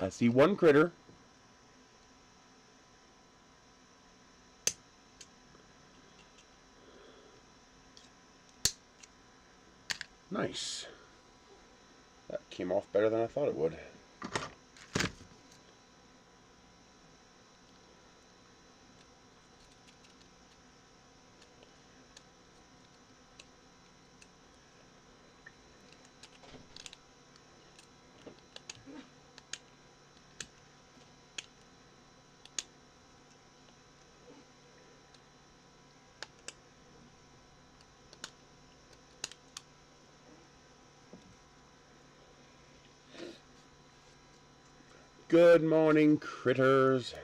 I see one critter. Nice. That came off better than I thought it would. Good morning, critters.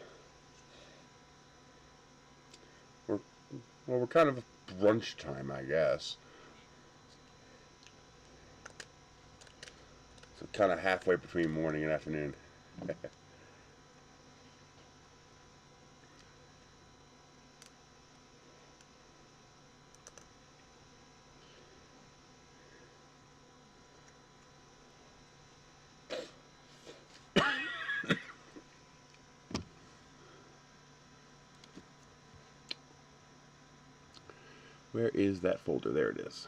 We're kind of brunch time, I guess. So kind of halfway between morning and afternoon. Where is that folder? There it is.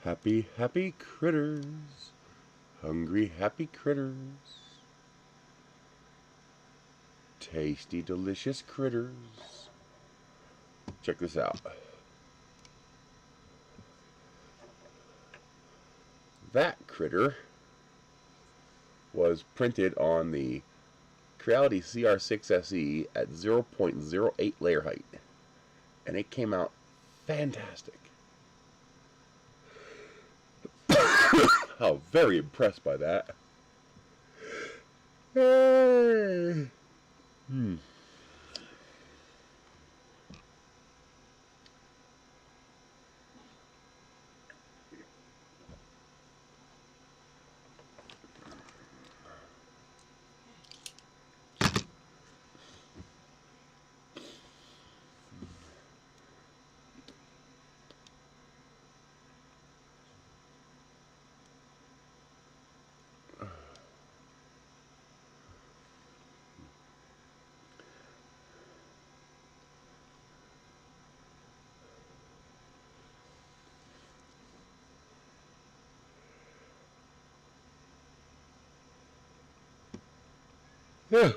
Happy, happy critters. Hungry, happy critters. Tasty, delicious critters. Check this out. That critter was printed on the Creality CR6 SE at 0.08 layer height. And it came out fantastic. Oh, very impressed by that. Yeah.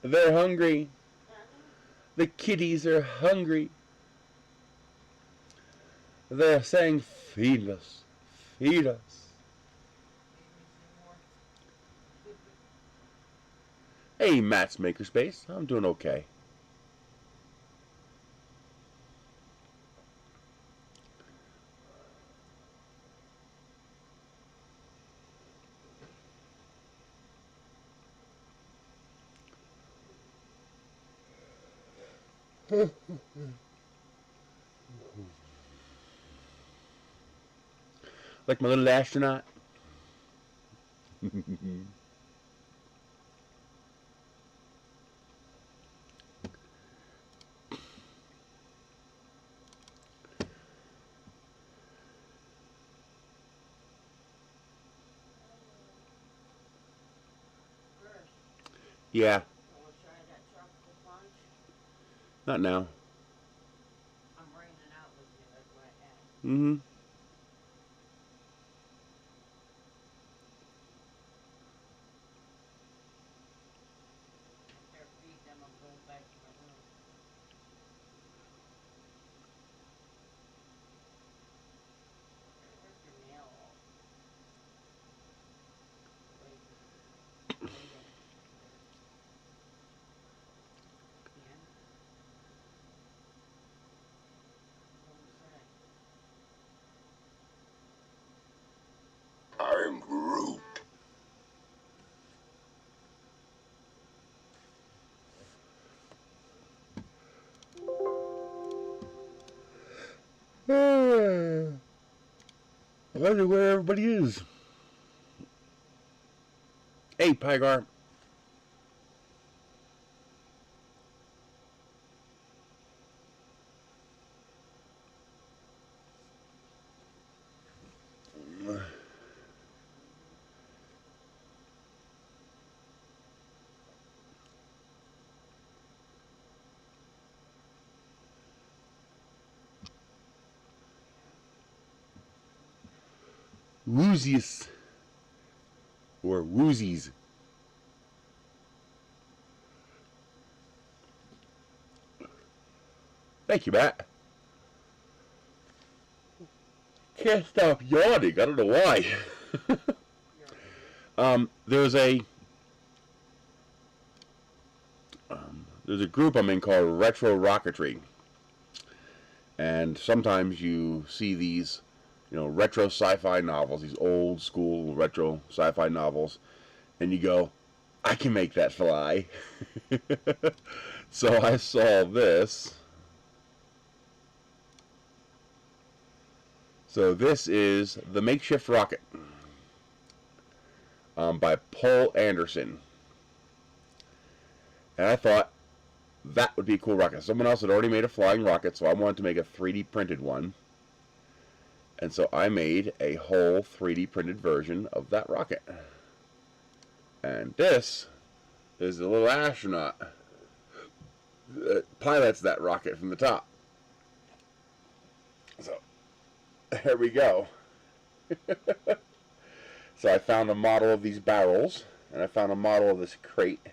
They're hungry. The kitties are hungry. They're saying, feed us, feed us. Hey, Matt's Makerspace. I'm doing okay. Like my little astronaut. Yeah. Not now. I'm bringing it out with you. That's what I asked. Mm-hmm. After I feed them, I'm going back to my room. Where's your nail off? Wait. Waiting. wonder where everybody is. Hey, Pygar. Woozies. Or woozies. Thank you, Matt. Can't stop yawning. I don't know why. There's a group I'm in called Retro Rocketry, and sometimes you see these, retro sci-fi novels, these old school retro sci-fi novels, and you go, I can make that fly. So I saw this. So this is the Makeshift Rocket by Paul Anderson. And I thought that would be a cool rocket. Someone else had already made a flying rocket, so I wanted to make a 3D printed one. And so I made a whole 3D printed version of that rocket. And this is the little astronaut that pilots that rocket from the top. So there we go. So I found a model of these barrels, and I found a model of this crate,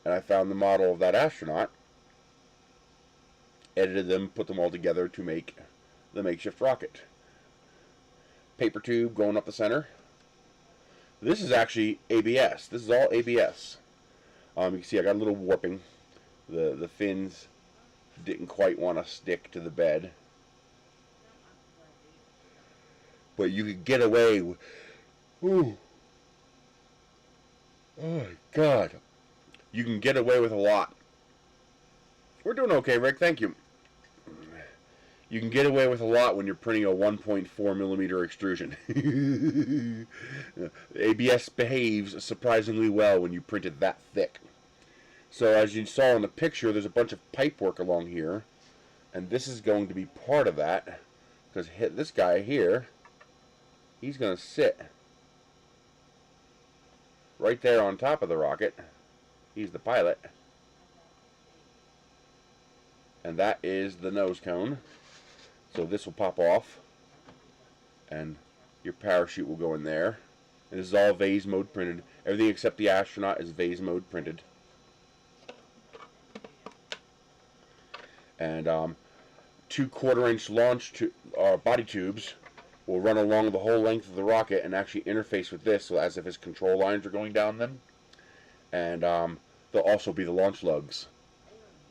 and I found the model of that astronaut, edited them, put them all together to make the makeshift rocket. Paper tube going up the center. This is actually ABS. This is all ABS. You can see I got a little warping. The fins didn't quite want to stick to the bed. But you could get away with... Ooh. Oh my God. You can get away with a lot. We're doing okay, Rick. Thank you. You can get away with a lot when you're printing a 1.4 millimeter extrusion. ABS behaves surprisingly well when you print it that thick. So as you saw in the picture, there's a bunch of pipe work along here, and this is going to be part of that, because this guy here, he's going to sit right there on top of the rocket. He's the pilot. And that is the nose cone. So this will pop off, and your parachute will go in there. And this is all vase mode printed. Everything except the astronaut is vase mode printed. And 2 1/4-inch body tubes will run along the whole length of the rocket and actually interface with this, so as if his control lines are going down them. And they'll also be the launch lugs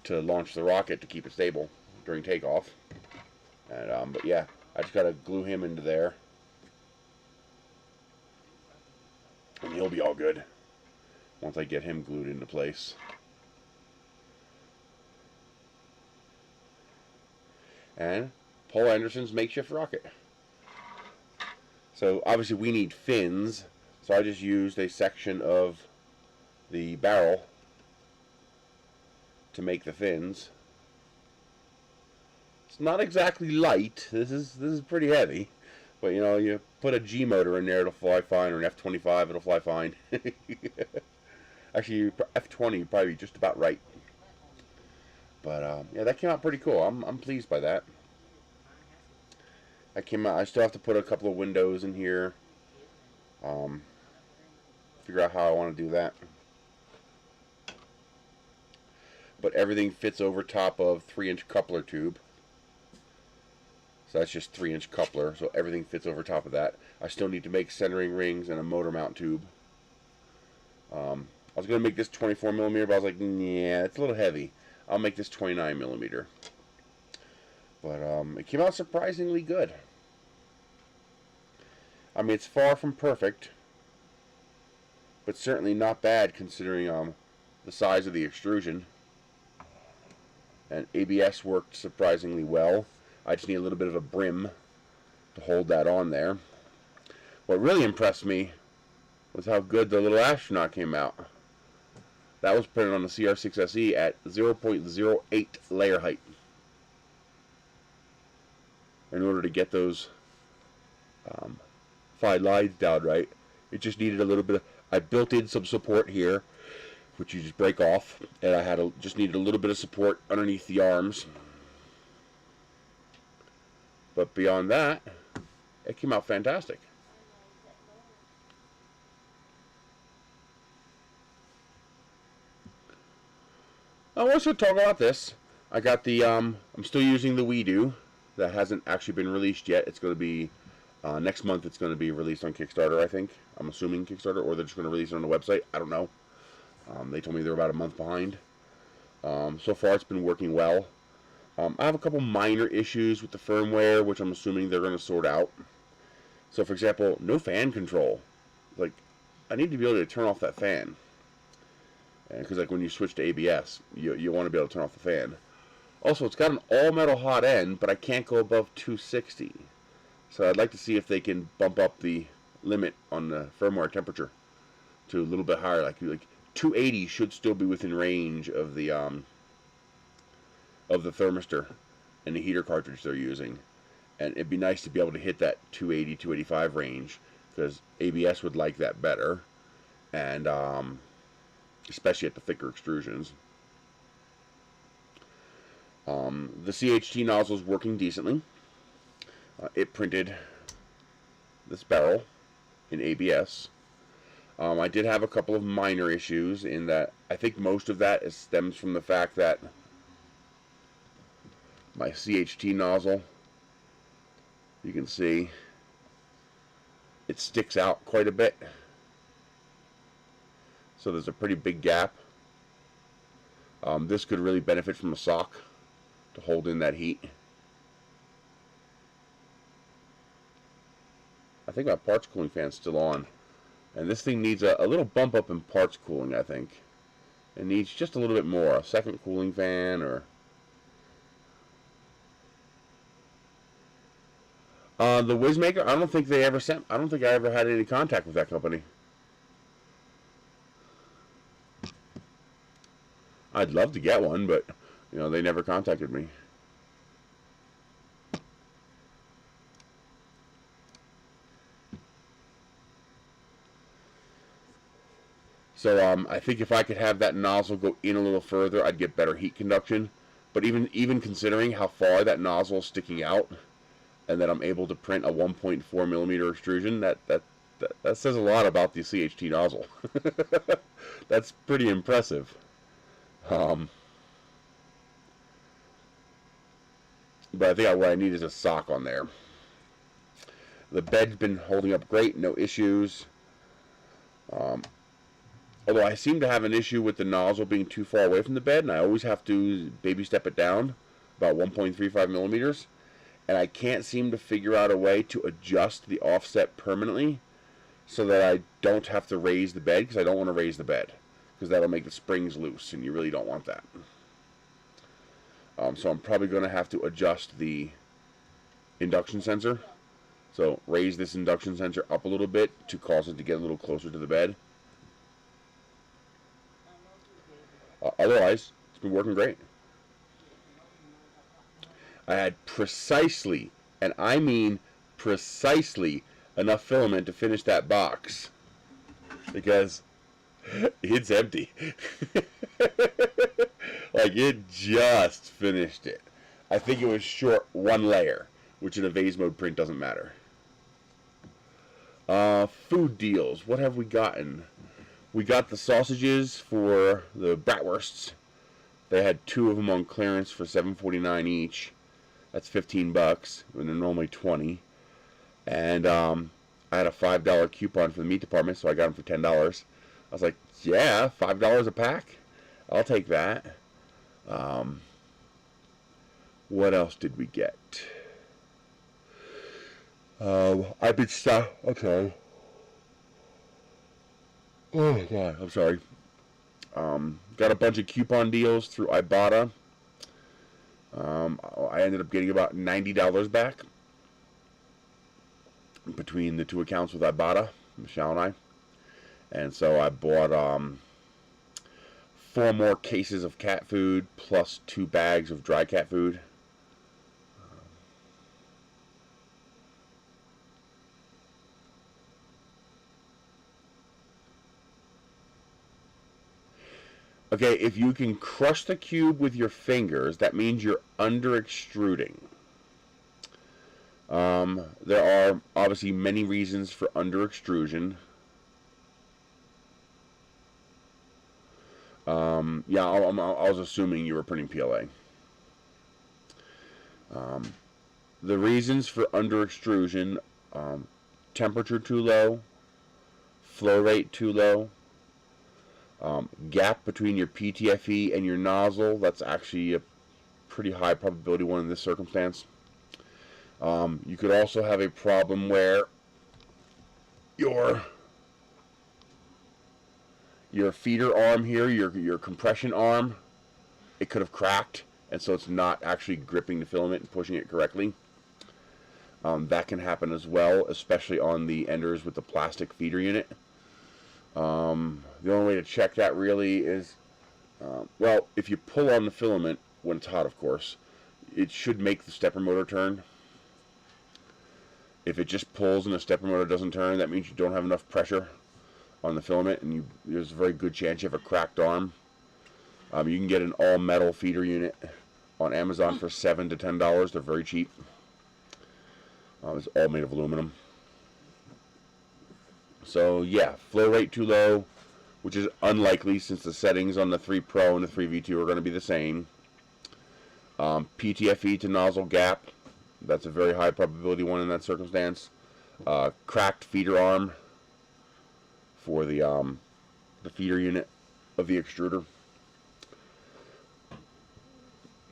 to launch the rocket to keep it stable during takeoff. And but yeah, I just gotta glue him into there, and he'll be all good once I get him glued into place. And Paul Anderson's makeshift rocket. So obviously we need fins, so I just used a section of the barrel to make the fins. It's not exactly light. This is pretty heavy, but you put a G motor in there, it'll fly fine, or an F25, it'll fly fine. Actually, F20 probably just about right. But yeah, that came out pretty cool. I'm pleased by that. I still have to put a couple of windows in here. Figure out how I want to do that. But everything fits over top of 3-inch coupler tube. So that's just 3-inch coupler, so everything fits over top of that. I still need to make centering rings and a motor mount tube. I was going to make this 24 millimeter, but I was like, yeah, it's a little heavy. I'll make this 29 millimeter. But it came out surprisingly good. I mean, it's far from perfect, but certainly not bad considering the size of the extrusion. And ABS worked surprisingly well. I just need a little bit of a brim to hold that on there. What really impressed me was how good the little astronaut came out. That was printed on the CR6SE at 0.08 layer height. In order to get those fine lines down right, it just needed a little bit of, I built in some support here, which you just break off, and I had just needed a little bit of support underneath the arms. But beyond that, it came out fantastic. I want to talk about this. I got the, I'm still using the Weedo. That hasn't actually been released yet. It's going to be, next month it's going to be released on Kickstarter, I think. I'm assuming Kickstarter, or they're just going to release it on the website. I don't know. They told me they're about a month behind. So far it's been working well. I have a couple minor issues with the firmware, which I'm assuming they're going to sort out. So for example, no fan control. Like, I need to be able to turn off that fan. Because like when you switch to ABS, you want to be able to turn off the fan. Also, it's got an all-metal hot end, but I can't go above 260. So I'd like to see if they can bump up the limit on the firmware temperature to a little bit higher. Like 280 should still be within range of the thermistor and the heater cartridge they're using. And it'd be nice to be able to hit that 280, 285 range, because ABS would like that better, and especially at the thicker extrusions. The CHT nozzle is working decently. It printed this barrel in ABS. I did have a couple of minor issues in that I think most of that stems from the fact that my CHT nozzle, you can see, it sticks out quite a bit. So there's a pretty big gap. This could really benefit from a sock to hold in that heat. I think my parts cooling fan's still on. And this thing needs a little bump up in parts cooling, I think. It needs just a little bit more. A second cooling fan, or... the Whizmaker, I don't think I ever had any contact with that company. I'd love to get one, but you know, they never contacted me. So I think if I could have that nozzle go in a little further, I'd get better heat conduction. But even considering how far that nozzle is sticking out, and that I'm able to print a 1.4 millimeter extrusion, that says a lot about the CHT nozzle. That's pretty impressive. But I think what I need is a sock on there. The bed's been holding up great, no issues. Although I seem to have an issue with the nozzle being too far away from the bed, and I always have to baby step it down about 1.35 millimeters. And I can't seem to figure out a way to adjust the offset permanently so that I don't have to raise the bed, because I don't want to raise the bed, because that'll make the springs loose, and you really don't want that. So I'm probably going to have to adjust the induction sensor. So raise this induction sensor up a little bit to cause it to get a little closer to the bed. Otherwise, it's been working great. I had precisely, and I mean precisely, enough filament to finish that box, because it's empty. Like, it just finished it. I think it was short one layer, which in a vase mode print doesn't matter. Food deals. What have we gotten? We got the sausages for the bratwursts. They had 2 of them on clearance for $7.49 each. That's $15, when they're normally $20. And I had a $5 coupon for the meat department, so I got them for $10. I was like, yeah, $5 a pack? I'll take that. What else did we get? I've been stuck. Okay. Oh my god, I'm sorry. Got a bunch of coupon deals through Ibotta. I ended up getting about $90 back. between the two accounts with Ibotta, Michelle and I. And so I bought 4 more cases of cat food plus 2 bags of dry cat food. Okay, if you can crush the cube with your fingers, that means you're under extruding. There are obviously many reasons for under extrusion. Yeah, I was assuming you were printing PLA. The reasons for under extrusion: temperature too low, flow rate too low, gap between your PTFE and your nozzle. That's actually a pretty high probability one in this circumstance. You could also have a problem where your feeder arm here, your compression arm, it could have cracked, and so it's not actually gripping the filament and pushing it correctly. That can happen as well, especially on the enders with the plastic feeder unit. The only way to check that really is, well, if you pull on the filament when it's hot, of course, it should make the stepper motor turn. If it just pulls and the stepper motor doesn't turn, that means you don't have enough pressure on the filament, and there's a very good chance you have a cracked arm. You can get an all-metal feeder unit on Amazon for $7 to $10. They're very cheap. It's all made of aluminum. So yeah, flow rate too low, which is unlikely since the settings on the 3 Pro and the 3 V2 are going to be the same. PTFE to nozzle gap, that's a very high probability one in that circumstance. Cracked feeder arm for the feeder unit of the extruder.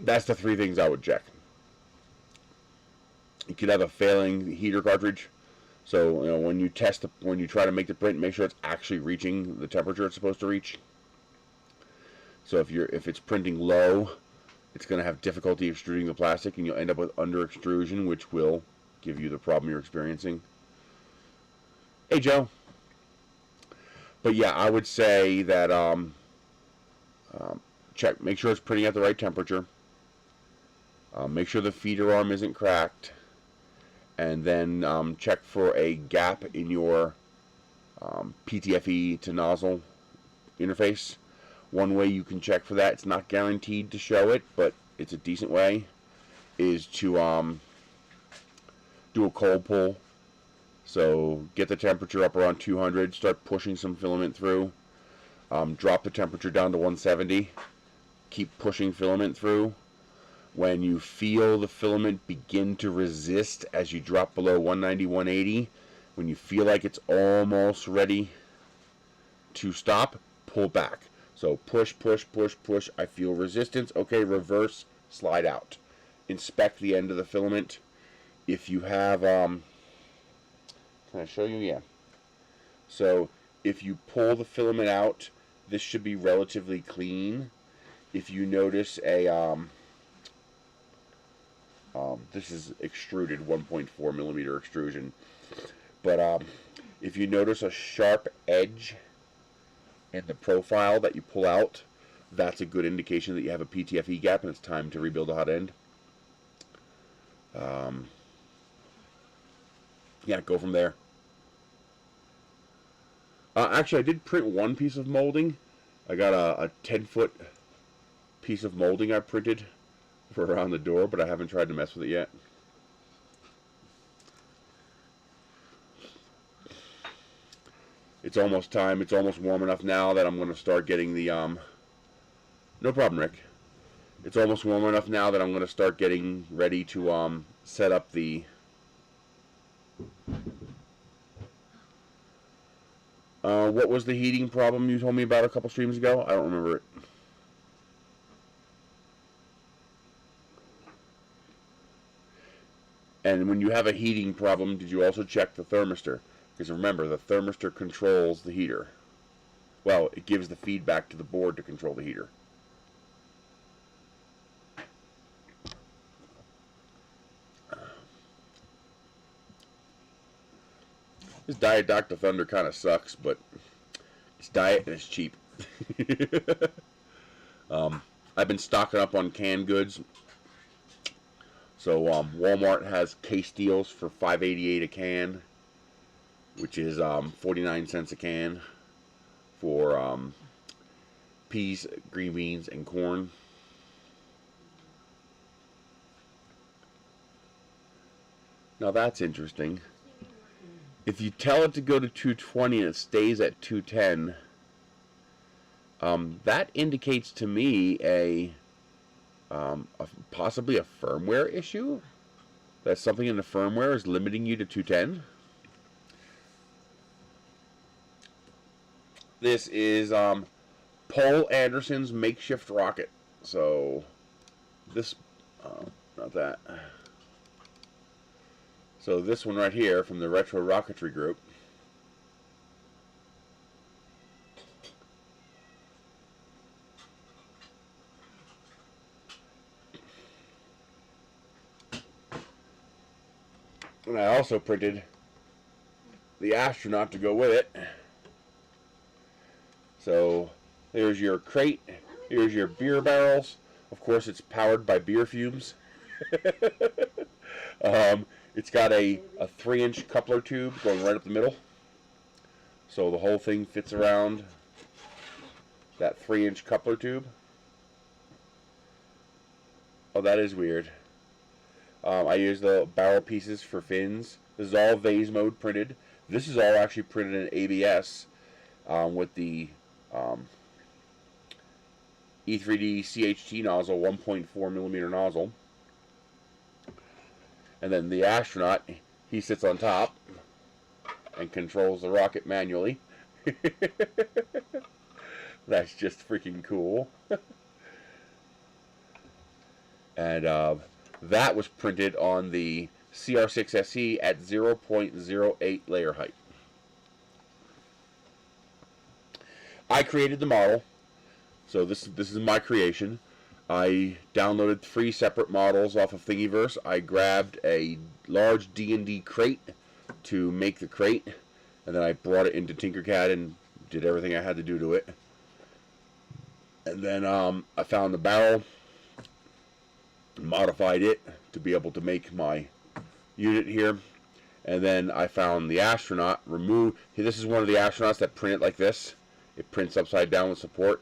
That's the 3 things I would check. You could have a failing heater cartridge. So when you try to make the print, make sure it's actually reaching the temperature it's supposed to reach. So if it's printing low, it's going to have difficulty extruding the plastic, and you'll end up with under extrusion, which will give you the problem you're experiencing. Hey, Joe. But yeah, I would say that make sure it's printing at the right temperature. Make sure the feeder arm isn't cracked, and then check for a gap in your PTFE to nozzle interface. One way you can check for that, it's not guaranteed to show it, but it's a decent way, is to do a cold pull. So get the temperature up around 200, start pushing some filament through, drop the temperature down to 170, keep pushing filament through. When you feel the filament begin to resist as you drop below 190, 180, when you feel like it's almost ready to stop, pull back. So push, push, push, push. I feel resistance. Okay, reverse, slide out. Inspect the end of the filament. If you have, can I show you? Yeah. So if you pull the filament out, this should be relatively clean. If you notice a, this is extruded 1.4 millimeter extrusion, but if you notice a sharp edge in the profile that you pull out, that's a good indication that you have a PTFE gap and it's time to rebuild the hot end. Yeah, go from there. Actually, I did print one piece of molding. I got a 10-foot piece of molding I printed for around the door, but I haven't tried to mess with it yet. It's almost time. It's almost warm enough now that I'm going to start getting the no problem, Rick. It's almost warm enough now that I'm going to start getting ready to set up the what was the heating problem you told me about a couple streams ago? I don't remember it. And when you have a heating problem, did you also check the thermistor? Because remember, the thermistor controls the heater. Well, it gives the feedback to the board to control the heater. This Diet Dr. Thunder kind of sucks, but it's diet and it's cheap. I've been stocking up on canned goods. So Walmart has case deals for $5.88 a can, which is 49 cents a can for peas, green beans, and corn. Now that's interesting. If you tell it to go to 220 and it stays at 210, that indicates to me possibly a firmware issue. That something in the firmware is limiting you to 210. This is Paul Anderson's makeshift rocket. So this, not that. So this one right here from the Retro Rocketry group. And I also printed the astronaut to go with it. So there's your crate, here's your beer barrels. Of course it's powered by beer fumes. It's got a 3-inch coupler tube going right up the middle. So the whole thing fits around that 3-inch coupler tube. Oh, that is weird. I use the barrel pieces for fins. This is all vase mode printed. This is all actually printed in ABS with the E3D CHT nozzle, 1.4 millimeter nozzle. And then the astronaut, he sits on top and controls the rocket manually. That's just freaking cool. And that was printed on the CR6 SE at 0.08 layer height. I created the model, so this is my creation. I downloaded 3 separate models off of Thingiverse. I grabbed a large D&D crate to make the crate, and then I brought it into Tinkercad and did everything I had to do to it. And then I found the barrel, modified it to be able to make my unit here. And then I found the astronaut, this is one of the astronauts that print it like this. It prints upside down with support.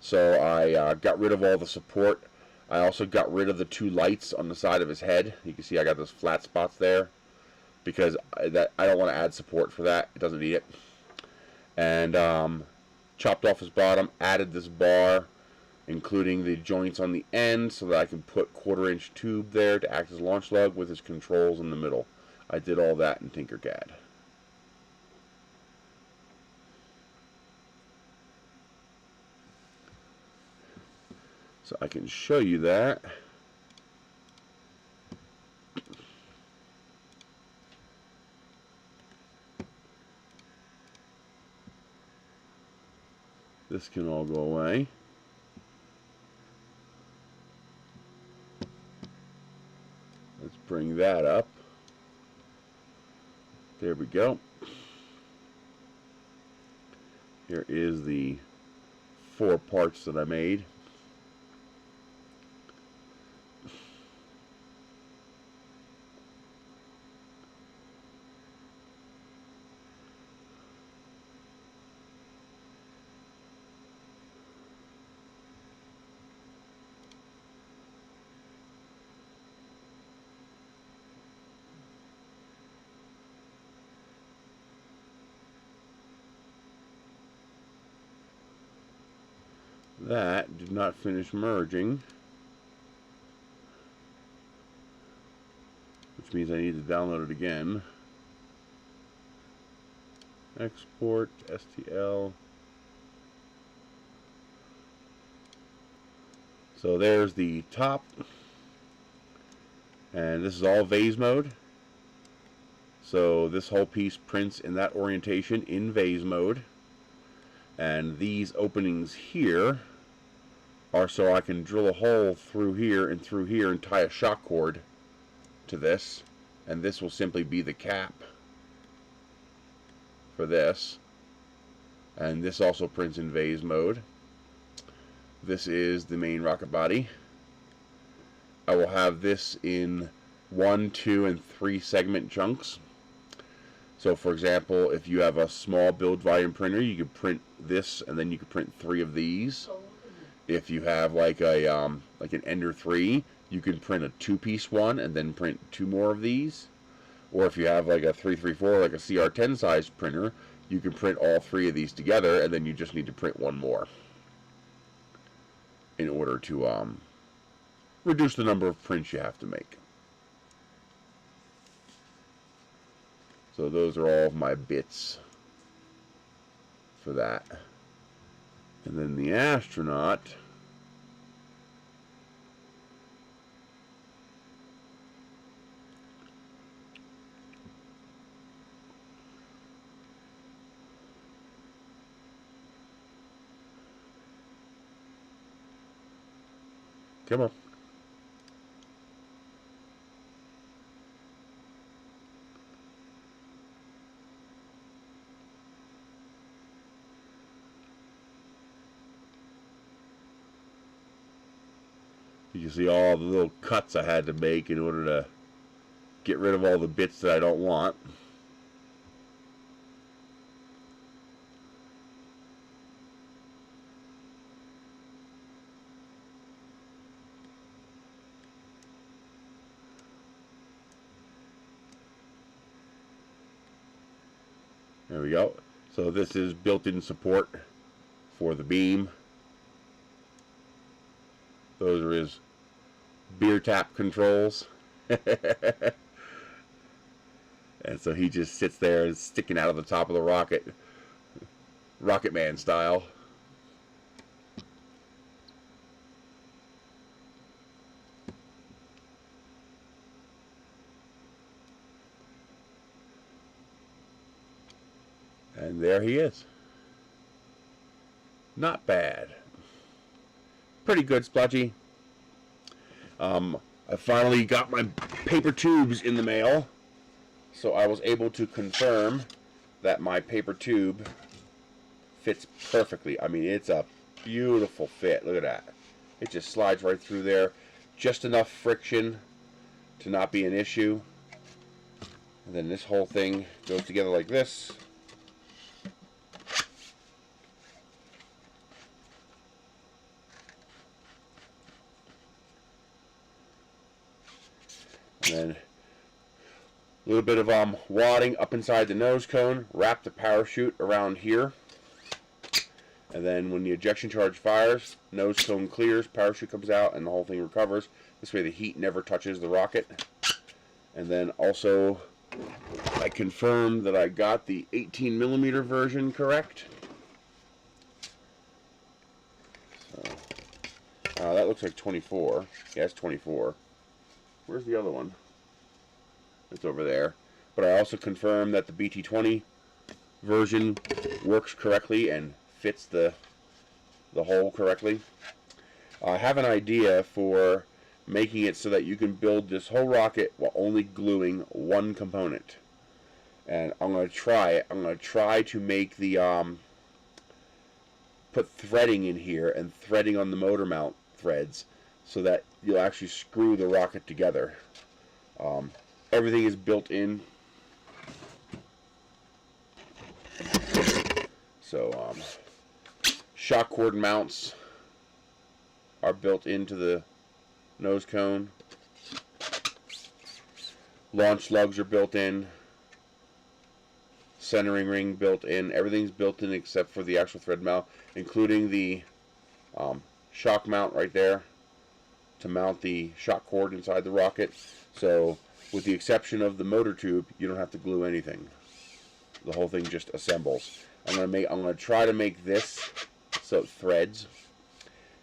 So I got rid of all the support. I also got rid of the 2 lights on the side of his head. You can see I got those flat spots there because I don't want to add support for that. It doesn't need it. And chopped off his bottom, added this bar, including the joints on the end so that I can put 1/4-inch tube there to act as a launch lug with his controls in the middle. I did all that in Tinkercad. So I can show you that. This can all go away. Let's bring that up. There we go. Here is the 4 parts that I made. That did not finish merging, which means I need to download it again. Export, STL. So there's the top, and this is all vase mode. So this whole piece prints in that orientation in vase mode. And these openings here are so I can drill a hole through here and tie a shock cord to this, and this will simply be the cap. for this. And this also prints in vase mode. This is the main rocket body. I will have this in 1, 2, and 3 segment chunks. So for example, if you have a small build volume printer, you could print this and then you could print 3 of these. If you have like an Ender 3, you can print a 2-piece one and then print 2 more of these. Or if you have like a 334, like a CR10 size printer, you can print all 3 of these together and then you just need to print 1 more in order to reduce the number of prints you have to make. So those are all of my bits for that. And then the astronaut, come on. You can see all the little cuts I had to make in order to get rid of all the bits that I don't want. There we go. So this is built-in support for the beam. Those are his beer tap controls. And so he just sits there and sticking out of the top of the rocket, Rocket Man style. And there he is. Not bad. Pretty good, splotchy. I finally got my paper tubes in the mail, so I was able to confirm that my paper tube fits perfectly. I mean, it's a beautiful fit. Look at that. It just slides right through there. Just enough friction to not be an issue. And then this whole thing goes together like this. And then a little bit of wadding up inside the nose cone, wrap the parachute around here, and then when the ejection charge fires, nose cone clears, parachute comes out, and the whole thing recovers. This way the heat never touches the rocket. And then also I confirmed that I got the 18mm version correct. So that looks like 24. Yeah, it's 24. Where's the other one? It's over there. But I also confirmed that the BT20 version works correctly and fits the hole correctly. I have an idea for making it so that you can build this whole rocket while only gluing one component. And I'm going to try it. I'm going to try to make the put threading in here and threading on the motor mount threads so that you'll actually screw the rocket together. Everything is built in. So shock cord mounts are built into the nose cone. Launch lugs are built in. Centering ring built in. Everything's built in except for the actual thread mount, including the shock mount right there to mount the shock cord inside the rocket. So with the exception of the motor tube, you don't have to glue anything. The whole thing just assembles. I'm gonna try to make this so it threads,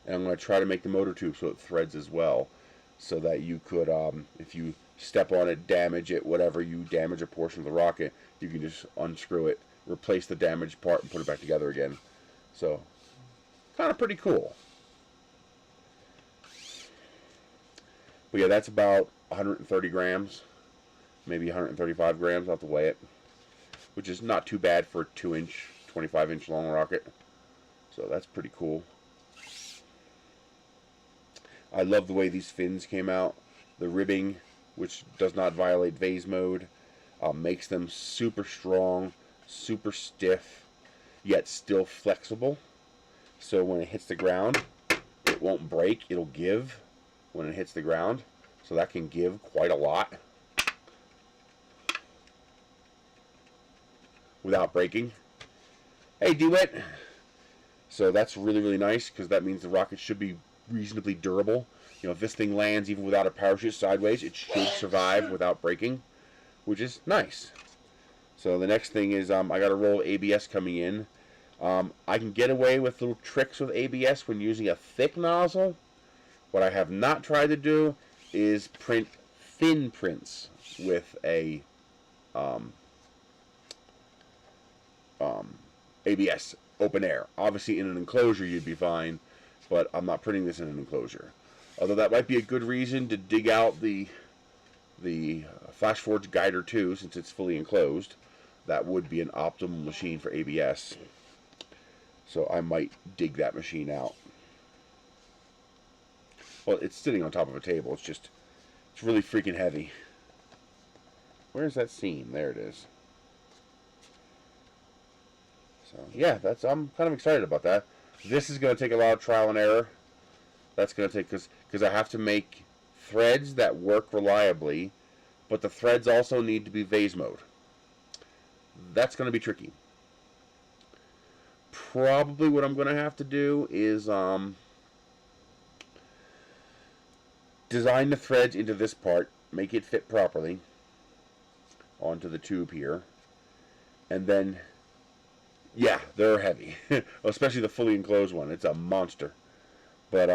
and I'm gonna try to make the motor tube so it threads as well, so that you could, if you step on it, damage it, whatever, you damage a portion of the rocket, you can just unscrew it, replace the damaged part, and put it back together again. So, kind of pretty cool. But yeah, that's about 130 grams, maybe 135 grams. I'll have to weigh it. which is not too bad for a 2-inch, 25-inch long rocket. So that's pretty cool. I love the way these fins came out. The ribbing, which does not violate vase mode, makes them super strong, super stiff, yet still flexible. So when it hits the ground, it won't break, it'll give when it hits the ground. So that can give quite a lot without breaking. Hey, DeWitt! So that's really, really nice, because that means the rocket should be reasonably durable. You know, if this thing lands even without a parachute sideways, it should survive without breaking, which is nice. So the next thing is I got a roll of ABS coming in. I can get away with little tricks with ABS when using a thick nozzle. What I have not tried to do is print thin prints with a ABS open air. Obviously in an enclosure you'd be fine, but I'm not printing this in an enclosure. Although that might be a good reason to dig out the FlashForge Guider 2, since it's fully enclosed. That would be an optimal machine for ABS. So I might dig that machine out. Well, it's sitting on top of a table. It's really freaking heavy. Where's that seam? There it is. So yeah, I'm kind of excited about that. This is going to take a lot of trial and error. That's going to take, because I have to make threads that work reliably, but the threads also need to be vase mode. That's going to be tricky. Probably what I'm going to have to do is design the threads into this part, make it fit properly onto the tube here, and then, yeah, they're heavy, especially the fully enclosed one. It's a monster. But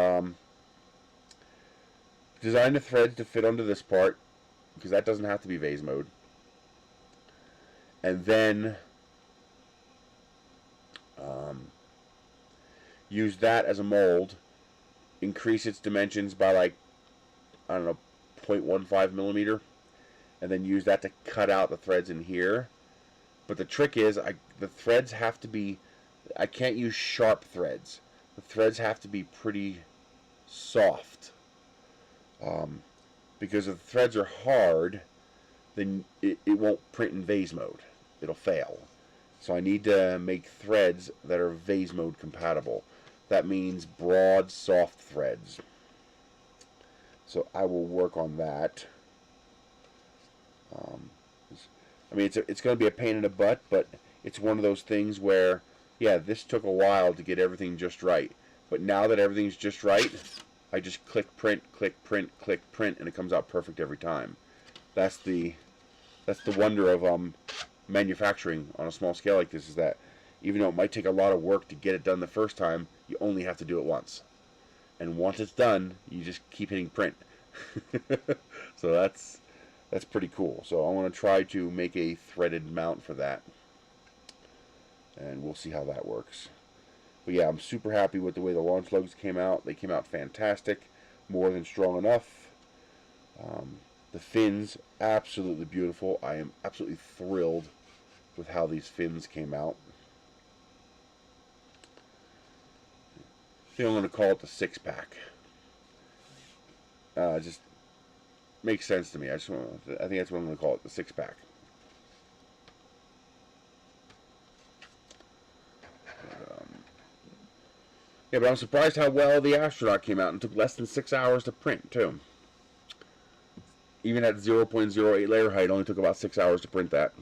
design the threads to fit onto this part, because that doesn't have to be vase mode. And then use that as a mold, increase its dimensions by like, I don't know, 0.15 millimeter, and then use that to cut out the threads in here. But the trick is, the threads have to be, I can't use sharp threads. The threads have to be pretty soft. Because if the threads are hard, then it won't print in vase mode. It'll fail. So I need to make threads that are vase mode compatible. That means broad, soft threads. So I will work on that. I mean, it's going to be a pain in the butt, but it's one of those things where, yeah, this took a while to get everything just right. But now that everything's just right, I just click print, and it comes out perfect every time. That's the wonder of manufacturing on a small scale like this, is that even though it might take a lot of work to get it done the first time, you only have to do it once. And once it's done, you just keep hitting print. So that's pretty cool. So I want to try to make a threaded mount for that, and we'll see how that works. But yeah, I'm super happy with the way the launch lugs came out. They came out fantastic, more than strong enough. The fins, absolutely beautiful. I am absolutely thrilled with how these fins came out. I think I'm going to call it the 6-pack. Just makes sense to me. I think that's what I'm going to call it, the 6-pack. Yeah, but I'm surprised how well the astronaut came out, and took less than 6 hours to print, too. Even at 0.08 layer height, it only took about 6 hours to print that.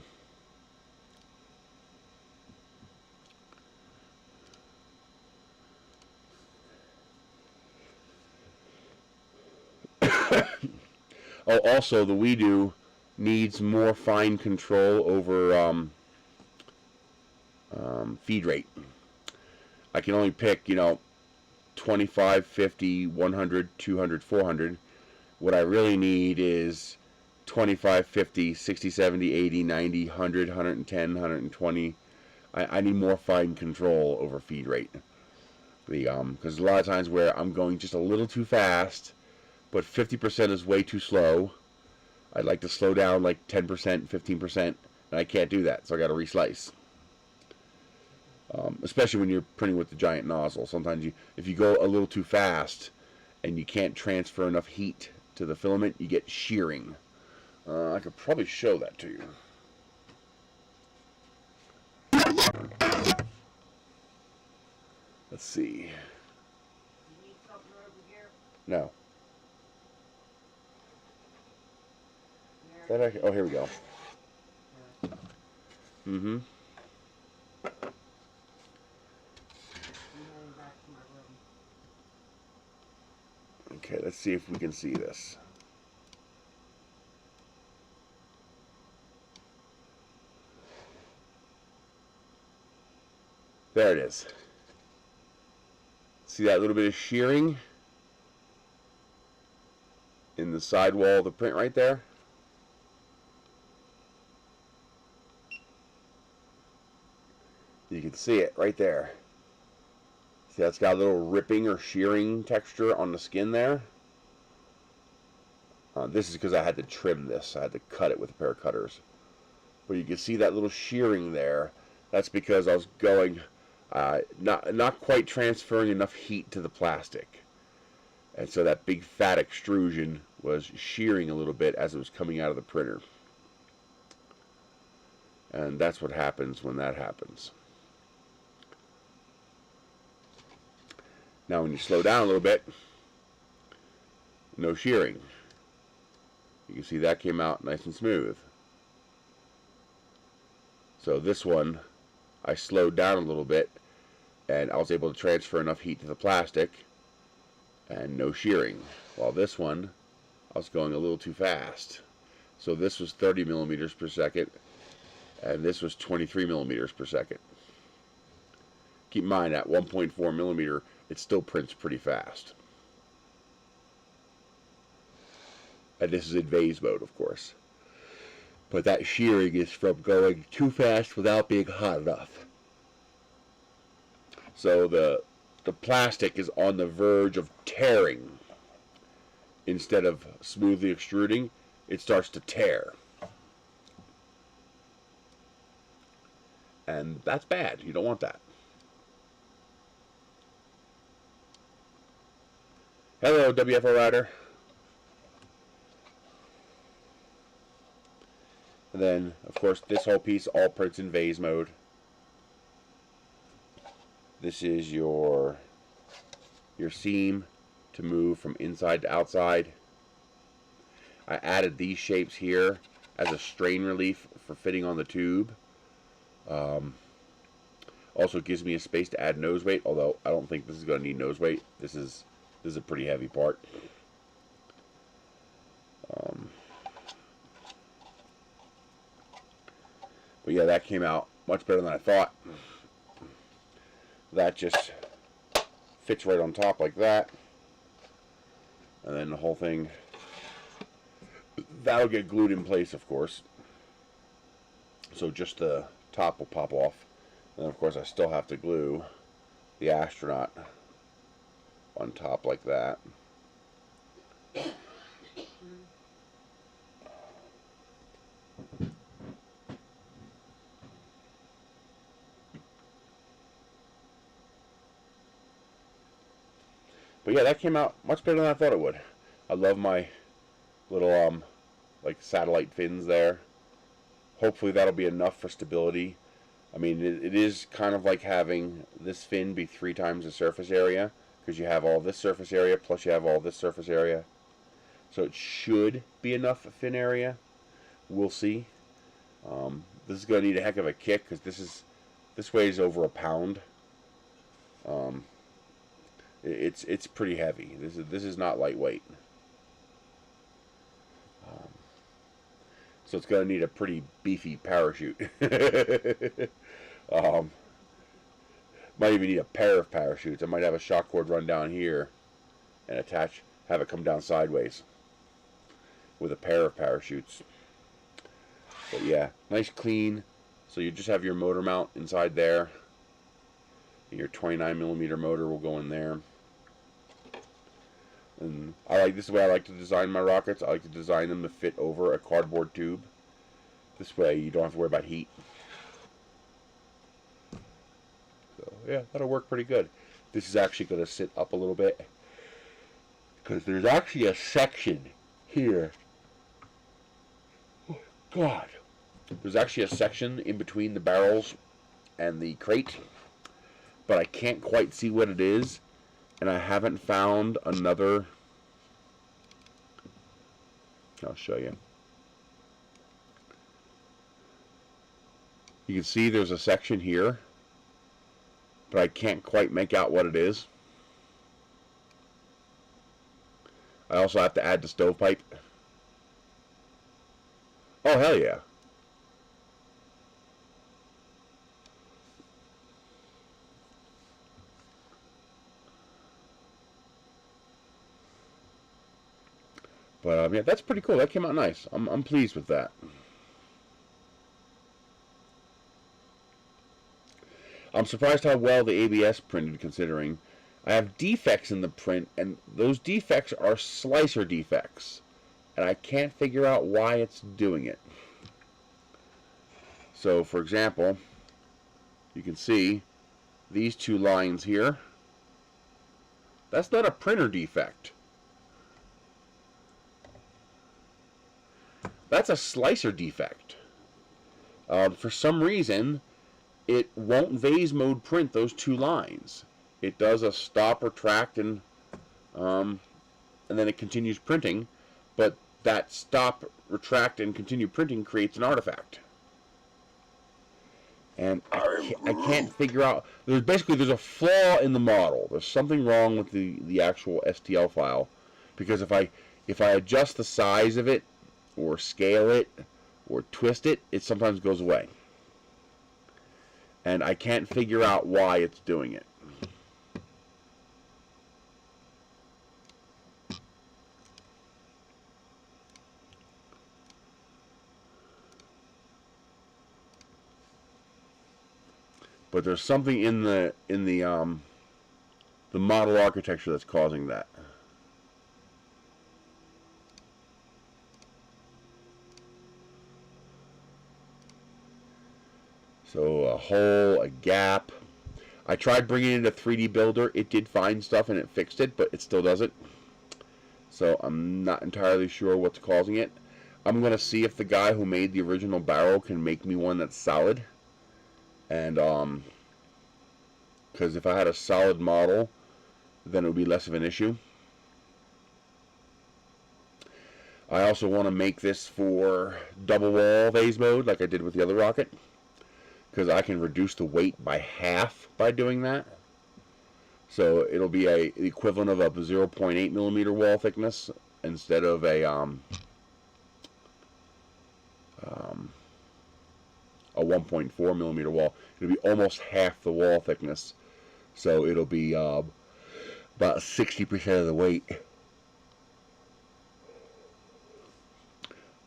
Oh, also, the Weedo needs more fine control over feed rate. I can only pick, 25, 50, 100, 200, 400. What I really need is 25, 50, 60, 70, 80, 90, 100, 110, 120. I need more fine control over feed rate. Because a lot of times where I'm going just a little too fast, but 50% is way too slow. I'd like to slow down like 10%, 15%, And I can't do that, so I got to reslice. Especially when you're printing with the giant nozzle. Sometimes if you go a little too fast and you can't transfer enough heat to the filament, you get shearing. I could probably show that to you. Let's see. You need something over here? No. There. Oh, here we go. Mm-hmm. Okay, let's see if we can see this. There it is. See that little bit of shearing in the sidewall of the print right there? You can see it right there. See, that's got a little ripping or shearing texture on the skin there. This is because I had to trim this. I had to cut it with a pair of cutters. But you can see that little shearing there. That's because I was going, not quite transferring enough heat to the plastic. And so that big fat extrusion was shearing a little bit as it was coming out of the printer. And that's what happens when that happens. Now when you slow down a little bit, no shearing. You can see that came out nice and smooth. So this one, I slowed down a little bit and I was able to transfer enough heat to the plastic and no shearing. While this one, I was going a little too fast. So this was 30 millimeters per second and this was 23 millimeters per second. Keep in mind at 1.4 millimeter, it still prints pretty fast. And this is in vase mode, of course. But that shearing is from going too fast without being hot enough. So the plastic is on the verge of tearing. Instead of smoothly extruding, it starts to tear. And that's bad. You don't want that. Hello, WFO Rider. And then, of course, this whole piece all prints in vase mode. This is your seam to move from inside to outside. I added these shapes here as a strain relief for fitting on the tube. Also gives me a space to add nose weight, although I don't think this is going to need nose weight. This is a pretty heavy part. But yeah, that came out much better than I thought. That just fits right on top like that. And then the whole thing, that'll get glued in place, of course. So just the top will pop off. And of course I still have to glue the astronaut on top like that. But yeah, that came out much better than I thought it would. I love my little like satellite fins there. Hopefully that'll be enough for stability. I mean, it is kind of like having this fin be 3 times the surface area, because you have all this surface area plus you have all this surface area. So it should be enough fin area. We'll see. This is going to need a heck of a kick, because this weighs over a pound. It's pretty heavy. This is not lightweight. So it's going to need a pretty beefy parachute. Might even need a pair of parachutes. I might have a shock cord run down here and have it come down sideways with a pair of parachutes. But yeah, nice clean. So you just have your motor mount inside there. And your 29 millimeter motor will go in there. And this is the way I like to design my rockets. I like to design them to fit over a cardboard tube. This way you don't have to worry about heat. So yeah, that'll work pretty good. This is actually going to sit up a little bit because there's actually a section here. Oh, God. There's actually a section in between the barrels and the crate, but I can't quite see what it is, and I haven't found another. I'll show you. You can see there's a section here, but I can't quite make out what it is. I also have to add the stovepipe. Oh, hell yeah. But yeah, that's pretty cool. That came out nice. I'm pleased with that. I'm surprised how well the ABS printed, considering I have defects in the print, and those defects are slicer defects, and I can't figure out why it's doing it. So, for example, you can see these two lines here. That's not a printer defect. That's a slicer defect. For some reason, it won't vase mode print those two lines. It does a stop, retract, and then it continues printing, but that stop, retract, and continue printing creates an artifact. And I can't figure out. There's a flaw in the model. There's something wrong with the actual STL file, because if I adjust the size of it, or scale it, or twist it, it sometimes goes away. And I can't figure out why it's doing it. But there's something in the model architecture that's causing that. So a hole, a gap. I tried bringing in a 3D builder. It did find stuff and it fixed it, but it still doesn't. So I'm not entirely sure what's causing it. I'm going to see if the guy who made the original barrel can make me one that's solid. And because if I had a solid model, then it would be less of an issue. I also want to make this for double wall vase mode like I did with the other rocket, because I can reduce the weight by half by doing that. So it'll be the equivalent of a 0.8 millimeter wall thickness instead of a 1.4 millimeter wall. It'll be almost half the wall thickness. So it'll be about 60% of the weight.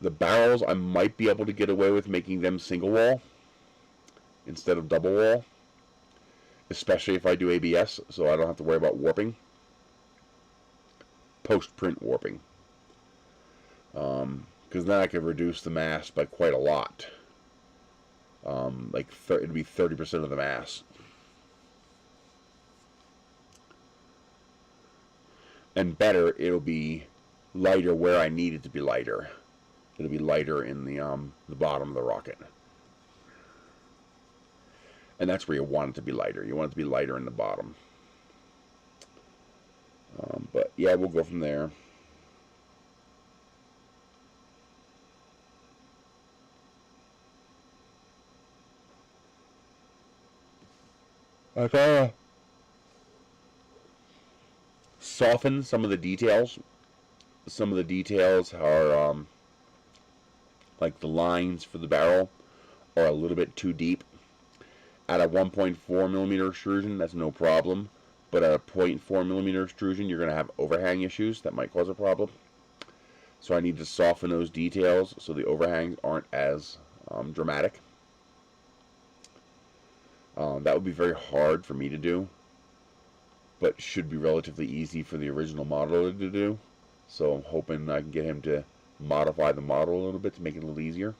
The barrels, I might be able to get away with making them single wall instead of double wall, especially if I do ABS, so I don't have to worry about warping, post-print warping, because then I can reduce the mass by quite a lot. It'd be 30% of the mass. And better, it'll be lighter where I need it to be lighter. It'll be lighter in the bottom of the rocket. And that's where you want it to be lighter. You want it to be lighter in the bottom. But yeah, we'll go from there. Okay. Soften some of the details. Some of the details are like the lines for the barrel are a little bit too deep. At a 1.4 millimeter extrusion, that's no problem. But at a 0.4 millimeter extrusion, you're going to have overhang issues that might cause a problem. So I need to soften those details so the overhangs aren't as dramatic. That would be very hard for me to do, but should be relatively easy for the original modeler to do. So I'm hoping I can get him to modify the model a little bit to make it a little easier.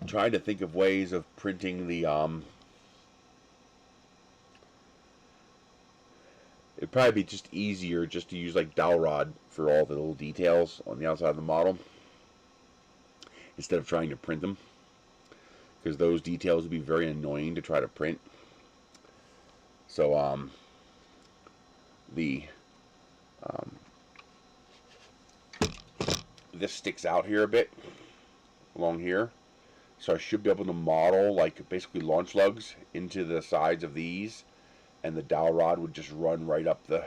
trying to think of ways of printing the it'd probably be just easier just to use like dowel rod for all the little details on the outside of the model instead of trying to print them, because those details would be very annoying to try to print. So this sticks out here a bit along here, so I should be able to model like basically launch lugs into the sides of these, and the dowel rod would just run right up the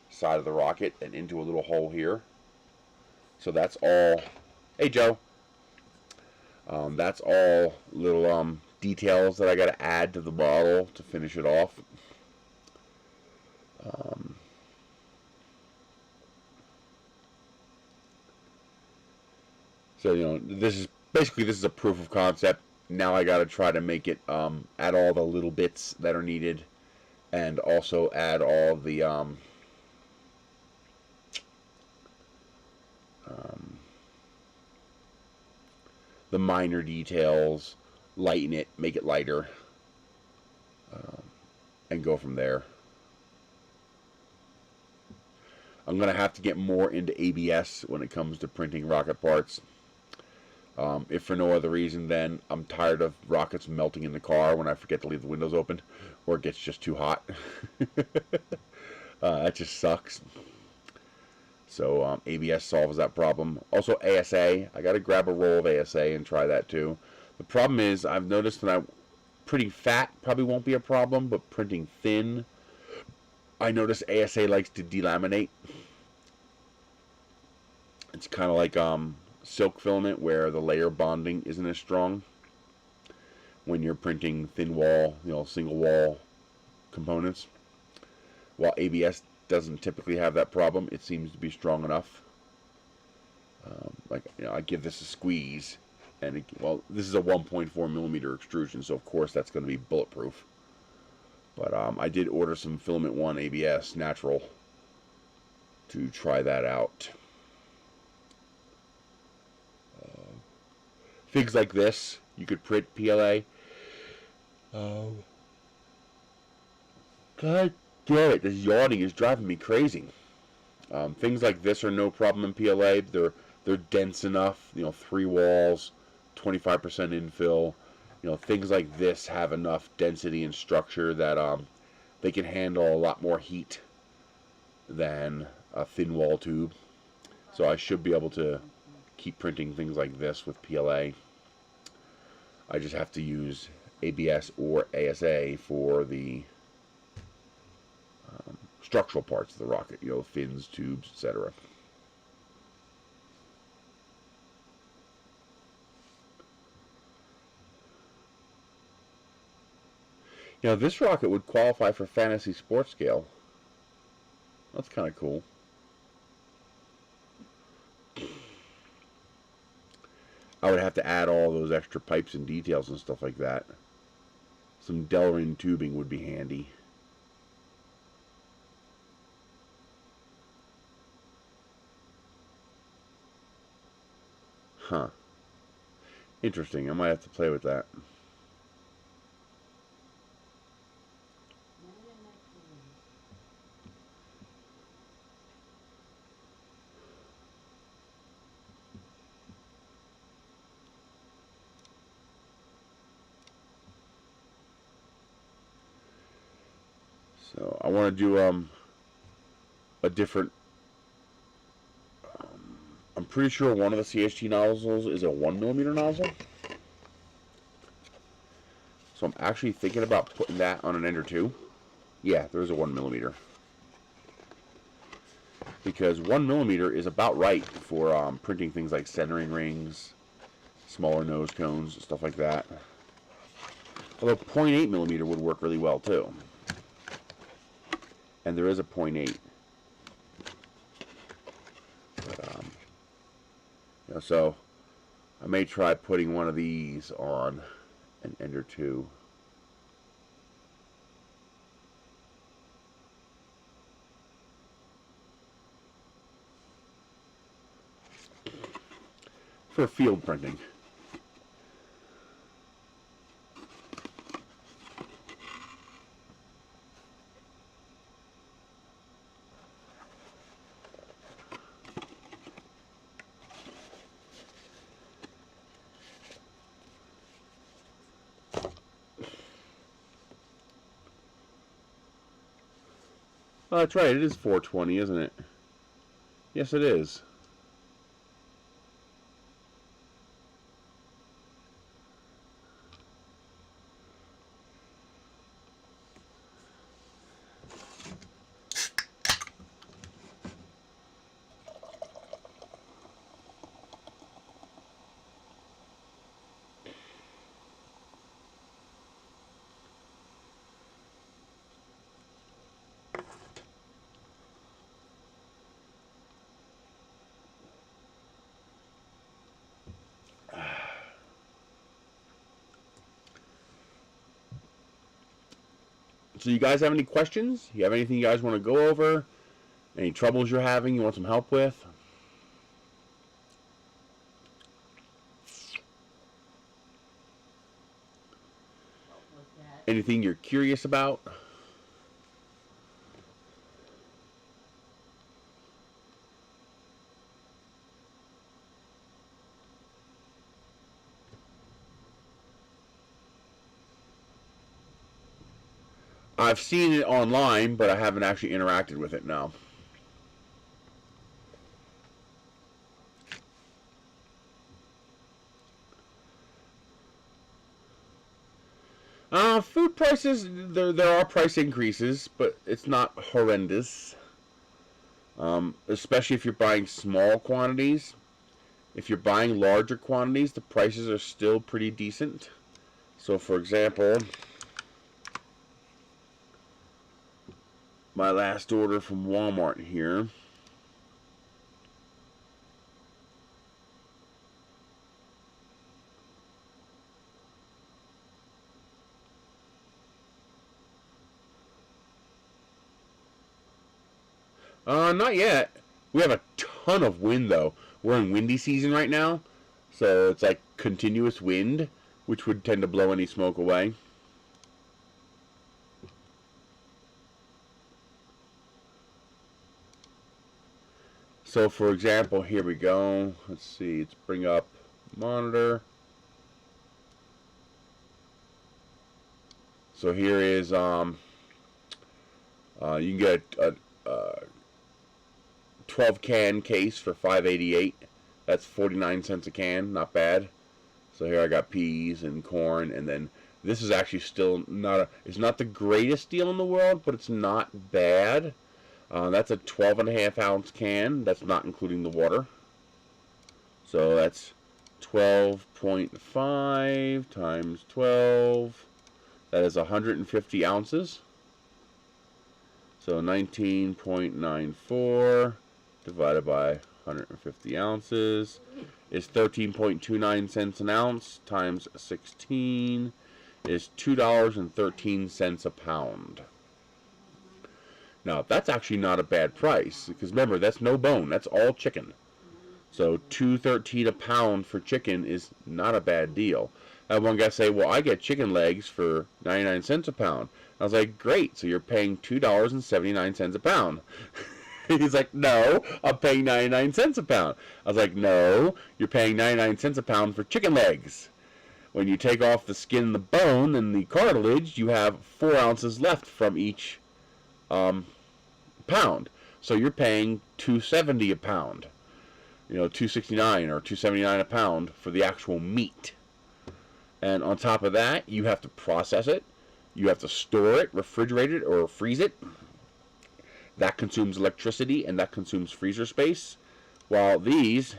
side of the rocket and into a little hole here. So that's all. Hey Joe. That's all little details that I got to add to the model to finish it off. So this is a proof of concept. Now I got to try to make it add all the little bits that are needed, and also add all the minor details, lighten it, make it lighter, and go from there. I'm going to have to get more into ABS when it comes to printing rocket parts. If for no other reason than I'm tired of rockets melting in the car when I forget to leave the windows open, or it gets just too hot. That just sucks. So ABS solves that problem. Also ASA, I got to grab a roll of ASA and try that too. The problem is I've noticed that printing fat probably won't be a problem, but printing thin, I notice ASA likes to delaminate. It's kind of like silk filament, where the layer bonding isn't as strong when you're printing thin wall, single wall components. While ABS doesn't typically have that problem, it seems to be strong enough. I give this a squeeze, and this is a 1.4 millimeter extrusion, so of course that's going to be bulletproof. But I did order some Filament 1 ABS natural to try that out. Things like this, you could print PLA. God damn it, this yawning is driving me crazy. Things like this are no problem in PLA. They're dense enough, 3 walls, 25% infill. Things like this have enough density and structure that they can handle a lot more heat than a thin wall tube. So I should be able to keep printing things like this with PLA. I just have to use ABS or ASA for the structural parts of the rocket, fins, tubes, etc. This rocket would qualify for fantasy sports scale. That's kind of cool. I would have to add all those extra pipes and details and stuff like that. Some Delrin tubing would be handy. Huh. Interesting. I might have to play with that. So I want to do a different. I'm pretty sure one of the CHT nozzles is a 1mm nozzle. So I'm actually thinking about putting that on an Ender 2. Yeah, there's a 1mm. Because 1mm is about right for printing things like centering rings, smaller nose cones, stuff like that. Although 0.8mm would work really well too. And there is a 0.8. But, so I may try putting one of these on an Ender 2. For field printing. Oh, that's right. It is 420, isn't it? Yes, it is. So you guys have any questions? You have anything you guys want to go over? Any troubles you're having you want some help with? Anything you're curious about? I've seen it online, but I haven't actually interacted with it now. Food prices, there are price increases, but it's not horrendous. Especially if you're buying small quantities. If you're buying larger quantities, the prices are still pretty decent. So, for example, my last order from Walmart here. Not yet. We have a ton of wind, though. We're in windy season right now, so it's like continuous wind, which would tend to blow any smoke away. So, for example, here we go. Let's see. Let's bring up monitor. So here is you can get a 12 can case for $5.88. That's 49 cents a can. Not bad. So here I got peas and corn, and then this is actually still not it's not the greatest deal in the world, but it's not bad. That's a 12.5 ounce can. That's not including the water. So that's 12.5 times 12. That is 150 ounces. So 19.94 divided by 150 ounces is 13.29 cents an ounce times 16 is $2.13 a pound. Now, that's actually not a bad price, because remember, that's no bone. That's all chicken. So $2.13 a pound for chicken is not a bad deal. I had one guy say, well, I get chicken legs for 99 cents a pound. I was like, great, so you're paying $2.79 a pound. He's like, no, I'm paying 99 cents a pound. I was like, no, you're paying 99 cents a pound for chicken legs. When you take off the skin and the bone and the cartilage, you have 4 ounces left from each pound. So you're paying $2.70 a pound. You know, $2.69 or $2.79 a pound for the actual meat. And on top of that, you have to process it. You have to store it, refrigerate it, or freeze it. That consumes electricity and that consumes freezer space. While these,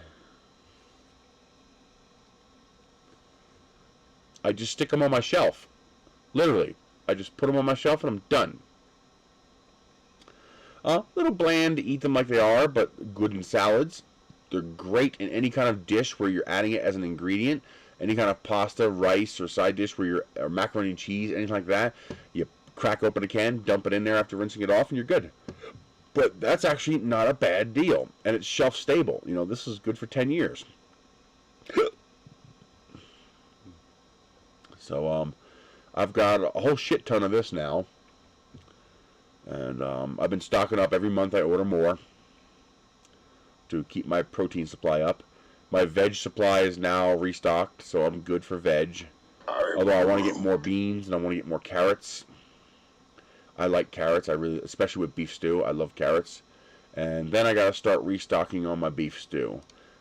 I just stick them on my shelf. Literally. I just put them on my shelf and I'm done. A little bland to eat them like they are, but good in salads. They're great in any kind of dish where you're adding it as an ingredient. Any kind of pasta, rice, or side dish where you're, or macaroni and cheese, anything like that. You crack open a can, dump it in there after rinsing it off, and you're good. But that's actually not a bad deal. And it's shelf stable. You know, this is good for 10 years. So, I've got a whole shit ton of this now. And I've been stocking up every month. I order more to keep my protein supply up. My veg supply is now restocked, so I'm good for veg. Although I want to get more beans and I want to get more carrots. I like carrots. I really, especially with beef stew, I love carrots. And then I gotta start restocking on my beef stew.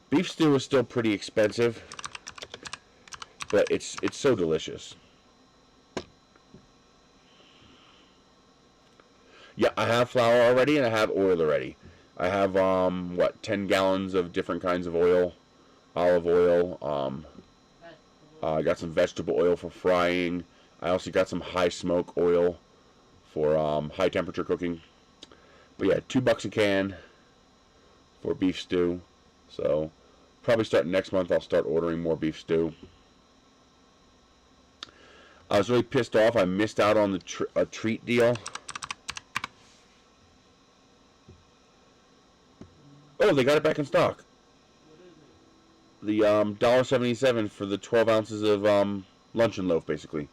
Beef stew is still pretty expensive, but it's so delicious. Yeah, I have flour already and I have oil already. I have what, 10 gallons of different kinds of oil, olive oil. I got some vegetable oil for frying. I also got some high smoke oil for high temperature cooking. But yeah, $2 a can for beef stew. So probably starting next month, I'll start ordering more beef stew. I was really pissed off. I missed out on the a treat deal. Oh, they got it back in stock. The $1.77 for the 12 ounces of luncheon loaf, basically.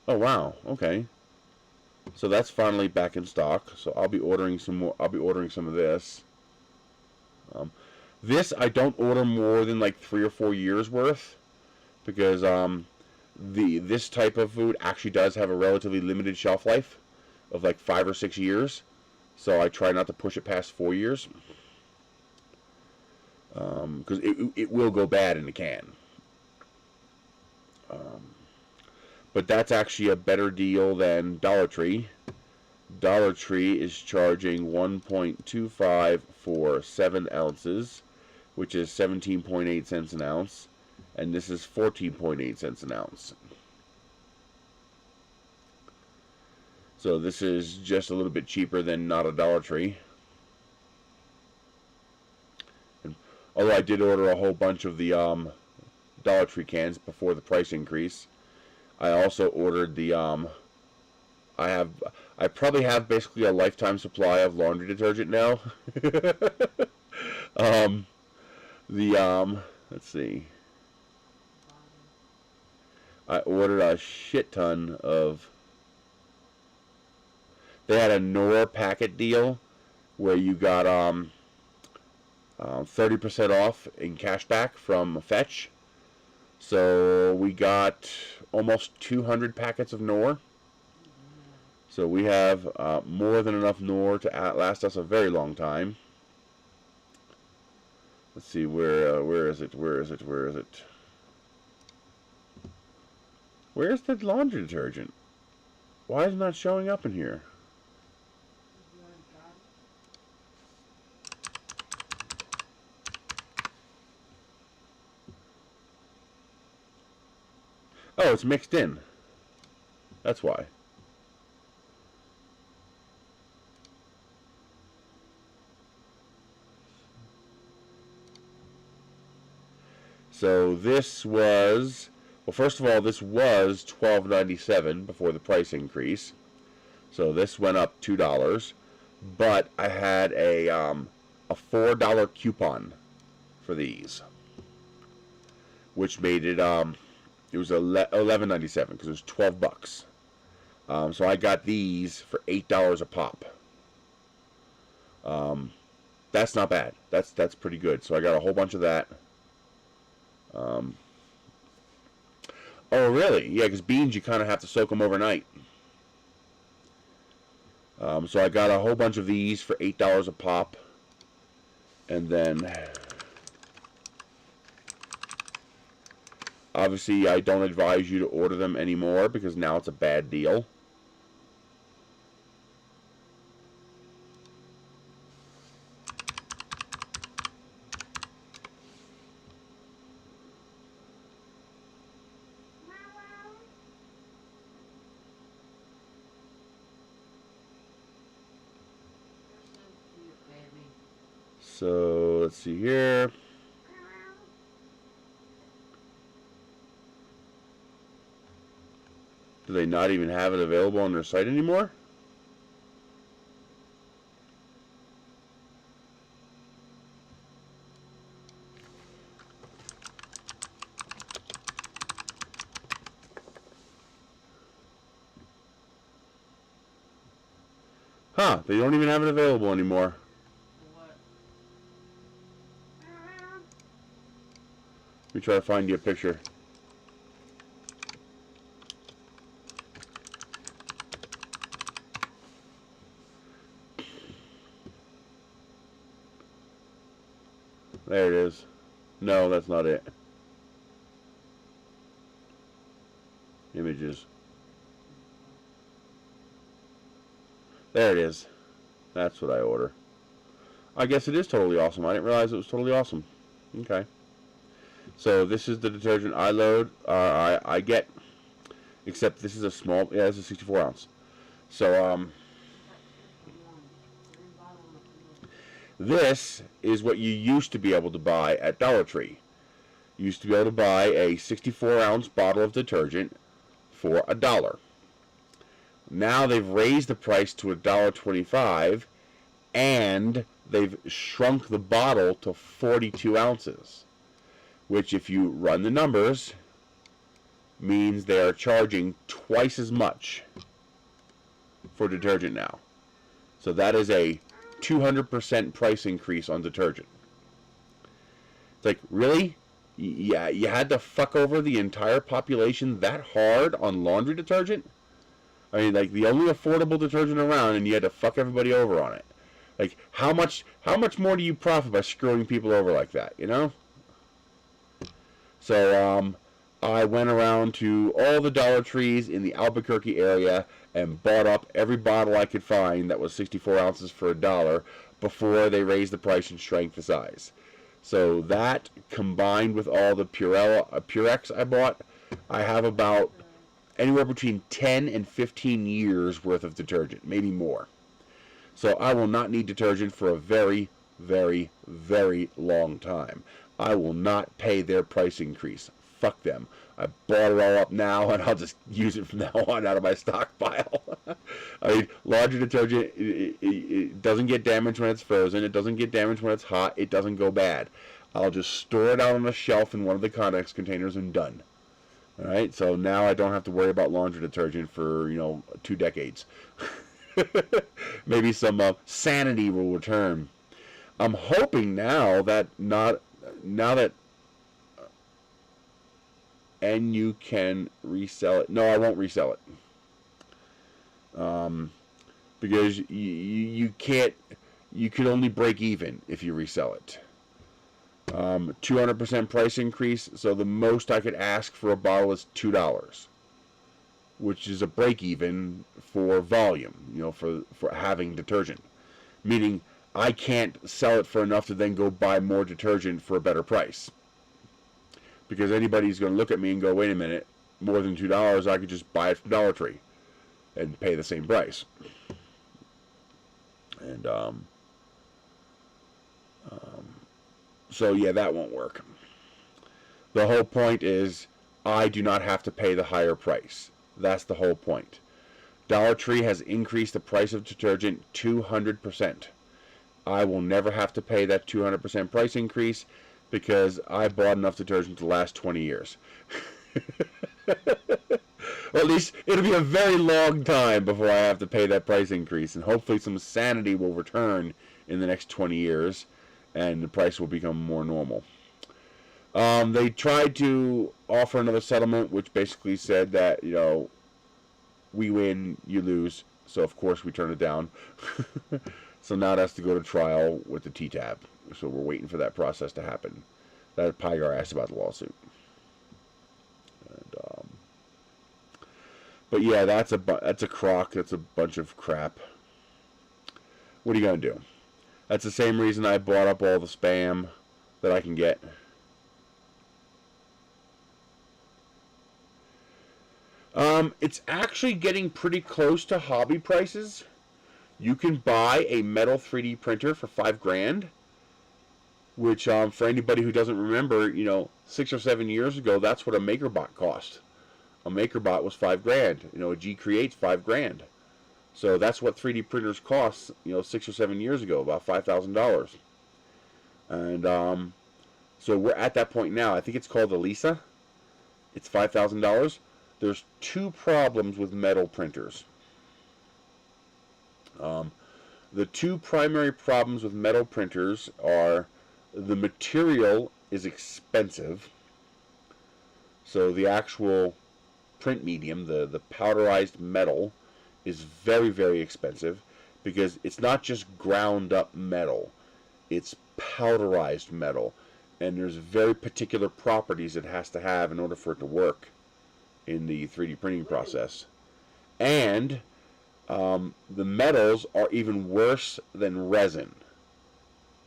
Oh wow, okay. So that's finally back in stock. So I'll be ordering some more. I'll be ordering some of this. This I don't order more than like 3 or 4 years worth, because this type of food actually does have a relatively limited shelf life of like 5 or 6 years. So I try not to push it past 4 years, because it will go bad in the can. But that's actually a better deal than Dollar Tree. Dollar Tree is charging $1.25 for 7 ounces, which is 17.8 cents an ounce, and this is 14.8 cents an ounce. So this is just a little bit cheaper than not a Dollar Tree. And although I did order a whole bunch of the Dollar Tree cans before the price increase, I also ordered the I probably have basically a lifetime supply of laundry detergent now. Let's see. I ordered a shit ton of. They had a Knorr packet deal where you got 30% off in cashback from Fetch. So we got almost 200 packets of Knorr. So we have more than enough Knorr to last us a very long time. Let's see, where is it? Where's the laundry detergent? Why is it not showing up in here? Oh, it's mixed in. That's why. So this was, well, first of all, this was $12.97 before the price increase. So this went up $2, but I had a $4 coupon for these, which made it it was $11.97 because it was $12. So I got these for $8 a pop. That's not bad. That's pretty good. So I got a whole bunch of that. Oh really? Yeah, because beans you kind of have to soak them overnight. So I got a whole bunch of these for $8 a pop, and then obviously I don't advise you to order them anymore because now it's a bad deal. So let's see here. Do they not even have it available on their site anymore? Huh, they don't even have it available anymore. Let me try to find you a picture. There it is. No, that's not it. Images. There it is. That's what I order. I guess it is totally awesome. I didn't realize it was totally awesome. Okay. So this is the detergent I load. I get. Except this is a small. Yeah, this is 64 ounce. So this is what you used to be able to buy at Dollar Tree. You used to be able to buy a 64 ounce bottle of detergent for $1. Now they've raised the price to $1.25, and they've shrunk the bottle to 42 ounces, which, if you run the numbers, means they are charging twice as much for detergent now. So that is a 200% price increase on detergent. It's like, really? Yeah, you had to fuck over the entire population that hard on laundry detergent? I mean, like, the only affordable detergent around, and you had to fuck everybody over on it. Like, how much more do you profit by screwing people over like that, you know? So, I went around to all the Dollar Trees in the Albuquerque area and bought up every bottle I could find that was 64 ounces for $1 before they raised the price and shrank the size. So that, combined with all the Purex I bought, I have about anywhere between 10 and 15 years worth of detergent, maybe more. So I will not need detergent for a very, very, very long time. I will not pay their price increase. Fuck them. I bought it all up now, and I'll just use it from now on out of my stockpile. I mean, laundry detergent, it doesn't get damaged when it's frozen. It doesn't get damaged when it's hot. It doesn't go bad. I'll just store it out on a shelf in one of the Connex containers and done. All right, so now I don't have to worry about laundry detergent for, 2 decades. Maybe some sanity will return. I'm hoping now that and you can resell it. No, I won't resell it. Because you can't. You could only break even if you resell it. 200% price increase. So the most I could ask for a bottle is $2, which is a break even for volume. For having detergent, meaning I can't sell it for enough to then go buy more detergent for a better price. Because anybody's going to look at me and go, wait a minute, more than $2, I could just buy it from Dollar Tree and pay the same price. And so yeah, that won't work. The whole point is I do not have to pay the higher price. That's the whole point. Dollar Tree has increased the price of detergent 200%. I will never have to pay that 200% price increase, because I bought enough detergent to last 20 years. Well, at least it'll be a very long time before I have to pay that price increase, and hopefully some sanity will return in the next 20 years, and the price will become more normal. They tried to offer another settlement, which basically said that, we win, you lose, so of course we turned it down. So now it has to go to trial with the T-Tab. So we're waiting for that process to happen. That Pygar asked about the lawsuit. And, but yeah, that's a crock. That's a bunch of crap. What are you gonna do? That's the same reason I bought up all the spam that I can get. It's actually getting pretty close to hobby prices. You can buy a metal 3D printer for $5,000. Which, for anybody who doesn't remember, 6 or 7 years ago, that's what a MakerBot cost. A MakerBot was $5,000. A G Create's $5,000. So that's what 3D printers cost, 6 or 7 years ago, about $5,000. And so we're at that point now. I think it's called the Lisa. It's $5,000. There's 2 problems with metal printers. The 2 primary problems with metal printers are the material is expensive. So the actual print medium, the powderized metal, is very, very expensive, because it's not just ground up metal. it's powderized metal, and there's very particular properties it has to have in order for it to work in the 3D printing process. And the metals are even worse than resin.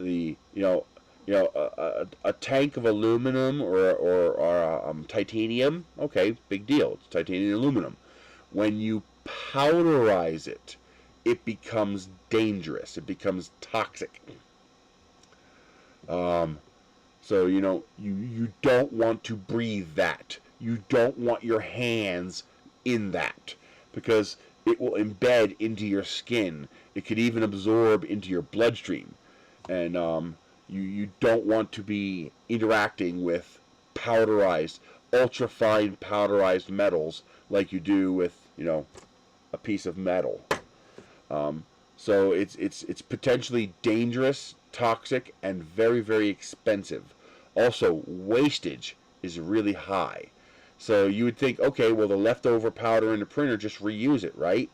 A tank of aluminum or titanium, okay, big deal. It's titanium aluminum. When you powderize it, it becomes dangerous. It becomes toxic. So, you don't want to breathe that. You don't want your hands in that, because it will embed into your skin. It could even absorb into your bloodstream. And you don't want to be interacting with powderized, ultra-fine powderized metals like you do with, a piece of metal. So it's potentially dangerous, toxic, and very, very expensive. Also, wastage is really high. So you would think, okay, well, the leftover powder in the printer, just reuse it, right?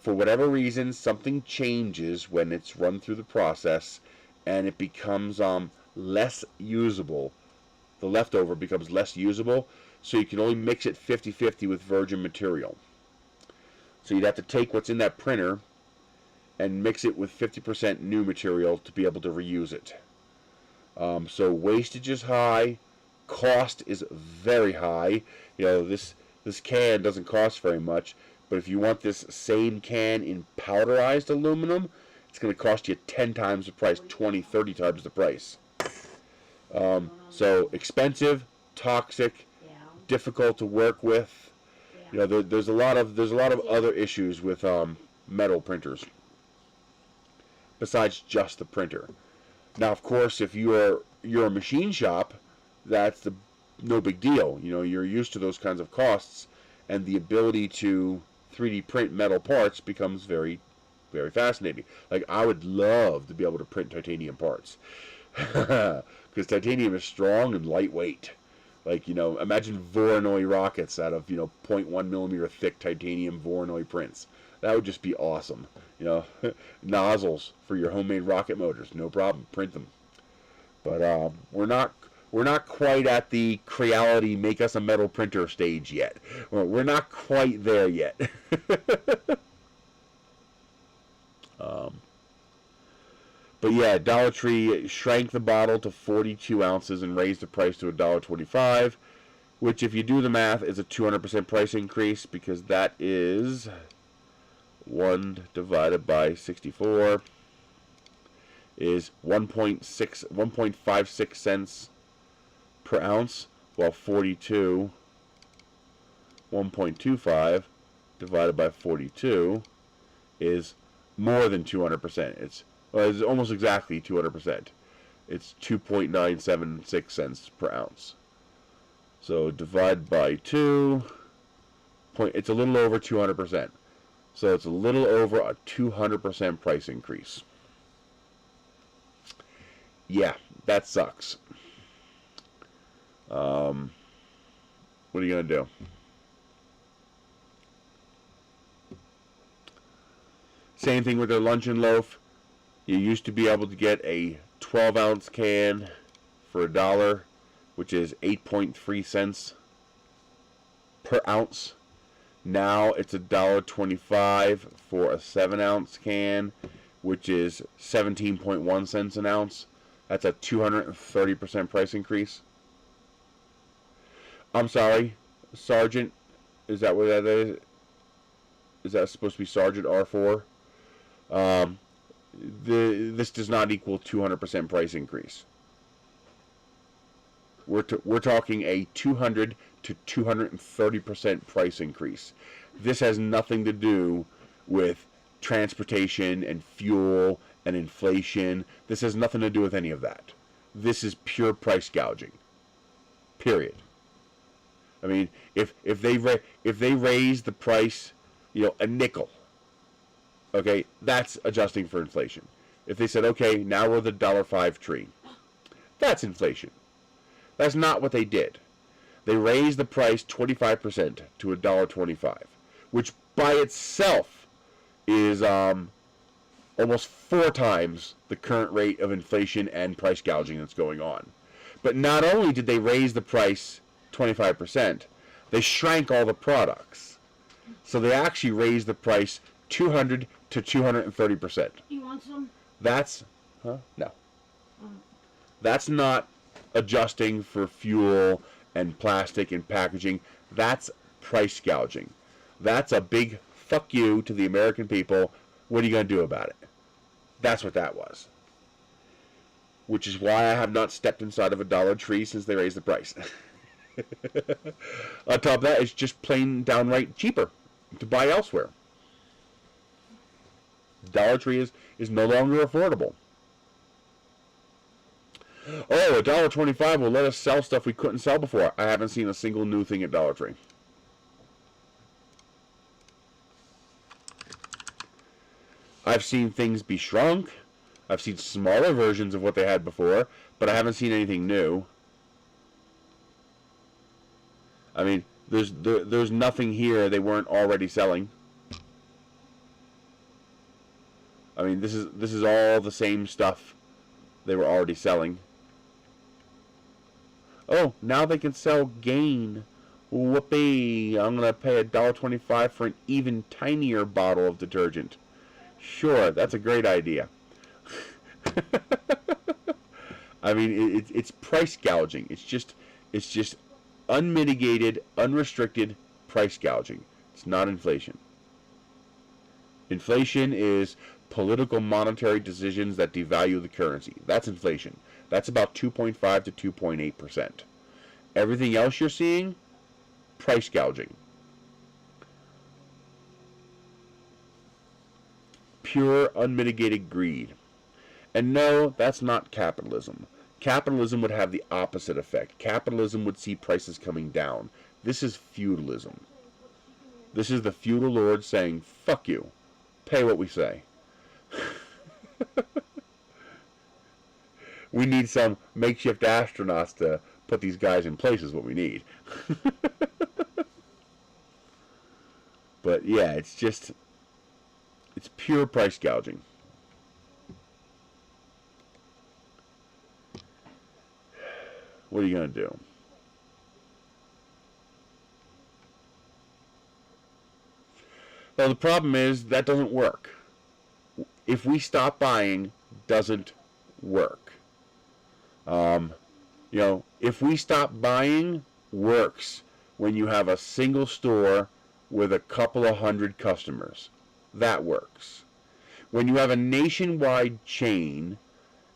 For whatever reason, something changes when it's run through the process, and it becomes less usable. The leftover becomes less usable, so you can only mix it 50-50 with virgin material. So you'd have to take what's in that printer and mix it with 50% new material to be able to reuse it. So wastage is high, cost is very high. This can doesn't cost very much, but if you want this same can in powderized aluminum, it's going to cost you 10 times the price, 20, 30 times the price. So expensive, toxic, difficult to work with. There's a lot of other issues with metal printers besides just the printer. Now, of course, if you're a machine shop, that's no big deal. You're used to those kinds of costs, and the ability to 3D print metal parts becomes very, very fascinating. Like, I would love to be able to print titanium parts, because titanium is strong and lightweight. Like, imagine Voronoi rockets out of, 0.1 millimeter thick titanium Voronoi prints. That would just be awesome. Nozzles for your homemade rocket motors, no problem, print them. But we're not quite at the Creality make us a metal printer stage yet. We're not quite there yet. But yeah, Dollar Tree shrank the bottle to 42 ounces and raised the price to $1.25, which, if you do the math, is a 200% price increase, because that is 1 divided by 64 is 1.56 cents per ounce, while 42, 1.25 divided by 42 is more than 200%. It's almost exactly 200%. It's 2.976 cents per ounce. So divide by 2, it's a little over 200%. So it's a little over a 200% price increase. Yeah, that sucks. What are you going to do? Same thing with their luncheon loaf. You used to be able to get a 12-ounce can for $1, which is 8.3 cents per ounce. Now it's $1.25 for a 7-ounce can, which is 17.1 cents an ounce. That's a 230% price increase. I'm sorry, Sergeant. Is that what that is? Is that supposed to be Sergeant R4? This does not equal 200% price increase. We're talking a 200 to 230% price increase. This has nothing to do with transportation and fuel and inflation. This has nothing to do with any of that. This is pure price gouging. Period. I mean, if they raise the price, a nickel, okay, that's adjusting for inflation. If they said, okay, now we're the $1.05 tree, that's inflation. That's not what they did. They raised the price 25% to $1.25, which by itself is almost 4 times the current rate of inflation and price gouging that's going on. But not only did they raise the price 25%, they shrank all the products. So they actually raised the price 200 to 230%. You want some? That's, no. That's not adjusting for fuel and plastic and packaging. That's price gouging. That's a big fuck you to the American people. What are you going to do about it? That's what that was. Which is why I have not stepped inside of a Dollar Tree since they raised the price. On top of that, it's just plain downright cheaper to buy elsewhere. Dollar Tree is no longer affordable. Oh, $1.25 will let us sell stuff we couldn't sell before. I haven't seen a single new thing at Dollar Tree. I've seen things be shrunk. I've seen smaller versions of what they had before, but I haven't seen anything new. I mean, there's nothing here they weren't already selling. I mean, this is all the same stuff they were already selling. Oh, now they can sell Gain. Whoopee! I'm gonna pay $1.25 for an even tinier bottle of detergent. Sure, that's a great idea. I mean, it's price gouging. It's just unmitigated, unrestricted price gouging. It's not inflation. Inflation is political monetary decisions that devalue the currency. That's inflation. That's about 2.5 to 2.8%. Everything else you're seeing, price gouging. Pure, unmitigated greed. And no, that's not capitalism. Capitalism would have the opposite effect. Capitalism would see prices coming down. This is feudalism. This is the feudal lord saying, fuck you. Pay what we say. We need some makeshift astronauts to put these guys in place is what we need. But yeah, it's pure price gouging. What are you going to do? Well, the problem is that doesn't work. If we stop buying, doesn't work. You know, if we stop buying, works when you have a single store with a couple of hundred customers. That works. When you have a nationwide chain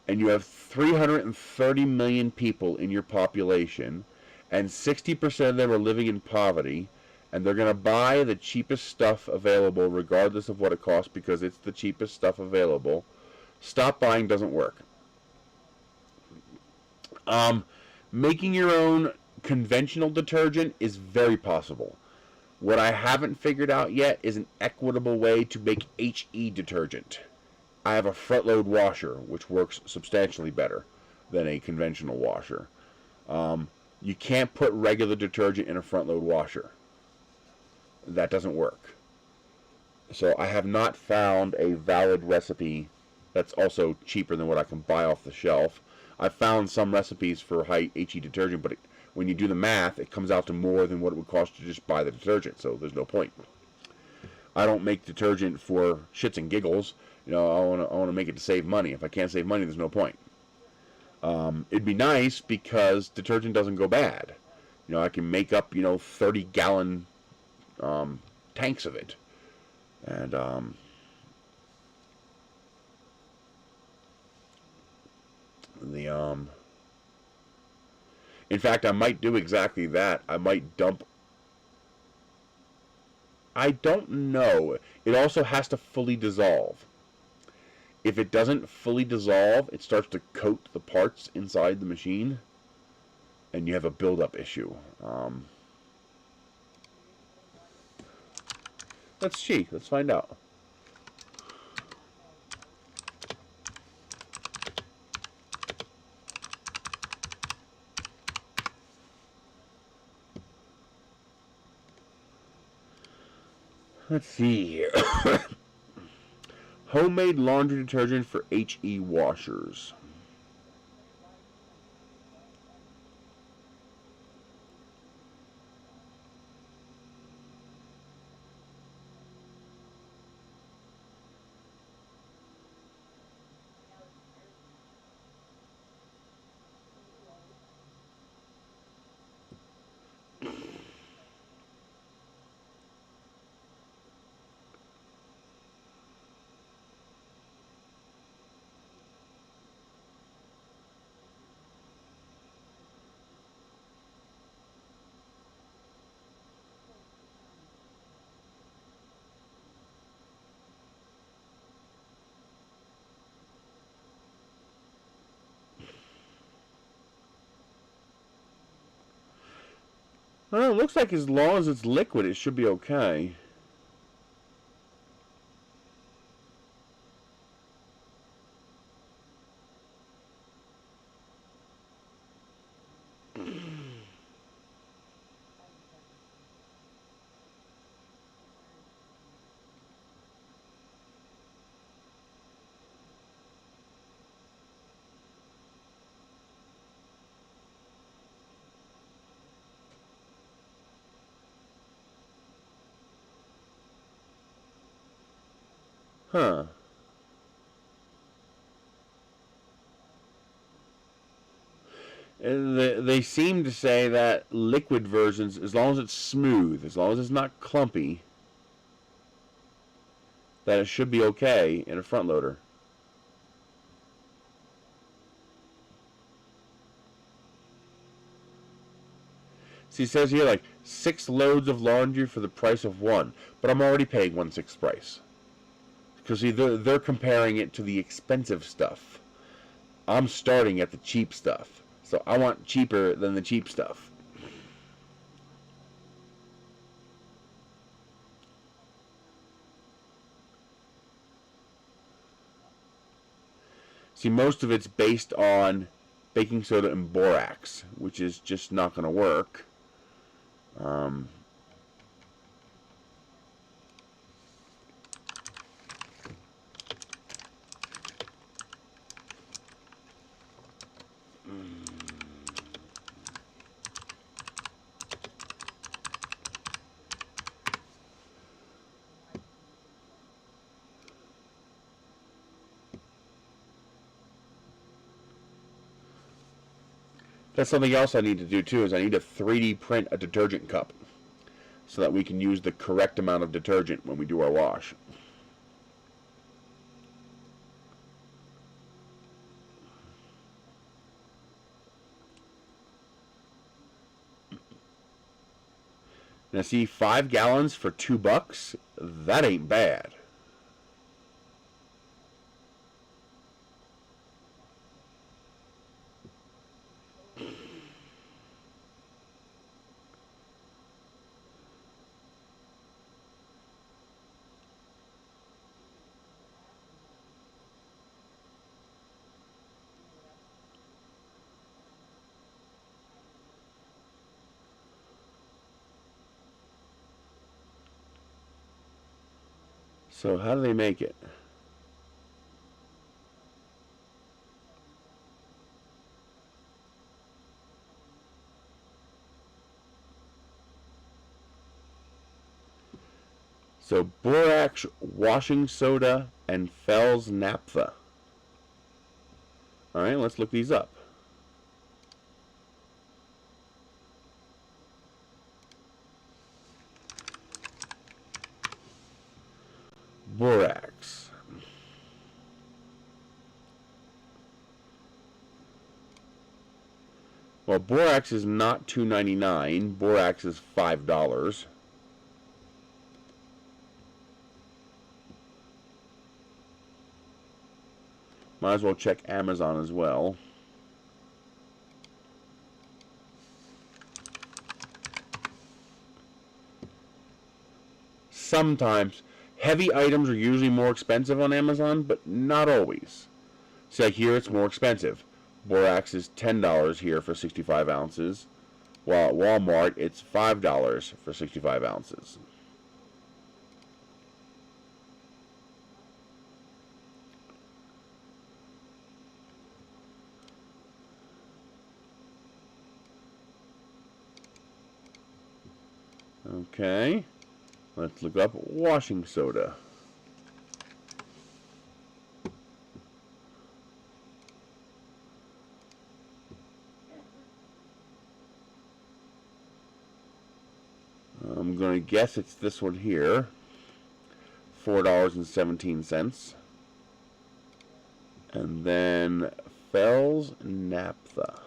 and you have 330 million people in your population and 60% of them are living in poverty and they're going to buy the cheapest stuff available regardless of what it costs because it's the cheapest stuff available, stop buying doesn't work. Making your own conventional detergent is very possible. What I haven't figured out yet is an equitable way to make HE detergent. I have a front load washer, which works substantially better than a conventional washer. You can't put regular detergent in a front load washer. That doesn't work. So I have not found a valid recipe that's also cheaper than what I can buy off the shelf. I've found some recipes for high HE detergent, but when you do the math, it comes out to more than what it would cost to just buy the detergent, so there's no point. I don't make detergent for shits and giggles. You know, I want to make it to save money. If I can't save money, there's no point. It'd be nice because detergent doesn't go bad. You know, I can make up, 30-gallon tanks of it. And in fact, I might do exactly that. I might dump. I don't know. It also has to fully dissolve. If it doesn't fully dissolve, it starts to coat the parts inside the machine, and you have a buildup issue. Let's see. Let's find out. Let's see here. Homemade laundry detergent for HE washers. Well, it looks like as long as it's liquid, it should be okay. Huh. And they seem to say that liquid versions, as long as it's smooth, as long as it's not clumpy, that it should be okay in a front loader. See, it says here like 6 loads of laundry for the price of 1, but I'm already paying 1/6 price. Because see, they're comparing it to the expensive stuff. I'm starting at the cheap stuff. So I want cheaper than the cheap stuff. See, most of it's based on baking soda and borax, which is just not going to work. That's something else I need to do too, is I need to 3D print a detergent cup so that we can use the correct amount of detergent when we do our wash. Now see, 5 gallons for $2, that ain't bad. So how do they make it? So borax, washing soda, and Fells naphtha. Alright, let's look these up. Borax. Well, borax is not $2.99. Borax is $5. Might as well check Amazon as well. Sometimes heavy items are usually more expensive on Amazon, but not always. See, like here it's more expensive. Borax is $10 here for 65 ounces, while at Walmart it's $5 for 65 ounces. Okay. Let's look up washing soda. I'm going to guess it's this one here. $4.17. And then Fells Naphtha.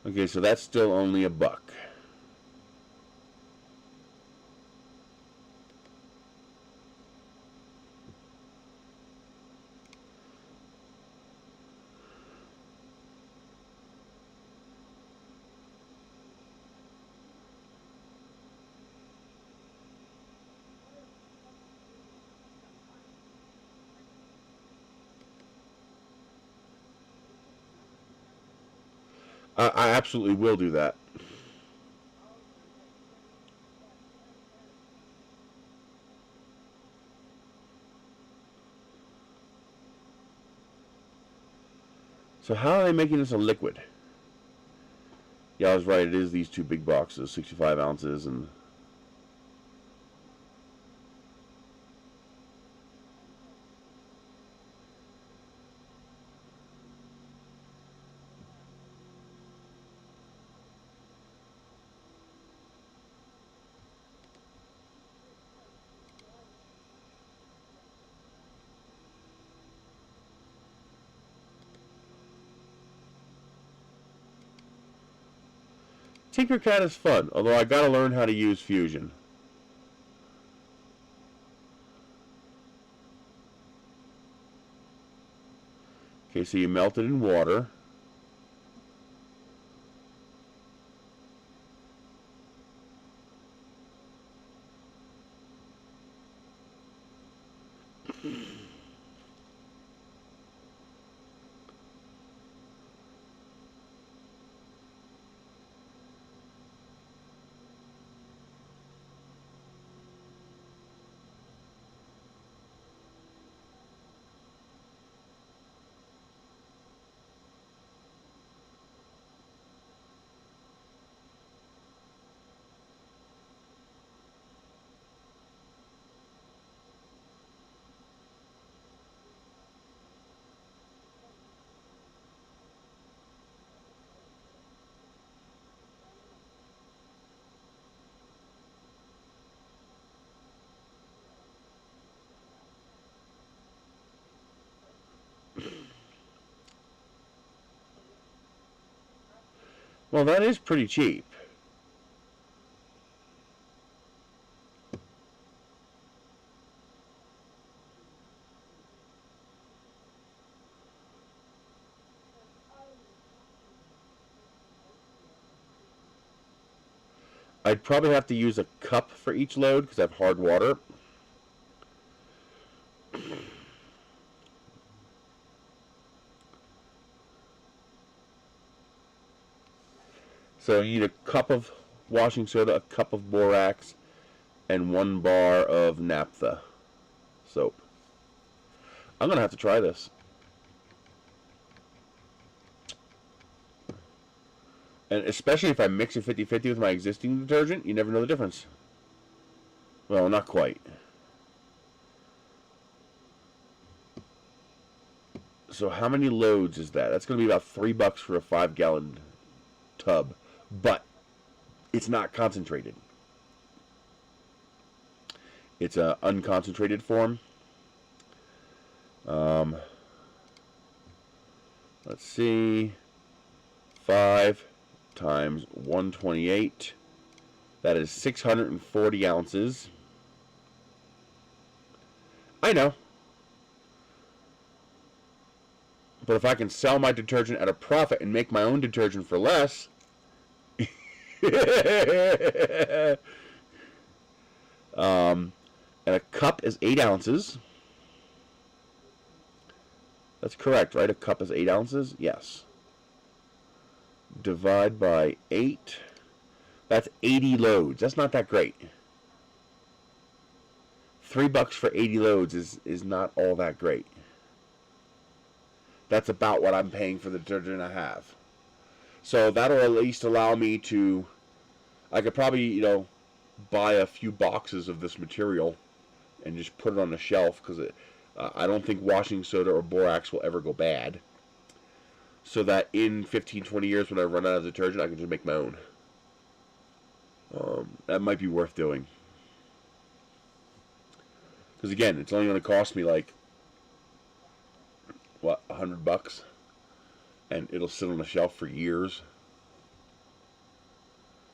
Okay, so that's still only $1. I absolutely will do that. So how are they making this a liquid? Yeah, I was right. It is these two big boxes, 65 ounces and... Tinkercad is fun, although I gotta learn how to use Fusion. Okay, so you melt it in water. Well, that is pretty cheap. I'd probably have to use a cup for each load because I have hard water. So you need a cup of washing soda, a cup of borax, and 1 bar of naphtha soap. I'm going to have to try this. And especially if I mix it 50-50 with my existing detergent, you never know the difference. Well, not quite. So how many loads is that? That's going to be about $3 for a 5-gallon tub. But it's not concentrated. It's an unconcentrated form. Let's see. 5 times 128. That is 640 ounces. I know. But if I can sell my detergent at a profit and make my own detergent for less... and a cup is 8 ounces. That's correct, right? A cup is 8 ounces? Yes. Divide by 8. That's 80 loads. That's not that great. $3 for 80 loads is not all that great. That's about what I'm paying for the detergent I have. So that'll at least allow me to, I could probably, you know, buy a few boxes of this material and just put it on the shelf, because I don't think washing soda or borax will ever go bad. So that in 15-20 years when I run out of detergent, I can just make my own. That might be worth doing. Because again, it's only going to cost me like, what, $100? And it'll sit on the shelf for years.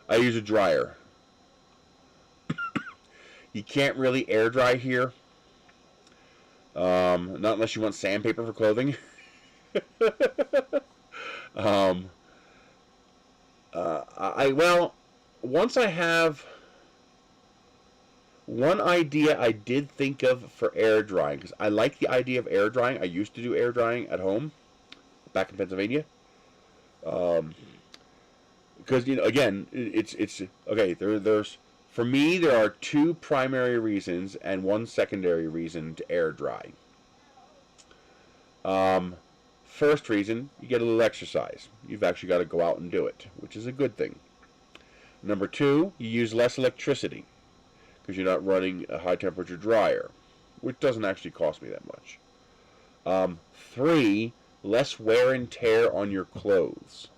I use a dryer. You can't really air dry here. Not unless you want sandpaper for clothing. Well, once I have one idea I did think of for air drying, because I like the idea of air drying. I used to do air drying at home back in Pennsylvania. Because, you know, again, it's okay. There's for me there are two primary reasons and one secondary reason to air dry. First reason, you get a little exercise. You've actually got to go out and do it, which is a good thing. Number two, you use less electricity because you're not running a high temperature dryer, which doesn't actually cost me that much. Three, less wear and tear on your clothes.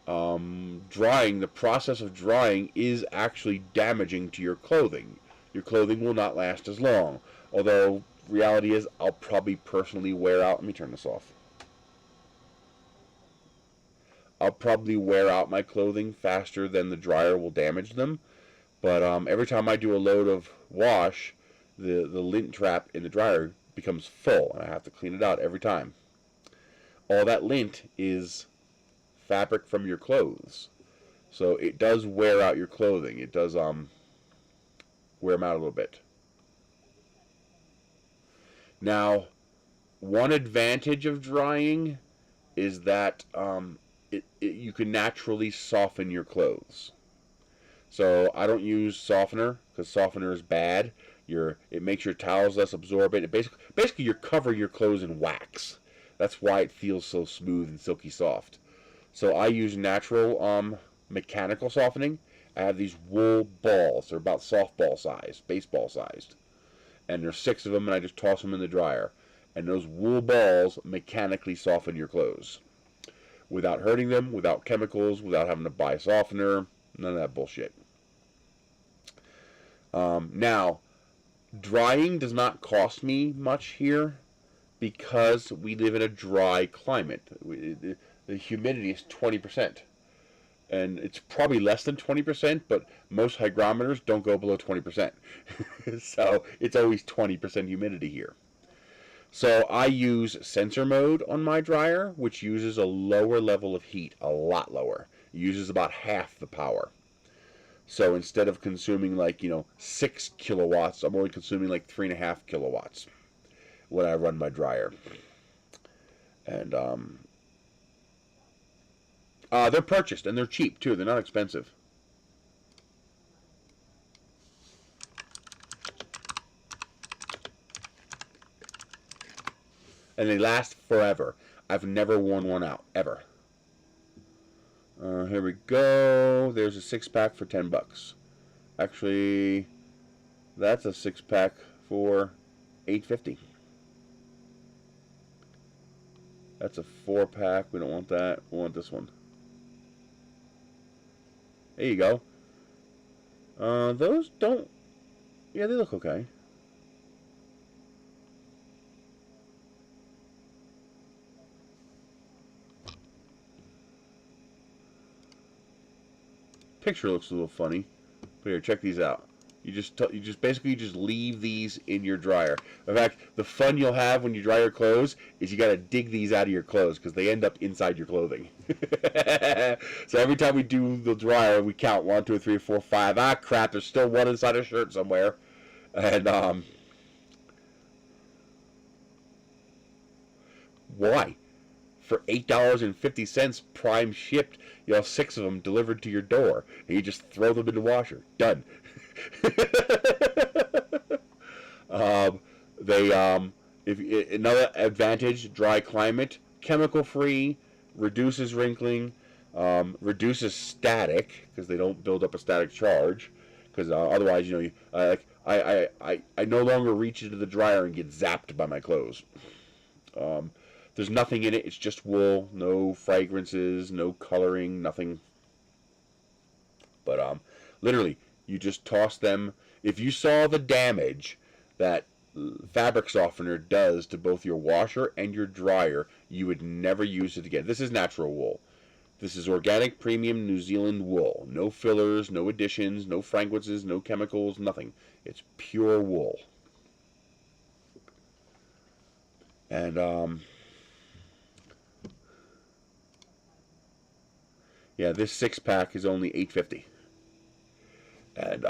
Drying, the process of drying is actually damaging to your clothing. Your clothing will not last as long. Although, reality is, I'll probably personally wear out. Let me turn this off. I'll probably wear out my clothing faster than the dryer will damage them. But every time I do a load of wash, the lint trap in the dryer becomes full, and I have to clean it out every time. All that lint is fabric from your clothes, so it does wear out your clothing. It does wear them out a little bit. Now, one advantage of drying is that you can naturally soften your clothes. So I don't use softener because softener is bad. It makes your towels less absorbent. Basically, you cover your clothes in wax. That's why it feels so smooth and silky soft. So I use natural mechanical softening. I have these wool balls. They're about softball size, baseball sized. And there's 6 of them, and I just toss them in the dryer. And those wool balls mechanically soften your clothes. Without hurting them, without chemicals, without having to buy softener. None of that bullshit. Now, drying does not cost me much here because we live in a dry climate. The humidity is 20%. And it's probably less than 20%, but most hygrometers don't go below 20%. So it's always 20% humidity here. So I use sensor mode on my dryer, which uses a lower level of heat, a lot lower. It uses about half the power. So instead of consuming 6 kilowatts, I'm only consuming 3.5 kilowatts when I run my dryer. And they're purchased, and they're cheap too. They're not expensive. And they last forever. I've never worn one out, ever. Here we go. There's a 6-pack for $10. Actually, that's a 6-pack for $8.50. That's a 4-pack. We don't want that. We want this one. There you go. Those don't... Yeah, they look okay. Picture looks a little funny, but here, check these out. You just basically leave these in your dryer. In fact, the fun you'll have when you dry your clothes is you got to dig these out of your clothes because they end up inside your clothing. So every time we do the dryer, we count 1, 2, 3, 4, 5. Ah, crap! There's still one inside a shirt somewhere, and why? For $8.50 prime shipped, you have 6 of them delivered to your door, and you just throw them in the washer. Done. Another advantage: dry climate, chemical free, reduces wrinkling, reduces static because they don't build up a static charge. Because otherwise, I no longer reach into the dryer and get zapped by my clothes. There's nothing in it. It's just wool, no fragrances, no coloring, nothing. But literally, you just toss them. If you saw the damage that fabric softener does to both your washer and your dryer, you would never use it again. This is natural wool. This is organic premium New Zealand wool. No fillers, no additions, no fragrances, no chemicals, nothing. It's pure wool. And yeah, this 6-pack is only $8.50. And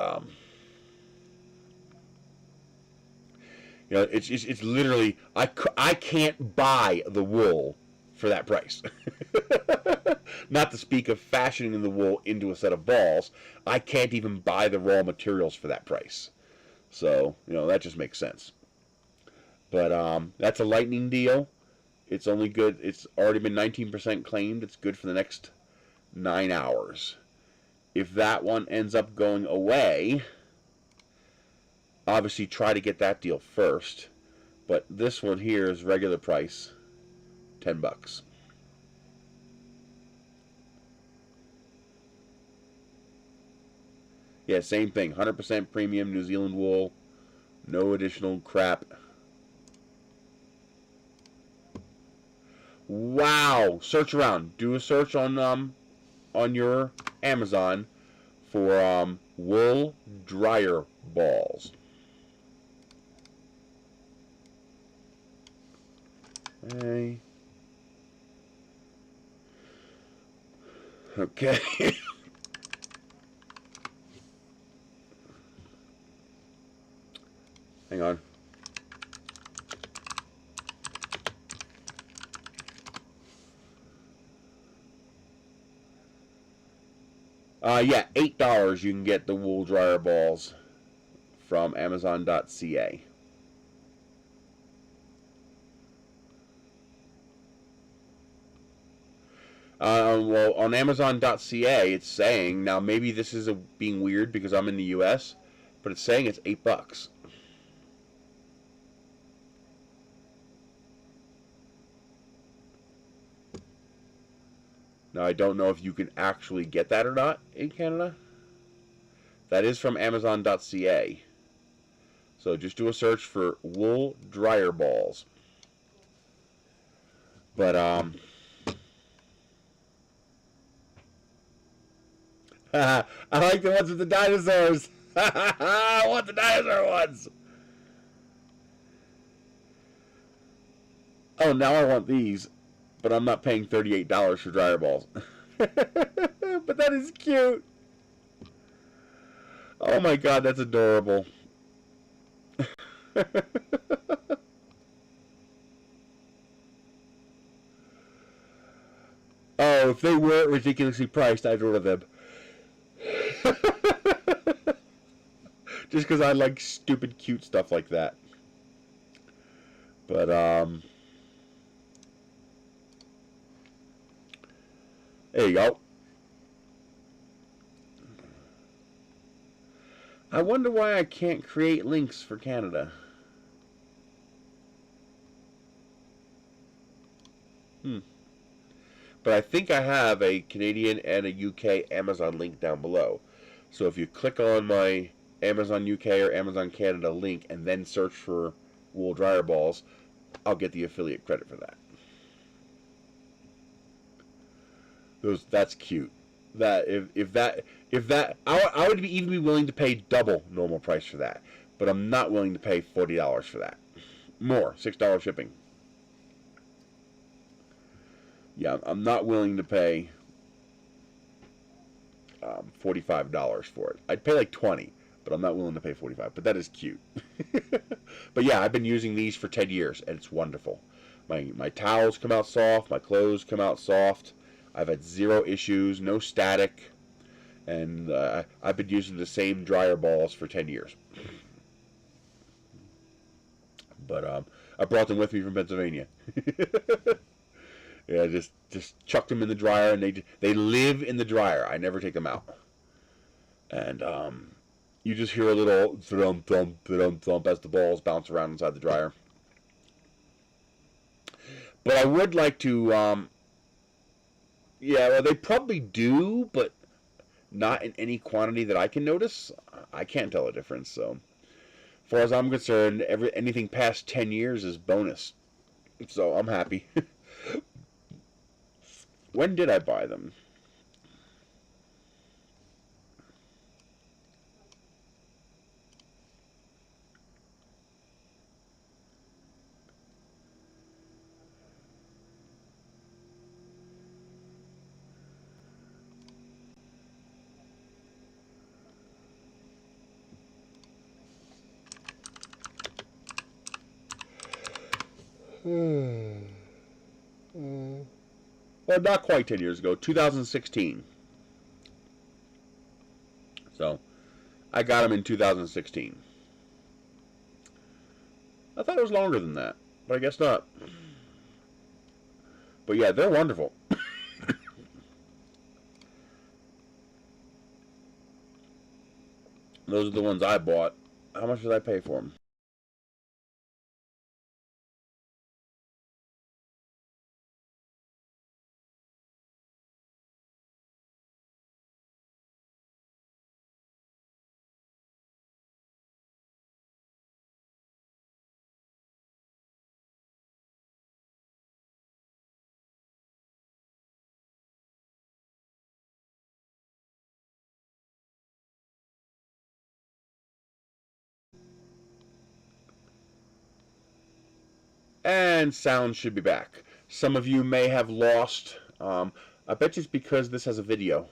it's literally I can't buy the wool for that price. Not to speak of fashioning the wool into a set of balls. I can't even buy the raw materials for that price. So, that just makes sense. But that's a lightning deal. It's only good. It's already been 19% claimed. It's good for the next 9 hours. If that one ends up going away, obviously try to get that deal first. But this one here is regular price, $10. Yeah, same thing. 100% premium New Zealand wool. No additional crap. Wow! Search around. Do a search on your Amazon for wool dryer balls. Okay. Okay. Hang on. Yeah, $8 you can get the wool dryer balls from Amazon.ca. Well, on Amazon.ca, it's saying, now maybe this is being weird because I'm in the U.S., but it's saying it's $8. Now, I don't know if you can actually get that or not in Canada. That is from Amazon.ca. So just do a search for wool dryer balls. But, I like the ones with the dinosaurs. I want the dinosaur ones. Oh, now I want these. But I'm not paying $38 for dryer balls. But that is cute. Oh my god, that's adorable. Oh, if they weren't ridiculously priced, I'd order them. Just because I like stupid, cute stuff like that. But, there you go. I wonder why I can't create links for Canada. But I think I have a Canadian and a UK Amazon link down below. So if you click on my Amazon UK or Amazon Canada link and then search for wool dryer balls, I'll get the affiliate credit for that. That's cute. That I would even be willing to pay double normal price for that, but I'm not willing to pay $40 for that. More, $6 shipping. Yeah, I'm not willing to pay $45 for it. I'd pay like $20, but I'm not willing to pay $45. But that is cute. But yeah, I've been using these for 10 years, and it's wonderful. My towels come out soft. My clothes come out soft. I've had zero issues, no static, and I've been using the same dryer balls for 10 years. But I brought them with me from Pennsylvania. Yeah, just chucked them in the dryer, and they live in the dryer. I never take them out. And you just hear a little thump thump thump thump as the balls bounce around inside the dryer. But I would like to, yeah, well, they probably do, but not in any quantity that I can notice. I can't tell a difference. So, as far as I'm concerned, anything past 10 years is bonus. So I'm happy. When did I buy them? Well, not quite 10 years ago, 2016. So, I got them in 2016. I thought it was longer than that, but I guess not. But yeah, they're wonderful. Those are the ones I bought. How much did I pay for them? And sound should be back. Some of you may have lost. I bet you it's because this has a video.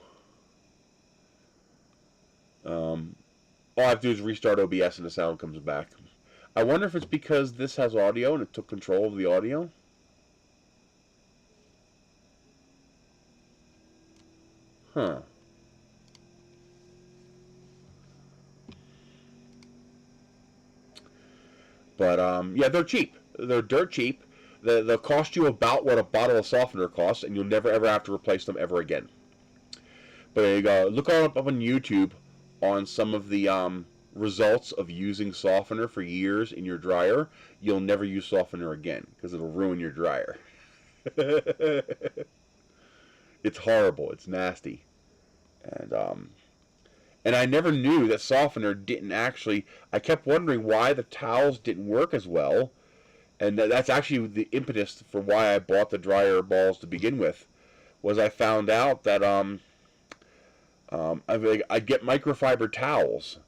All I have to do is restart OBS and the sound comes back. I wonder if it's because this has audio and it took control of the audio. Huh. But yeah, they're cheap. They're dirt cheap. They'll cost you about what a bottle of softener costs, and you'll never ever have to replace them ever again. But there you go. Look up on YouTube on some of the results of using softener for years in your dryer. You'll never use softener again because it'll ruin your dryer. It's horrible. It's nasty. And I never knew that softener didn't actually. I kept wondering why the towels didn't work as well, and that's actually the impetus for why I bought the dryer balls to begin with. Was I found out that I'd get microfiber towels,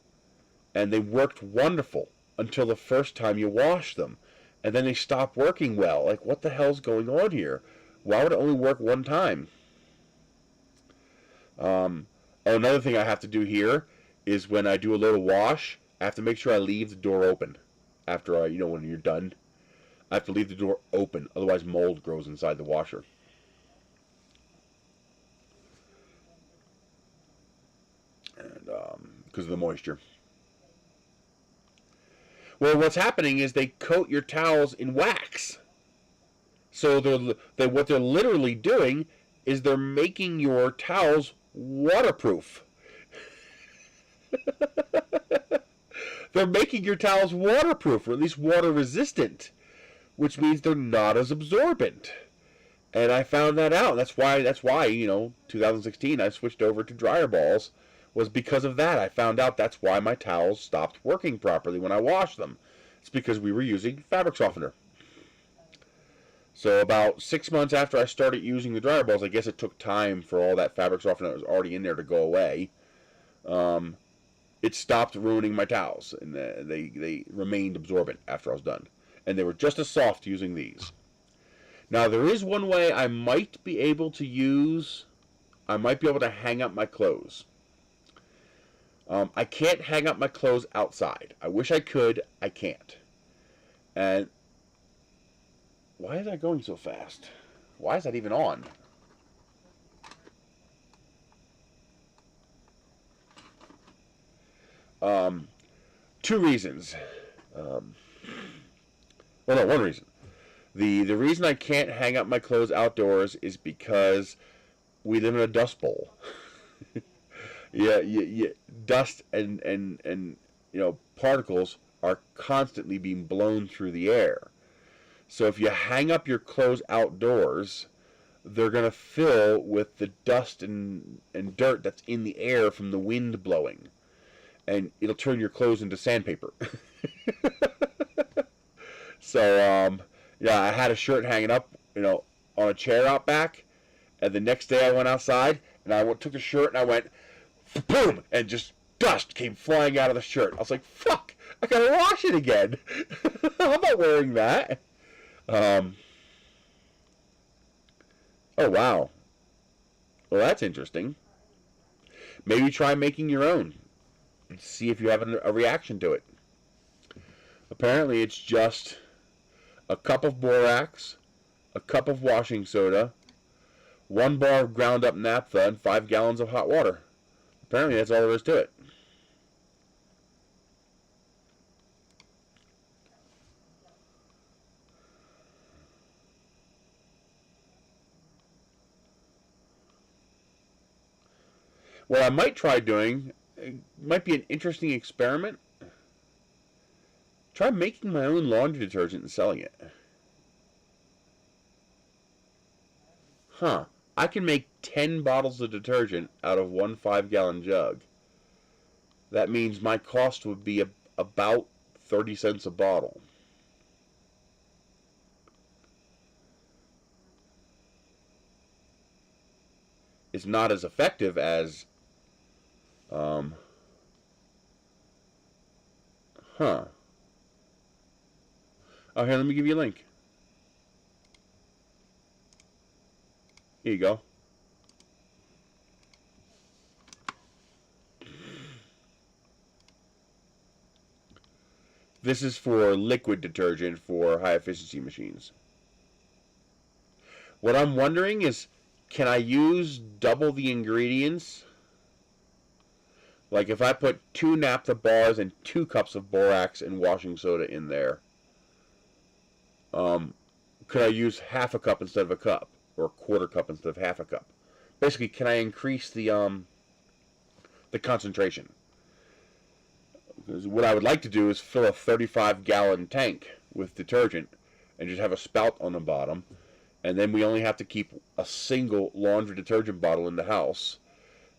and they worked wonderful until the first time you wash them, and then they stopped working well. Like, what the hell's going on here? Why would it only work one time? Another thing I have to do here is when I do a little wash, I have to make sure I leave the door open after when you're done. I have to leave the door open, otherwise mold grows inside the washer. And because of the moisture. Well, what's happening is they coat your towels in wax. So what they're literally doing is they're making your towels waterproof. They're making your towels waterproof, or at least water resistant, which means they're not as absorbent. And I found that out. That's why 2016 I switched over to dryer balls, was because of that. I found out that's why my towels stopped working properly when I washed them. It's because we were using fabric softener. So about 6 months after I started using the dryer balls, I guess it took time for all that fabric softener that was already in there to go away. It stopped ruining my towels, and they remained absorbent after I was done. And they were just as soft using these. Now, there is one way I might be able to hang up my clothes. I can't hang up my clothes outside. I wish I could. I can't. And why is that going so fast? Why is that even on? Two reasons. Well, no, one reason. The reason I can't hang up my clothes outdoors is because we live in a dust bowl. Yeah, dust and particles are constantly being blown through the air. So if you hang up your clothes outdoors, they're going to fill with the dust and dirt that's in the air from the wind blowing. And it'll turn your clothes into sandpaper. So, yeah, I had a shirt hanging up, on a chair out back. And the next day I went outside, and I took the shirt, and I went, boom, and just dust came flying out of the shirt. I was like, fuck, I gotta wash it again. I'm not wearing that. Oh, wow. Well, that's interesting. Maybe try making your own and see if you have a reaction to it. Apparently, it's just a cup of borax, a cup of washing soda, 1 bar of ground up naphtha, and 5 gallons of hot water. Apparently, that's all there is to it. What I might try doing, it might be an interesting experiment. Try making my own laundry detergent and selling it. Huh. I can make 10 bottles of detergent out of 1 5-gallon jug. That means my cost would be about 30 cents a bottle. It's not as effective as huh. Oh, here, let me give you a link. Here you go. This is for liquid detergent for high efficiency machines. What I'm wondering is, can I use double the ingredients? Like if I put 2 naphtha bars and 2 cups of borax and washing soda in there, could I use half a cup instead of a cup, or a quarter cup instead of half a cup? Basically, can I increase the concentration? Because what I would like to do is fill a 35-gallon tank with detergent and just have a spout on the bottom, and then we only have to keep a single laundry detergent bottle in the house,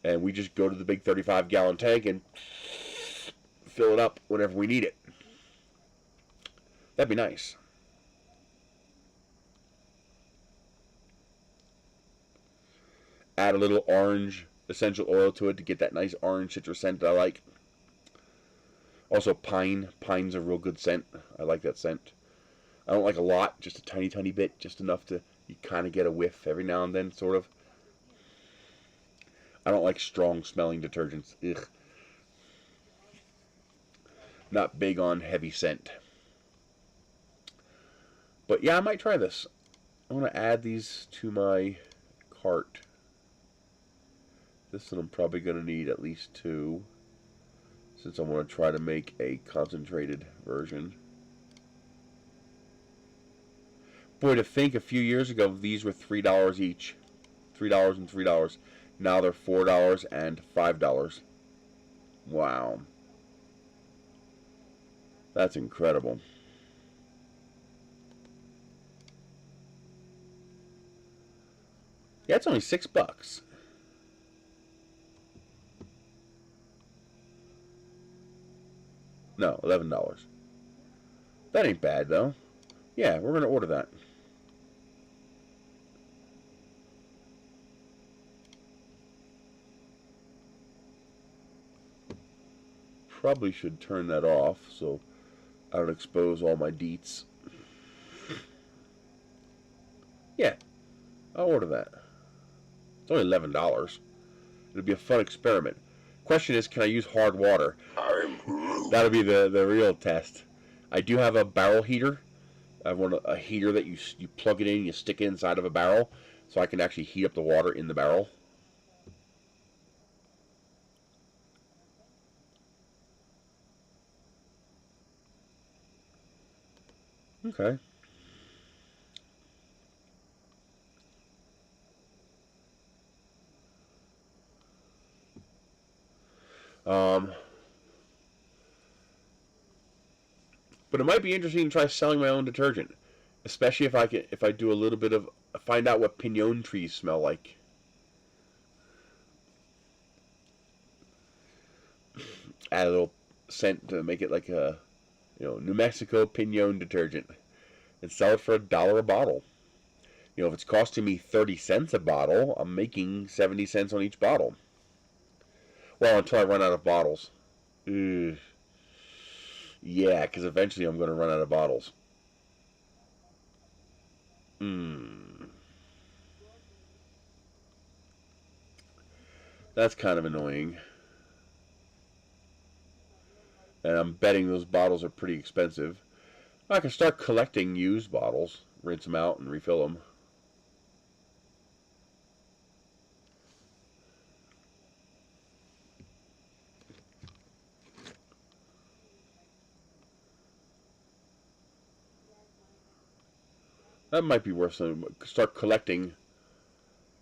and we just go to the big 35-gallon tank and fill it up whenever we need it. That'd be nice. Add a little orange essential oil to it to get that nice orange citrus scent that I like. Also pine. Pine's a real good scent. I like that scent. I don't like a lot, just a tiny, tiny bit, just enough to you kind of get a whiff every now and then, sort of. I don't like strong smelling detergents. Ugh. Not big on heavy scent. But yeah, I might try this. I'm going to add these to my cart. This one I'm probably going to need at least 2, since I want to try to make a concentrated version. Boy, to think a few years ago these were $3 each. $3 and $3. Now they're $4 and $5. Wow. That's incredible. Yeah, it's only $6. No, $11. That ain't bad, though. Yeah, we're going to order that. Probably should turn that off so I don't expose all my deets. Yeah, I'll order that. It's only $11. It'll be a fun experiment. Question is, can I use hard water? That'll be the real test. I do have a barrel heater. I want a heater that you plug it in, you stick it inside of a barrel, so I can actually heat up the water in the barrel. Okay. But it might be interesting to try selling my own detergent, especially if I do a little bit of find out what pinon trees smell like. Add a little scent to make it like a, New Mexico pinon detergent, and sell it for $1 a bottle. If it's costing me 30 cents a bottle, I'm making 70 cents on each bottle. Well, until I run out of bottles. Ugh. Yeah, because eventually I'm going to run out of bottles. That's kind of annoying. And I'm betting those bottles are pretty expensive. I can start collecting used bottles, rinse them out, and refill them. That might be worth something. Start collecting.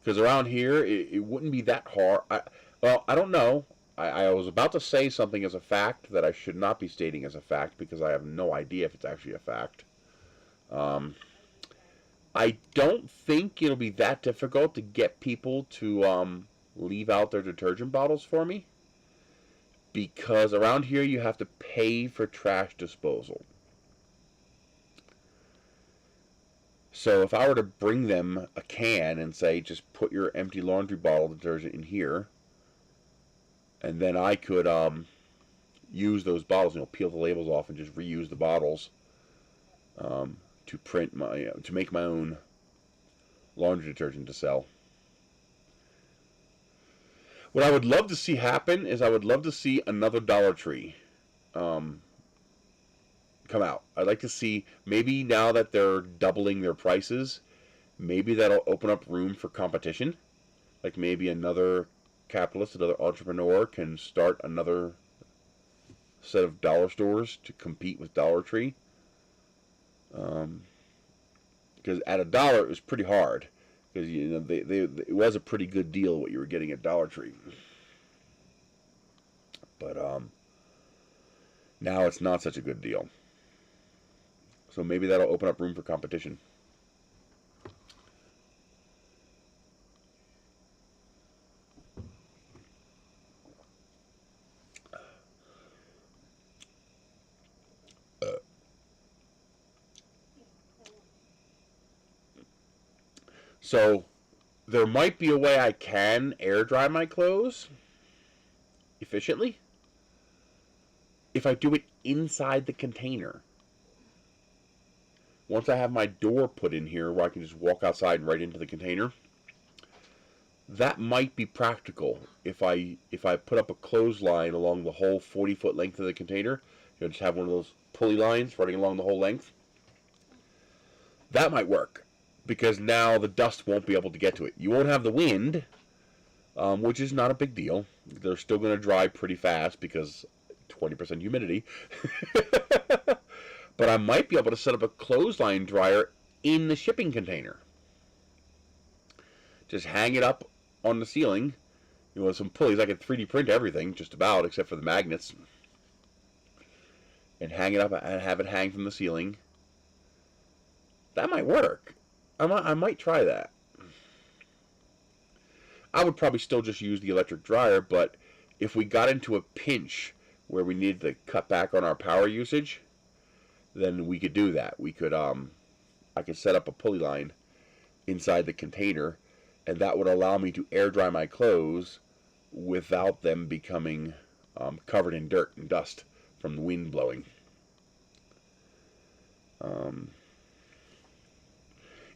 Because around here, it wouldn't be that hard. I don't know. I was about to say something as a fact that I should not be stating as a fact because I have no idea if it's actually a fact. I don't think it'll be that difficult to get people to leave out their detergent bottles for me. Because around here, you have to pay for trash disposal. So if I were to bring them a can and say, just put your empty laundry bottle detergent in here, and then I could use those bottles, peel the labels off and just reuse the bottles to print to make my own laundry detergent to sell. What I would love to see happen is I would love to see another Dollar Tree come out. I'd like to see, maybe now that they're doubling their prices, maybe that'll open up room for competition. Like maybe another capitalist, another entrepreneur can start another set of dollar stores to compete with Dollar Tree. Because at $1 it was pretty hard. Because it was a pretty good deal what you were getting at Dollar Tree. But now it's not such a good deal. So maybe that'll open up room for competition. So there might be a way I can air dry my clothes efficiently if I do it inside the container. Once I have my door put in here where I can just walk outside and right into the container, that might be practical. If I put up a clothesline along the whole 40-foot length of the container, just have one of those pulley lines running along the whole length, that might work. Because now the dust won't be able to get to it. You won't have the wind, which is not a big deal. They're still going to dry pretty fast because 20% humidity. But I might be able to set up a clothesline dryer in the shipping container. Just hang it up on the ceiling. With some pulleys. I can 3D print everything, just about, except for the magnets. And hang it up and have it hang from the ceiling. That might work. I might try that. I would probably still just use the electric dryer, but if we got into a pinch where we needed to cut back on our power usage, then we could do that. We could, I could set up a pulley line inside the container, and that would allow me to air dry my clothes without them becoming covered in dirt and dust from the wind blowing.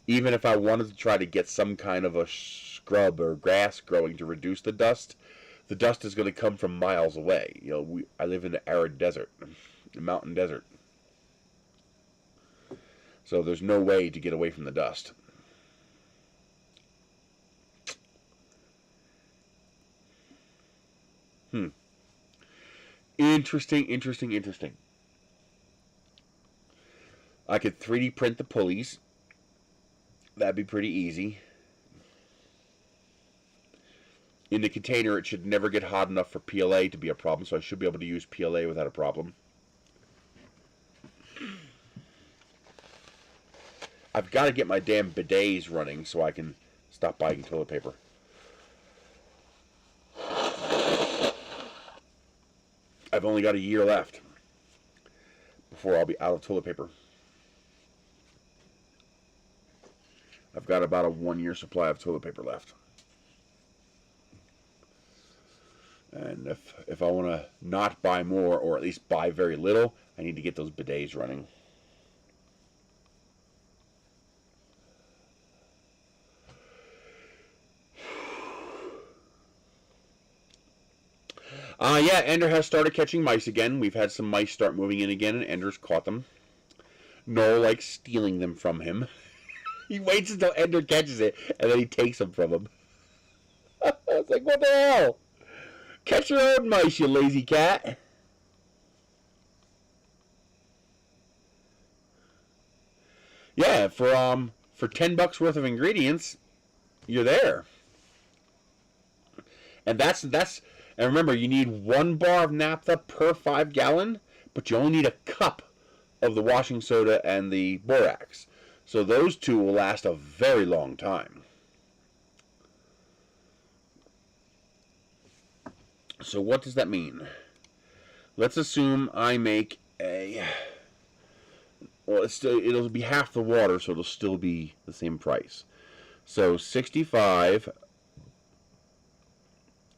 Even if I wanted to try to get some kind of a scrub or grass growing to reduce the dust is going to come from miles away. I live in an arid desert, a mountain desert. So there's no way to get away from the dust. Interesting. I could 3D print the pulleys. That'd be pretty easy. In the container, it should never get hot enough for PLA to be a problem, so I should be able to use PLA without a problem. I've got to get my damn bidets running so I can stop buying toilet paper. I've only got a year left before I'll be out of toilet paper. I've got about a 1-year supply of toilet paper left. And if I want to not buy more, or at least buy very little, I need to get those bidets running. Yeah, Ender has started catching mice again. We've had some mice start moving in again, and Ender's caught them. Noel likes stealing them from him. He waits until Ender catches it, and then he takes them from him. It's like, what the hell? Catch your own mice, you lazy cat. Yeah, for $10 worth of ingredients, you're there. And and remember, you need 1 bar of naphtha per 5 gallon, but you only need a cup of the washing soda and the borax. So those two will last a very long time. So what does that mean? Let's assume I make a... Well, it'll be half the water, so it'll still be the same price. So 65...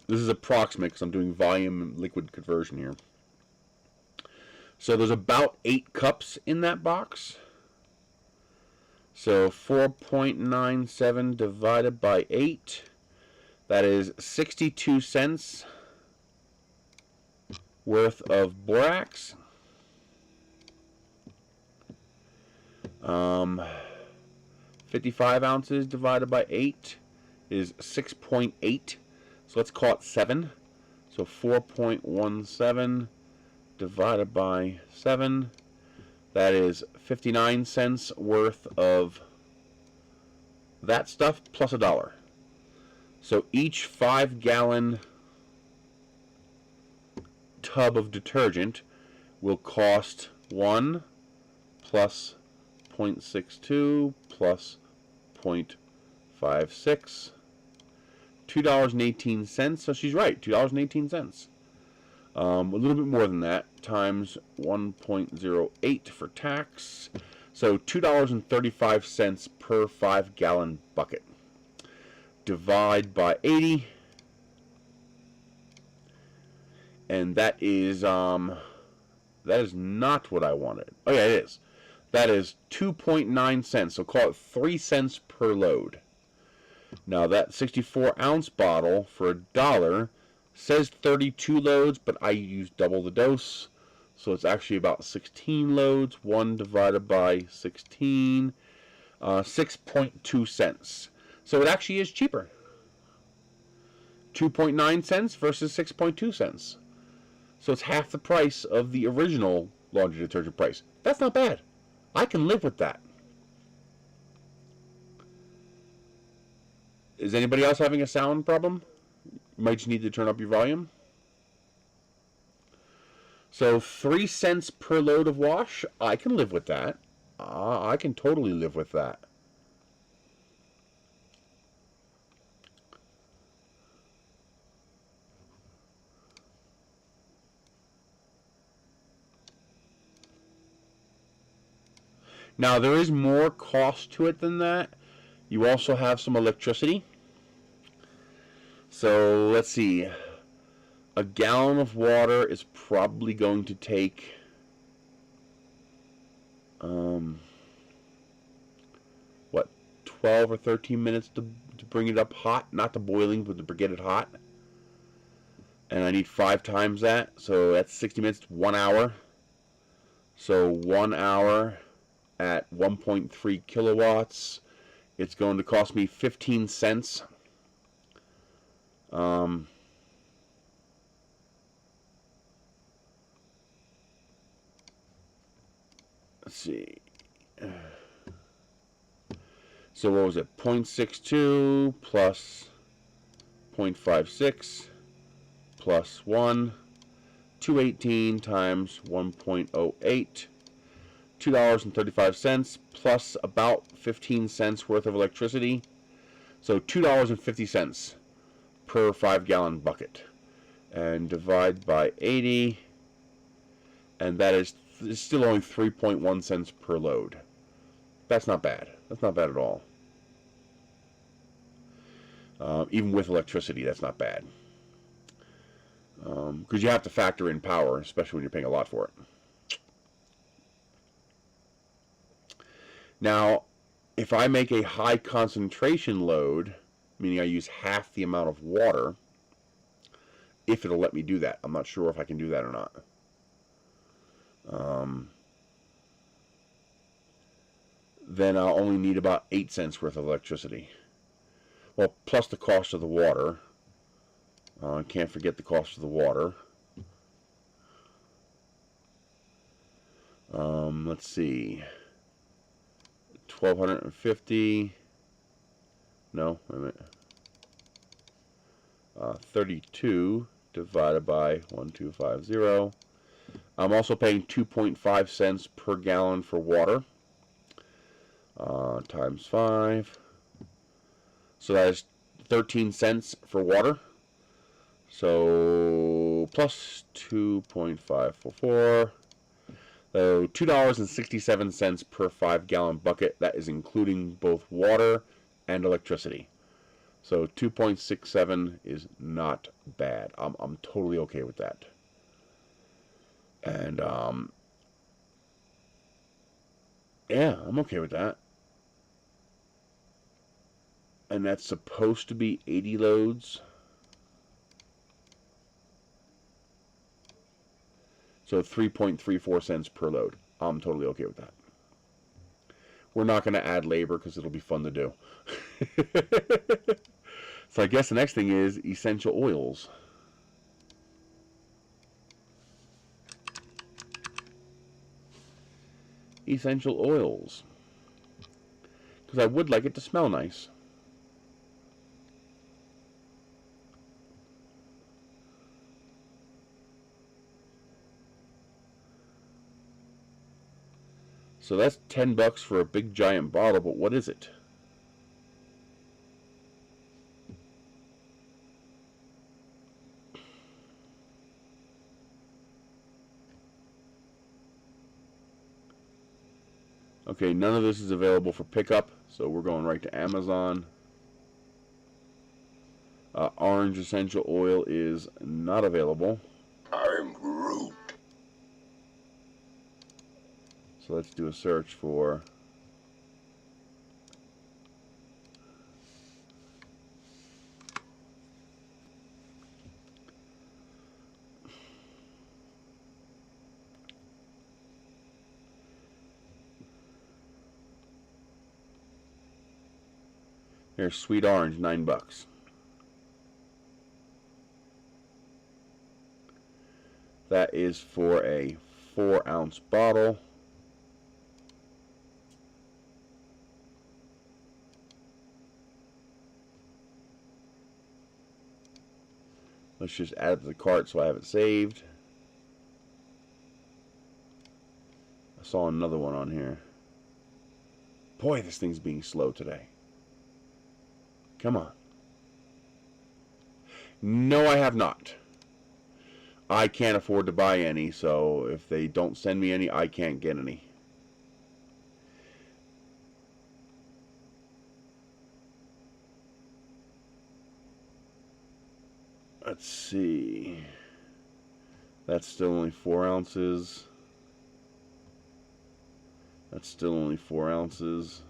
This is approximate because I'm doing volume and liquid conversion here. So there's about 8 cups in that box. So 4.97 divided by 8. That is 62 cents worth of borax. 55 ounces divided by 8 is 6.8. So let's call it 7. So 4.17 divided by 7. That is 59 cents worth of that stuff plus $1. So each 5-gallon tub of detergent will cost 1 plus 0.62 plus 0.56. $2.18. So she's right, $2.18. A little bit more than that, times 1.08 for tax. So $2.35 per 5-gallon bucket. Divide by 80. And that is not what I wanted. Oh yeah, it is. That is 2.9 cents. So call it 3 cents per load. Now that 64-ounce bottle for $1 says 32 loads, but I use double the dose, so it's actually about 16 loads. 1 divided by 16, 6.2 cents. So it actually is cheaper. 2.9 cents versus 6.2 cents. So it's half the price of the original laundry detergent price. That's not bad. I can live with that. Is anybody else having a sound problem? You might just need to turn up your volume. So 3 cents per load of wash, I can live with that. I can totally live with that. Now there is more cost to it than that. You also have some electricity. So let's see. A gallon of water is probably going to take what, 12 or 13 minutes to bring it up hot, not to boiling, but to get it hot. And I need 5 times that, so that's 60 minutes, 1 hour. So 1 hour at 1.3 kilowatts, it's going to cost me 15 cents. Let's see. So what was it? 0.62 plus 0.56 plus 1. 218 times 1.08. $2.35 plus about 15 cents worth of electricity. So $2.50 per 5-gallon bucket. And divide by 80. And that is still only 3.1 cents per load. That's not bad. That's not bad at all. Even with electricity, that's not bad. Because you have to factor in power, especially when you're paying a lot for it. Now, if I make a high concentration load, meaning I use half the amount of water, if it'll let me do that. I'm not sure if I can do that or not. Then I'll only need about 8 cents worth of electricity. Well, plus the cost of the water. Can't forget the cost of the water. Let's see. 1,250. No, wait a minute. 32 divided by 1250. I'm also paying 2.5 cents per gallon for water. Times 5. So that is 13 cents for water. So plus 2.544. So $2.67 per 5-gallon bucket. That is including both water and electricity. So 2.67 is not bad. I'm totally okay with that. And yeah, I'm okay with that. And that's supposed to be 80 loads. So 3.34 cents per load. I'm totally okay with that. We're not going to add labor because it'll be fun to do. So I guess the next thing is essential oils. Essential oils. Because I would like it to smell nice. So that's $10 for a big giant bottle, but what is it? Okay, none of this is available for pickup, so we're going right to Amazon. Orange essential oil is not available. I'm Groot. So let's do a search for there's Sweet Orange, $9. That is for a 4-ounce bottle. Let's just add it to the cart so I have it saved. I saw another one on here. Boy, this thing's being slow today. Come on. No, I have not. I can't afford to buy any, so if they don't send me any, I can't get any. Let's see. That's still only 4 ounces. That's still only 4 ounces.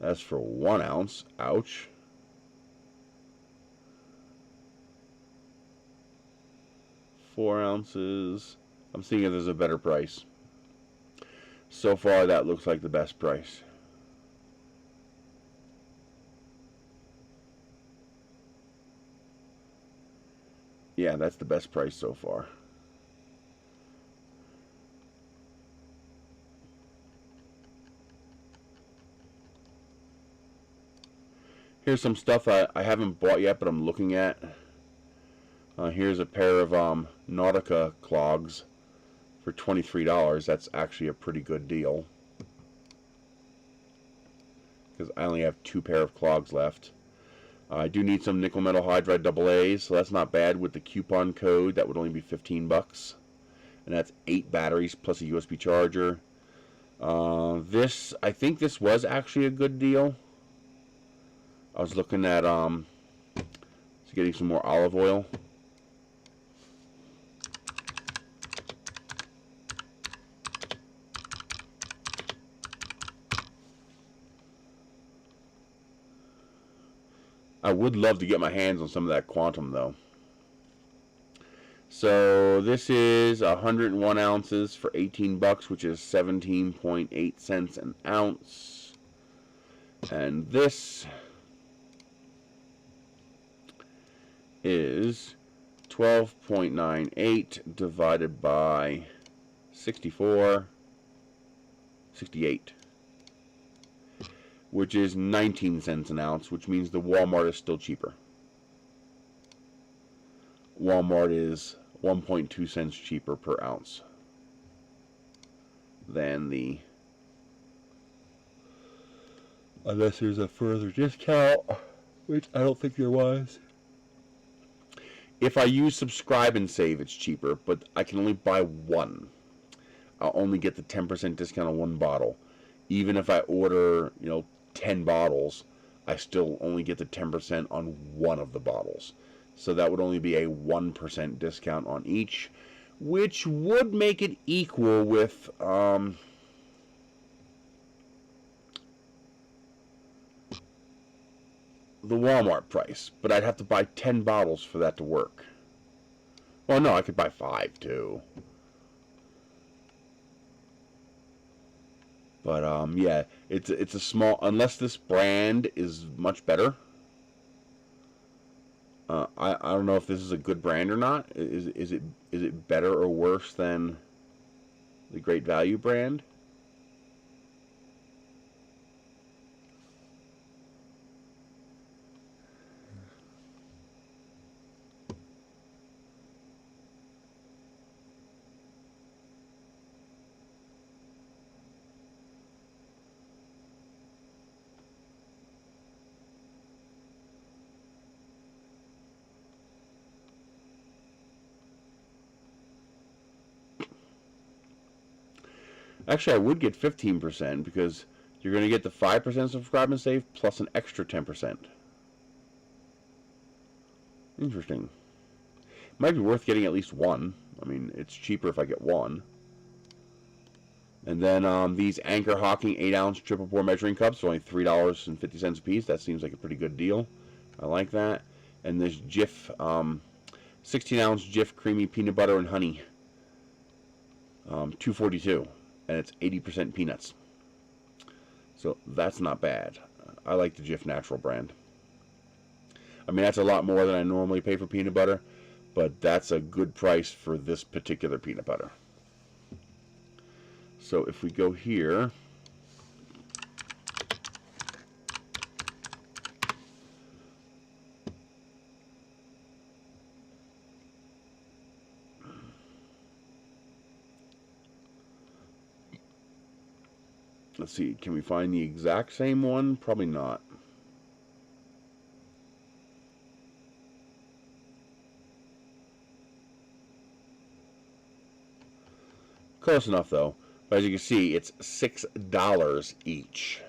That's for 1 ounce. Ouch. Four ounces. I'm seeing if there's a better price. So far, that looks like the best price. Yeah, that's the best price so far. Here's some stuff I haven't bought yet, but I'm looking at. Here's a pair of Nautica clogs for $23. That's actually a pretty good deal, because I only have 2 pair of clogs left. I do need some nickel metal hydride AA's, so that's not bad. With the coupon code, that would only be 15 bucks. And that's 8 batteries plus a USB charger. I think this was actually a good deal. I was looking at getting some more olive oil. I would love to get my hands on some of that quantum though. So this is 101 ounces for 18 bucks, which is 17.8 cents an ounce. And this is 12.98 divided by 68, which is 19 cents an ounce, which means the Walmart is still cheaper. Walmart is 1.2 cents cheaper per ounce than the, unless there's a further discount, which I don't think there was. If I use subscribe and save, it's cheaper, but I can only buy one. I'll only get the 10% discount on one bottle. Even if I order, 10 bottles, I still only get the 10% on one of the bottles. So that would only be a 1% discount on each, which would make it equal with the Walmart price. But I'd have to buy 10 bottles for that to work. Well, no, I could buy 5 too. But yeah, it's a small, unless this brand is much better. I don't know if this is a good brand or not. Is it better or worse than the Great Value brand? Actually, I would get 15% because you're going to get the 5% subscribe and save plus an extra 10%. Interesting. Might be worth getting at least one. I mean, it's cheaper if I get one. And then these Anchor Hawking 8-ounce triple pour measuring cups are only $3.50 a piece. That seems like a pretty good deal. I like that. And this Jif 16-ounce Jif creamy peanut butter and honey, $2.42. And it's 80% peanuts. So that's not bad. I like the Jif Natural brand. I mean, that's a lot more than I normally pay for peanut butter, but that's a good price for this particular peanut butter. So if we go here, let's see, can we find the exact same one? Probably not. Close enough though. But as you can see, it's $6 each.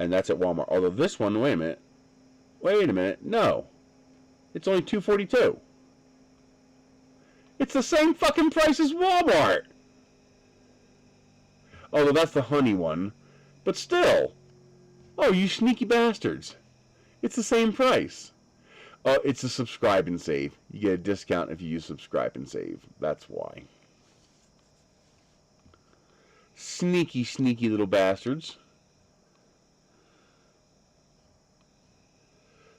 And that's at Walmart. Although this one, wait a minute, no. It's only $2.42. It's the same fucking price as Walmart. Although that's the honey one. But still. Oh, you sneaky bastards. It's the same price. Oh, it's a subscribe and save. You get a discount if you use subscribe and save. That's why. Sneaky, sneaky little bastards.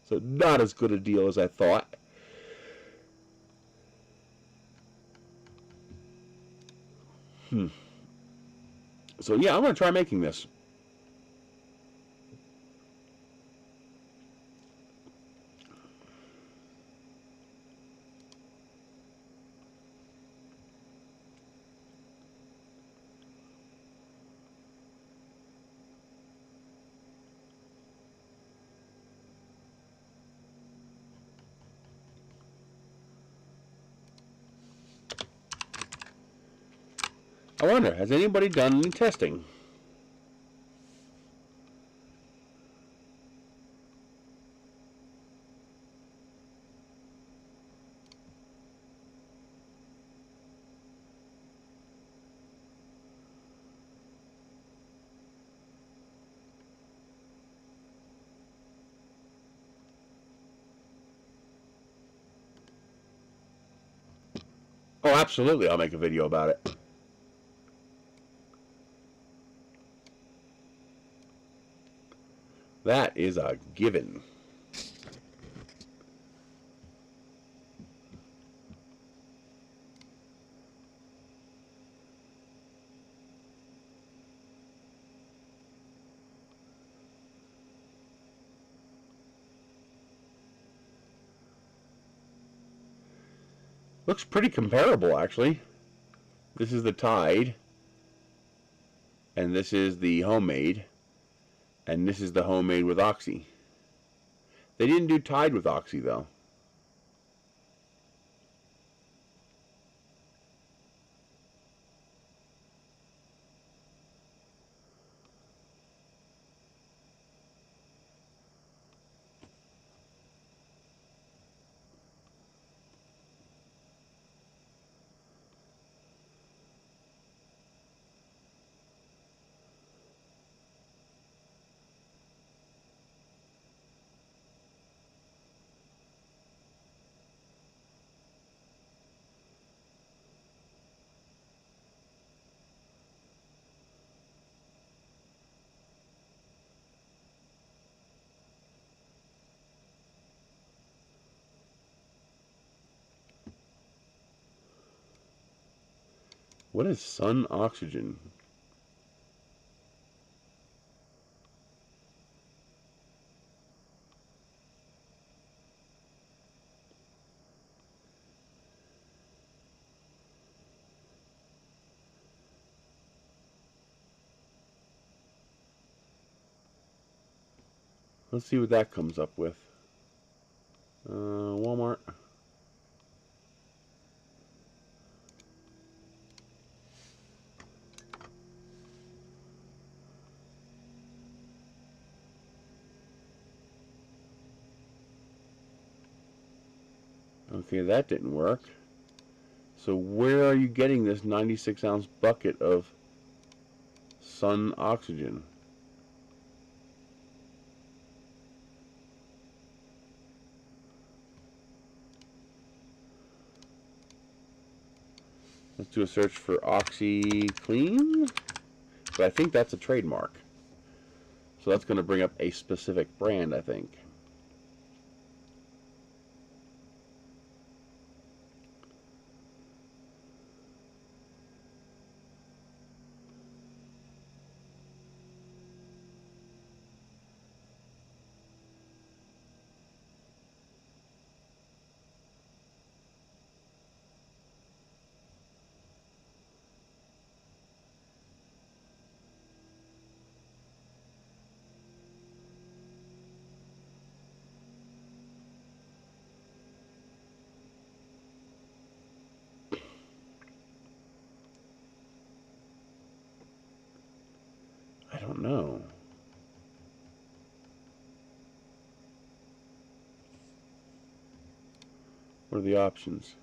So not as good a deal as I thought. So yeah, I'm going to try making this. I wonder, has anybody done any testing? Oh, absolutely, I'll make a video about it. That is a given. Looks pretty comparable, actually. This is the Tide, and this is the homemade, and this is the homemade with Oxy. They didn't do Tide with Oxy, though. What is sun oxygen? Let's see what that comes up with. Walmart. Okay, that didn't work. So where are you getting this 96-ounce bucket of sun oxygen? Let's do a search for OxyClean. But I think that's a trademark. So that's going to bring up a specific brand, I think. I don't know. What are the options?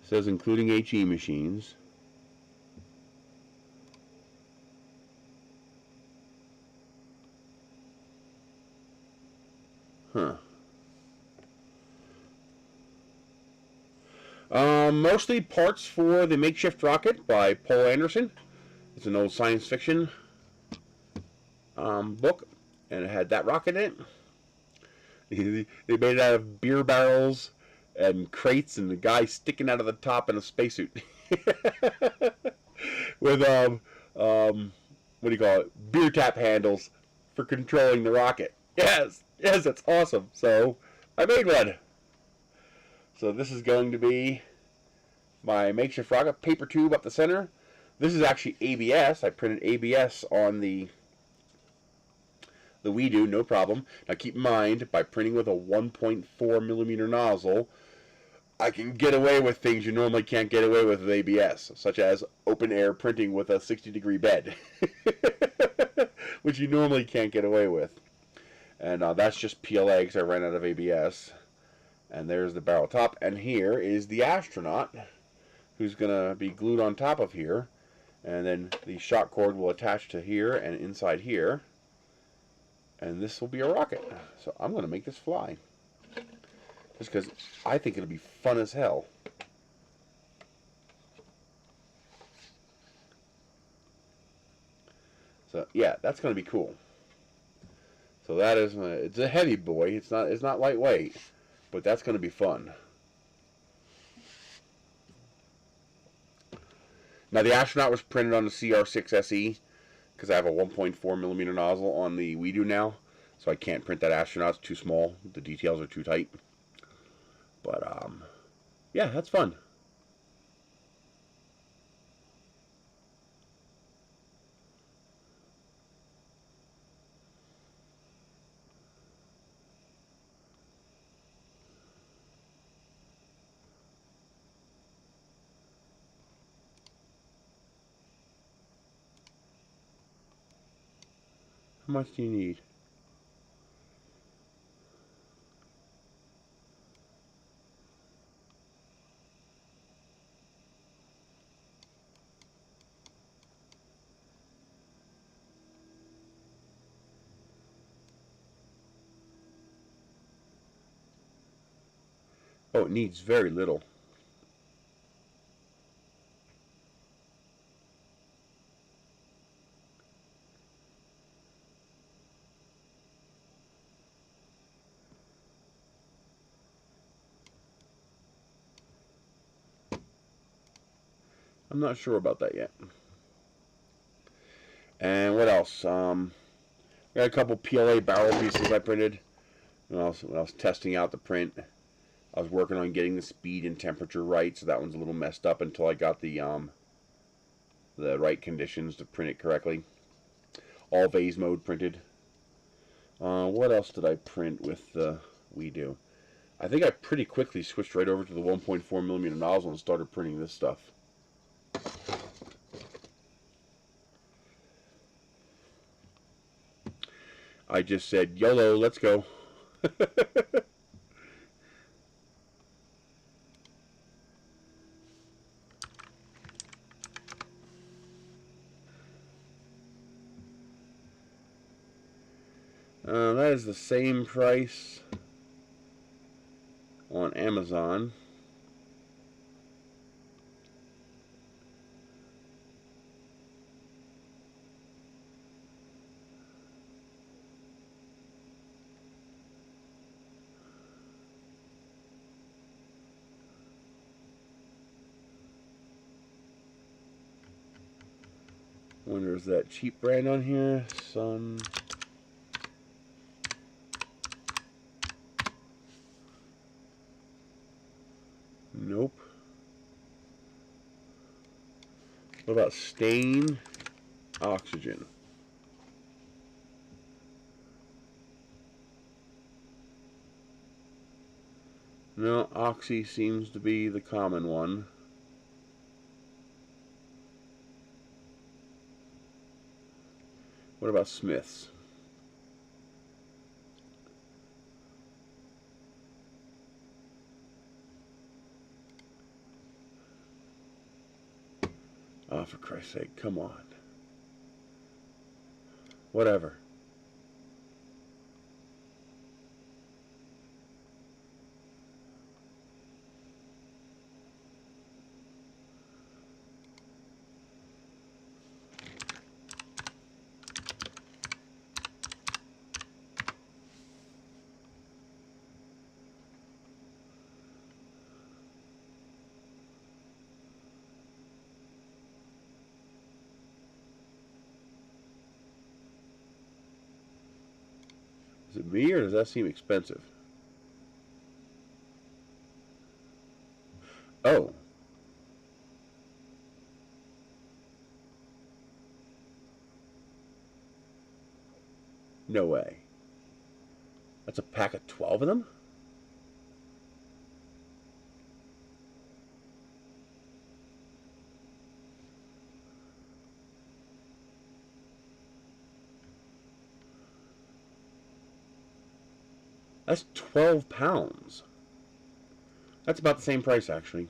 It says including HE machines. Huh. Mostly parts for the Makeshift Rocket by Paul Anderson. It's an old science fiction book, and it had that rocket in it. They made it out of beer barrels and crates, and the guy sticking out of the top in a spacesuit with what do you call it? Beer tap handles for controlling the rocket. Yes, that's awesome. So I made one. So this is going to be my makeshift rocket, paper tube up the center. This is actually ABS. I printed ABS on the the Weedo, no problem. Now keep in mind, by printing with a 1.4 millimeter nozzle, I can get away with things you normally can't get away with ABS, such as open air printing with a 60-degree bed, which you normally can't get away with. And that's just PLA because I ran out of ABS. And there's the barrel top. And here is the astronaut, who's going to be glued on top of here. And then the shock cord will attach to here and inside here. And this will be a rocket. So I'm going to make this fly. Just because I think it'll be fun as hell. So yeah, that's going to be cool. So that is, it's a heavy boy. It's not lightweight, but that's going to be fun. Now the astronaut was printed on the CR6 SE because I have a 1.4 millimeter nozzle on the Weedo now, so I can't print that astronaut. It's too small. The details are too tight. But yeah, that's fun. How much do you need? Oh, it needs very little. I'm not sure about that yet. And what else? Got a couple PLA barrel pieces I printed. When I was testing out the print, I was working on getting the speed and temperature right, so that one's a little messed up until I got the right conditions to print it correctly. All vase mode printed. What else did I print with the Weedo? I think I pretty quickly switched right over to the 1.4 millimeter nozzle and started printing this stuff. I just said, YOLO, let's go. That is the same price on Amazon. Wonder is that cheap brand on here? Sun. Nope. What about stain? Oxygen. No, Oxy seems to be the common one. What about Smith's? Oh, for Christ's sake, come on. Whatever. Is it me, or does that seem expensive? Oh. No way. That's a pack of 12 of them? That's 12 pounds. That's about the same price, actually.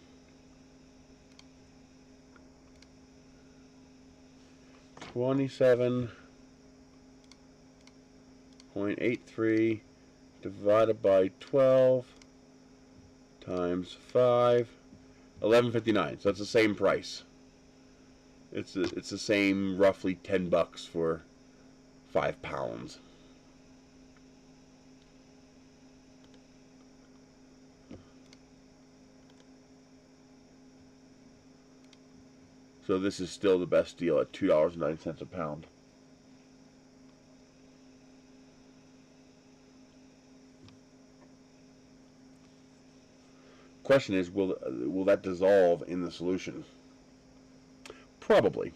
$27.83 divided by 12 times 5, $11.59. So that's the same price. It's the same, roughly $10 for 5 pounds. So this is still the best deal at $2.09 a pound. Question is, will that dissolve in the solution? Probably.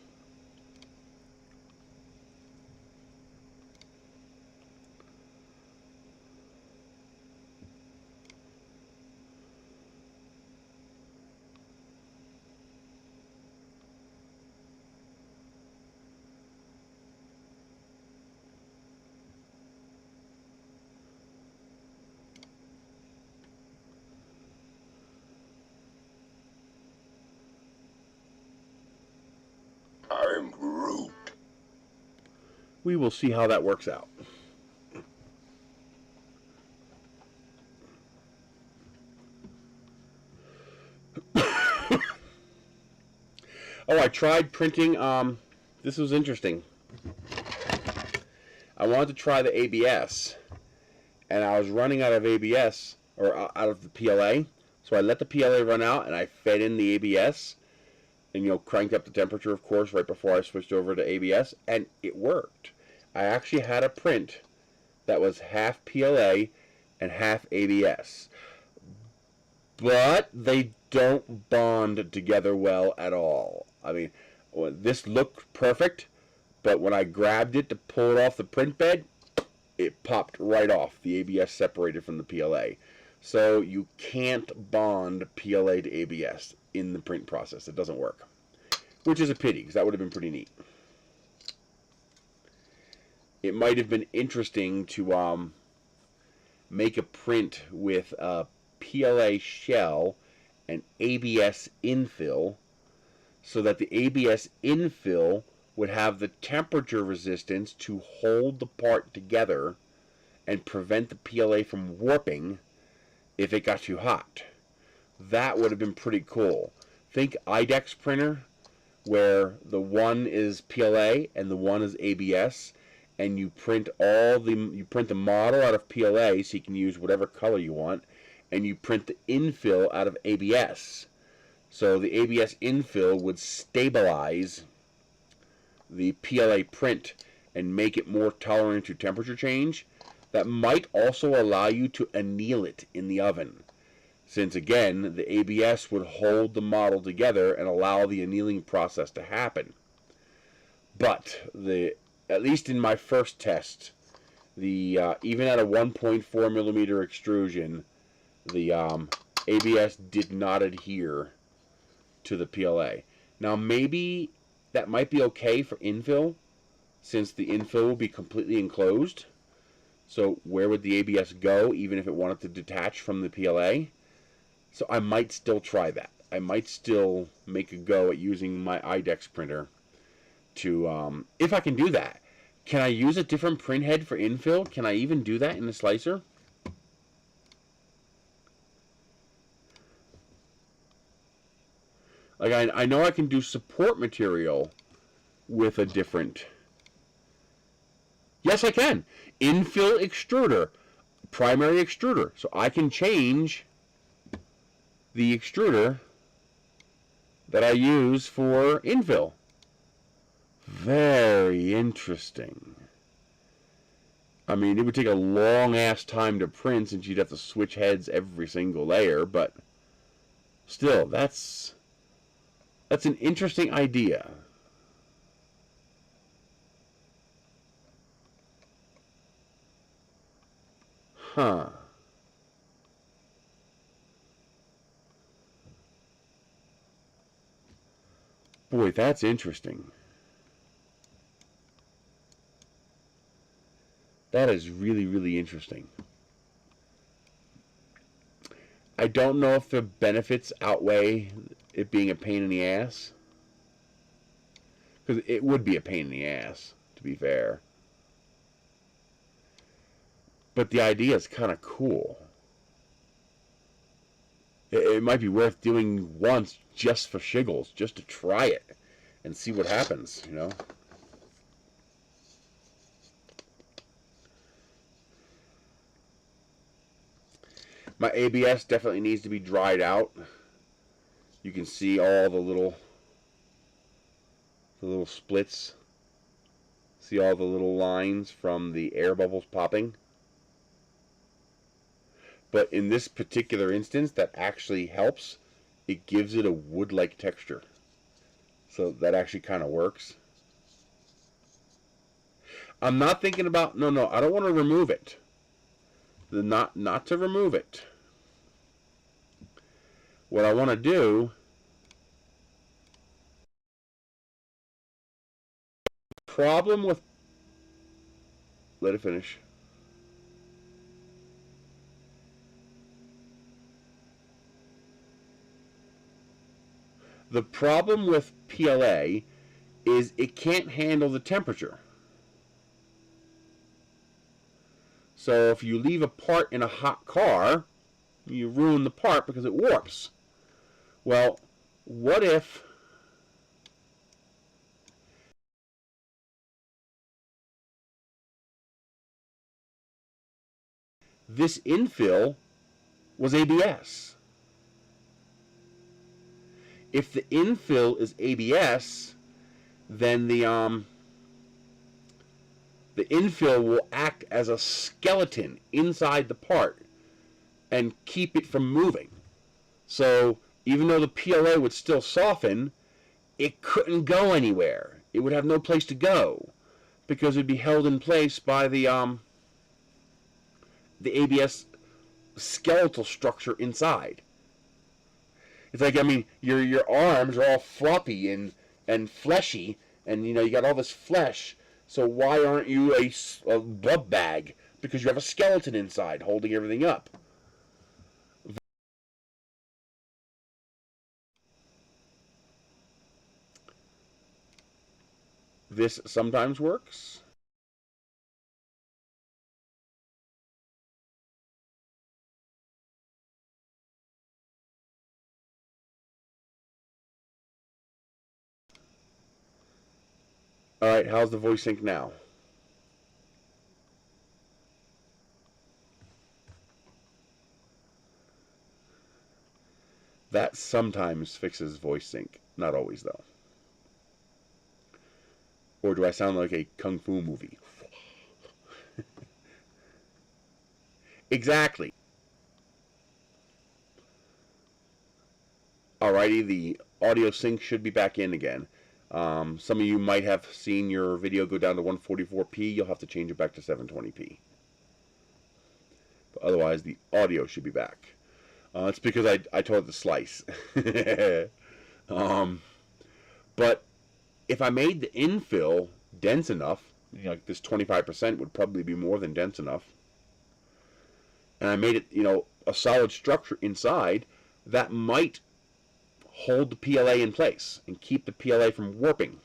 I'm Groot. We will see how that works out. Oh, I tried printing. This was interesting. I wanted to try the ABS, and I was running out of ABS, or out of the PLA. So I let the PLA run out, and I fed in the ABS, and cranked up the temperature, of course, right before I switched over to ABS, and it worked. I actually had a print that was half PLA and half ABS, but they don't bond together well at all. I mean, this looked perfect, but when I grabbed it to pull it off the print bed, it popped right off. The ABS separated from the PLA. So you can't bond PLA to ABS in the print process. It doesn't work, which is a pity, because that would have been pretty neat. It might have been interesting to make a print with a PLA shell and ABS infill, so that the ABS infill would have the temperature resistance to hold the part together and prevent the PLA from warping if it got too hot. That would have been pretty cool. Think IDEX printer, where the one is PLA and the one is ABS, and you print the model out of PLA, so you can use whatever color you want, and you print the infill out of ABS. So the ABS infill would stabilize the PLA print and make it more tolerant to temperature change. That might also allow you to anneal it in the oven, since again the ABS would hold the model together and allow the annealing process to happen. But at least in my first test, even at a 1.4 millimeter extrusion, the ABS did not adhere to the PLA. Now maybe that might be okay for infill, since the infill will be completely enclosed. So where would the ABS go, even if it wanted to detach from the PLA? So I might still try that. I might still make a go at using my IDEX printer to, if I can do that. Can I use a different print head for infill? Can I even do that in the slicer? Like, I know I can do support material with a different... Yes, I can. Infill extruder. Primary extruder. So I can change the extruder that I use for infill. Very interesting. I mean, it would take a long-ass time to print, since you'd have to switch heads every single layer, but still, that's an interesting idea. Huh. Boy, that's interesting. That is really, really interesting. I don't know if the benefits outweigh it being a pain in the ass. Because it would be a pain in the ass, to be fair. But the idea is kind of cool. It might be worth doing once just for shiggles, just to try it and see what happens, you know? My ABS definitely needs to be dried out. You can see all the little splits. See all the little lines from the air bubbles popping. But in this particular instance, that actually helps. It gives it a wood-like texture. So that actually kind of works. I'm not thinking about, no, I don't want to remove it. Not to remove it. What I want to do, problem with, let it finish. The problem with PLA is it can't handle the temperature. So if you leave a part in a hot car, you ruin the part because it warps. Well, what if this infill was ABS? If the infill is ABS, then the infill will act as a skeleton inside the part and keep it from moving. So even though the PLA would still soften, it couldn't go anywhere. It would have no place to go because it would be held in place by the ABS skeletal structure inside. It's like, I mean, your arms are all floppy and fleshy, and you know you got all this flesh. So why aren't you a blood bag? Because you have a skeleton inside holding everything up. This sometimes works. Alright, how's the voice sync now? That sometimes fixes voice sync. Not always, though. Or do I sound like a kung fu movie? Exactly. Alrighty, the audio sync should be back in again. Some of you might have seen your video go down to 144p. You'll have to change it back to 720p. But otherwise, the audio should be back. It's because I told it to slice. But if I made the infill dense enough, you know, like this 25% would probably be more than dense enough, and I made it, you know, a solid structure inside, that might hold the PLA in place and keep the PLA from warping.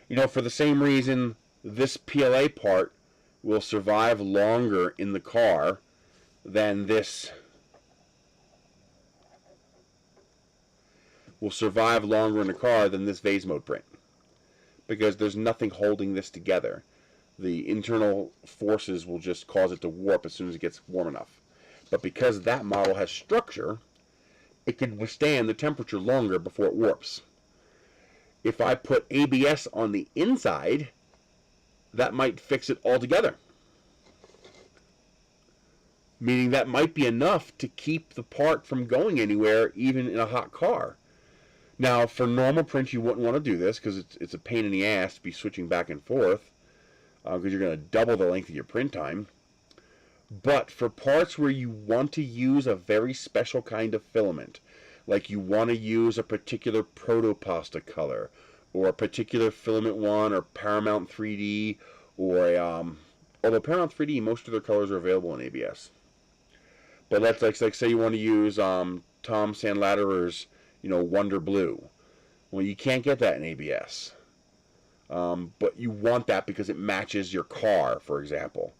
You know, for the same reason this PLA part will survive longer in the car than this vase mode print, because there's nothing holding this together. The internal forces will just cause it to warp as soon as it gets warm enough. But because that model has structure, it can withstand the temperature longer before it warps. If I put ABS on the inside, that might fix it altogether. Meaning that might be enough to keep the part from going anywhere, even in a hot car. Now, for normal prints, you wouldn't want to do this because it's a pain in the ass to be switching back and forth, because you're going to double the length of your print time. But for parts where you want to use a very special kind of filament, like you want to use a particular protopasta color, or a particular filament one, or Paramount 3D, or although Paramount 3D, most of their colors are available in ABS. But let's like say you want to use Tom Sandlatterer's, Wonder Blue. Well, you can't get that in ABS. But you want that because it matches your car, for example.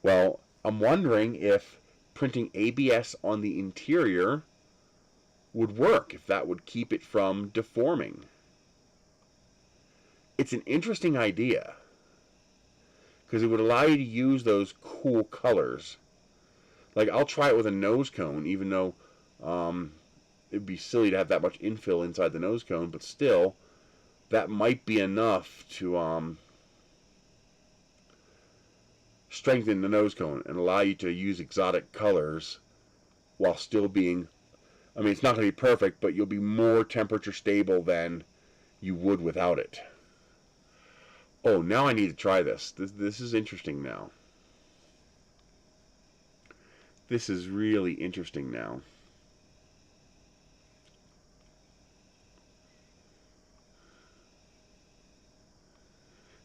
Well, I'm wondering if printing ABS on the interior would work, if that would keep it from deforming. It's an interesting idea, because it would allow you to use those cool colors. Like, I'll try it with a nose cone, even though it'd be silly to have that much infill inside the nose cone, but still, that might be enough to strengthen the nose cone and allow you to use exotic colors while still being, I mean, it's not going to be perfect, but you'll be more temperature stable than you would without it. Oh, now I need to try this. This is interesting now. This is really interesting now.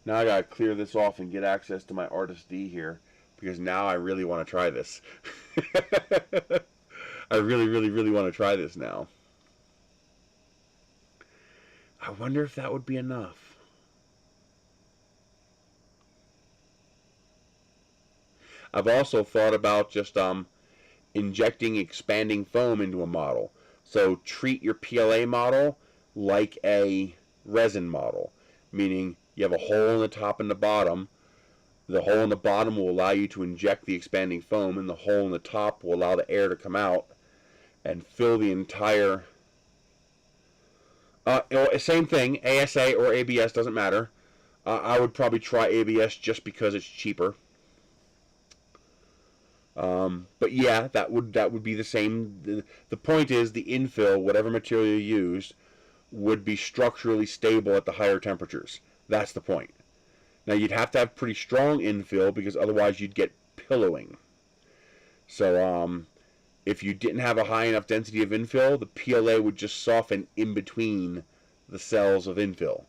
Now I gotta clear this off and get access to my Artist D here, because now I really want to try this. I really want to try this now. I wonder if that would be enough. I've also thought about just injecting expanding foam into a model. So treat your PLA model like a resin model, meaning you have a hole in the top and the bottom. The hole in the bottom will allow you to inject the expanding foam, and the hole in the top will allow the air to come out and fill the entire... same thing, ASA or ABS, doesn't matter. I would probably try ABS just because it's cheaper. But yeah, that would be the same. The point is, the infill, whatever material you use, would be structurally stable at the higher temperatures. That's the point. Now, you'd have to have pretty strong infill, because otherwise you'd get pillowing. So if you didn't have a high enough density of infill, the PLA would just soften in between the cells of infill.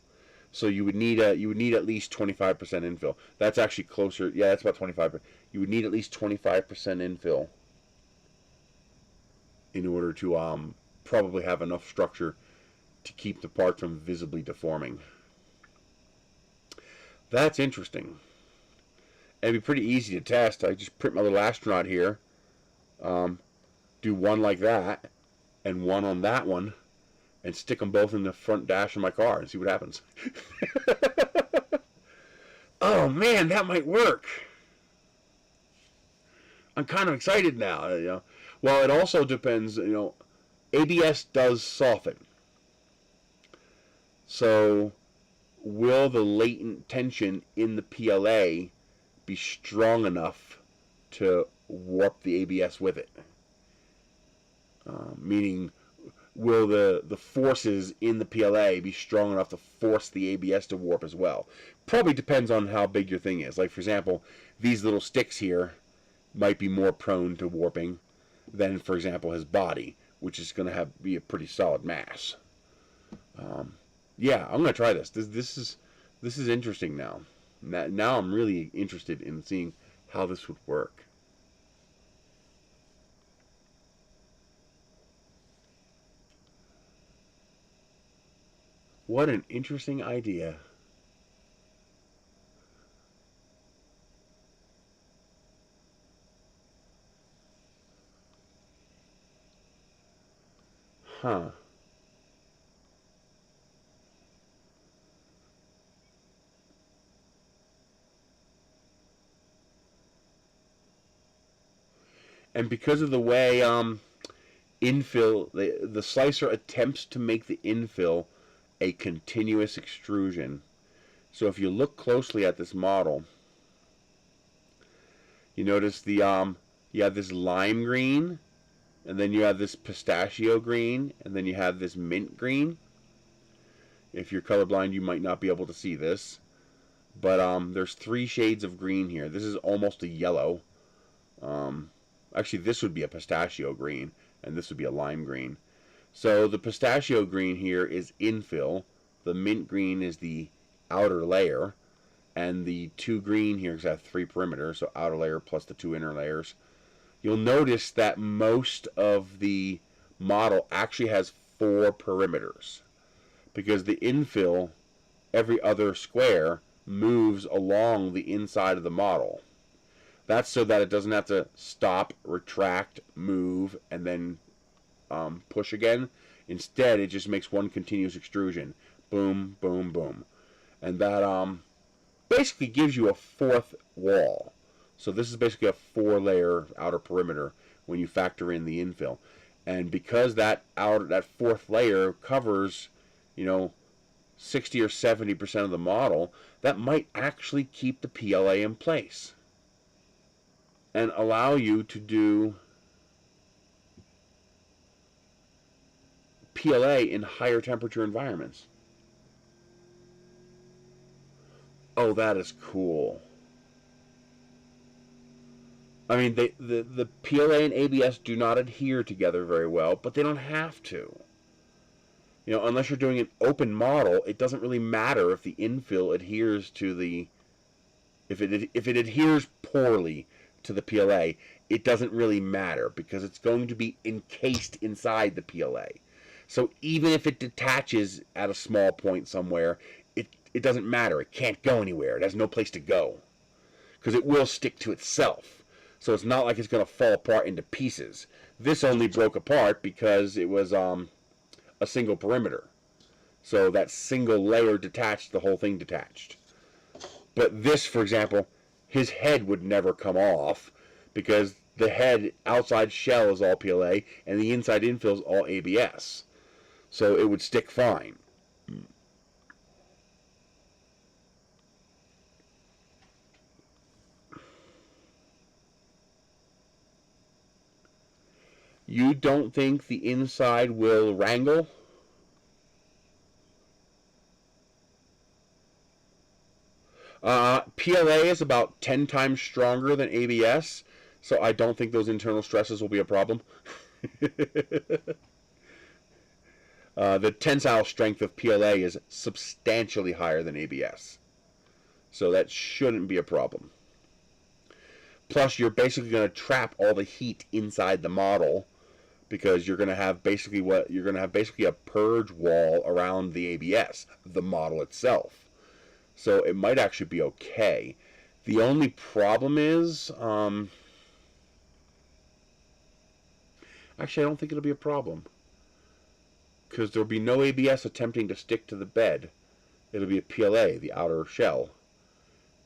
So you would need at least 25% infill. That's actually closer. Yeah, that's about 25%. You would need at least 25% infill in order to probably have enough structure to keep the part from visibly deforming. That's interesting. It'd be pretty easy to test. I just print my little astronaut here, do one like that, and one on that one, and stick them both in the front dash of my car and see what happens. Oh man, that might work. I'm kind of excited now. Well, it also depends. ABS does soften. So, will the latent tension in the PLA be strong enough to warp the ABS with it? Meaning, will the forces in the PLA be strong enough to force the ABS to warp as well? Probably depends on how big your thing is. Like, for example, these little sticks here might be more prone to warping than, for example, his body, which is going to be a pretty solid mass. Yeah, I'm going to try this. This is interesting now. Now I'm really interested in seeing how this would work. What an interesting idea. Huh. And because of the way infill, the slicer attempts to make the infill a continuous extrusion. So if you look closely at this model, you notice you have this lime green, and then you have this pistachio green, and then you have this mint green. If you're colorblind, you might not be able to see this, but there's 3 shades of green here. This is almost a yellow. Actually, this would be a pistachio green, and this would be a lime green. So the pistachio green here is infill. The mint green is the outer layer. And the 2 green here is at 3 perimeters, so outer layer plus the 2 inner layers. You'll notice that most of the model actually has 4 perimeters, because the infill, every other square, moves along the inside of the model. That's so that it doesn't have to stop, retract, move, and then push again. Instead, it just makes one continuous extrusion. Boom, boom, boom. And that basically gives you a 4th wall. So this is basically a 4-layer outer perimeter when you factor in the infill. And because that 4th layer covers, 60 or 70% of the model, that might actually keep the PLA in place and allow you to do PLA in higher temperature environments. Oh, that is cool. I mean, the PLA and ABS do not adhere together very well, but they don't have to. Unless you're doing an open model, it doesn't really matter if the infill adheres to the... If it adheres poorly to the PLA, it doesn't really matter, because it's going to be encased inside the PLA. So even if it detaches at a small point somewhere, it doesn't matter. It can't go anywhere. It has no place to go, because it will stick to itself. So it's not like it's going to fall apart into pieces. This only broke apart because it was a single perimeter. So that single layer detached, the whole thing detached. But this, for example, his head would never come off, because the head outside shell is all PLA and the inside infill is all ABS. So it would stick fine. You don't think the inside will wrangle? PLA is about 10 times stronger than ABS, so I don't think those internal stresses will be a problem. The tensile strength of PLA is substantially higher than ABS, so that shouldn't be a problem. Plus, you're basically going to trap all the heat inside the model, because you're going to have basically a purge wall around the ABS, the model itself. So it might actually be okay. The only problem is, actually I don't think it'll be a problem, because there'll be no ABS attempting to stick to the bed. It'll be a PLA, the outer shell,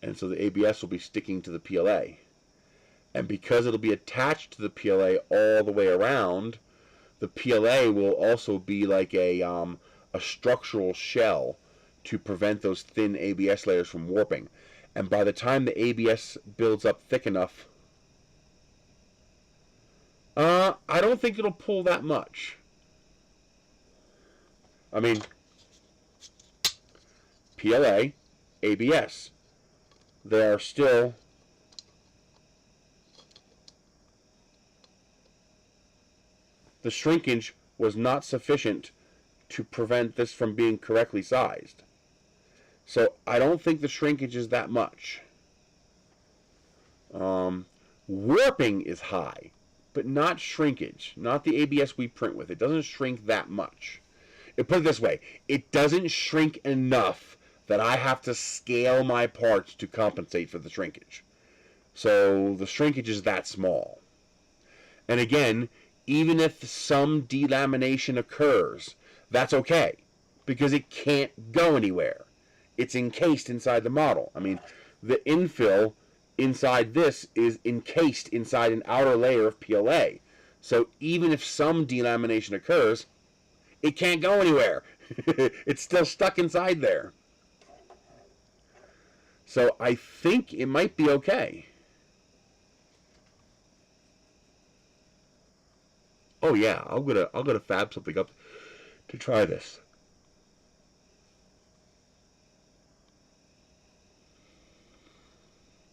and so the ABS will be sticking to the PLA. And because it'll be attached to the PLA all the way around, the PLA will also be like a structural shell to prevent those thin ABS layers from warping. And by the time the ABS builds up thick enough, I don't think it'll pull that much. I mean, PLA, ABS, they are still the shrinkage was not sufficient to prevent this from being correctly sized. So I don't think the shrinkage is that much. Warping is high, but not shrinkage. Not the ABS we print with. It doesn't shrink that much. Put it this way, it doesn't shrink enough that I have to scale my parts to compensate for the shrinkage. So the shrinkage is that small. And again, even if some delamination occurs, that's okay, because it can't go anywhere. It's encased inside the model. I mean, the infill inside this is encased inside an outer layer of PLA. So even if some delamination occurs, it can't go anywhere. It's still stuck inside there. So I think it might be okay. Oh yeah, I'm gonna fab something up to try this.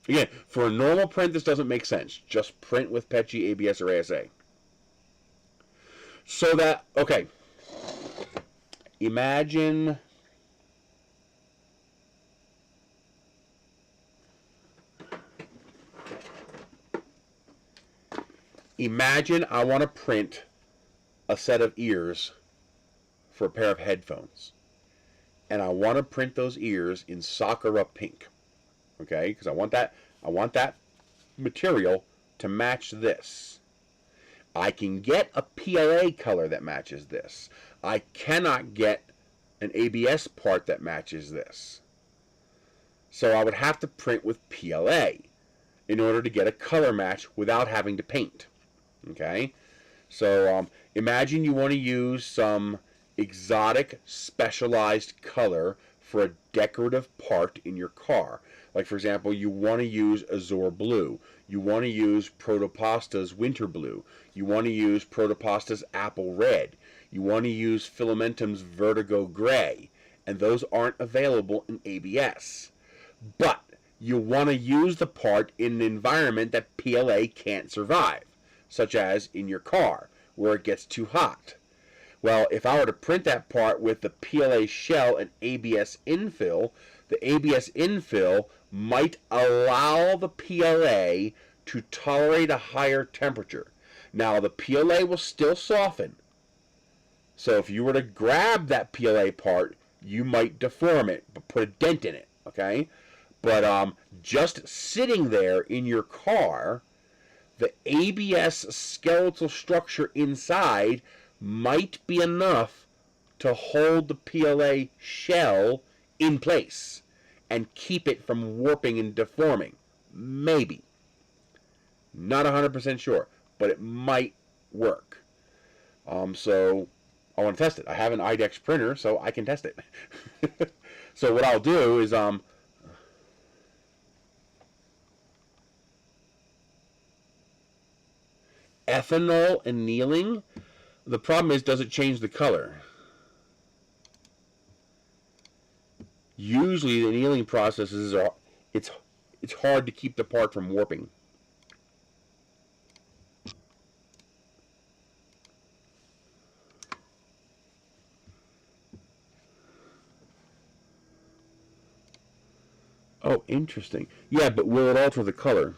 Again, for a normal print, this doesn't make sense. Just print with PETG, ABS, or ASA. So that, okay, imagine I want to print a set of ears for a pair of headphones. And I want to print those ears in Sakura pink. Okay? Because I want that material to match this. I can get a PLA color that matches this. I cannot get an ABS part that matches this. So I would have to print with PLA in order to get a color match without having to paint. Okay? So imagine you want to use some exotic specialized color for a decorative part in your car. Like, for example, you want to use Azure Blue. You want to use Protopasta's Winter Blue. You want to use Protopasta's Apple Red. You want to use Filamentum's Vertigo Gray. And those aren't available in ABS. But you want to use the part in an environment that PLA can't survive, such as in your car, where it gets too hot. Well, if I were to print that part with the PLA shell and ABS infill, the ABS infill might allow the PLA to tolerate a higher temperature. Now, the PLA will still soften. So if you were to grab that PLA part, you might deform it, but put a dent in it, okay? But just sitting there in your car, the ABS skeletal structure inside might be enough to hold the PLA shell in place and keep it from warping and deforming. Maybe. Not 100% sure, but it might work. So I want to test it. I have an IDEX printer, so I can test it. So what I'll do is ethanol annealing. The problem is, does it change the color? Usually the annealing processes are, it's hard to keep the part from warping. Oh, interesting. Yeah, but will it alter the color?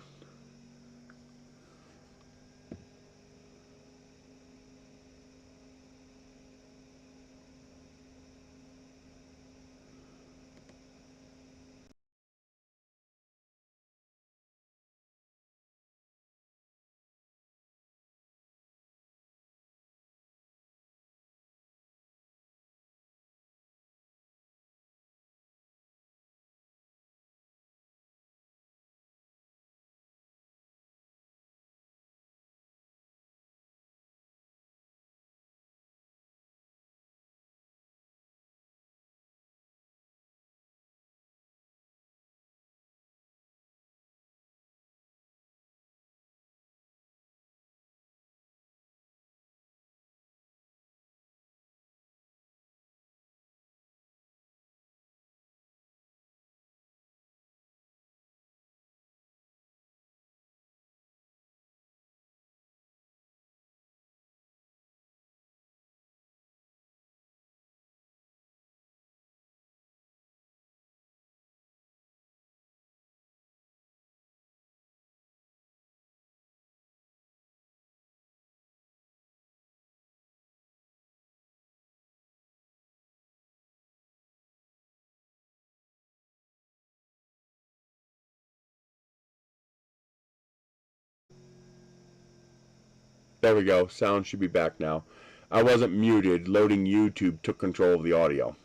There we go. Sound should be back now. I wasn't muted. Loading YouTube took control of the audio.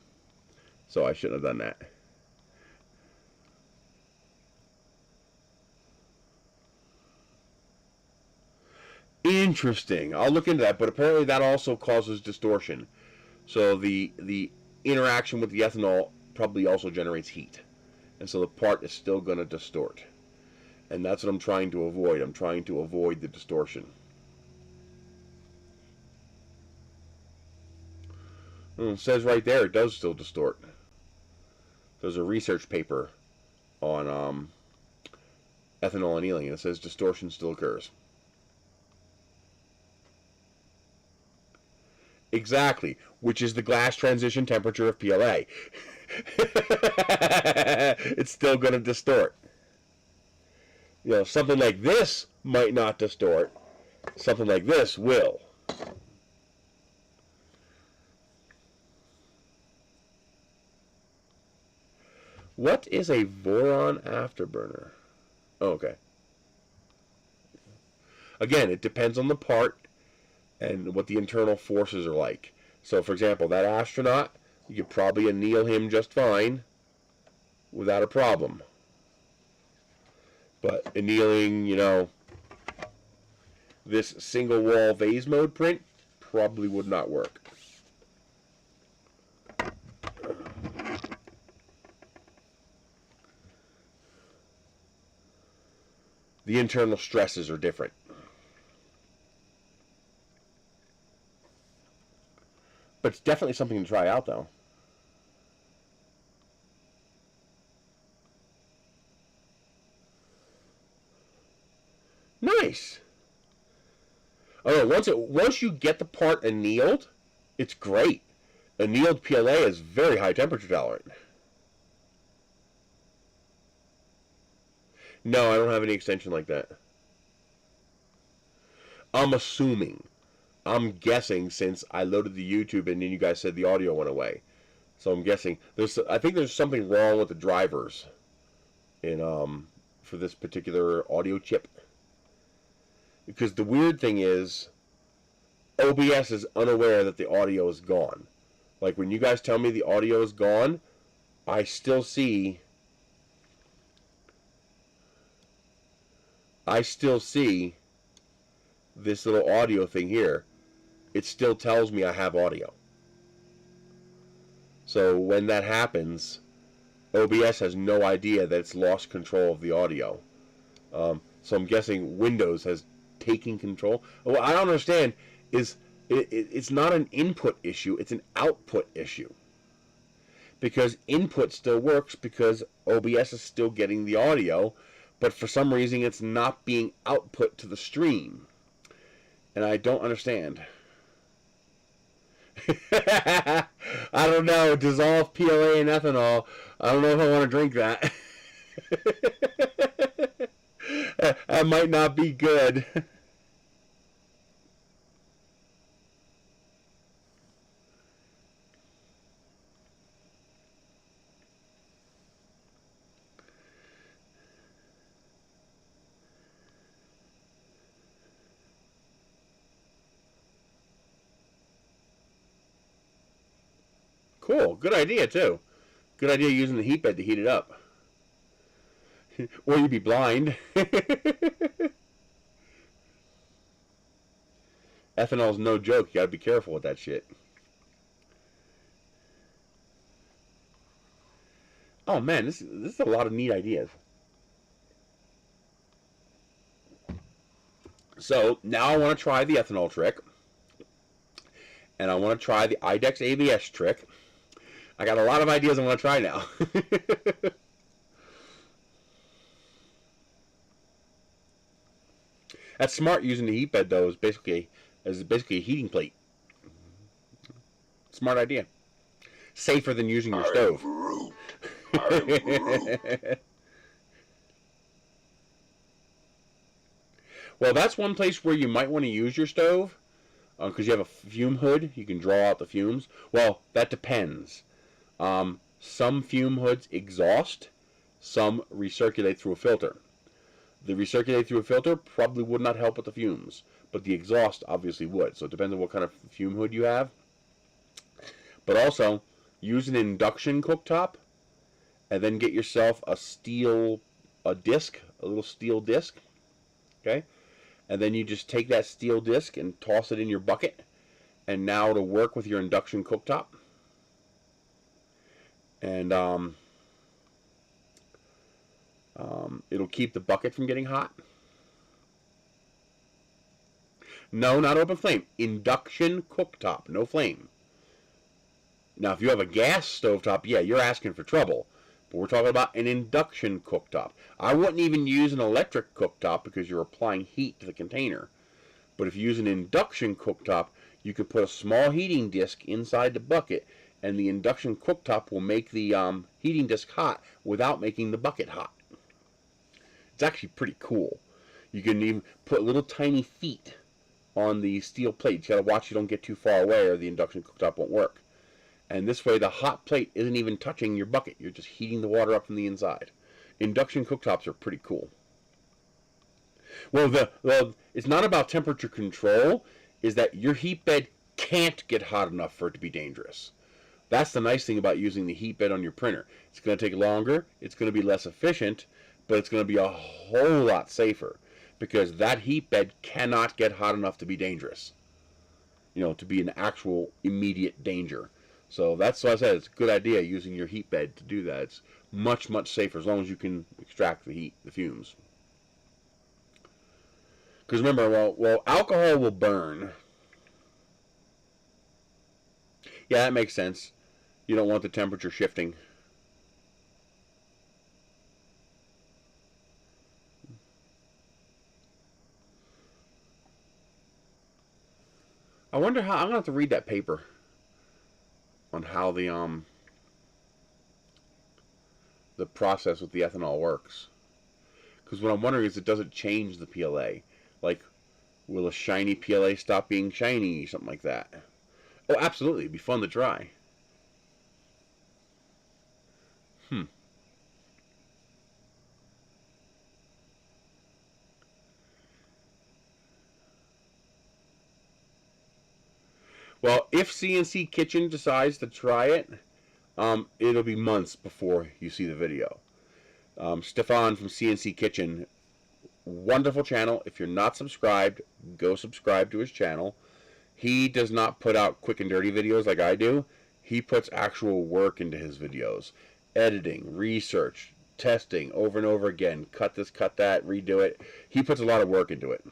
So I shouldn't have done that. Interesting. I'll look into that, but apparently that also causes distortion. So the interaction with the ethanol probably also generates heat. And so the part is still going to distort. And that's what I'm trying to avoid. I'm trying to avoid the distortion. Well, it says right there it does still distort. There's a research paper on ethanol annealing, and it says distortion still occurs. Exactly, which is the glass transition temperature of PLA. It's still going to distort. You know, something like this might not distort. Something like this will. What is a Voron afterburner? Oh, okay. Again, it depends on the part and what the internal forces are like. So, for example, that astronaut, you could probably anneal him just fine without a problem. But annealing, you know, this single wall vase mode print probably would not work. The internal stresses are different. But it's definitely something to try out, though. Nice. Oh, once you get the part annealed, it's great. Annealed PLA is very high temperature tolerant. No, I don't have any extension like that. I'm assuming. I'm guessing, since I loaded the YouTube and then you guys said the audio went away. So I'm guessing I think there's something wrong with the drivers in for this particular audio chip. Because the weird thing is, OBS is unaware that the audio is gone. Like when you guys tell me the audio is gone, I still see this little audio thing here. It still tells me I have audio. So when that happens, OBS has no idea that it's lost control of the audio. So I'm guessing Windows has taken control. What I don't understand is it's not an input issue, it's an output issue. Because input still works because OBS is still getting the audio, but for some reason it's not being output to the stream. And I don't understand. I don't know. Dissolve PLA and ethanol. I don't know if I want to drink that. That might not be good. Cool. Good idea, too. Good idea using the heat bed to heat it up. Or you'd be blind. Ethanol's no joke. You gotta be careful with that shit. Oh man, this is a lot of neat ideas. So now I want to try the ethanol trick. And I want to try the IDEX ABS trick. I got a lot of ideas I want to try now. That's smart using the heat bed, though, is basically a heating plate. Smart idea. Safer than using your stove. Well, that's one place where you might want to use your stove, because you have a fume hood. You can draw out the fumes. Well, that depends. Some fume hoods exhaust, some recirculate through a filter. The recirculate through a filter probably would not help with the fumes, but the exhaust obviously would. So it depends on what kind of fume hood you have. But also, use an induction cooktop, and then get yourself a disc, a little steel disc, okay? And then you just take that steel disc and toss it in your bucket, and now to work with your induction cooktop. And it'll keep the bucket from getting hot. No, not open flame. Induction cooktop, no flame. Now, if you have a gas stovetop, yeah, you're asking for trouble, But we're talking about an induction cooktop. I wouldn't even use an electric cooktop because you're applying heat to the container. But if you use an induction cooktop, you can put a small heating disc inside the bucket, and the induction cooktop will make the heating disc hot without making the bucket hot. It's actually pretty cool. You can even put little tiny feet on the steel plate. You gotta watch you don't get too far away or the induction cooktop won't work. And this way the hot plate isn't even touching your bucket. You're just heating the water up from the inside. Induction cooktops are pretty cool. Well, it's not about temperature control. Is that your heat bed can't get hot enough for it to be dangerous. That's the nice thing about using the heat bed on your printer. It's going to take longer. It's going to be less efficient, but it's going to be a whole lot safer because that heat bed cannot get hot enough to be dangerous. You know, to be an actual immediate danger. So that's why I said it's a good idea using your heat bed to do that. It's much, much safer as long as you can extract the heat, the fumes. Because remember, well, alcohol will burn. Yeah, that makes sense. You don't want the temperature shifting. I wonder how, I'm going to have to read that paper on how the process with the ethanol works. Because what I'm wondering is, does it change the PLA? Like, will a shiny PLA stop being shiny? Something like that. Oh, absolutely. It'd be fun to try. Well, if CNC Kitchen decides to try it, it'll be months before you see the video. Stefan from CNC Kitchen, wonderful channel. If you're not subscribed, go subscribe to his channel. He does not put out quick and dirty videos like I do. He puts actual work into his videos. Editing, research, testing, over and over again. Cut this, cut that, redo it. He puts a lot of work into it.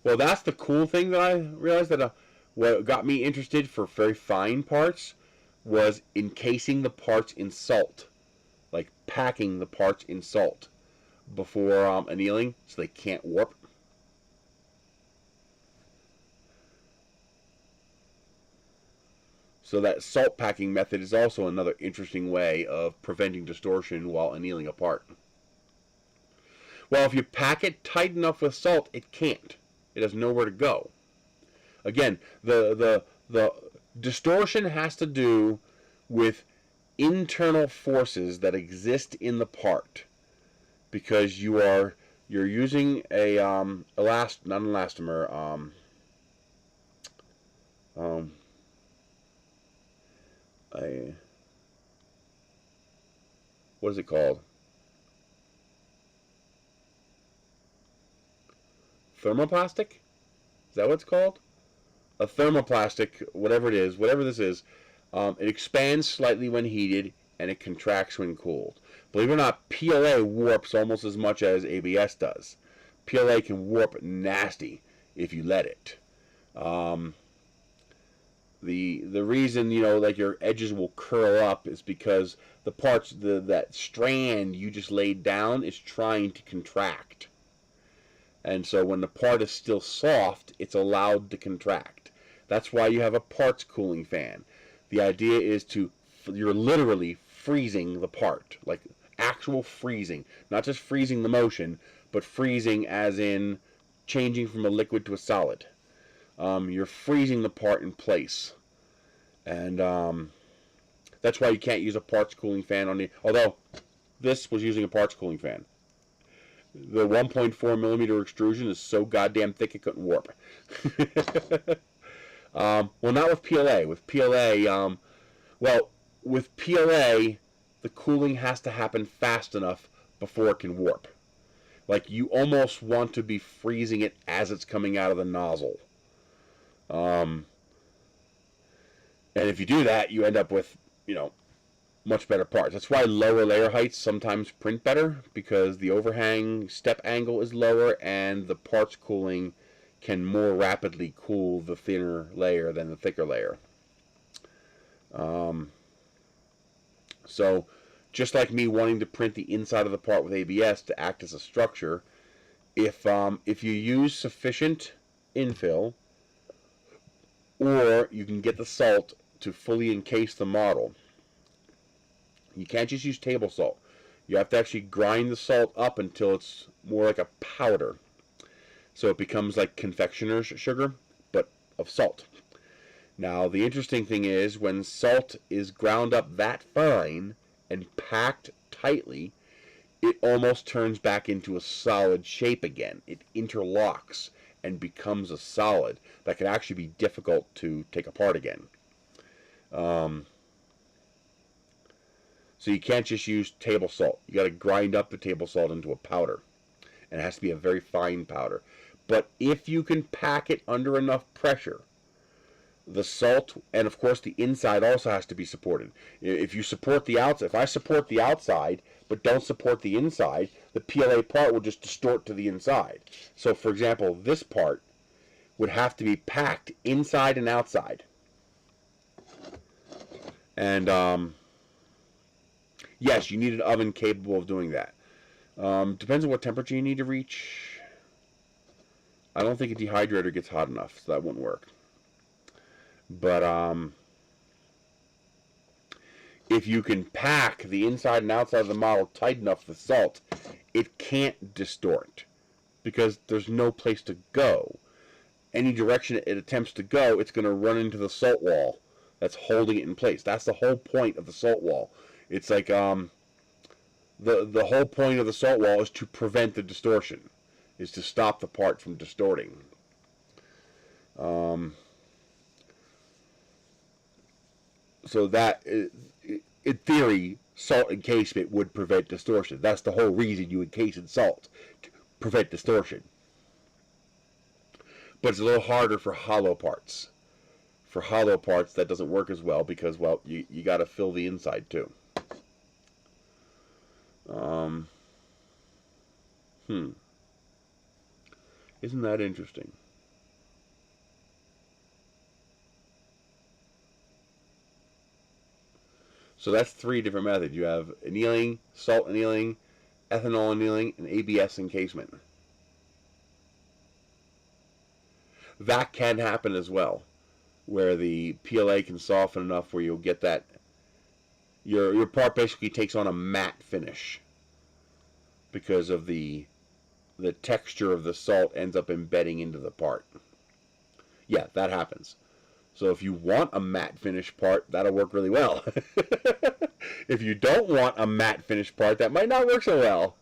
Well, that's the cool thing that I realized, that what got me interested for very fine parts was encasing the parts in salt. Like packing the parts in salt before annealing so they can't warp. So that salt packing method is also another interesting way of preventing distortion while annealing a part. Well, if you pack it tight enough with salt, it can't. It has nowhere to go. Again, the distortion has to do with internal forces that exist in the part, because you're using a not an elastomer, what is it called? Thermoplastic? Is that what it's called? A thermoplastic, whatever it is, whatever this is, it expands slightly when heated and it contracts when cooled. Believe it or not, PLA warps almost as much as ABS does. PLA can warp nasty if you let it. The reason, you know, like your edges will curl up is because the parts, that strand you just laid down is trying to contract. And so when the part is still soft, it's allowed to contract. That's why you have a parts cooling fan. The idea is you're literally freezing the part, like actual freezing. Not just freezing the motion, but freezing as in changing from a liquid to a solid. You're freezing the part in place. And that's why you can't use a parts cooling fan on the... Although, this was using a parts cooling fan. The 1.4 millimeter extrusion is so goddamn thick it couldn't warp. Well, not with PLA. With PLA, with PLA, the cooling has to happen fast enough before it can warp. Like, you almost want to be freezing it as it's coming out of the nozzle. And if you do that, you end up with, you know, much better parts. That's why lower layer heights sometimes print better, because the overhang step angle is lower and the parts cooling can more rapidly cool the thinner layer than the thicker layer. So just like me wanting to print the inside of the part with ABS to act as a structure, if you use sufficient infill, or you can get the salt to fully encase the model, you can't just use table salt. You have to actually grind the salt up until it's more like a powder. So it becomes like confectioner's sugar, but of salt. Now, the interesting thing is when salt is ground up that fine and packed tightly, it almost turns back into a solid shape again. It interlocks and becomes a solid that can actually be difficult to take apart again. So you can't just use table salt. You got to grind up the table salt into a powder. And it has to be a very fine powder. But if you can pack it under enough pressure, the salt, and of course the inside also has to be supported. If you support the outside, if I support the outside but don't support the inside, the PLA part will just distort to the inside. So for example, this part would have to be packed inside and outside. And yes, you need an oven capable of doing that. Depends on what temperature you need to reach. I don't think a dehydrator gets hot enough, so that wouldn't work. But if you can pack the inside and outside of the model tight enough with salt, it can't distort because there's no place to go. Any direction it attempts to go, it's going to run into the salt wall that's holding it in place. That's the whole point of the salt wall. It's like the whole point of the salt wall is to prevent the distortion, is to stop the part from distorting. So that, in theory, salt encasement would prevent distortion. That's the whole reason you encase in salt, to prevent distortion. But it's a little harder for hollow parts. For hollow parts, that doesn't work as well because, well, you got to fill the inside too. Isn't that interesting? So that's 3 different methods. You have annealing, salt annealing, ethanol annealing, and ABS encasement. That can happen as well, where the PLA can soften enough where you'll get that. Your part basically takes on a matte finish because of the texture of the salt ends up embedding into the part. Yeah, that happens. So if you want a matte finish part, that'll work really well. If you don't want a matte finish part, that might not work so well.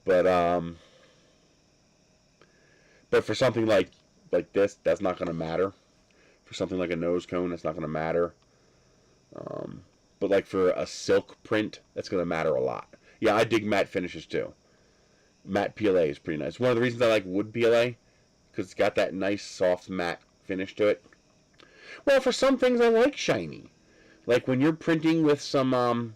But for something like this, that's not going to matter. For something like a nose cone, that's not going to matter. But like for a silk print, that's going to matter a lot. Yeah, I dig matte finishes too. Matte PLA is pretty nice. One of the reasons I like wood PLA, because it's got that nice soft matte finish to it. Well, for some things I like shiny. Like when you're printing with some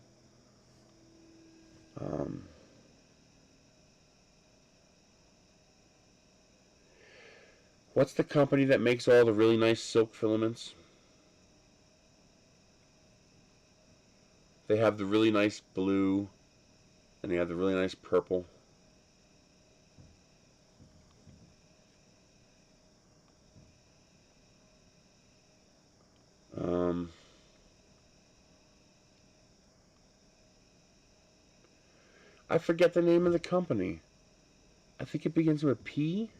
what's the company that makes all the really nice silk filaments? They have the really nice blue and they have the really nice purple. I forget the name of the company. I think it begins with a P.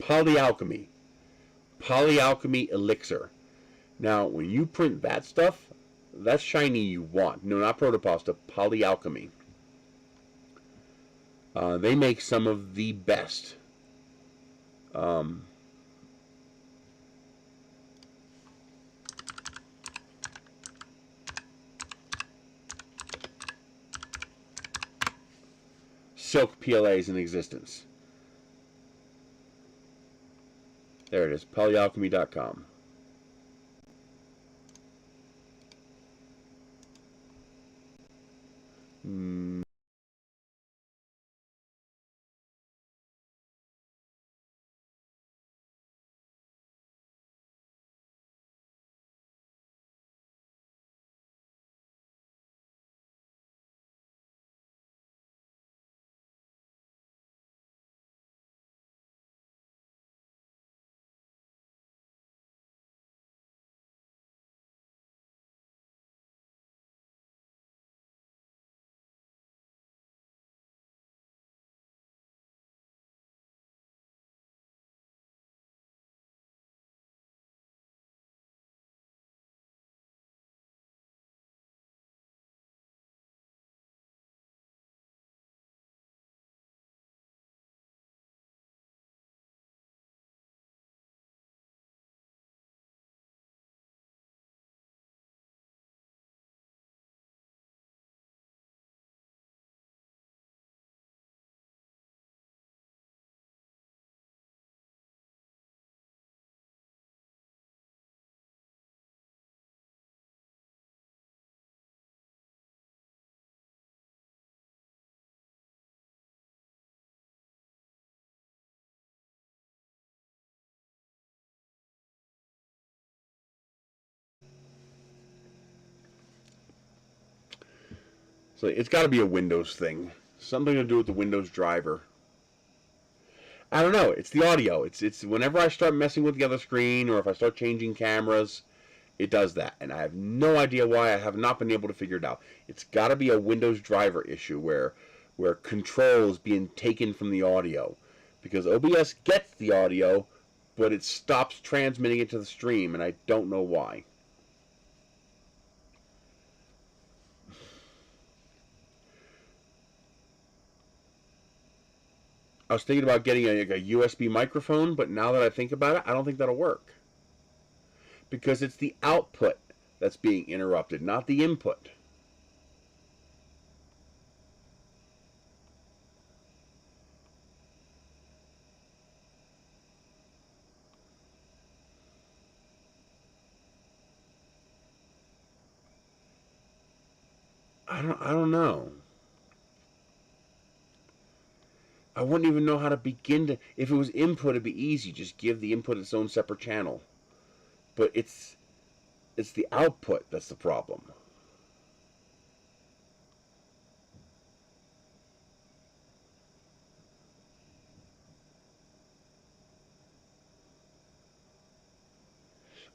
Polyalchemy. Polyalchemy Elixir. Now, when you print that stuff, that's shiny you want. No, not Protopasta, Polyalchemy. They make some of the best silk PLAs in existence. There it is, polyalchemy.com. So it's got to be a Windows thing. Something to do with the Windows driver. I don't know. It's the audio. It's whenever I start messing with the other screen or if I start changing cameras, it does that. And I have no idea why. I have not been able to figure it out. It's got to be a Windows driver issue where control is being taken from the audio. Because OBS gets the audio, but it stops transmitting it to the stream, and I don't know why. I was thinking about getting a USB microphone, but now that I think about it, I don't think that'll work. Because it's the output that's being interrupted, not the input. I don't know. I wouldn't even know how to begin to... If it was input, it'd be easy. Just give the input its own separate channel. But it's the output that's the problem.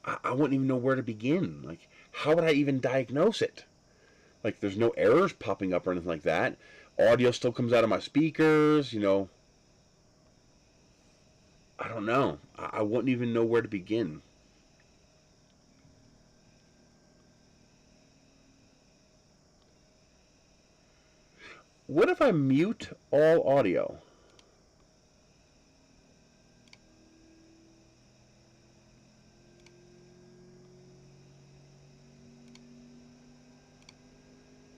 I wouldn't even know where to begin. Like, how would I even diagnose it? Like, there's no errors popping up or anything like that. Audio still comes out of my speakers, you know. I don't know. I wouldn't even know where to begin. What if I mute all audio?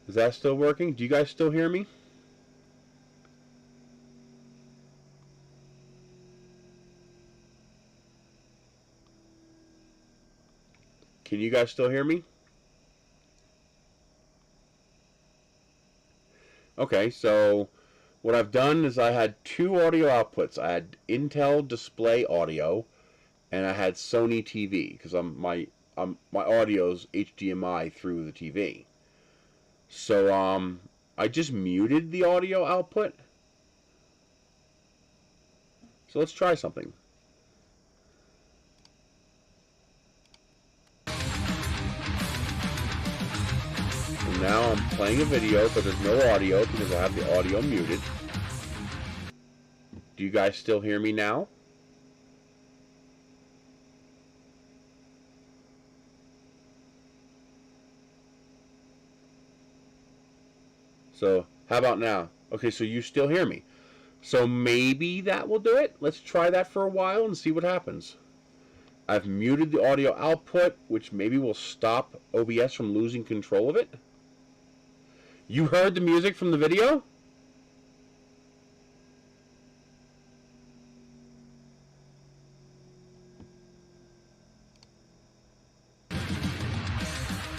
Is that still working? Do you guys still hear me? Can you guys still hear me? Okay, so what I've done is I had two audio outputs. I had Intel display audio, and I had Sony TV because my audio's HDMI through the TV. So I just muted the audio output. So let's try something. And now I'm playing a video, but there's no audio because I have the audio muted. Do you guys still hear me now? So, how about now? Okay, so you still hear me. So maybe that will do it. Let's try that for a while and see what happens. I've muted the audio output, which maybe will stop OBS from losing control of it. You heard the music from the video?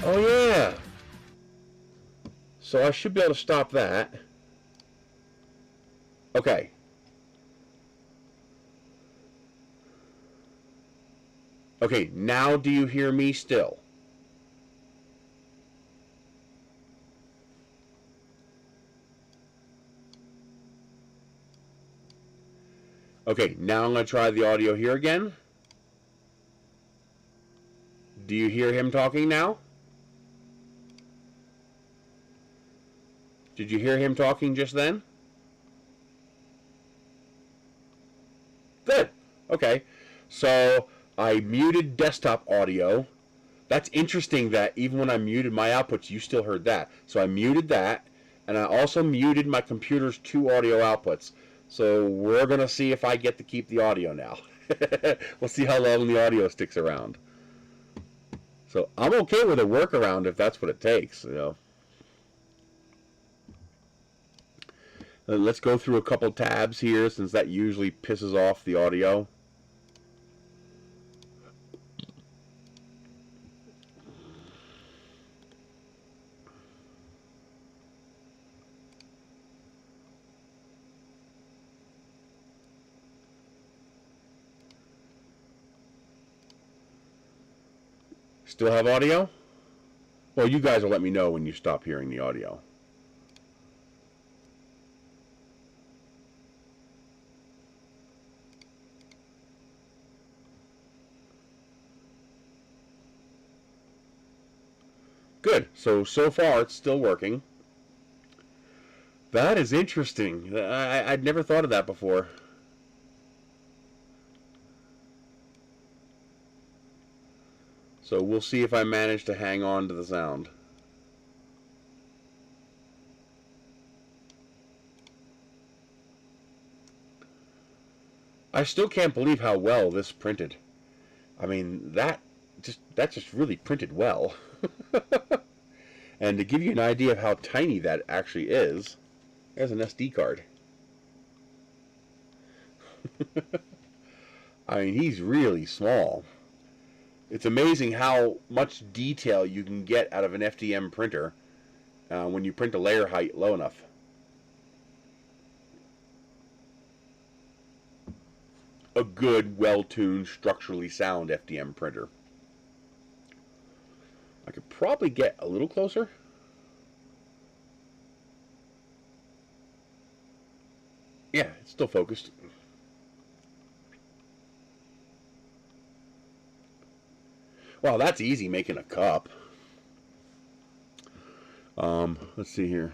Oh yeah. So I should be able to stop that. Okay. Okay, now do you hear me still? Okay, now I'm going to try the audio here again. Do you hear him talking now? Did you hear him talking just then? Good. Okay. So I muted desktop audio. That's interesting that even when I muted my outputs, you still heard that. So I muted that, and I also muted my computer's 2 audio outputs. So we're going to see if I get to keep the audio now. We'll see how long the audio sticks around. So I'm okay with a workaround if that's what it takes, you know. Let's go through a couple tabs here, since that usually pisses off the audio. Still have audio? Well, you guys will let me know when you stop hearing the audio. Good. So far it's still working. That is interesting. I'd never thought of that before. So we'll see if I manage to hang on to the sound. I still can't believe how well this printed. I mean, that just really printed well. And to give you an idea of how tiny that actually is, there's an SD card. I mean, he's really small. It's amazing how much detail you can get out of an FDM printer when you print a layer height low enough. A good, well-tuned, structurally sound FDM printer. I could probably get a little closer. Yeah, it's still focused. Well, that's easy making a cup. Let's see here.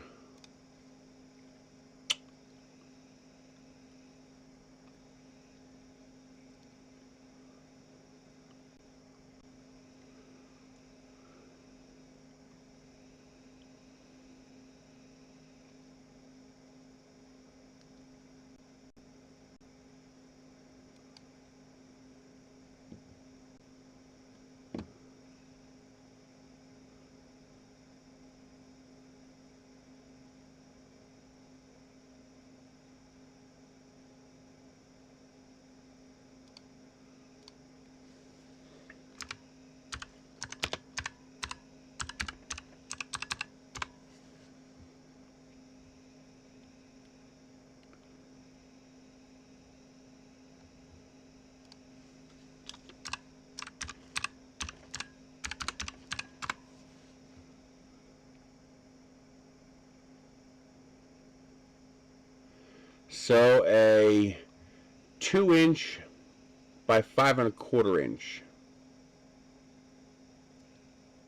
So a 2-inch by 5 1/4 inch.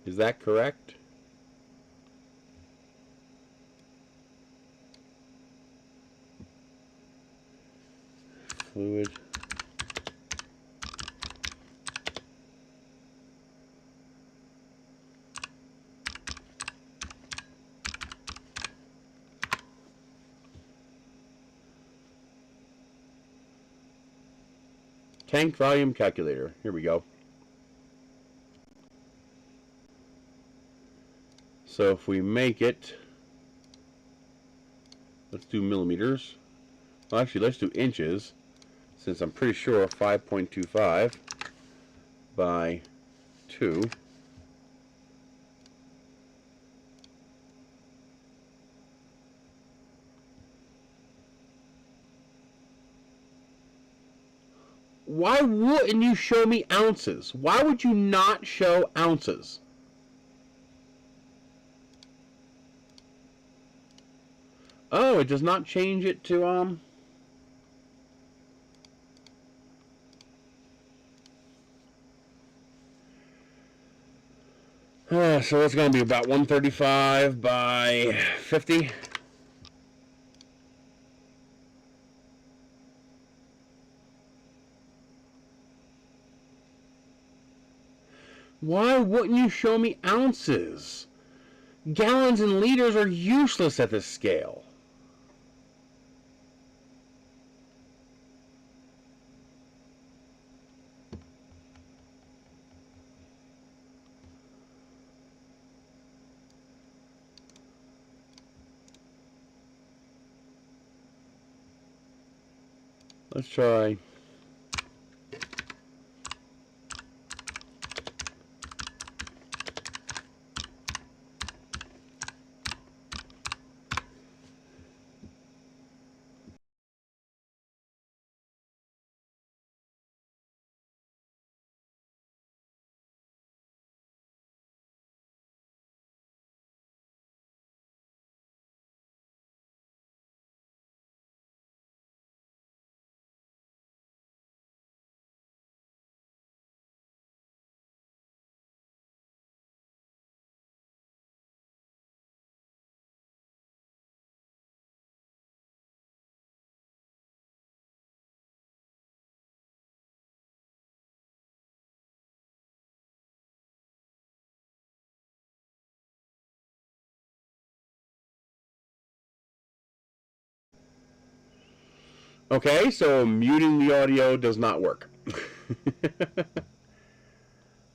Is that correct? Fluid. Tank volume calculator. Here we go. So if we make it, let's do millimeters. Well, actually, let's do inches, since I'm pretty sure 5.25 by 2 Why wouldn't you show me ounces? Why would you not show ounces? Oh, it does not change it to, so it's going to be about 135 by 50. Why wouldn't you show me ounces? Gallons and liters are useless at this scale. Let's try. Okay, so muting the audio does not work.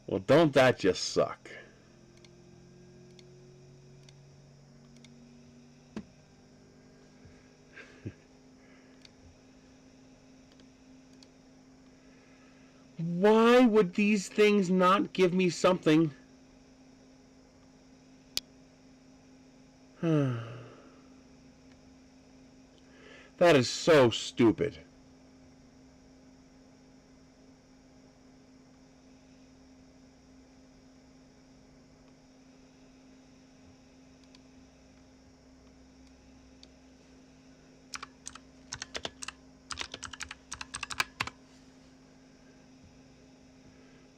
Well, don't that just suck? Why would these things not give me something? That is so stupid.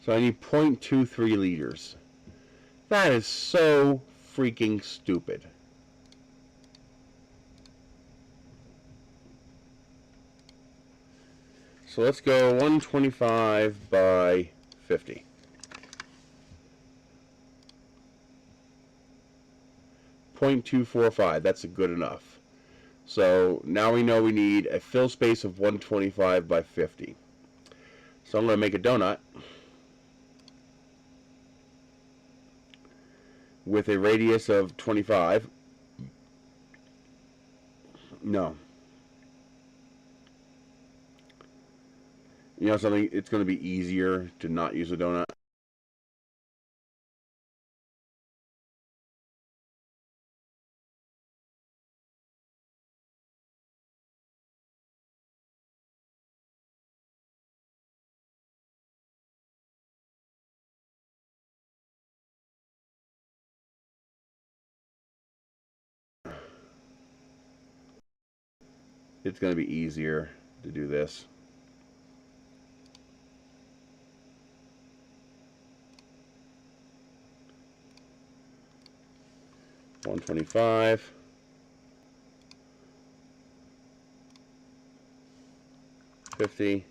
So I need 0.23 liters. That is so freaking stupid. So let's go 125 by 50. .245, that's good enough. So now we know we need a fill space of 125 by 50. So I'm going to make a donut with a radius of 25. No. You know something? It's going to be easier to not use a donut. It's going to be easier to do this. $125. 50.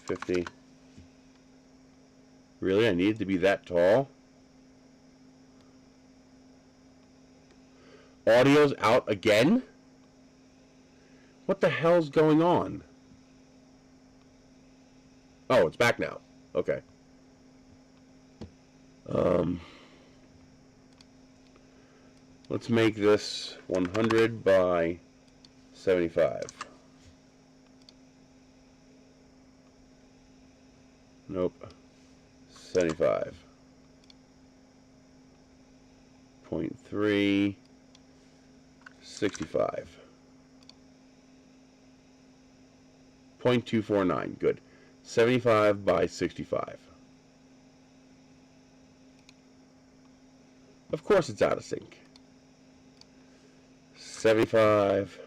50. Really? I need it to be that tall? Audio's out again? What the hell's going on? Oh, it's back now. Okay. Let's make this 100 by 75. Nope. 75. 0.3. 65. 0.249. Good. 75 by 65. Of course it's out of sync. 75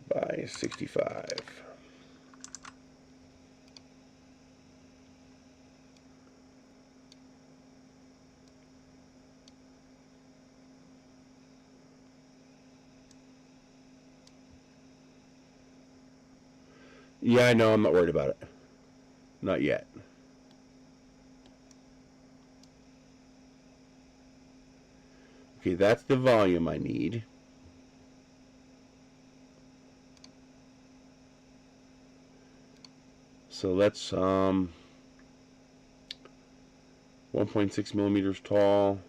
by 65. Yeah, I know, I'm not worried about it. Not yet. Okay, that's the volume I need. So let's 1.6 millimeters tall,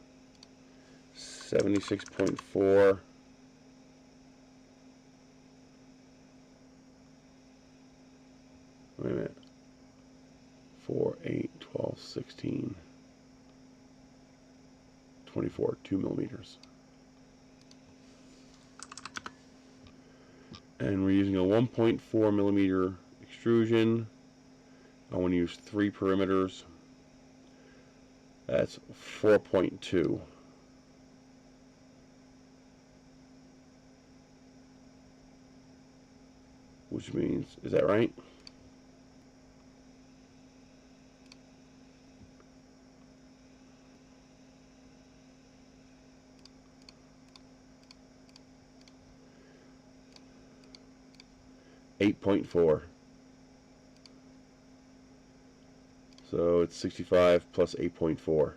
76.4. Wait a minute. 4, 8, 12, 16, 24, 2 millimeters. And we're using a 1.4 millimeter extrusion. I want to use 3 perimeters. That's 4.2. Which means, is that right? .4. So it's 65 plus 8.4.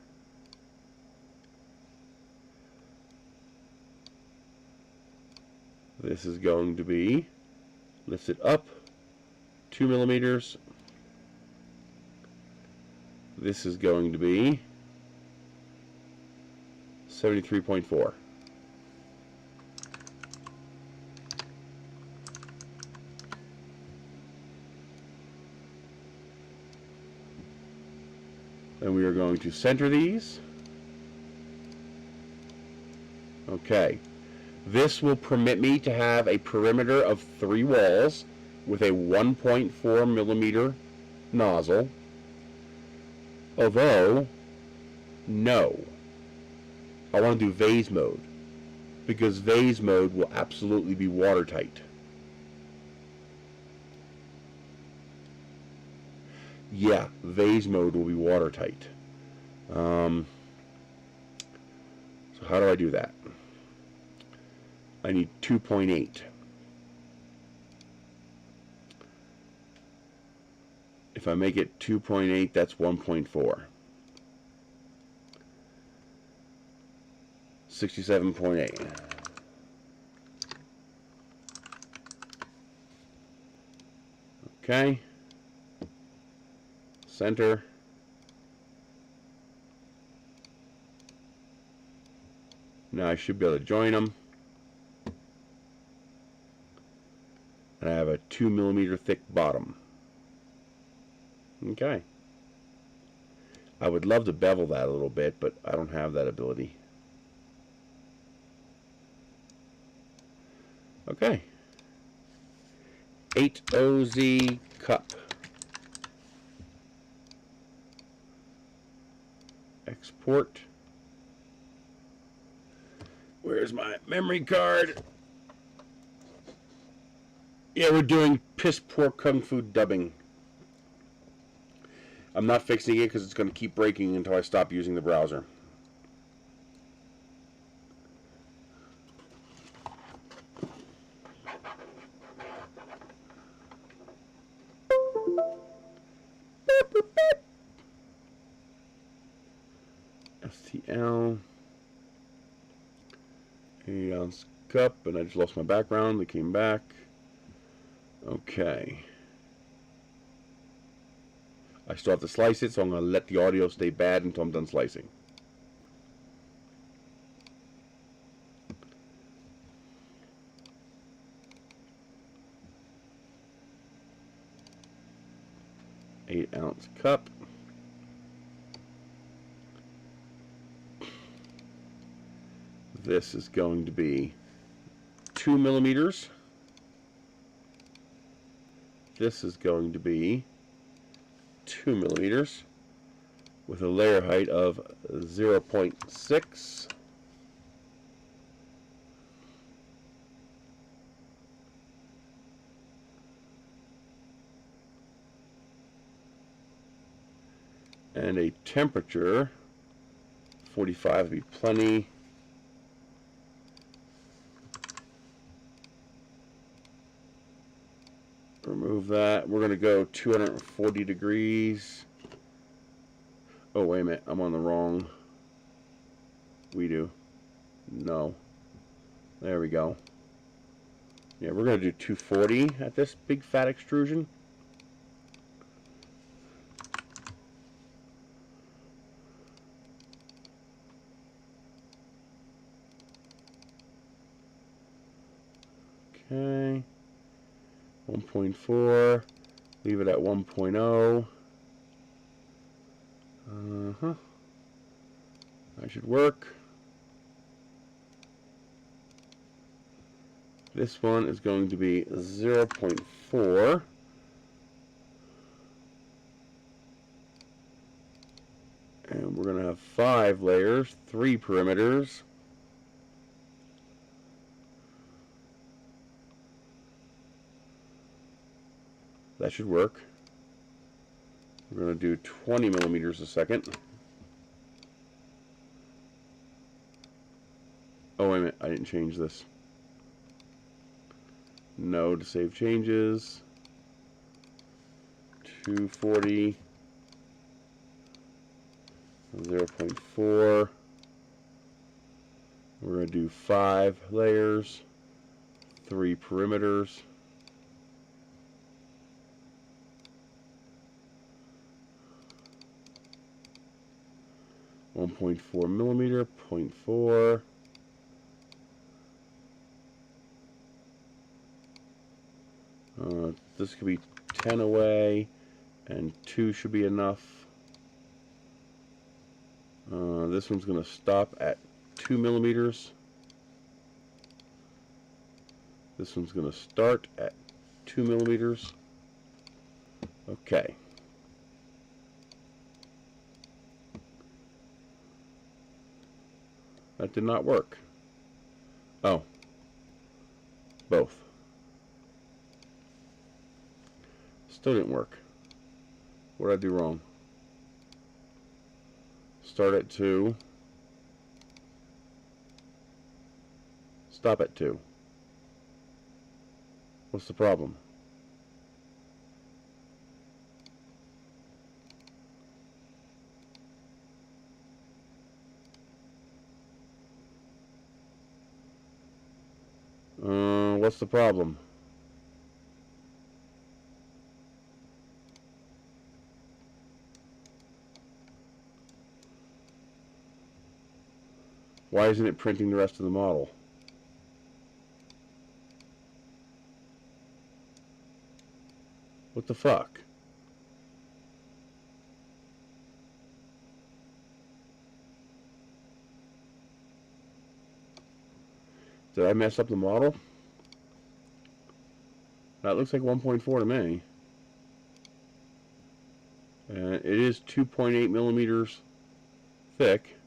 This is going to be lifted up 2 millimeters. This is going to be 73.4. And we are going to center these. Okay. This will permit me to have a perimeter of 3 walls with a 1.4 millimeter nozzle. Although, no. I want to do vase mode, because vase mode will absolutely be watertight. Yeah, vase mode will be watertight. So how do I do that? I need 2.8. If I make it 2.8, that's 1.4. 67.8. Okay. Center. Now I should be able to join them. And I have a 2 millimeter thick bottom. Okay. I would love to bevel that a little bit, but I don't have that ability. Okay. 8OZ cup. Export. Where's my memory card? Yeah, we're doing piss poor kung fu dubbing. I'm not fixing it because it's going to keep breaking until I stop using the browser. STL. 8-ounce cup, and I just lost my background. They came back. Okay. I still have to slice it, so I'm going to let the audio stay bad until I'm done slicing. Eight-ounce cup. This is going to be 2 millimeters. this is going to be 2 millimeters with a layer height of 0.6. And a temperature, 45 would be plenty. Remove that. We're going to go 240 degrees. Oh, wait a minute. I'm on the wrong Weedo. No. There we go. Yeah, we're going to do 240 at this big fat extrusion. Okay. 1.4. Leave it at 1.0. That should work. This one is going to be 0.4. And we're going to have 5 layers, 3 perimeters. That should work. We're going to do 20 millimeters a second. Oh, wait a minute. I didn't change this. No to save changes. 240. 0.4. We're going to do 5 layers, 3 perimeters. .4 millimeter, 0.4. This could be 10 away, and 2 should be enough. This one's going to stop at 2 millimeters. This one's going to start at 2 millimeters. Okay. That did not work. Oh. Both. Still didn't work. What did I do wrong? Start at 2. Stop at 2. What's the problem? What's the problem? Why isn't it printing the rest of the model? What the fuck? Did I mess up the model? That looks like 1.4 to me. And it is 2.8 millimeters thick.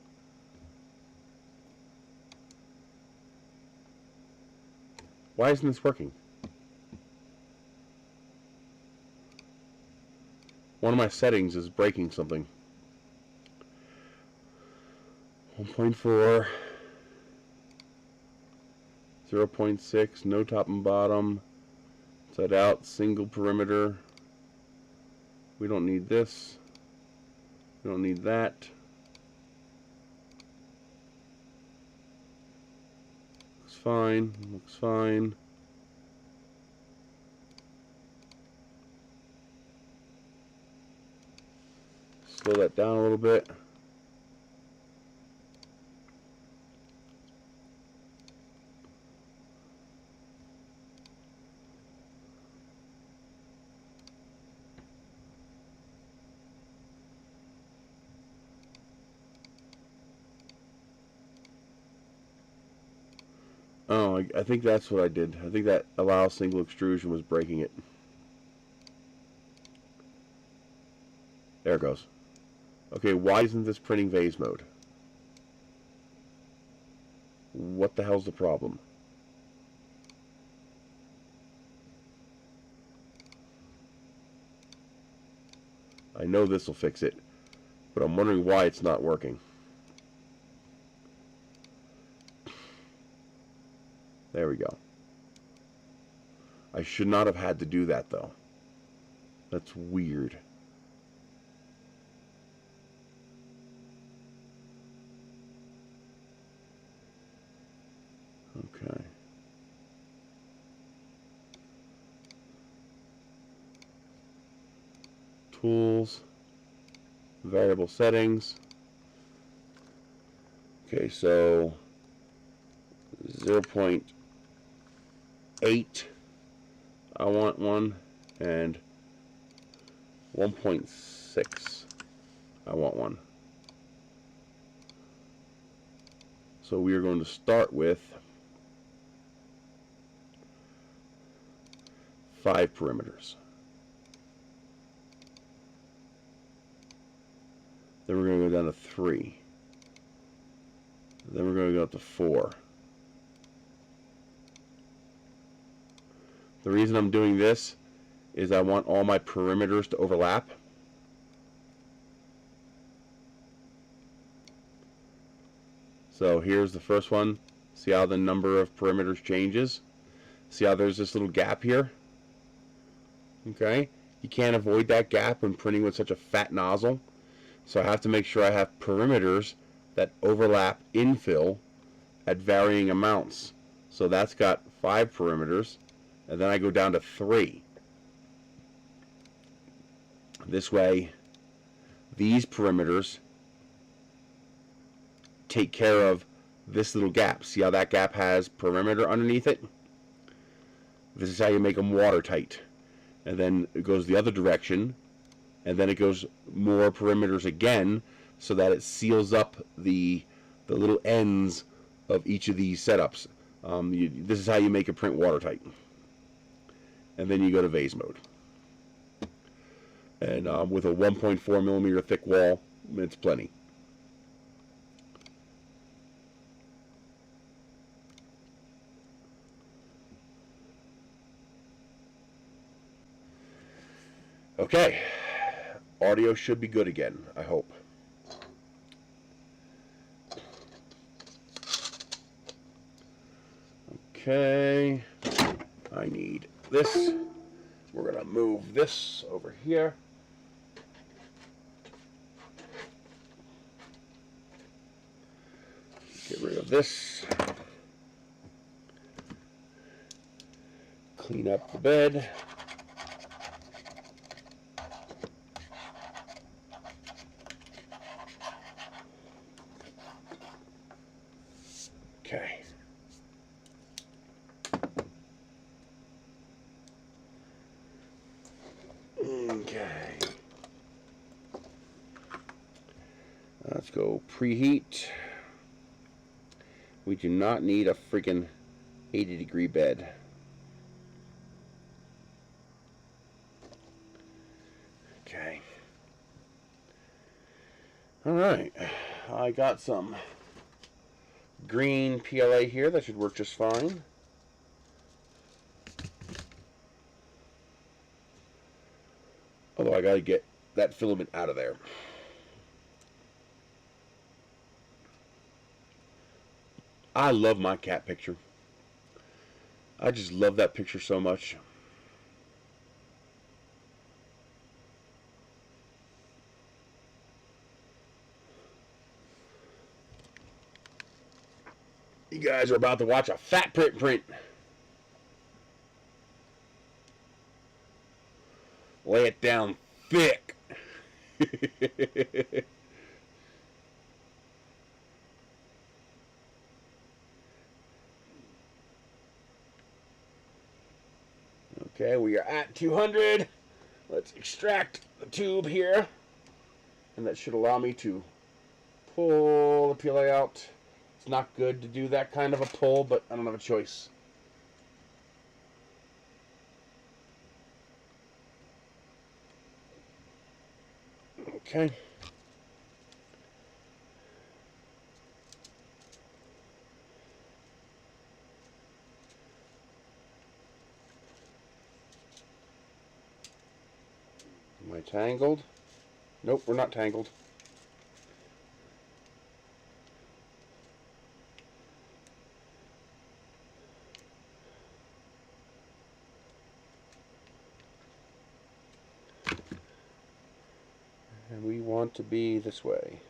Why isn't this working? One of my settings is breaking something. 1.4, 0.6, no top and bottom, inside out, single perimeter. We don't need this. We don't need that. Looks fine. Looks fine. Slow that down a little bit. Oh, I think that's what I did. I think that allow single extrusion was breaking it. There it goes. Okay, why isn't this printing vase mode? What the hell's the problem? I know this will fix it, but I'm wondering why it's not working. There we go. I should not have had to do that, though. That's weird. Okay. Tools. Variable settings. Okay, so 0.8 I want one, and 1.6 I want one. So we are going to start with 5 perimeters. Then we're going to go down to 3. Then we're going to go up to 4. The reason I'm doing this is I want all my perimeters to overlap. So here's the first one. See how the number of perimeters changes? See how there's this little gap here? Okay? You can't avoid that gap when printing with such a fat nozzle. So I have to make sure I have perimeters that overlap infill at varying amounts. So that's got 5 perimeters. And then I go down to 3. This way, these perimeters take care of this little gap. See how that gap has perimeter underneath it? This is how you make them watertight. And then it goes the other direction, and then it goes more perimeters again, so that it seals up the little ends of each of these setups. This is how you make a print watertight. And then you go to vase mode. And with a 1.4 millimeter thick wall, it's plenty. Okay, audio should be good again, I hope. Okay, I need this. We're going to move this over here. Get rid of this. Clean up the bed. Okay. Okay. Let's go preheat. We do not need a freaking 80-degree bed. Okay. All right. I got some green PLA here. That should work just fine. Although I got to get that filament out of there. I love my cat picture. I just love that picture so much. You guys are about to watch a fat print. Lay it down thick. Okay, we are at 200. Let's extract the tube here. And that should allow me to pull the PLA out. It's not good to do that kind of a pull, but I don't have a choice. Okay. Am I tangled? Nope, we're not tangled. And we want to be this way.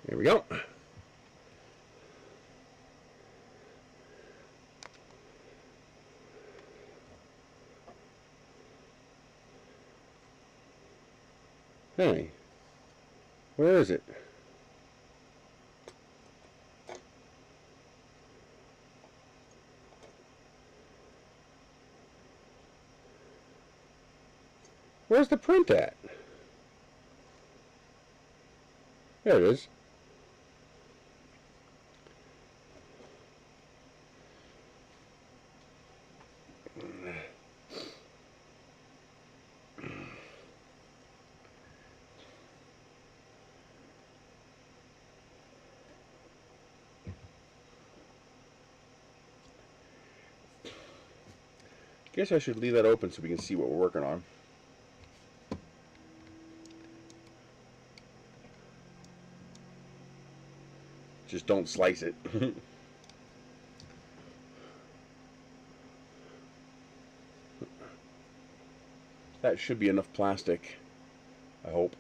There we go. Hey, where is it? Where's the print at? There it is. Guess I should leave that open so we can see what we're working on. Just don't slice it. That should be enough plastic, I hope.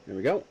There we go.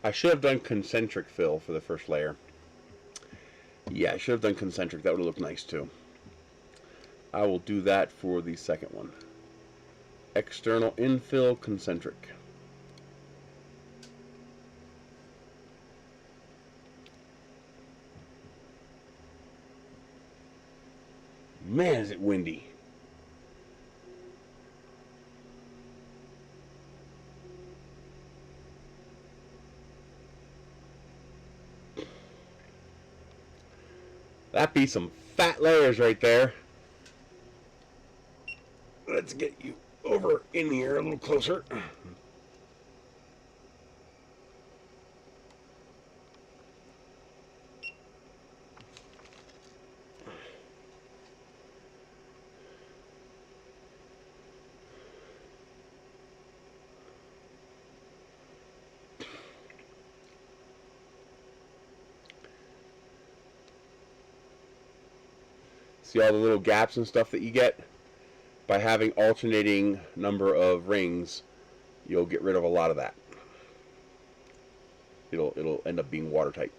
I should have done concentric fill for the first layer. Yeah, I should have done concentric. That would have looked nice too. I will do that for the second one. External infill, concentric. Man, is it windy. That be some fat layers right there. Let's get you over in here a little closer. See all the little gaps and stuff that you get? By having alternating number of rings, you'll get rid of a lot of that. It'll end up being watertight.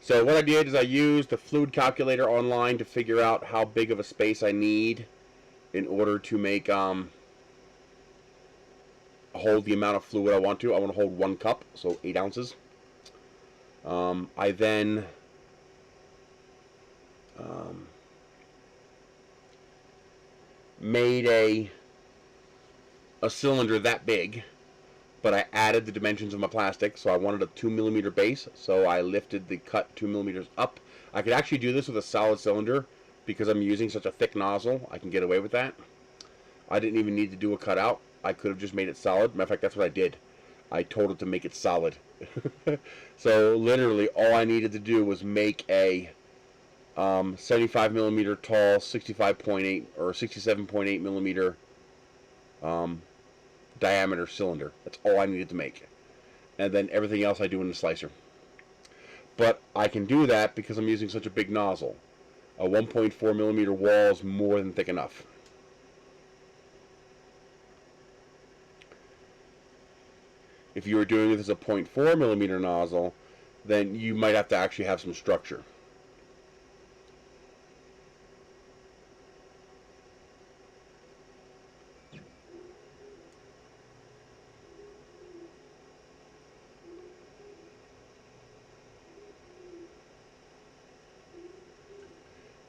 So what I did is I used the fluid calculator online to figure out how big of a space I need in order to make hold the amount of fluid I want to. I want to hold 1 cup, so 8 ounces. I then made a cylinder that big, but I added the dimensions of my plastic, so I wanted a 2mm base, so I lifted the cut 2mm up. I could actually do this with a solid cylinder, because I'm using such a thick nozzle, I can get away with that. I didn't even need to do a cutout. I could have just made it solid. Matter of fact, that's what I did. I told it to make it solid. So literally, all I needed to do was make a 75mm tall, 65.8 or 67.8mm diameter cylinder. That's all I needed to make. And then everything else I do in the slicer. But I can do that because I'm using such a big nozzle. A 1.4mm wall is more than thick enough. If you were doing this as a 0.4mm nozzle, then you might have to actually have some structure.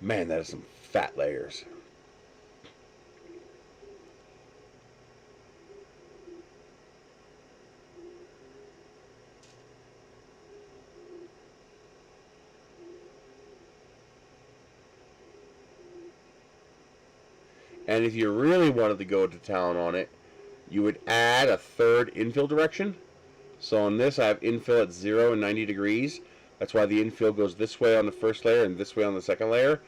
Man, that is some fat layers. And if you really wanted to go to town on it, you would add a third infill direction. So on this, I have infill at 0 and 90 degrees. That's why the infill goes this way on the first layer and this way on the second layer.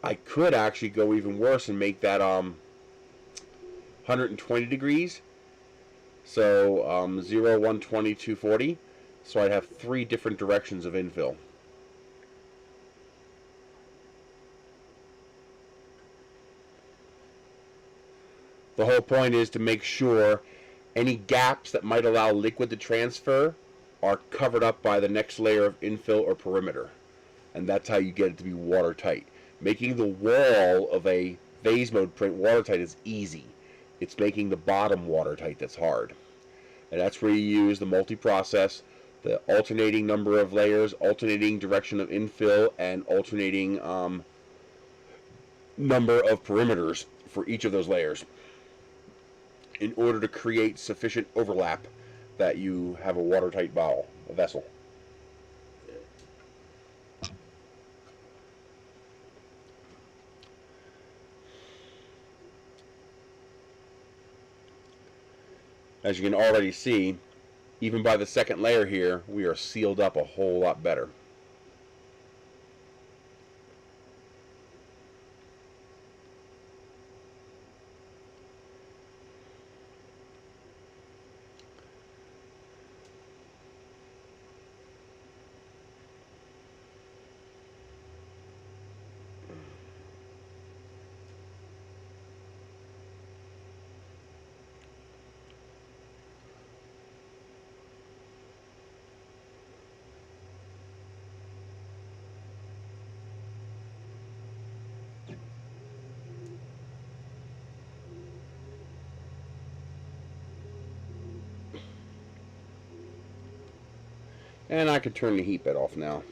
I could actually go even worse and make that 120 degrees. So 0, 120, 240. So I'd have 3 different directions of infill. The whole point is to make sure any gaps that might allow liquid to transfer are covered up by the next layer of infill or perimeter. And that's how you get it to be watertight. Making the wall of a vase mode print watertight is easy. It's making the bottom watertight that's hard. And that's where you use the multi-process, the alternating number of layers, alternating direction of infill, and alternating number of perimeters for each of those layers, in order to create sufficient overlap that you have a watertight vessel. As you can already see, even by the second layer here, we are sealed up a whole lot better. And I can turn the heat bed off now.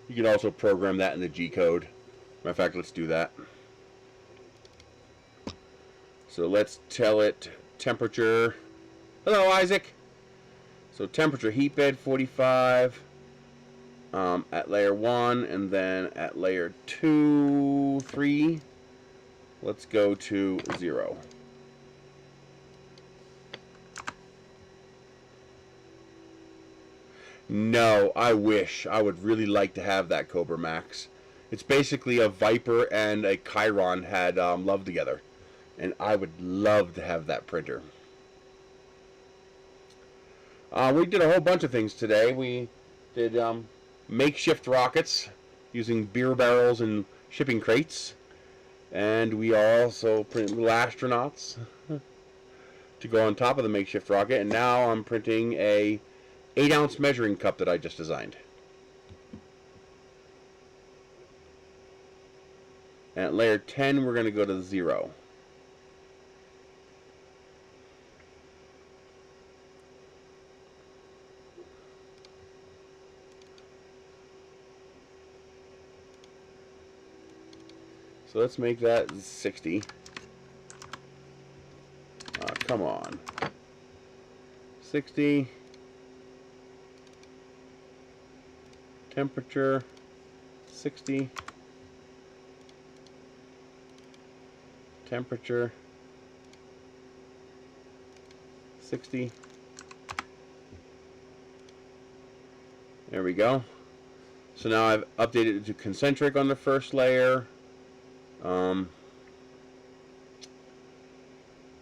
You can also program that in the G code. Matter of fact, let's do that. So let's tell it temperature. Hello, Isaac. So temperature heat bed 45 at layer 1, and then at layer 2, 3, let's go to 0. No, I wish. I would really like to have that Cobra Max. It's basically a Viper and a Chiron had loved together. And I would love to have that printer. We did a whole bunch of things today. We did makeshift rockets using beer barrels and shipping crates. And we also printed little astronauts to go on top of the makeshift rocket. And now I'm printing a 8-ounce measuring cup that I just designed. And at layer 10, we're going to go to 0. So let's make that 60. Come on. 60. Temperature 60. Temperature 60. There we go. So now I've updated it to concentric on the first layer.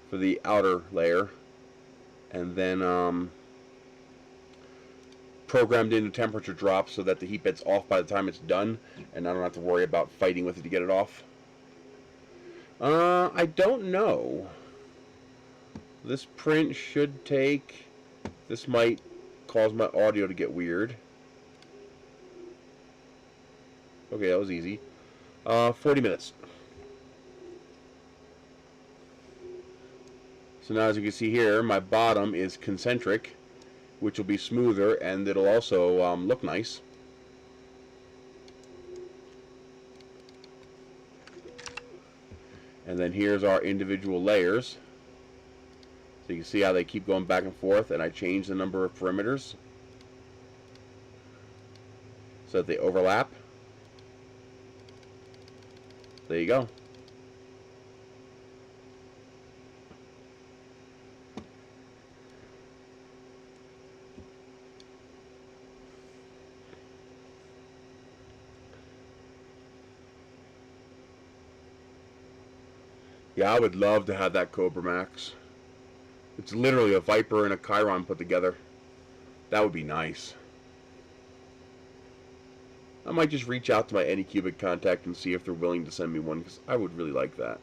For the outer layer, and then programmed in a temperature drop so that the heat bed's off by the time it's done, and I don't have to worry about fighting with it to get it off. I don't know. This print should take... This might cause my audio to get weird. Okay, that was easy. 40 minutes. So now, as you can see here, my bottom is concentric, which will be smoother, and it'll also look nice. And then here's our individual layers. So you can see how they keep going back and forth, and I change the number of perimeters so that they overlap. There you go. Yeah, I would love to have that Cobra Max. It's literally a Viper and a Chiron put together. That would be nice. I might just reach out to my Anycubic contact and see if they're willing to send me one, because I would really like that.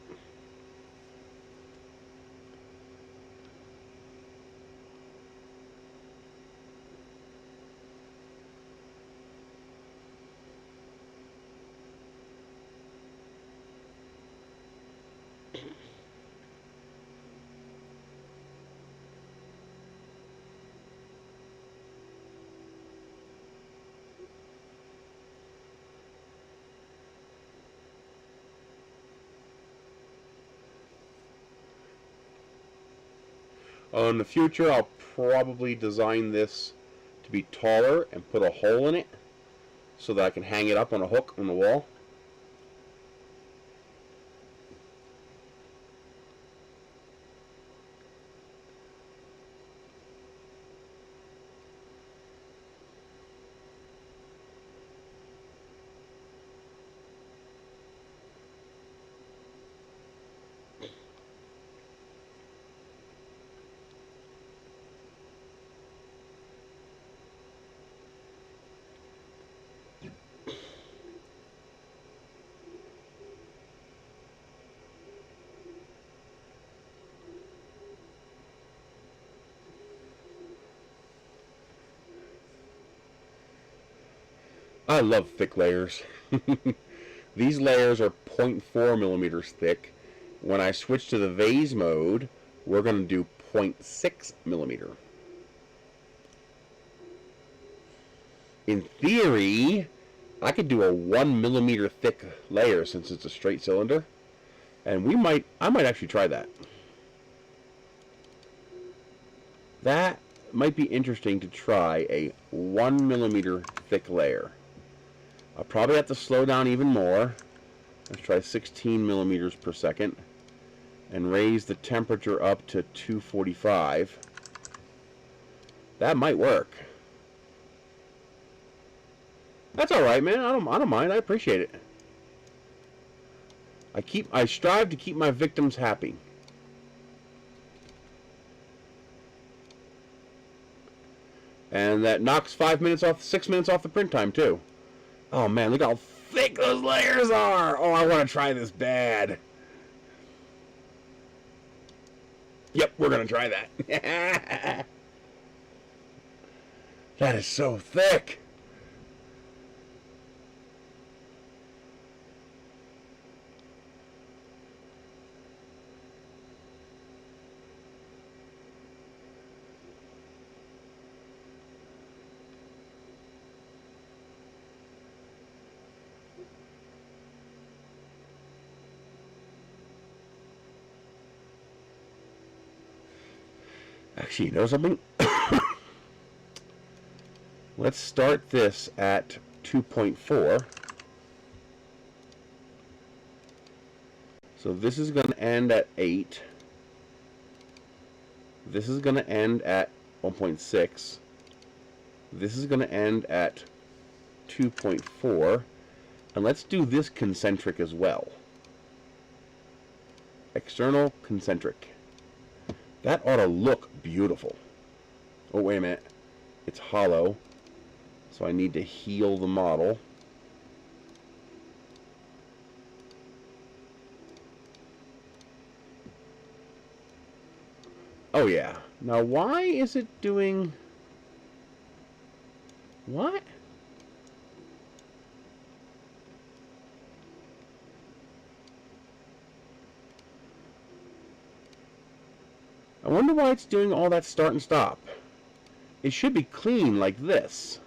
In the future, I'll probably design this to be taller and put a hole in it so that I can hang it up on a hook on the wall. I love thick layers. These layers are 0.4 millimeters thick. When I switch to the vase mode, we're going to do 0.6 millimeter. In theory, I could do a 1 millimeter thick layer since it's a straight cylinder, and I might actually try that. That might be interesting to try, a 1 millimeter thick layer. I'll probably have to slow down even more. Let's try 16 millimeters per second and raise the temperature up to 245. That might work. That's all right, man. I don't mind. I appreciate it. I strive to keep my victims happy. And that knocks 6 minutes off the print time too. Oh man, look how thick those layers are! Oh, I want to try this bad. Yep, we're gonna try that. That is so thick. Actually, you know something? Let's start this at 2.4. So this is going to end at 8. This is going to end at 1.6. This is going to end at 2.4. And let's do this concentric as well. External concentric. That ought to look beautiful. Oh, wait a minute. It's hollow. So I need to heal the model. Oh, yeah. Now, why is it doing... What? I wonder why it's doing all that start and stop. It should be clean like this.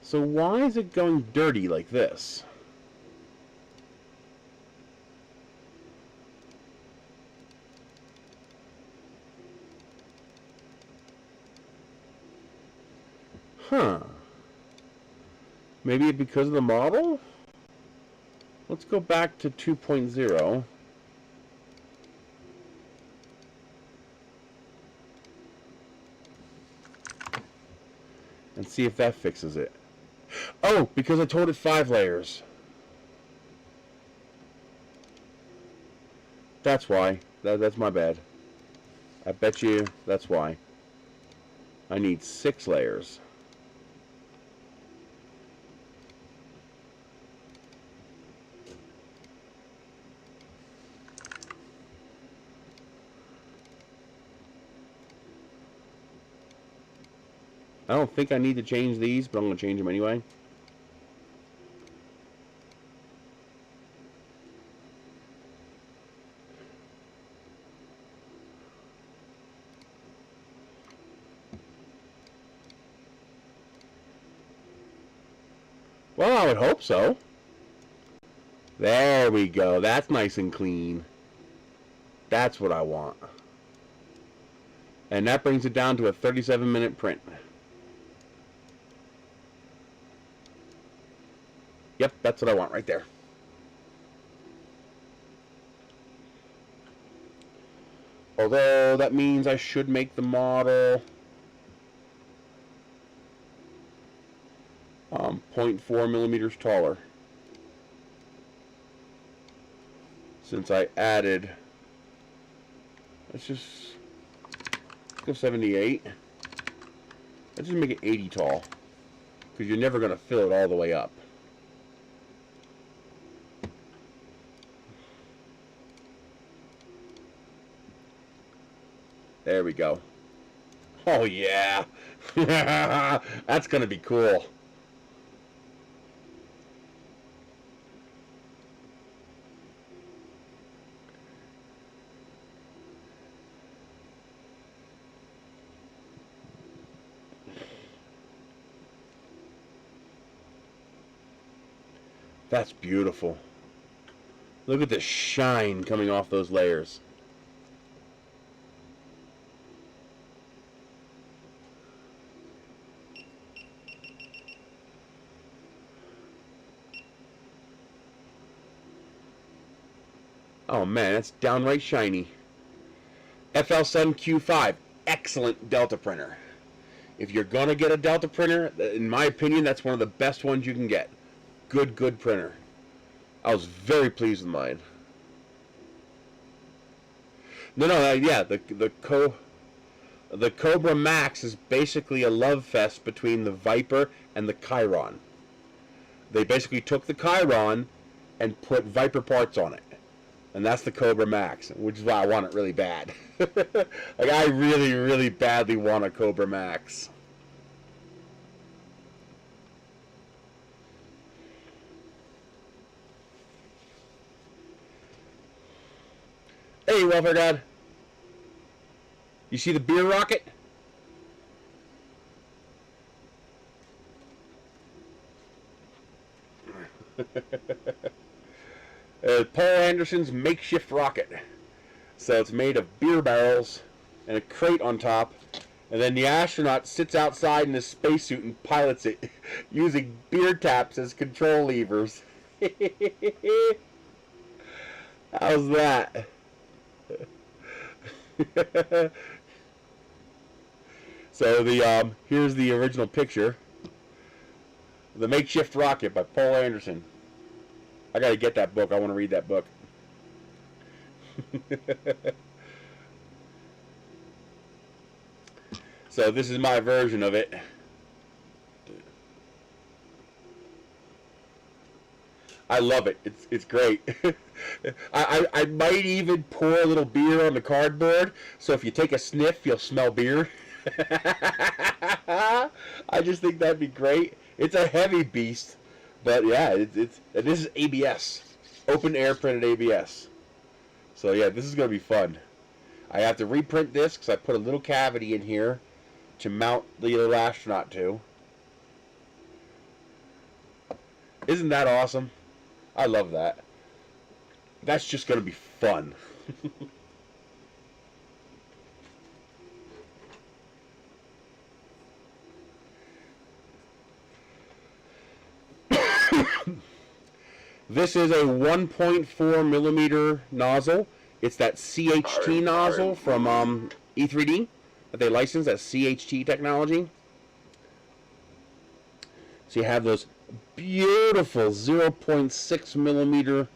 So why is it going dirty like this? Huh. Maybe because of the model? Let's go back to 2.0. And see if that fixes it. Oh, because I told it 5 layers. That's why. That's my bad. I bet you that's why. I need 6 layers. I don't think I need to change these, but I'm going to change them anyway. Well, I would hope so. There we go. That's nice and clean. That's what I want. And that brings it down to a 37-minute print. Yep, that's what I want right there. Although that means I should make the model 0.4 millimeters taller. Since I added, let's go 78. Let's just make it 80 tall, because you're never going to fill it all the way up. There we go. Oh yeah. That's going to be cool. That's beautiful. Look at the shine coming off those layers. Oh man, that's downright shiny. FL7 Q5, excellent Delta printer. If you're gonna get a Delta printer, in my opinion, that's one of the best ones you can get. Good printer. I was very pleased with mine. Yeah, the Cobra Max is basically a love fest between the Viper and the Chiron. They basically took the Chiron and put Viper parts on it. And that's the Cobra Max, which is why I want it really bad. Like, I really badly want a Cobra Max. Hey, Welfare God. You see the beer rocket? Paul Anderson's makeshift rocket. So it's made of beer barrels and a crate on top, and then the astronaut sits outside in his spacesuit and pilots it using beer taps as control levers. How's that? So here's the original picture. The Makeshift Rocket by Paul Anderson. I gotta get that book. I want to read that book. So this is my version of it. I love it. It's great. I might even pour a little beer on the cardboard, so if you take a sniff, you'll smell beer. I just think that'd be great. It's a heavy beast, but yeah, this is ABS, open air printed ABS. So yeah, this is gonna be fun. I have to reprint this because I put a little cavity in here to mount the little astronaut to. Isn't that awesome? I love that. That's just gonna be fun. This is a 1.4 millimeter nozzle. It's that CHT nozzle from E3D that they licensed, that CHT technology. So you have those beautiful 0.6 millimeter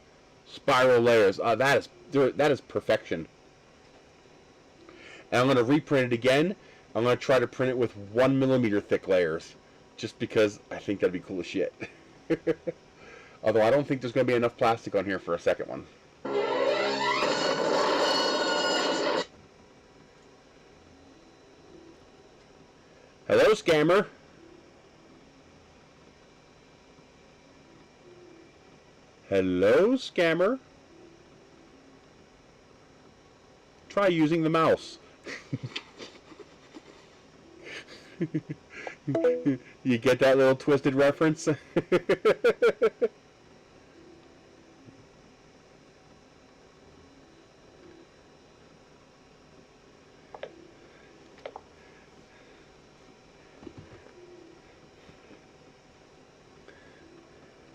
spiral layers. That is perfection. And I'm going to reprint it again. I'm going to try to print it with 1 millimeter thick layers, just because I think that'd be cool as shit. Although I don't think there's going to be enough plastic on here for a second one. Hello, scammer. Hello, scammer. Try using the mouse. You get that little twisted reference?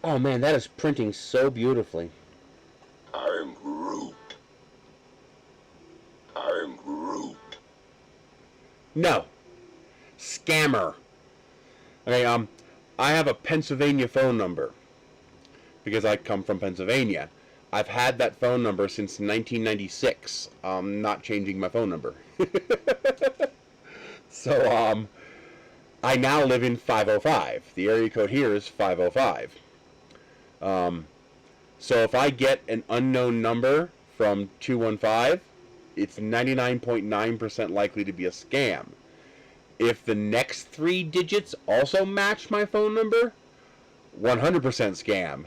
Oh man, that is printing so beautifully. I'm Groot. I'm Groot. No. Scammer. Okay, I have a Pennsylvania phone number because I come from Pennsylvania. I've had that phone number since 1996. I'm not changing my phone number. So, I now live in 505. The area code here is 505. So if I get an unknown number from 215, it's 99.9% likely to be a scam. If the next 3 digits also match my phone number, 100% scam.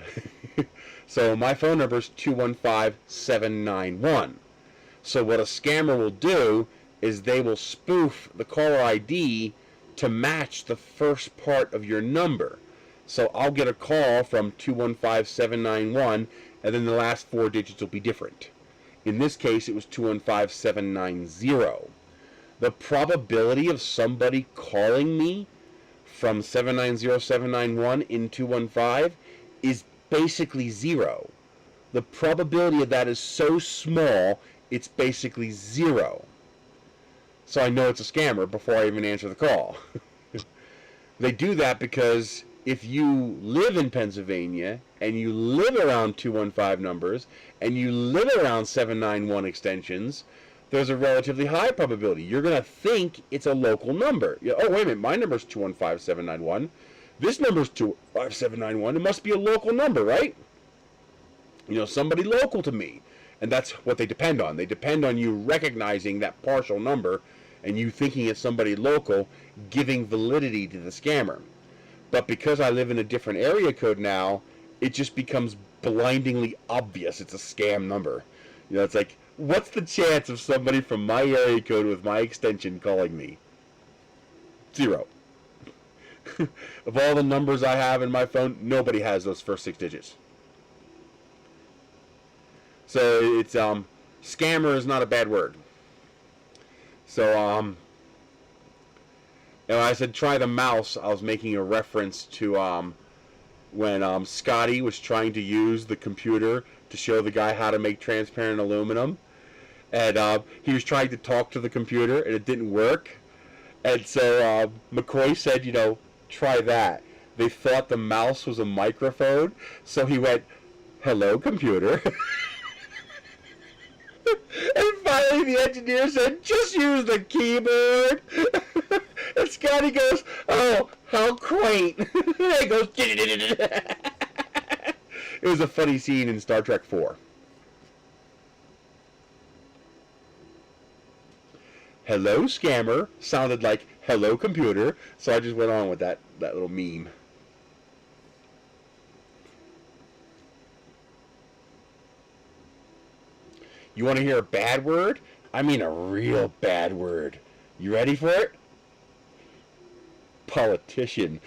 So my phone number is 215791. So what a scammer will do is they will spoof the caller ID to match the first part of your number. So I'll get a call from 215791, and then the last 4 digits will be different. In this case, it was 215790. The probability of somebody calling me from 790791 in 215 is basically 0. The probability of that is so small, it's basically 0. So I know it's a scammer before I even answer the call. They do that because if you live in Pennsylvania and you live around 215 numbers and you live around 791 extensions, there's a relatively high probability. You're going to think it's a local number. Oh, wait a minute, my number's 215791. This number's 25791. It must be a local number, right? You know, somebody local to me. And that's what they depend on. They depend on you recognizing that partial number and you thinking it's somebody local, giving validity to the scammer. But because I live in a different area code now, it just becomes blindingly obvious it's a scam number. You know, it's like, what's the chance of somebody from my area code with my extension calling me? 0. Of all the numbers I have in my phone, nobody has those first 6 digits. So it's, scammer is not a bad word. So, and I said try the mouse, I was making a reference to when Scotty was trying to use the computer to show the guy how to make transparent aluminum. And he was trying to talk to the computer and it didn't work. And so McCoy said, you know, try that. They thought the mouse was a microphone, so he went, hello, computer. And finally the engineer said, just use the keyboard. And Scotty goes, oh, how quaint. And he goes, it was a funny scene in Star Trek 4. Hello, scammer sounded like hello, computer, so I just went on with that little meme. You want to hear a bad word? I mean a real bad word. You ready for it? Politician.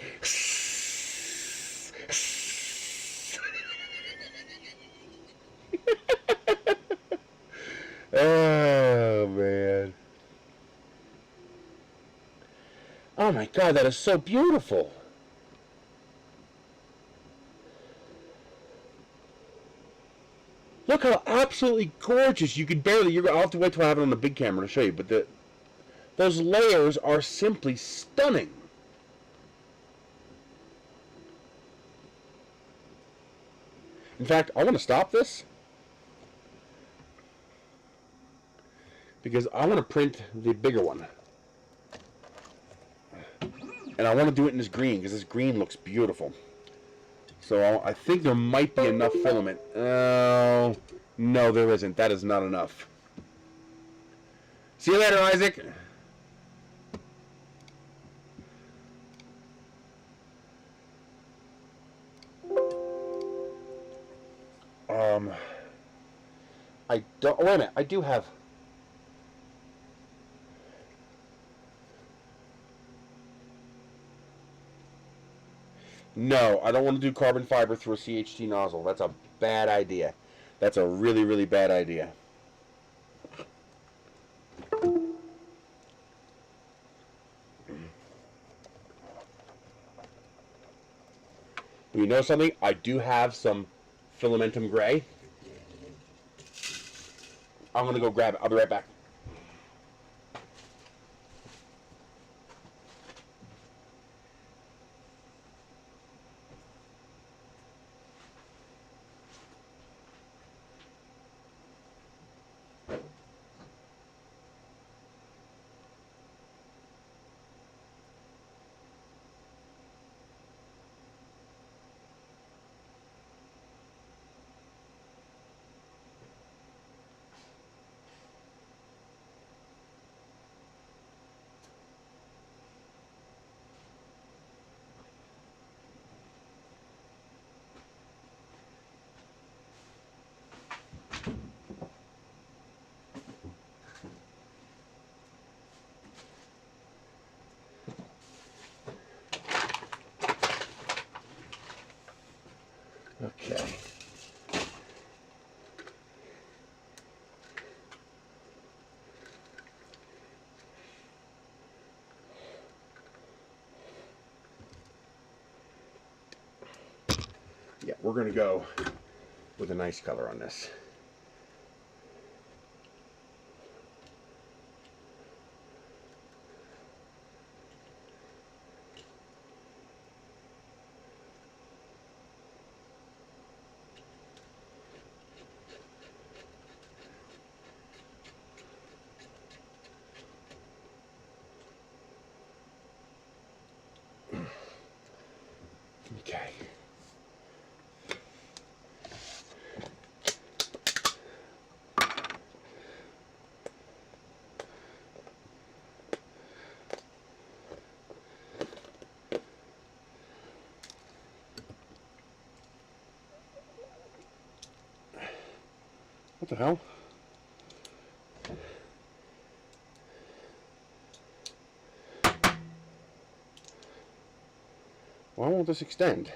Oh, man. Oh, my God, that is so beautiful. Look how absolutely gorgeous. You could barely, I'll have to wait till I have it on the big camera to show you, but those layers are simply stunning. In fact, I want to stop this because I want to print the bigger one. And I want to do it in this green because this green looks beautiful. So I think there might be enough filament. Oh, no, there isn't. That is not enough. See you later, Isaac. I don't. Oh, wait a minute. I do have. No, I don't want to do carbon fiber through a CHT nozzle. That's a bad idea. That's a really, really bad idea. You know something? I do have some Filamentum Gray. I'm going to go grab it. I'll be right back. Okay. Yeah, we're going to go with a nice color on this. Okay. What the hell? Why won't this extend?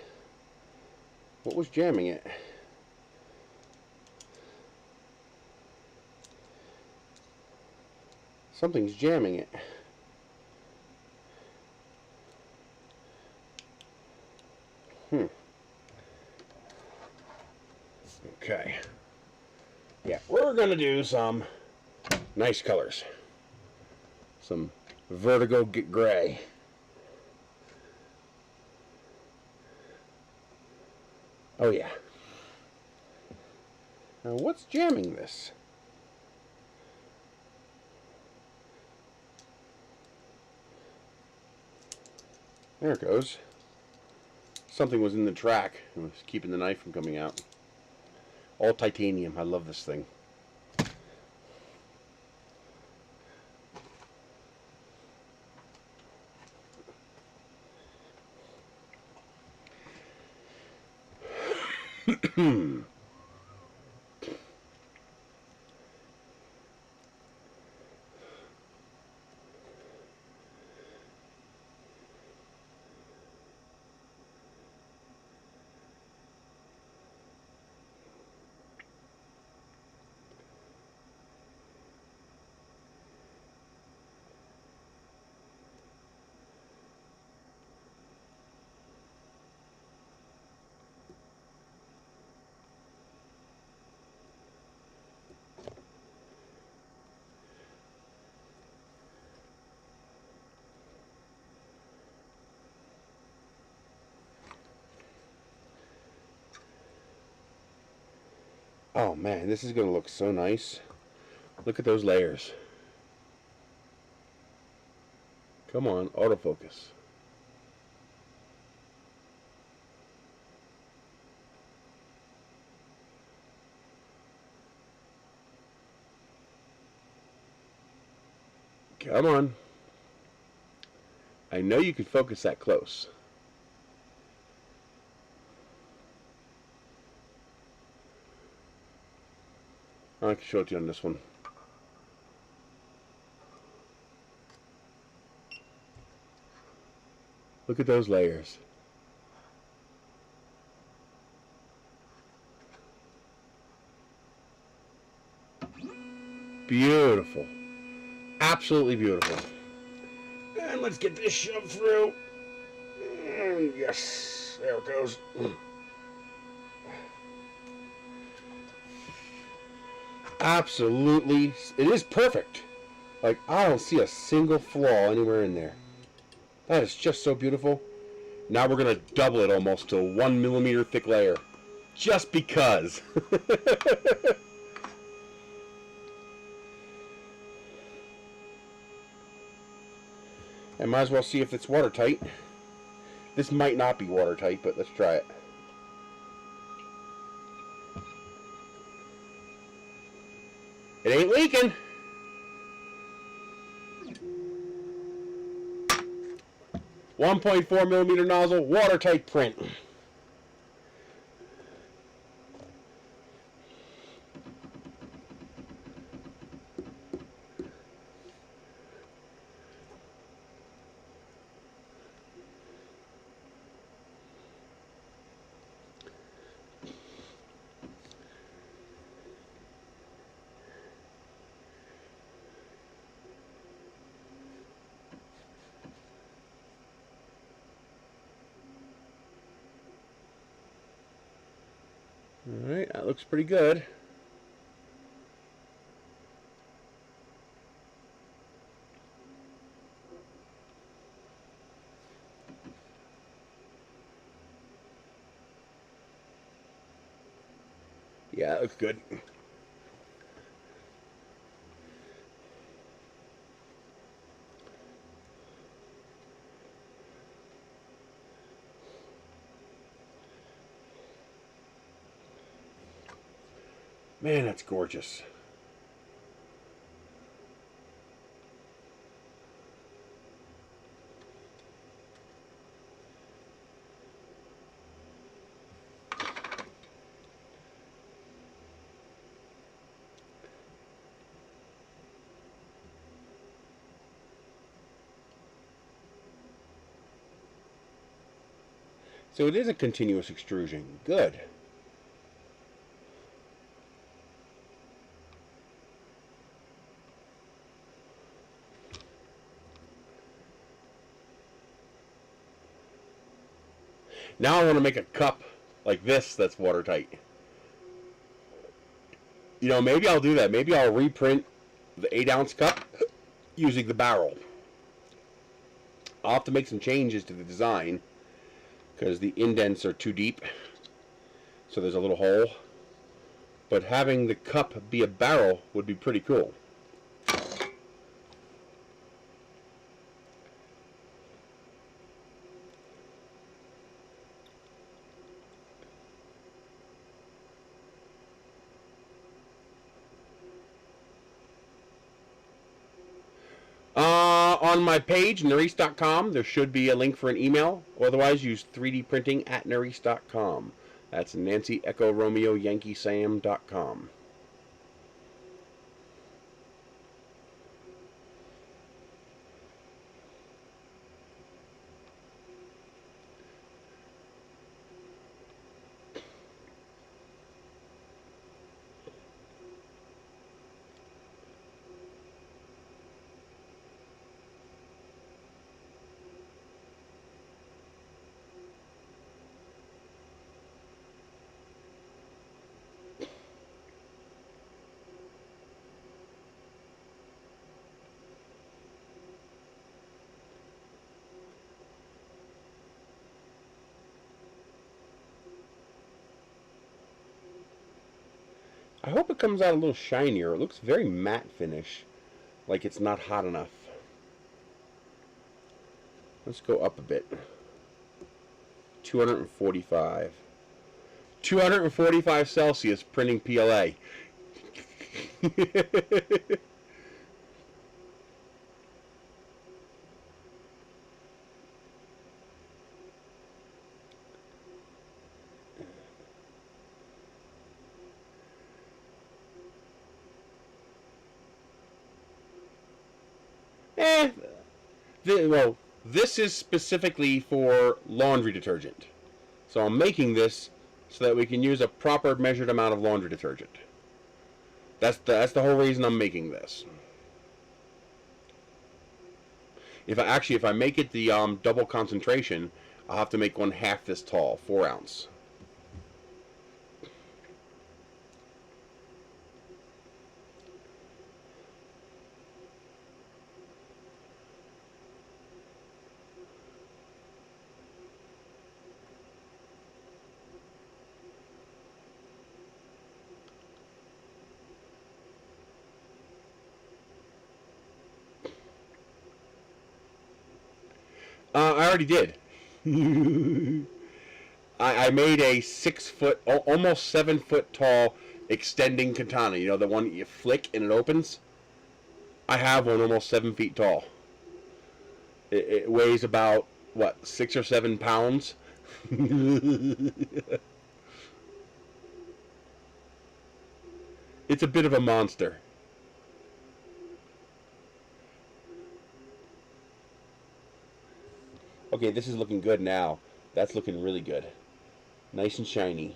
What was jamming it? Something's jamming it. Okay. Yeah, we're gonna do some nice colors. Some vertigo gray. Oh yeah. Now what's jamming this? There it goes. Something was in the track. It was keeping the knife from coming out. All titanium. I love this thing. Oh man, this is going to look so nice. Look at those layers. Come on, autofocus. Come on. I know you can focus that close. I can show it to you on this one. Look at those layers. Beautiful. Absolutely beautiful. And let's get this shoved through. Yes. There it goes. Absolutely. It is perfect. Like, I don't see a single flaw anywhere in there. That is just so beautiful. Now we're going to double it almost to a 1 millimeter thick layer. Just because. I might as well see if it's watertight. This might not be watertight, but let's try it. It ain't leaking. .4 millimeter nozzle, watertight print. Alright, that looks pretty good. Yeah, that looks good. Man, that's gorgeous. So it is a continuous extrusion. Good. Now I want to make a cup like this that's watertight. You know, maybe I'll do that. Maybe I'll reprint the 8-ounce cup using the barrel. I'll have to make some changes to the design because the indents are too deep. So there's a little hole. But having the cup be a barrel would be pretty cool. On my page, Nerisse.com, there should be a link for an email. Otherwise, use 3dprinting at Nerisse.com. That's Nancy Echo Romeo Yankee Sam.com. I hope it comes out a little shinier. It looks very matte finish, like it's not hot enough. Let's go up a bit. 245. 245 Celsius printing PLA. Well, this is specifically for laundry detergent. So I'm making this so that we can use a proper measured amount of laundry detergent. That's the whole reason I'm making this. If I make it the double concentration, I'll have to make one half this tall, 4 ounce. I already did. I made a 6 foot, almost 7 foot tall extending katana. You know, the one you flick and it opens? I have one almost 7 feet tall. It weighs about, what, 6 or 7 pounds? It's a bit of a monster. Okay, this is looking good now. That's looking really good. Nice and shiny.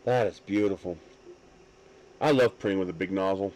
That is beautiful. I love printing with a big nozzle.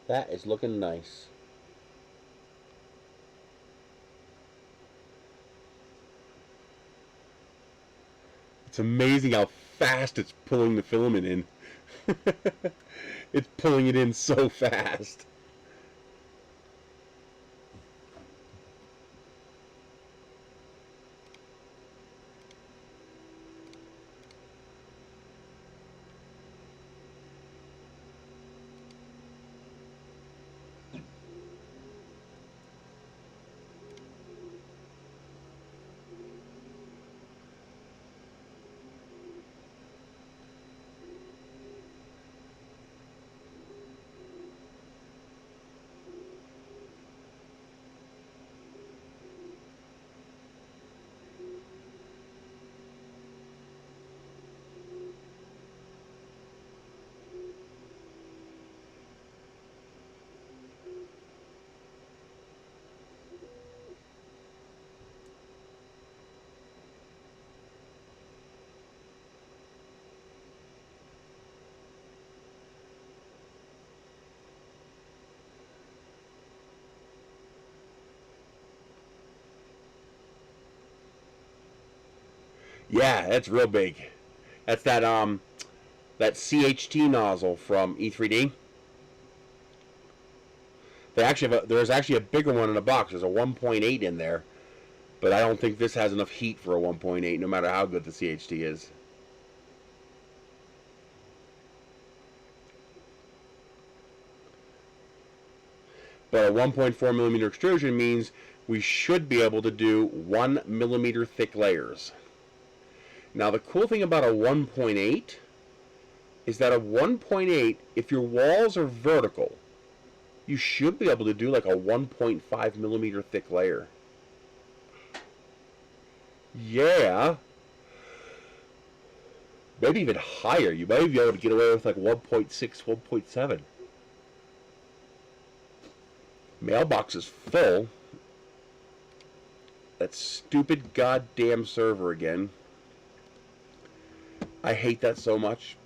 That is looking nice. It's amazing how fast it's pulling the filament in. It's pulling it in so fast. Yeah, that's real big. That's that CHT nozzle from E3D. There's actually a bigger one in the box. There's a 1.8 in there, but I don't think this has enough heat for a 1.8, no matter how good the CHT is. But a 1.4 millimeter extrusion means we should be able to do 1 millimeter thick layers. Now the cool thing about a 1.8 is that a 1.8, if your walls are vertical, you should be able to do like a 1.5 millimeter thick layer. Yeah. Maybe even higher. You might be able to get away with like 1.6, 1.7. Mailbox is full. That stupid goddamn server again. I hate that so much.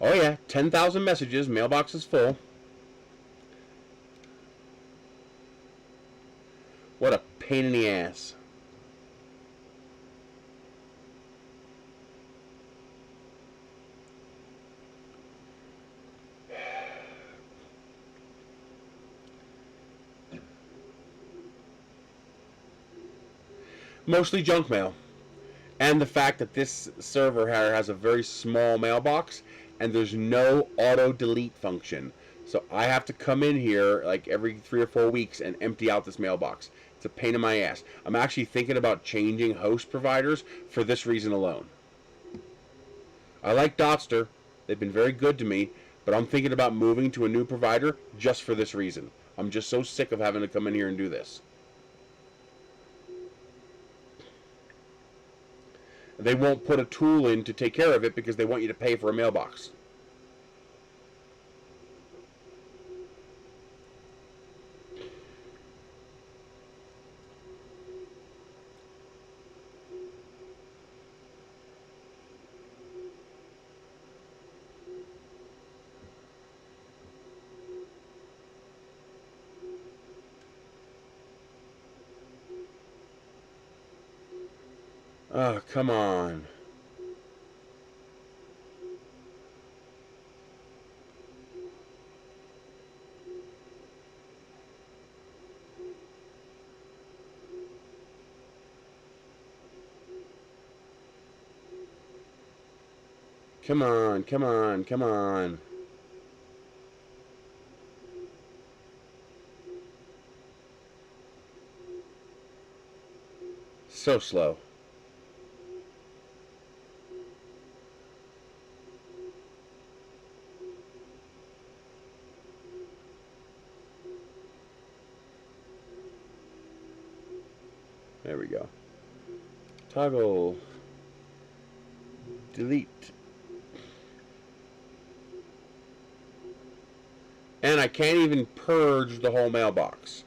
Oh yeah, 10,000 messages, mailbox is full. What a pain in the ass. Mostly junk mail. And the fact that this server has a very small mailbox and there's no auto delete function. So I have to come in here like every 3 or 4 weeks and empty out this mailbox. It's a pain in my ass. I'm actually thinking about changing host providers for this reason alone. I like Dotster. They've been very good to me, but I'm thinking about moving to a new provider just for this reason. I'm just so sick of having to come in here and do this. They won't put a tool in to take care of it because they want you to pay for a mailbox. Oh, come on. Come on, come on, come on. So slow. There we go. Toggle. Delete. And I can't even purge the whole mailbox.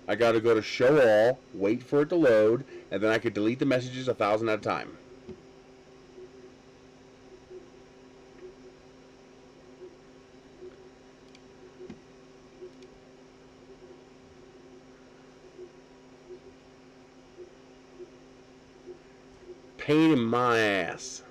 I got to go to show all, wait for it to load, and then I could delete the messages 1,000 at a time. Pain in my ass.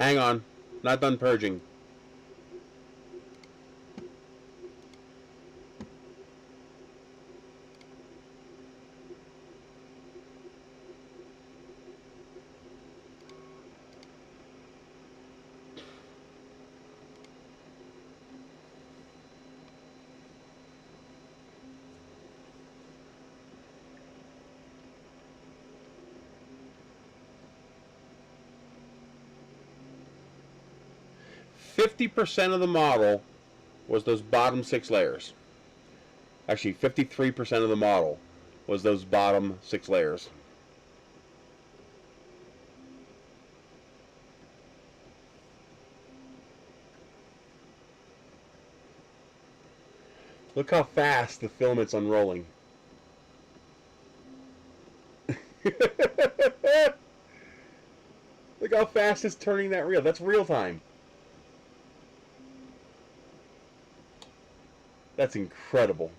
Hang on. Not done purging. %50 of the model was those bottom 6 layers. Actually, 53% of the model was those bottom 6 layers. Look how fast the filament's unrolling. Look how fast it's turning that reel. That's real time. That's incredible.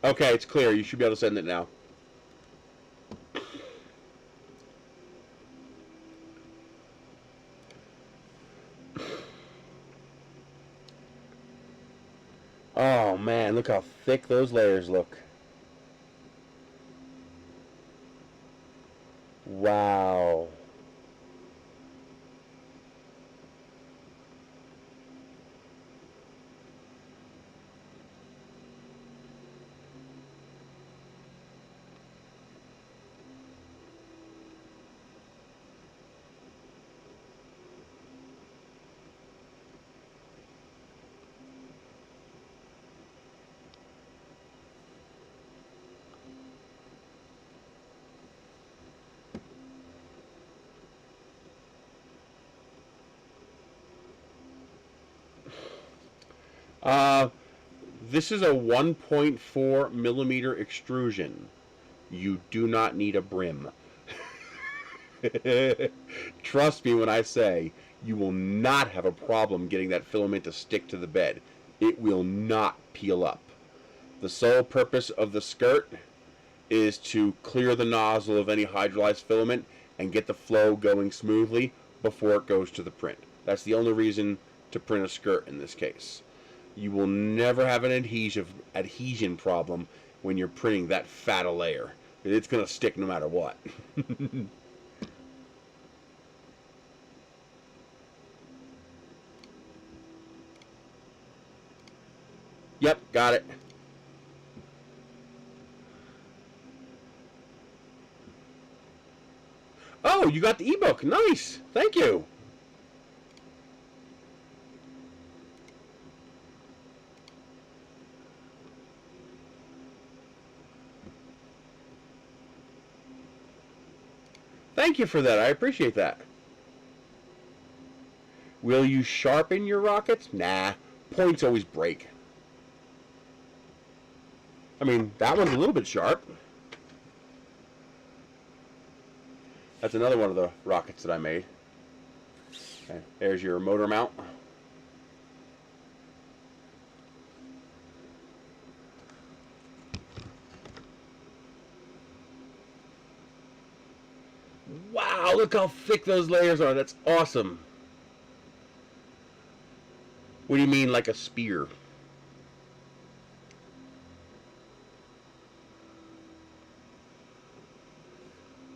Okay, it's clear. You should be able to send it now. Oh man, look how thick those layers look. Wow. This is a 1.4 millimeter extrusion. You do not need a brim. Trust me when I say you will not have a problem getting that filament to stick to the bed. It will not peel up. The sole purpose of the skirt is to clear the nozzle of any hydrolyzed filament and get the flow going smoothly before it goes to the print. That's the only reason to print a skirt in this case. You will never have an adhesion problem when you're printing that fat a layer. It's going to stick no matter what. Yep, got it. Oh, you got the ebook. Nice. Thank you. Thank you for that. I appreciate that. Will you sharpen your rockets? Nah. Points always break. I mean, that one's a little bit sharp. That's another one of the rockets that I made. Okay, there's your motor mount. Wow, look how thick those layers are. That's awesome. What do you mean, like a spear?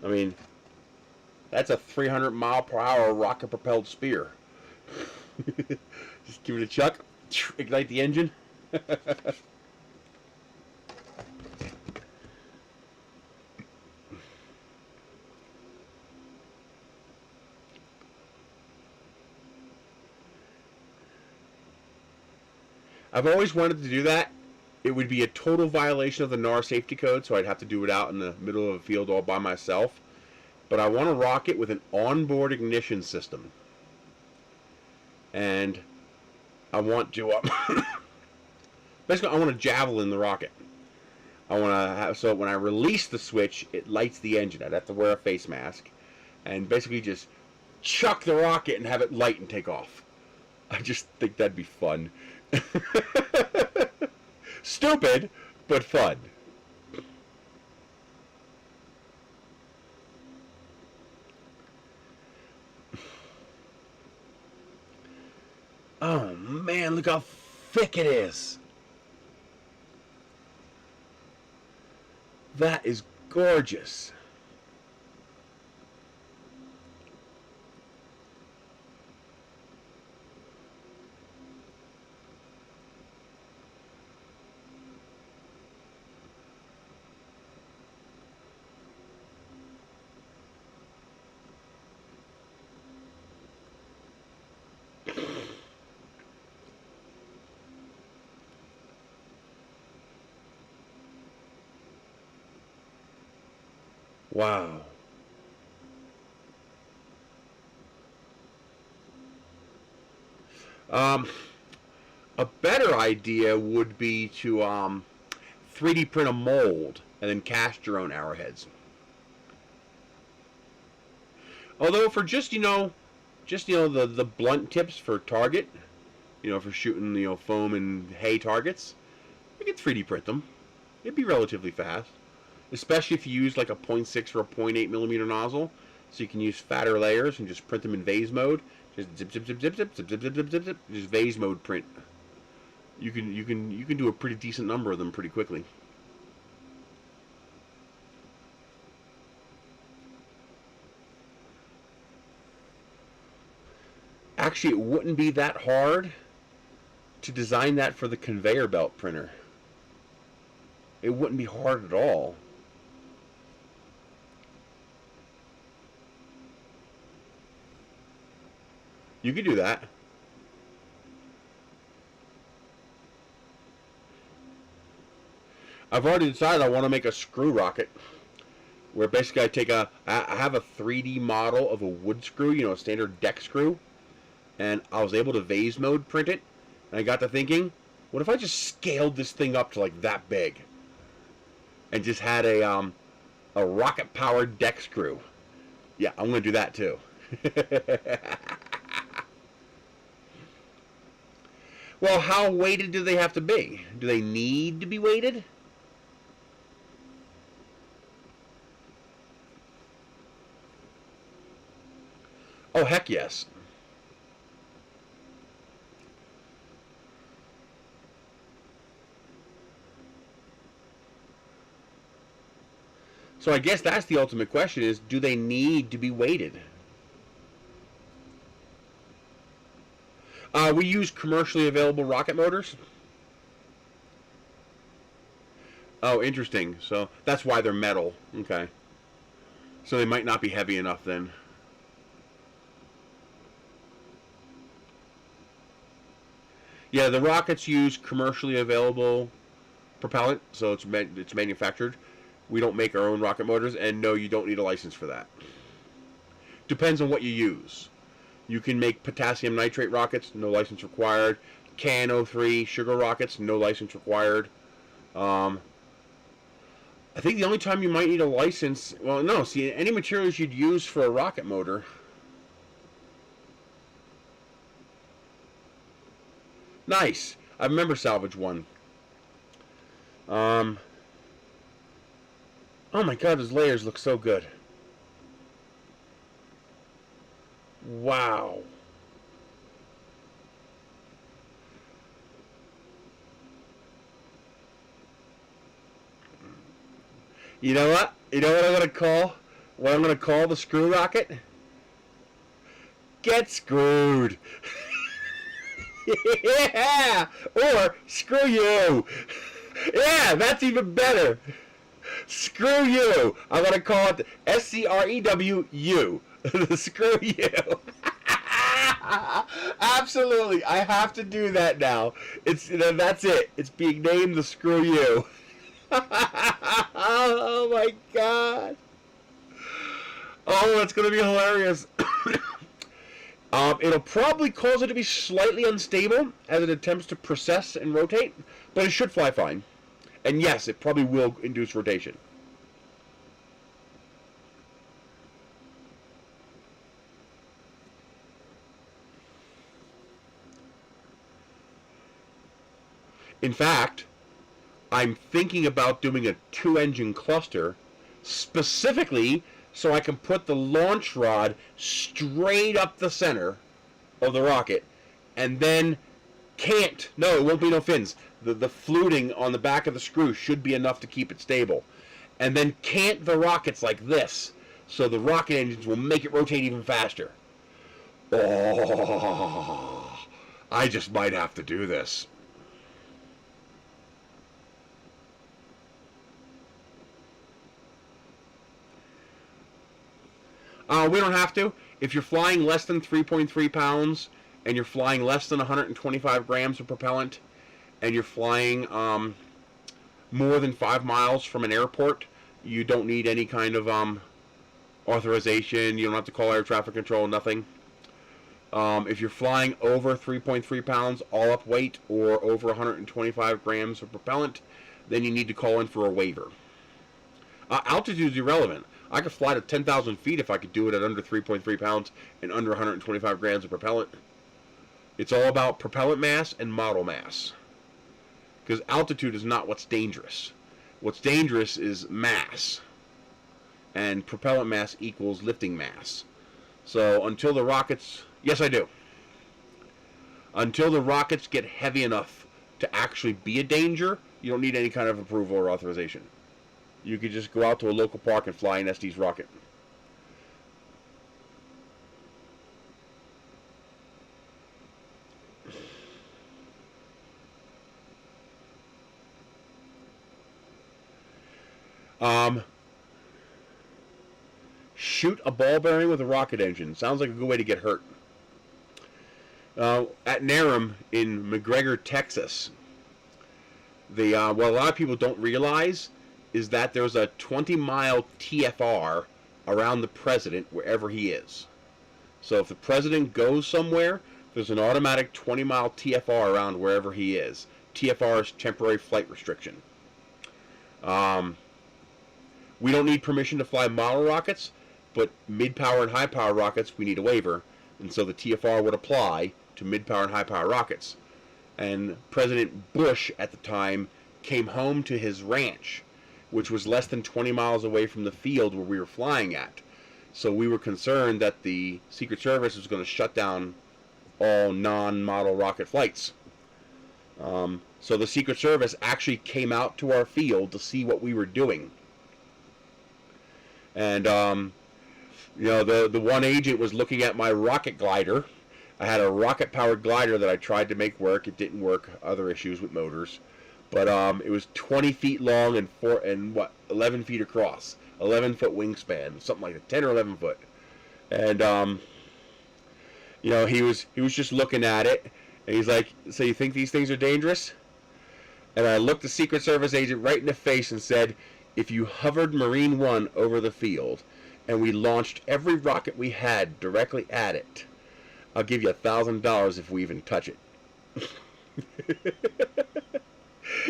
I mean, that's a 300-mile-per-hour rocket-propelled spear. Just give it a chuck, ignite the engine. I've always wanted to do that. It would be a total violation of the NAR safety code, so I'd have to do it out in the middle of a field all by myself. But I want a rocket with an onboard ignition system. And I want to... basically, I want to javelin the rocket. I want to have... So when I release the switch, it lights the engine. I'd have to wear a face mask. And basically just chuck the rocket and have it light and take off. I just think that'd be fun. Stupid, but fun. Oh man, look how thick it is. That is gorgeous. Wow. A better idea would be to 3D print a mold and then cast your own arrowheads. Although for just the blunt tips for target, for shooting foam and hay targets, you can 3D print them. It'd be relatively fast. Especially if you use like a 0.6 or a 0.8 millimeter nozzle, so you can use fatter layers and just print them in vase mode. Just zip zip zip zip zip zip zip zip zip zip zip. Just vase mode print. You can do a pretty decent number of them pretty quickly. Actually, it wouldn't be that hard to design that for the conveyor belt printer. It wouldn't be hard at all. You could do that. I've already decided I want to make a screw rocket, where basically I have a 3D model of a wood screw, a standard deck screw, and I was able to vase mode print it, and I got to thinking, what if I just scaled this thing up to like that big, and just had a rocket powered deck screw? Yeah, I'm going to do that too. Well, how weighted do they have to be? Do they need to be weighted? Oh, heck yes. So I guess that's the ultimate question is, do they need to be weighted? We use commercially available rocket motors. Oh, interesting. So that's why they're metal. Okay. So they might not be heavy enough then. Yeah, the rockets use commercially available propellant, so it's manufactured. We don't make our own rocket motors, and no, you don't need a license for that. Depends on what you use. You can make potassium nitrate rockets, no license required. KN03 sugar rockets, no license required. I think the only time you might need a license, well, no, see, any materials you'd use for a rocket motor. Nice. I remember salvage one. Oh my god, his layers look so good. Wow. You know what? You know what I'm gonna call? What I'm gonna call the screw rocket? Get screwed. Yeah. Or screw you. Yeah, that's even better. Screw you. I'm gonna call it SCREWU. Screw you. Absolutely, I have to do that now. That's it. It's being named the Screw You. Oh my god. Oh, that's gonna be hilarious. It'll probably cause it to be slightly unstable as it attempts to process and rotate, but it should fly fine. And yes, it probably will induce rotation. In fact, I'm thinking about doing a 2-engine cluster specifically so I can put the launch rod straight up the center of the rocket and then no, it won't be no fins. The fluting on the back of the screw should be enough to keep it stable. And then cant the rockets like this so the rocket engines will make it rotate even faster. Oh, I just might have to do this. We don't have to. If you're flying less than 3.3 pounds and you're flying less than 125 grams of propellant and you're flying more than 5 miles from an airport, you don't need any kind of authorization. You don't have to call air traffic control, nothing. If you're flying over 3.3 pounds all up weight or over 125 grams of propellant, then you need to call in for a waiver. Altitude is irrelevant. I could fly to 10,000 feet if I could do it at under 3.3 pounds and under 125 grams of propellant. It's all about propellant mass and model mass. Because altitude is not what's dangerous. What's dangerous is mass. And propellant mass equals lifting mass. So until the rockets... Yes, I do. Until the rockets get heavy enough to actually be a danger, you don't need any kind of approval or authorization. You could just go out to a local park and fly an Estes rocket. Shoot a ball bearing with a rocket engine. Sounds like a good way to get hurt. At Narum in McGregor, Texas, what a lot of people don't realize is that there's a 20-mile TFR around the president wherever he is. So if the president goes somewhere, there's an automatic 20-mile TFR around wherever he is. TFR is temporary flight restriction. We don't need permission to fly model rockets. but mid-power and high-power rockets, we need a waiver, and so the TFR would apply to mid-power and high-power rockets. And President Bush at the time came home to his ranch, which was less than 20 miles away from the field where we were flying at. So we were concerned that the Secret Service was going to shut down all non-model rocket flights. So the Secret Service actually came out to our field to see what we were doing. And, you know, the one agent was looking at my rocket glider. I had a rocket-powered glider that I tried to make work. It didn't work. Other issues with motors. But it was 20 feet long and 11 feet across. 11-foot wingspan, something like that, 10 or 11 foot. And you know, he was just looking at it, and he's like, "So you think these things are dangerous?" And I looked the Secret Service agent right in the face and said, "If you hovered Marine One over the field, and we launched every rocket we had directly at it, I'll give you $1,000 if we even touch it."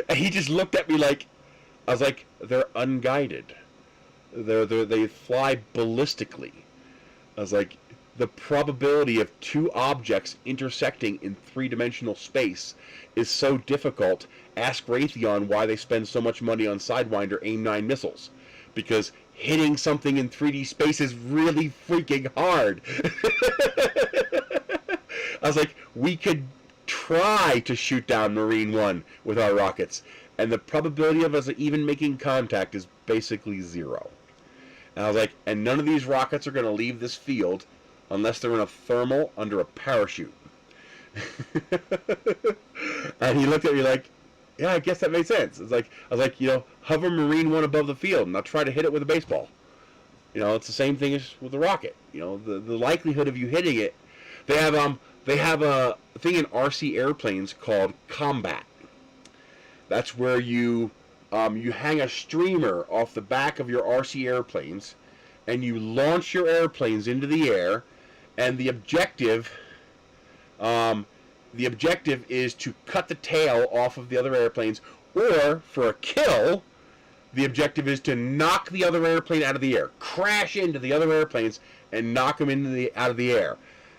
And he just looked at me like, I was like, "They're unguided. They fly ballistically." I was like, the probability of two objects intersecting in three-dimensional space is so difficult. Ask Raytheon why they spend so much money on Sidewinder AIM-9 missiles. Because hitting something in 3D space is really freaking hard. I was like, we could try to shoot down Marine One with our rockets, and the probability of us even making contact is basically zero. And I was like, and none of these rockets are going to leave this field unless they're in a thermal under a parachute. And he looked at me like, "Yeah, I guess that makes sense." I was like, you know, hover Marine One above the field, and I'll try to hit it with a baseball. You know, it's the same thing as with the rocket. You know, the likelihood of you hitting it. They have a thing in RC airplanes called combat. That's where you hang a streamer off the back of your RC airplanes, and you launch your airplanes into the air, and the objective is to cut the tail off of the other airplanes, or for a kill, the objective is to knock the other airplane out of the air, crash into the other airplanes, and knock them out of the air.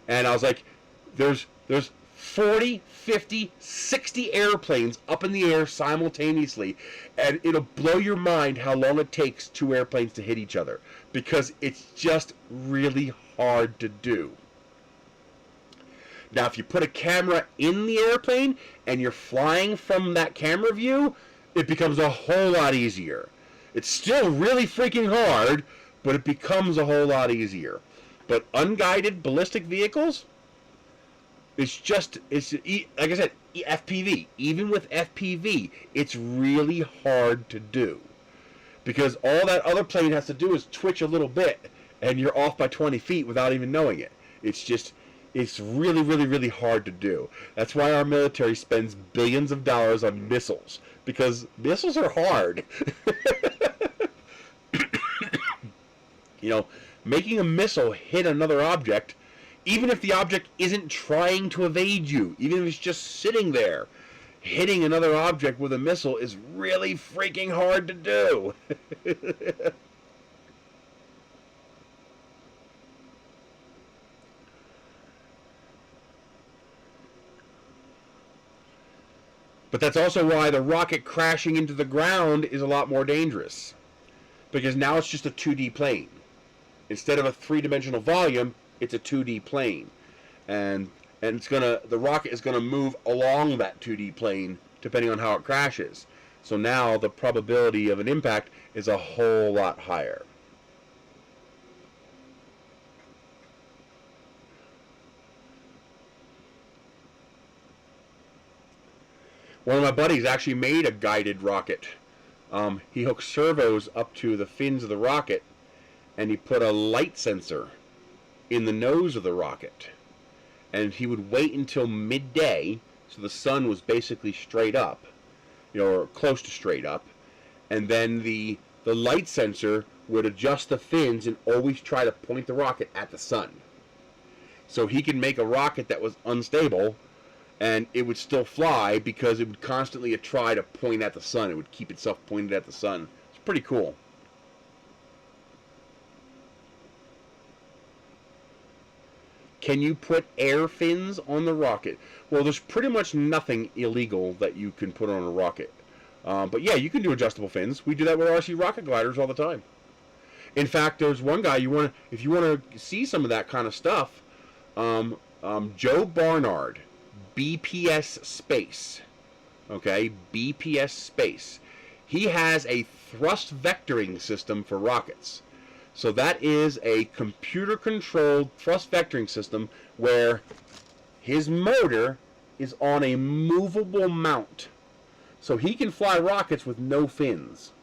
And I was like, there's 40, 50, 60 airplanes up in the air simultaneously, and it'll blow your mind how long it takes two airplanes to hit each other, because it's just really hard to do. Now, if you put a camera in the airplane and you're flying from that camera view, it becomes a whole lot easier. It's still really freaking hard, but it becomes a whole lot easier. But unguided ballistic vehicles, it's like I said, FPV. Even with FPV, it's really hard to do. Because all that other plane has to do is twitch a little bit, and you're off by 20 feet without even knowing it. It's really, really, really hard to do. That's why our military spends billions of dollars on missiles. Because missiles are hard. You know, making a missile hit another object, even if the object isn't trying to evade you, even if it's just sitting there, hitting another object with a missile is really freaking hard to do. But that's also why the rocket crashing into the ground is a lot more dangerous. Because now it's just a 2D plane. Instead of a three-dimensional volume, it's a 2D plane. And the rocket is gonna move along that 2D plane depending on how it crashes. So now the probability of an impact is a whole lot higher. One of my buddies actually made a guided rocket. He hooked servos up to the fins of the rocket, and he put a light sensor in the nose of the rocket. And he would wait until midday, so the sun was basically straight up, you know, or close to straight up, and then the light sensor would adjust the fins and always try to point the rocket at the sun. So he could make a rocket that was unstable, and it would still fly because it would constantly try to point at the sun. It would keep itself pointed at the sun. It's pretty cool. Can you put air fins on the rocket? Well, there's pretty much nothing illegal that you can put on a rocket. But yeah, you can do adjustable fins. We do that with RC rocket gliders all the time. In fact, there's one guy if you want to see some of that kind of stuff. Joe Barnard, BPS Space. Okay, BPS Space. He has a thrust vectoring system for rockets. So that is a computer-controlled thrust vectoring system where his motor is on a movable mount. So he can fly rockets with no fins.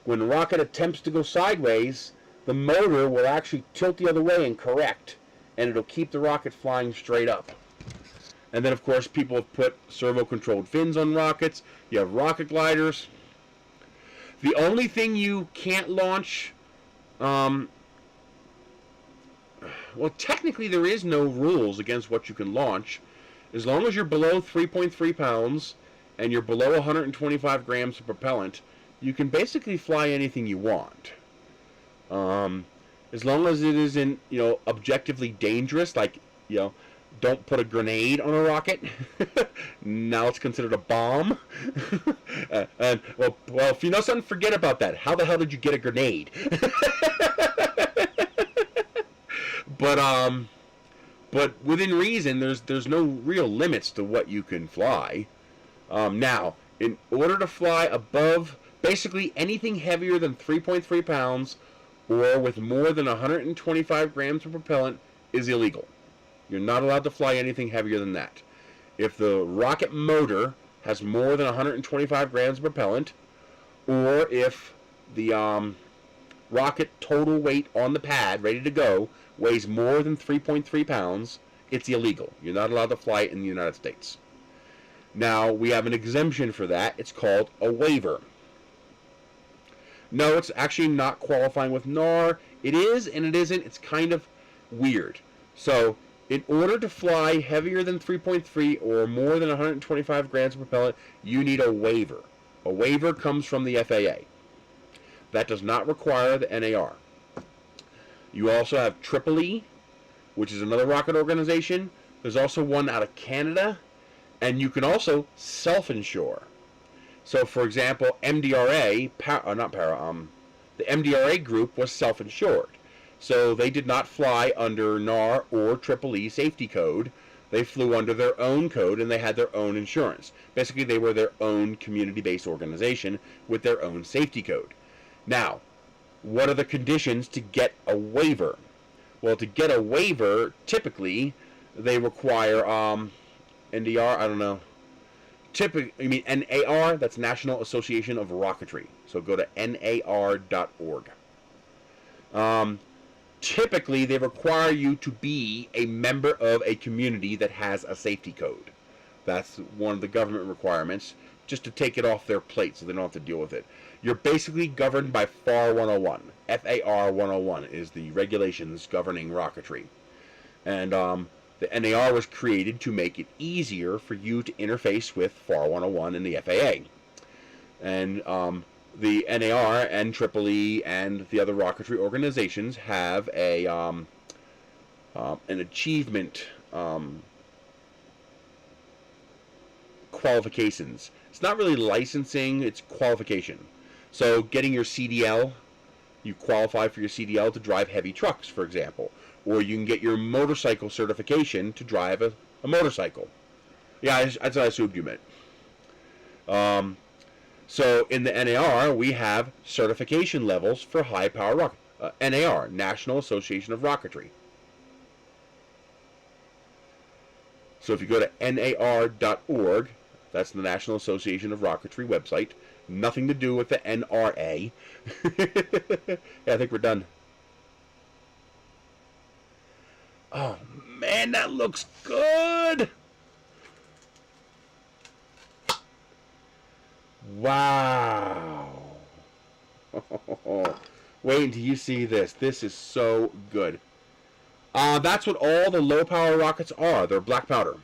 When the rocket attempts to go sideways, the motor will actually tilt the other way and correct, and it'll keep the rocket flying straight up. And then, of course, people have put servo-controlled fins on rockets. You have rocket gliders. The only thing you can't launch, well, technically there is no rules against what you can launch. As long as you're below 3.3 pounds and you're below 125 grams of propellant, you can basically fly anything you want. As long as it isn't, objectively dangerous, like, don't put a grenade on a rocket. Now it's considered a bomb. And well, if you know something, forget about that. How the hell did you get a grenade? But within reason, there's no real limits to what you can fly. Now, in order to fly above basically anything heavier than 3.3 pounds or with more than 125 grams of propellant is illegal. You're not allowed to fly anything heavier than that. If the rocket motor has more than 125 grams of propellant, or if the rocket total weight on the pad, ready to go, weighs more than 3.3 pounds, it's illegal. You're not allowed to fly it in the United States. Now, we have an exemption for that. It's called a waiver. No, it's actually not qualifying with NAR. It is and it isn't. It's kind of weird. So, in order to fly heavier than 3.3 or more than 125 grams of propellant, you need a waiver. A waiver comes from the FAA. That does not require the NAR. You also have TRIPLE, which is another rocket organization. There's also one out of Canada. And you can also self-insure. So, for example, MDRA, the MDRA group was self-insured. So they did not fly under NAR or TRIPLE safety code. They flew under their own code and they had their own insurance. Basically, they were their own community-based organization with their own safety code. Now, what are the conditions to get a waiver? Well, to get a waiver, typically, they require NDR, I don't know. NAR, that's National Association of Rocketry. So go to nar.org. Typically, they require you to be a member of a community that has a safety code. That's one of the government requirements, just to take it off their plate so they don't have to deal with it. You're basically governed by FAR 101. FAR 101 is the regulations governing rocketry. And the NAR was created to make it easier for you to interface with FAR 101 and the FAA. And the NAR and TRIPLE and the other rocketry organizations have an achievement qualifications. It's not really licensing, it's qualification. So getting your CDL, you qualify for your CDL to drive heavy trucks, for example. Or you can get your motorcycle certification to drive a motorcycle. Yeah, that's what I assumed you meant. So in the NAR, we have certification levels for high-power rocket. NAR, National Association of Rocketry. So if you go to nar.org, that's the National Association of Rocketry website. Nothing to do with the NRA. Yeah, I think we're done. Oh, man, that looks good. Wow. Wait until you see this. This is so good. That's what all the low-power rockets are. They're black powder.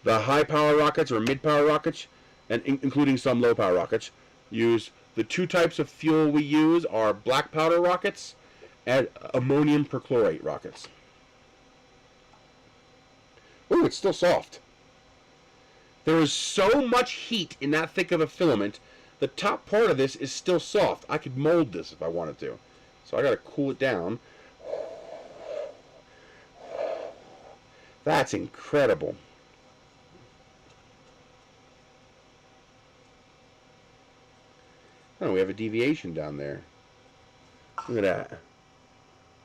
The high-power rockets or mid-power rockets, and including some low-power rockets, use the two types of fuel we use are black powder rockets and ammonium perchlorate rockets. Ooh, it's still soft. There is so much heat in that thick of a filament. The top part of this is still soft. I could mold this if I wanted to. So I got to cool it down. That's incredible. Oh, we have a deviation down there. Look at that.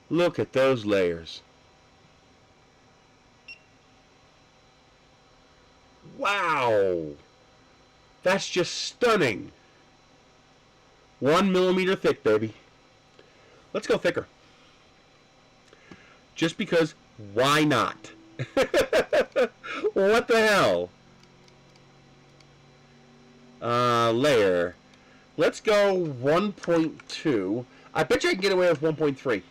Look at those layers. Wow! That's just stunning. 1 millimeter thick, baby. Let's go thicker. Just because, why not? What the hell? Layer. Let's go 1.2. I bet you I can get away with 1.3.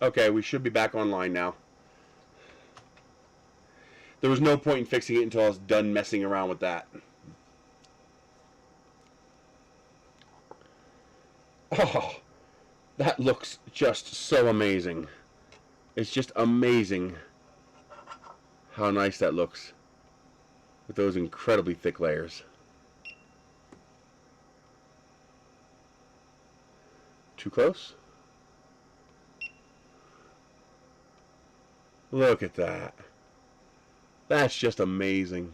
Okay, we should be back online now. There was no point in fixing it until I was done messing around with that. Oh, that looks just so amazing. It's just amazing how nice that looks with those incredibly thick layers. Too close? Look at that. That's just amazing.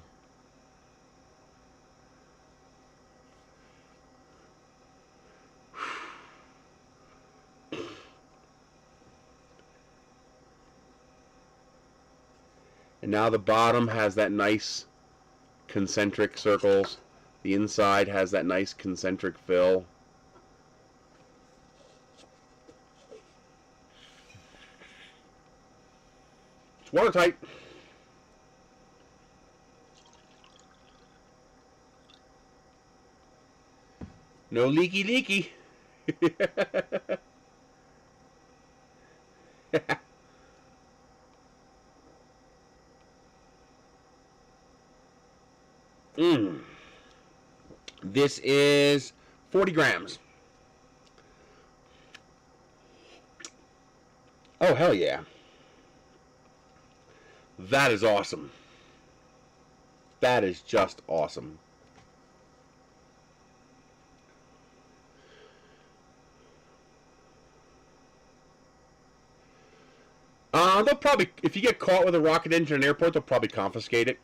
And now the bottom has that nice concentric circles. The inside has that nice concentric fill. It's watertight. No leaky. This is 40 grams. Oh, hell yeah. That is awesome. That is just awesome. They'll probably, if you get caught with a rocket engine in an airport, they'll probably confiscate it.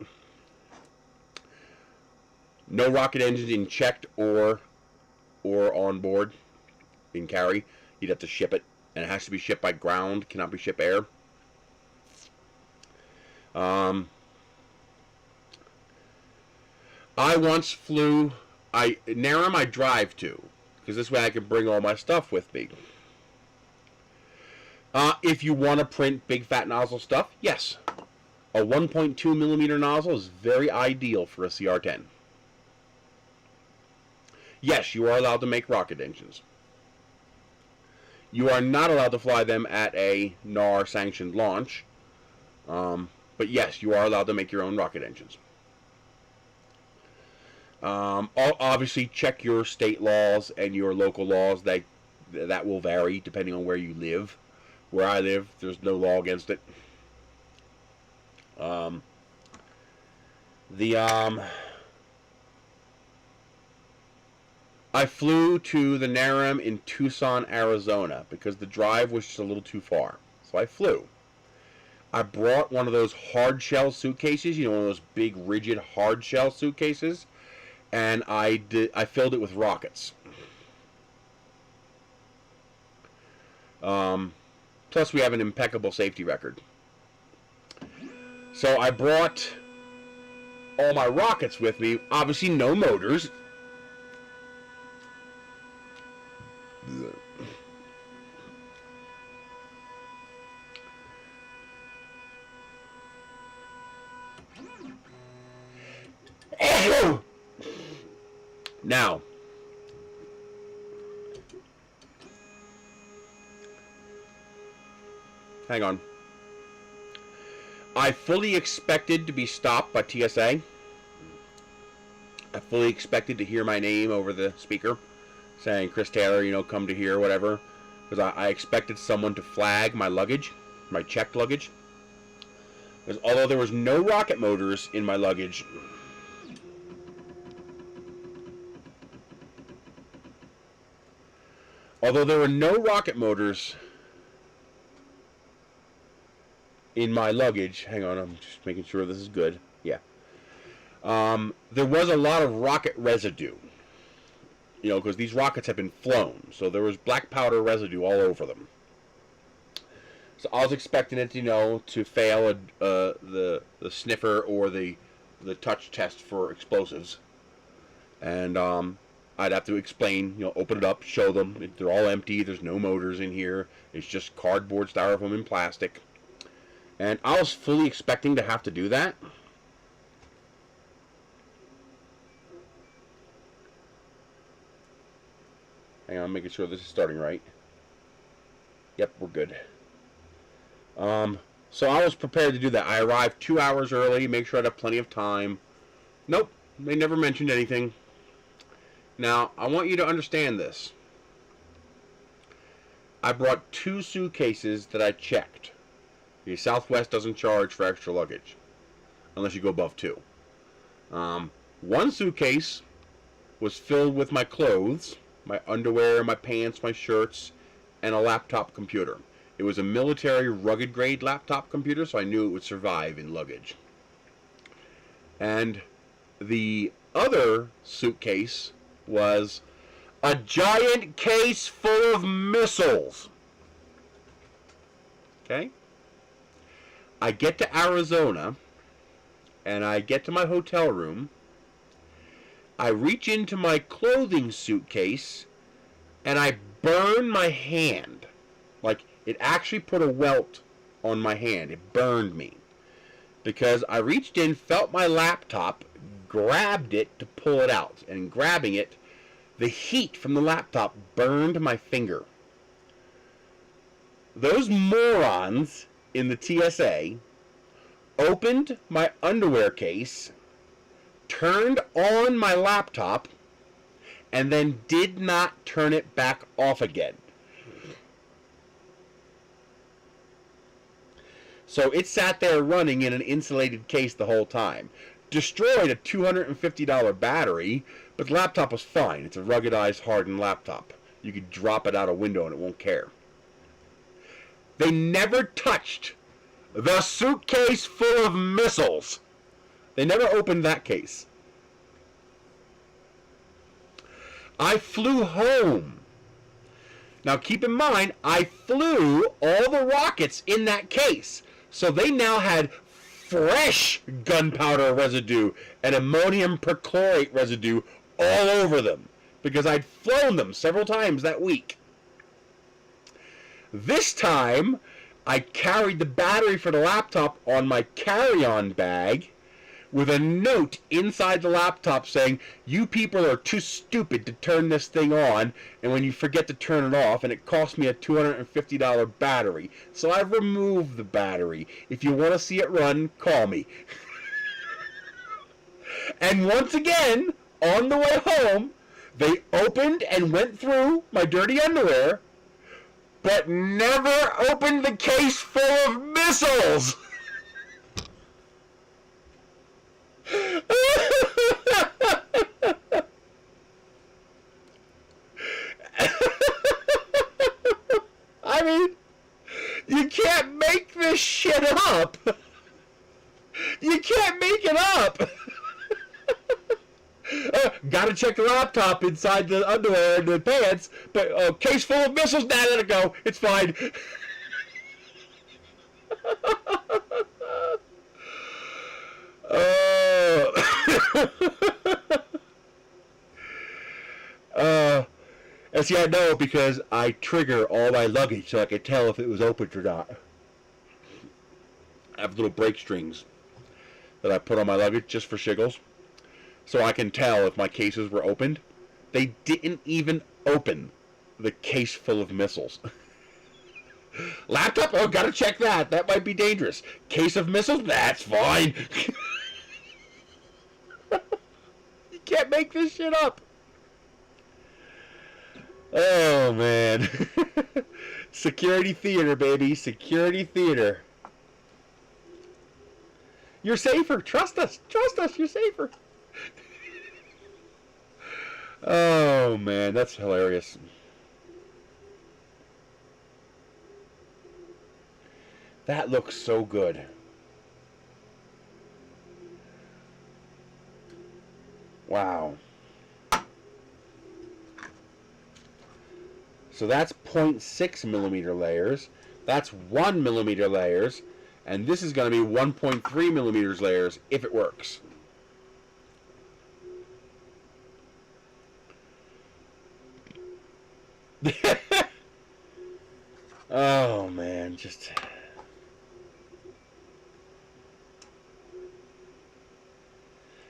No rocket engine being checked or on board in carry. You'd have to ship it, and it has to be shipped by ground. Cannot be shipped air. I once flew. Narum I drive to, because this way I can bring all my stuff with me. If you want to print big fat nozzle stuff, yes. A 1.2 millimeter nozzle is very ideal for a CR10. Yes, you are allowed to make rocket engines. You are not allowed to fly them at a NAR sanctioned launch, But yes, you are allowed to make your own rocket engines. Obviously, check your state laws and your local laws. That will vary depending on where you live. Where I live, there's no law against it. I flew to the NARAM in Tucson, Arizona, because the drive was just a little too far. So I flew. I brought one of those hard shell suitcases, one of those big, rigid, hard shell suitcases, and I filled it with rockets. Plus, we have an impeccable safety record. So I brought all my rockets with me. Obviously, no motors. Now, hang on. I fully expected to be stopped by TSA. I fully expected to hear my name over the speaker saying, Chris Taylor, come to here, whatever. Because I expected someone to flag my luggage, my checked luggage. Because although there was no rocket motors in my luggage, hang on, I'm just making sure this is good. Yeah. There was a lot of rocket residue. Because these rockets have been flown. So there was black powder residue all over them. So I was expecting it, to fail the sniffer or the touch test for explosives. And I'd have to explain, open it up, show them. They're all empty. There's no motors in here. It's just cardboard, styrofoam, and plastic. And I was fully expecting to have to do that. Hang on, I'm making sure this is starting right. Yep, we're good. So I was prepared to do that. I arrived 2 hours early, make sure I'd have plenty of time. Nope, they never mentioned anything. Now, I want you to understand this. I brought 2 suitcases that I checked. The Southwest doesn't charge for extra luggage, unless you go above 2. One suitcase was filled with my clothes, my underwear, my pants, my shirts, and a laptop computer. It was a military rugged grade laptop computer, so I knew it would survive in luggage. And the other suitcase was a giant case full of missiles. Okay? I get to Arizona, and I get to my hotel room. I reach into my clothing suitcase, and I burn my hand. Like, it actually put a welt on my hand. It burned me. Because I reached in, felt my laptop, grabbed it to pull it out. And grabbing it, the heat from the laptop burned my finger. Those morons in the TSA opened my underwear case, turned on my laptop, and then did not turn it back off again. So it sat there running in an insulated case the whole time. Destroyed a $250 battery, but the laptop was fine. It's a ruggedized, hardened laptop. You could drop it out a window and it won't care. They never touched the suitcase full of missiles. They never opened that case. I flew home. Now keep in mind, I flew all the rockets in that case. So they now had fresh gunpowder residue and ammonium perchlorate residue all over them. Because I'd flown them several times that week. This time, I carried the battery for the laptop on my carry-on bag, with a note inside the laptop saying, you people are too stupid to turn this thing on, and when you forget to turn it off, and it cost me a $250 battery. So I've removed the battery. If you want to see it run, call me. And once again, on the way home, they opened and went through my dirty underwear, but never opened the case full of missiles. I mean, you can't make this shit up. You can't make it up. Gotta check the laptop inside the underwear and the pants, but case full of missiles, nah, let it go. It's fine. And see, I know because I trigger all my luggage so I can tell if it was opened or not. I have little brake strings that I put on my luggage just for shiggles, so I can tell if my cases were opened. They didn't even open the case full of missiles. Laptop? Oh, gotta check that. That might be dangerous. Case of missiles? That's fine. You can't make this shit up. Oh, man. Security theater, baby. Security theater. You're safer. Trust us. Trust us. You're safer. Oh, man. That's hilarious. That looks so good. Wow. So that's 0.6 millimeter layers. That's 1 millimeter layers. And this is going to be 1.3 millimeters layers if it works. Oh, man.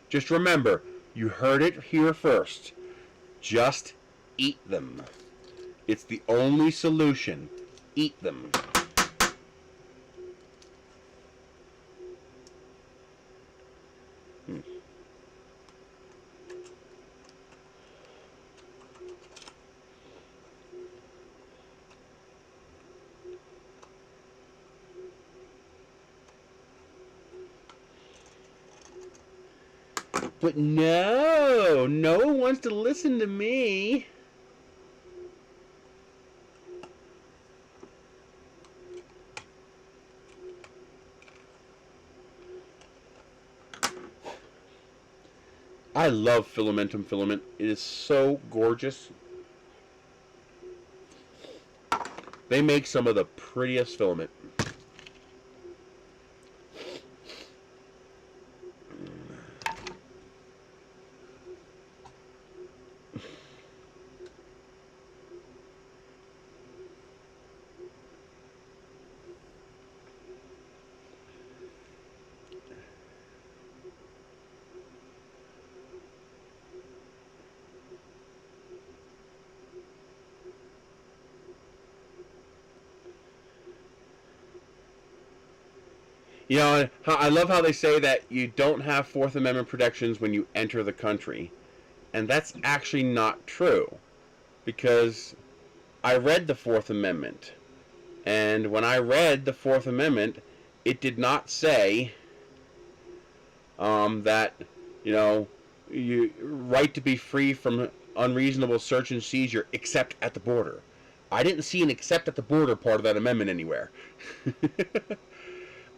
Just remember, you heard it here first. Just eat them. It's the only solution. Eat them. But no one wants to listen to me. I love Filamentum Filament. It is so gorgeous. They make some of the prettiest filament. You know, I love how they say that you don't have Fourth Amendment protections when you enter the country. And that's actually not true. Because I read the Fourth Amendment. And when I read the Fourth Amendment, it did not say that, you know, you right to be free from unreasonable search and seizure except at the border. I didn't see an except at the border part of that amendment anywhere.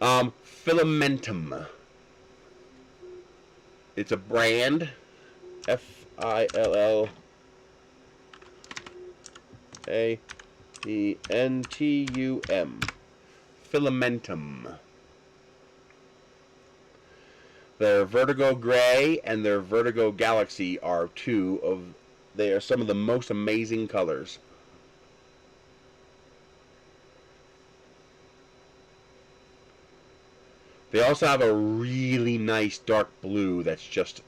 Filamentum. It's a brand. Filamentum. Filamentum. Their Vertigo Gray and their Vertigo Galaxy are they are some of the most amazing colors. They also have a really nice dark blue that's just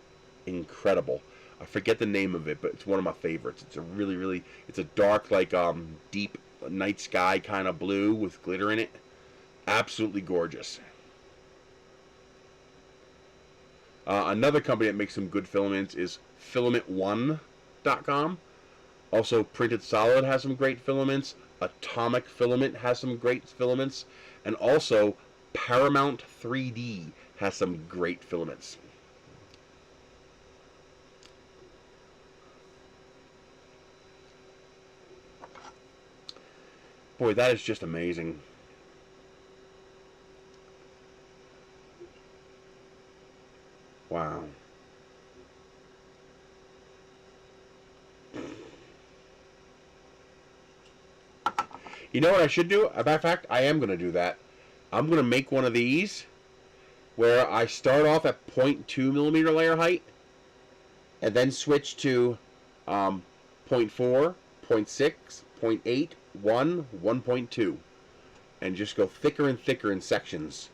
incredible. I forget the name of it, but it's one of my favorites. It's a really, it's a dark, like, deep night sky kind of blue with glitter in it. Absolutely gorgeous. Another company that makes some good filaments is filament1.com. Also, Printed Solid has some great filaments. Atomic Filament has some great filaments. And also, Paramount 3D has some great filaments. Boy, that is just amazing. Wow. You know what I should do? As a matter of fact, I am going to do that. I'm going to make one of these where I start off at 0.2 millimeter layer height and then switch to 0.4, 0.6, 0.8, 1, 1.2 and just go thicker and thicker in sections.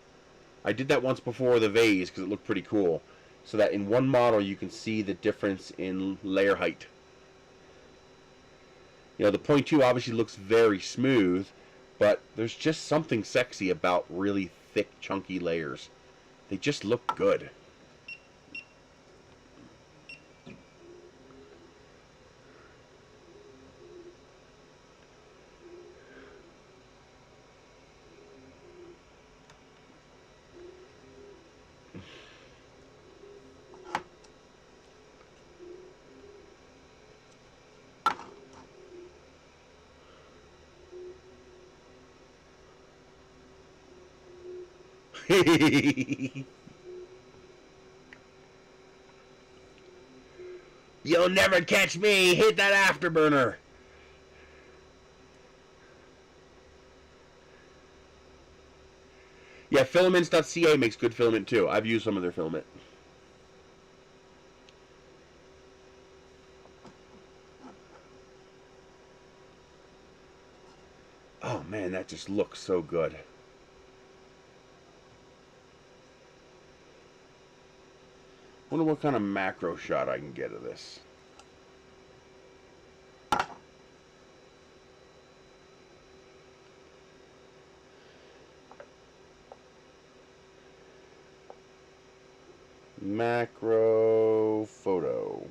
I did that once before with a vase because it looked pretty cool, so that in one model you can see the difference in layer height. You know, the 0.2 obviously looks very smooth, but there's just something sexy about really thick, chunky layers. They just look good. You'll never catch me! Hit that afterburner! Yeah, filaments.ca makes good filament too. I've used some of their filament. Oh man, that just looks so good. Wonder what kind of macro shot I can get of this. Macro photo.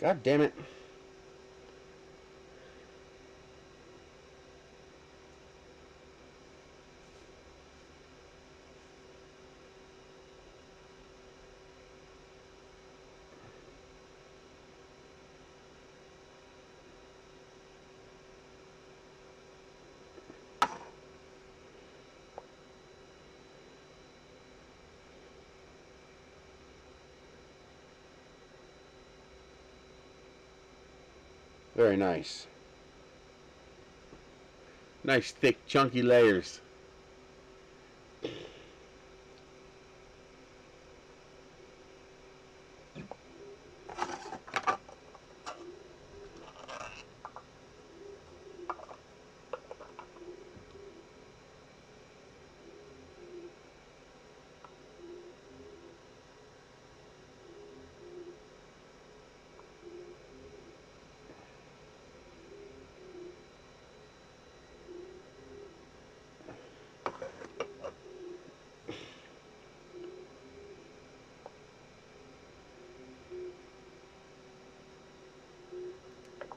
God damn it. Very nice. Nice, thick, chunky layers.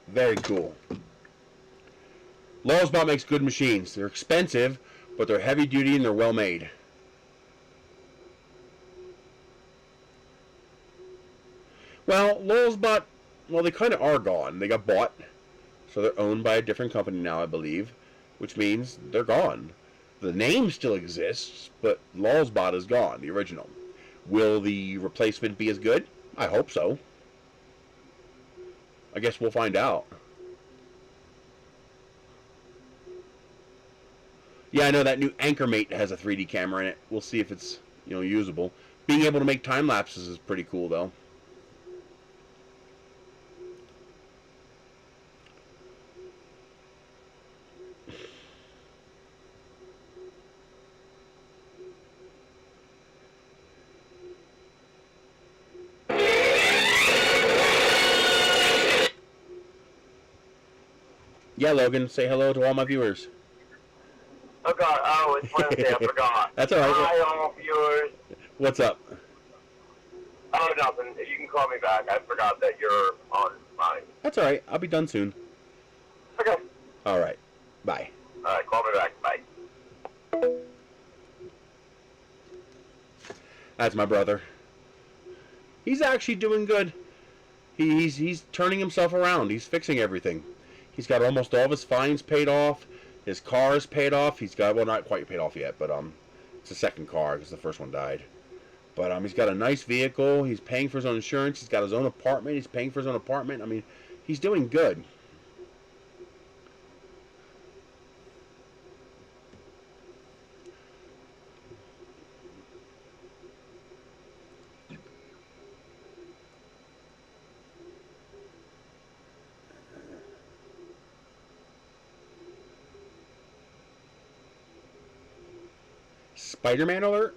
Very cool. Lowellsbot makes good machines. They're expensive, but they're heavy duty and they're well made. Well, Lowellsbot, well, they kind of are gone. They got bought, so they're owned by a different company now, I believe, which means they're gone. The name still exists, but Lulzbot is gone, the original. Will the replacement be as good? I hope so. I guess we'll find out. Yeah, I know that new Anchormate has a 3D camera in it. We'll see if it's, usable. Being able to make time lapses is pretty cool, though. Yeah, Logan, say hello to all my viewers. Oh God! Oh, it's Wednesday. I forgot. That's all right. Hi, all viewers. What's up? Oh, nothing. You can call me back. I forgot that you're on mine. That's all right. I'll be done soon. Okay. All right. Bye. All right. Call me back. Bye. That's my brother. He's actually doing good. He's turning himself around. He's fixing everything. He's got almost all of his fines paid off. His car is paid off. He's got, well, not quite paid off yet, but it's a second car because the first one died. But he's got a nice vehicle. He's paying for his own insurance. He's got his own apartment. He's paying for his own apartment. I mean, he's doing good. Spider-Man alert?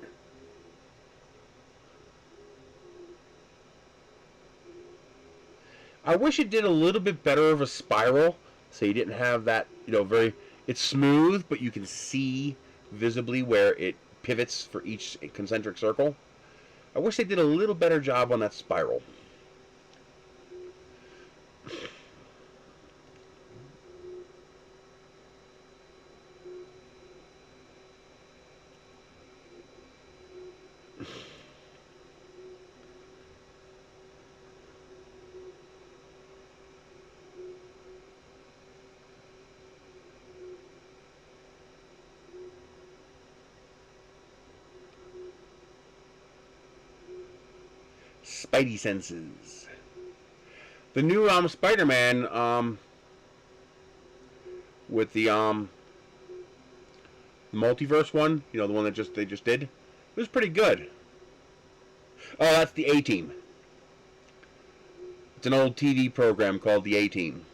I wish it did a little bit better of a spiral, so you didn't have that, it's smooth, but you can see visibly where it pivots for each concentric circle. I wish they did a little better job on that spiral. Spidey senses. The new Spider-Man with the multiverse one, the one that they just did, it was pretty good. Oh, that's the A-Team. It's an old TV program called the A-Team.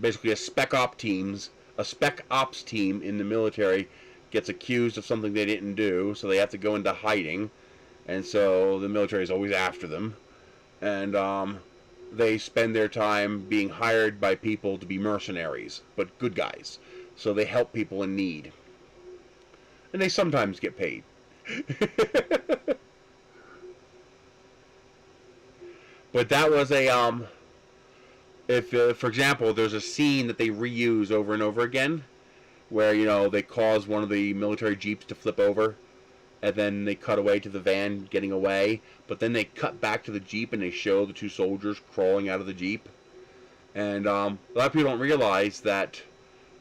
Basically a spec ops team in the military gets accused of something they didn't do, so they have to go into hiding, and so the military is always after them, and they spend their time being hired by people to be mercenaries, but good guys, so they help people in need, and they sometimes get paid. But that was a if for example there's a scene that they reuse over and over again, where, they cause one of the military jeeps to flip over, and then they cut away to the van getting away, but then they cut back to the jeep and they show the two soldiers crawling out of the jeep. And a lot of people don't realize that,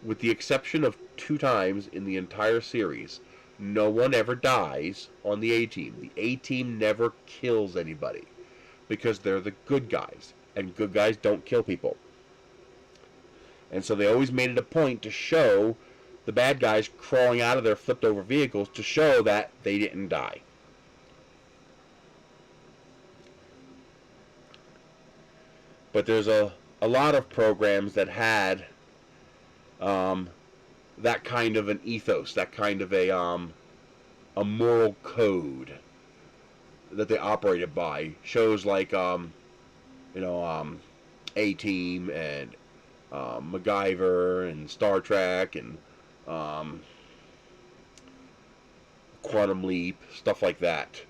with the exception of 2 times in the entire series, no one ever dies on the A-Team. The A-Team never kills anybody, because they're the good guys, and good guys don't kill people. And so they always made it a point to show the bad guys crawling out of their flipped over vehicles to show that they didn't die. But there's a lot of programs that had that kind of an ethos, that kind of a moral code that they operated by. Shows like A-Team and MacGyver and Star Trek and Quantum Leap, stuff like that.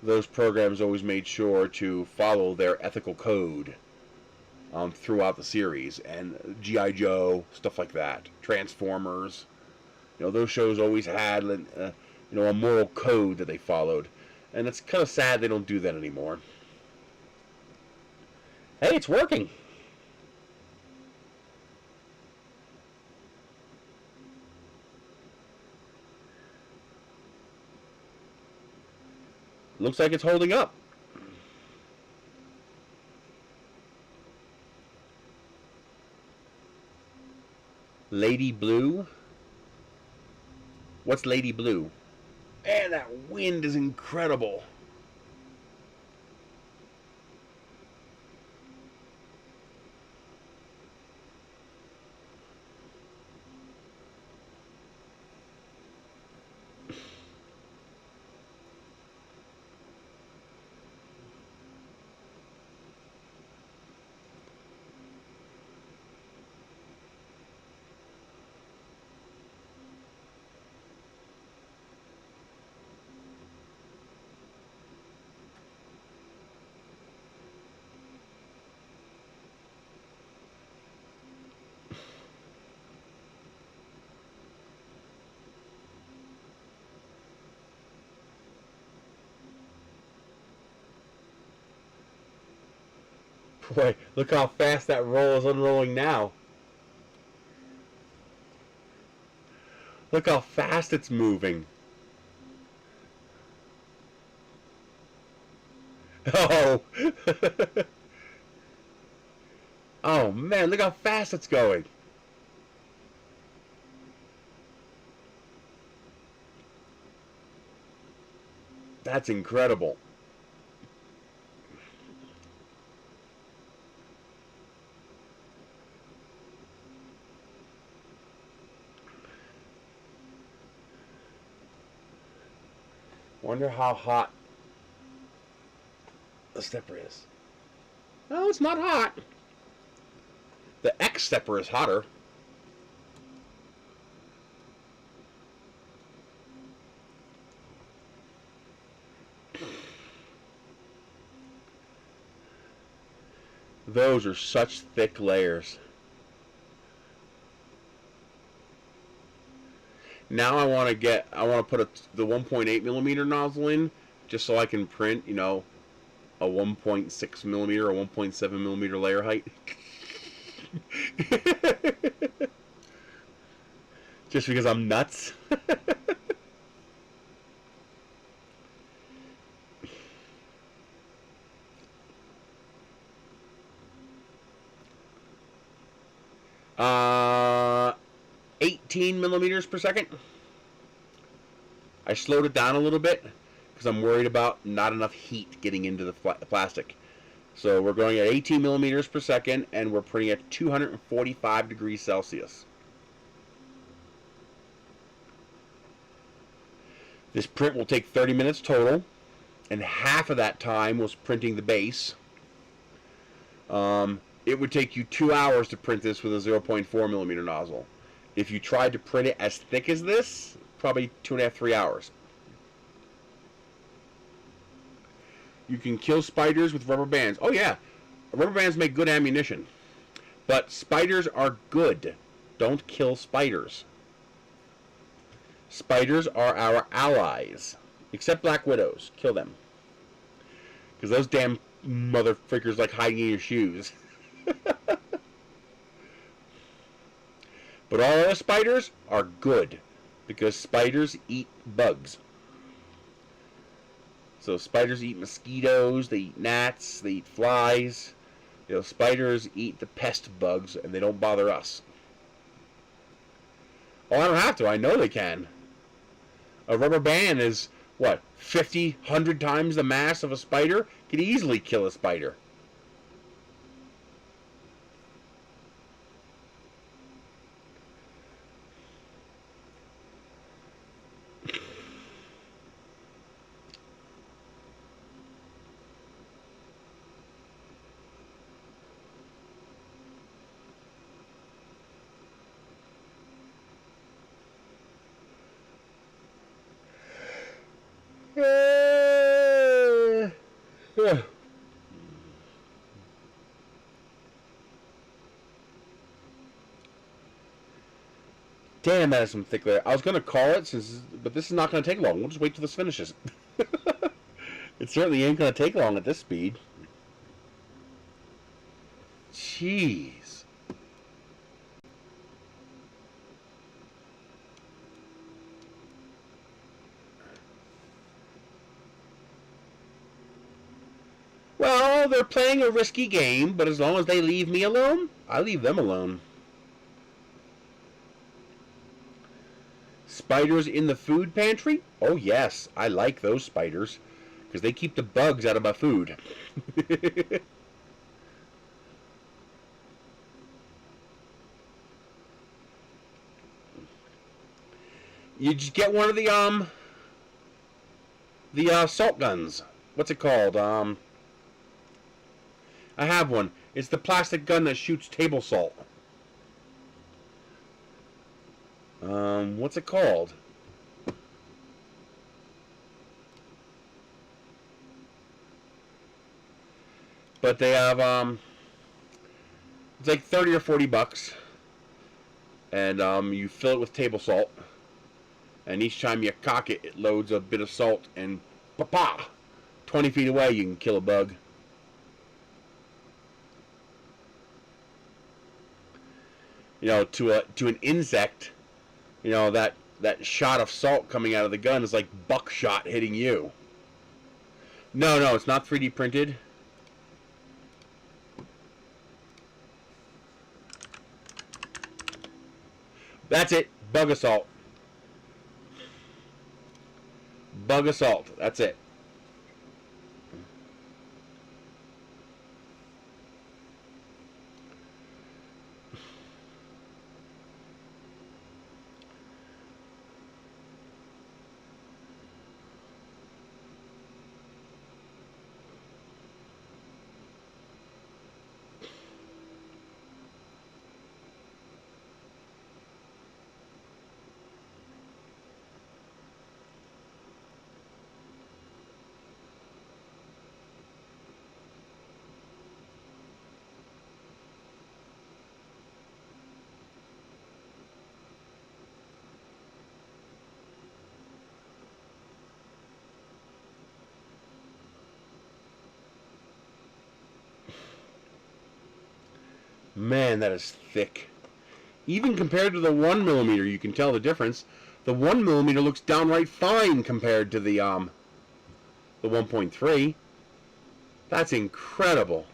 Those programs always made sure to follow their ethical code throughout the series, and G.I. Joe, stuff like that, Transformers. Those shows always had a moral code that they followed, and it's kind of sad they don't do that anymore. Hey, it's working. Looks like it's holding up. Lady Blue. What's Lady Blue? Man, that wind is incredible. Boy, look how fast that roll is unrolling now. Look how fast it's moving. Oh! Oh man, look how fast it's going. That's incredible. Wonder how hot the stepper is. No, it's not hot. The X stepper is hotter. Those are such thick layers. Now I want to put the 1.8 millimeter nozzle in, just so I can print, you know, a 1.6 millimeter or 1.7 millimeter layer height. Just because I'm nuts. 18 millimeters per second. I slowed it down a little bit because I'm worried about not enough heat getting into the plastic. So we're going at 18 millimeters per second, and we're printing at 245 degrees Celsius. This print will take 30 minutes total, and half of that time was printing the base. It would take you 2 hours to print this with a 0.4 millimeter nozzle. If you tried to print it as thick as this, probably 2.5 to 3 hours. You can kill spiders with rubber bands. Oh yeah, rubber bands make good ammunition. But spiders are good. Don't kill spiders. Spiders are our allies. Except black widows. Kill them. Because those damn motherfuckers like hiding in your shoes. But all other spiders are good. Because spiders eat bugs. So spiders eat mosquitoes, they eat gnats, they eat flies. You know, spiders eat the pest bugs, and they don't bother us. Oh, I don't have to. I know they can. A rubber band is, what, 50, 100 times the mass of a spider? Could easily kill a spider. Damn, that is some thick layer. I was going to call it, but this is not going to take long. We'll just wait till this finishes. It certainly ain't going to take long at this speed. Jeez. know, they're playing a risky game, but as long as they leave me alone, I leave them alone. Spiders in the food pantry? Oh yes, I like those spiders, because they keep the bugs out of my food. You just get one of the salt guns. What's it called? I have one. It's the plastic gun that shoots table salt. What's it called? But they have, it's like 30 or 40 bucks. And, you fill it with table salt. And each time you cock it, it loads a bit of salt, and pa-pa! 20 feet away, you can kill a bug. You know, to an insect, you know, that shot of salt coming out of the gun is like buckshot hitting you. No, it's not 3D printed. That's it. Bug assault. Bug assault. That's it. Man, that is thick. Even compared to the 1mm, you can tell the difference. The 1mm looks downright fine compared to the 1.3. That's incredible.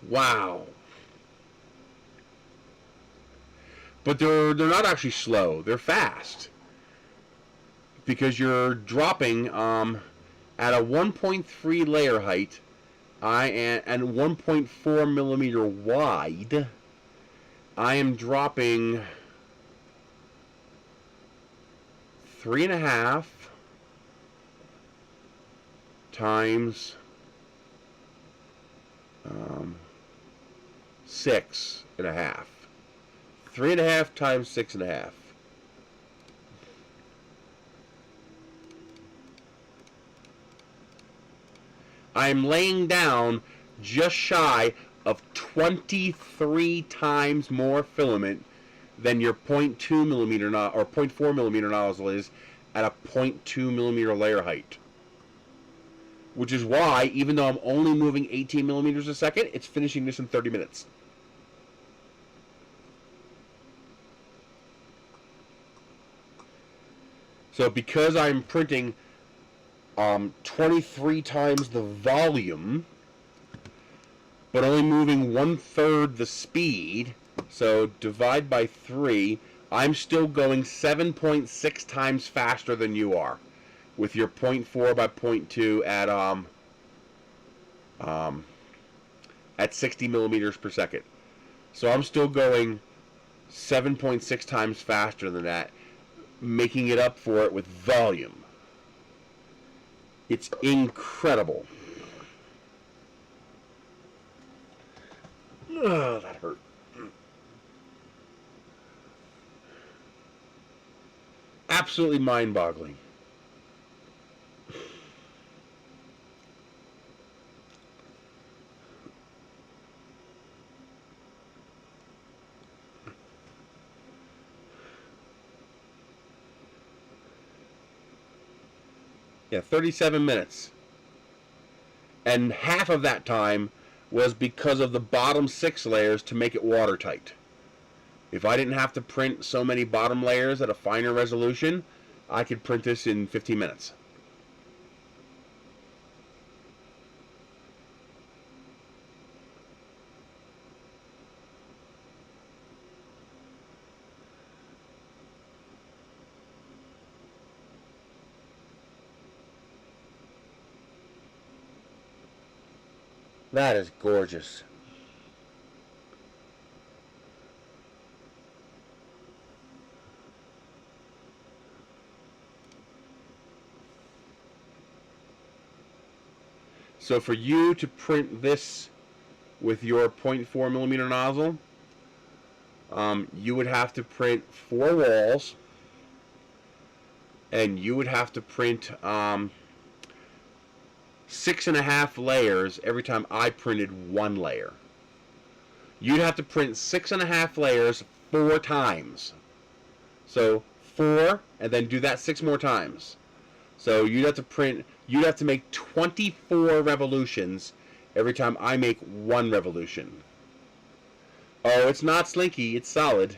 Wow. But they're not actually slow. They're fast. Because you're dropping at a 1.3 layer height and 1.4mm wide. I am dropping 3.5 times 6.5. 3.5 times 6.5. I'm laying down just shy of 23 times more filament than your 0.2mm or 0.4mm nozzle is at a 0.2mm layer height. Which is why, even though I'm only moving 18mm a second, it's finishing this in 30 minutes. So because I'm printing 23 times the volume, but only moving 1/3 the speed, so divide by 3, I'm still going 7.6 times faster than you are with your 0.4 by 0.2 at 60 millimeters per second. So I'm still going 7.6 times faster than that, making it up for it with volume. It's incredible. Oh, that hurt. Absolutely mind-boggling. Yeah, 37 minutes. And half of that time was because of the bottom 6 layers to make it watertight. If I didn't have to print so many bottom layers at a finer resolution, I could print this in 15 minutes. That is gorgeous. So for you to print this with your 0.4 millimeter nozzle, you would have to print 4 walls, and you would have to print 6.5 layers every time I printed 1 layer. You'd have to print 6.5 layers 4 times. So 4, and then do that 6 more times. So you'd have to make 24 revolutions every time I make 1 revolution. Oh, it's not slinky, it's solid.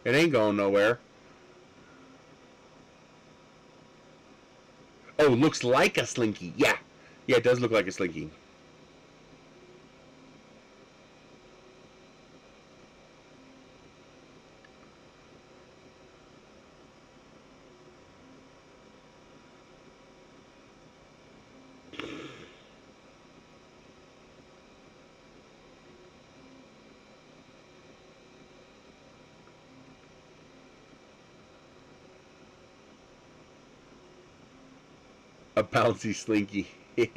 It ain't going nowhere. Oh, looks like a slinky. Yeah. Yeah, it does look like a slinky. A bouncy slinky. I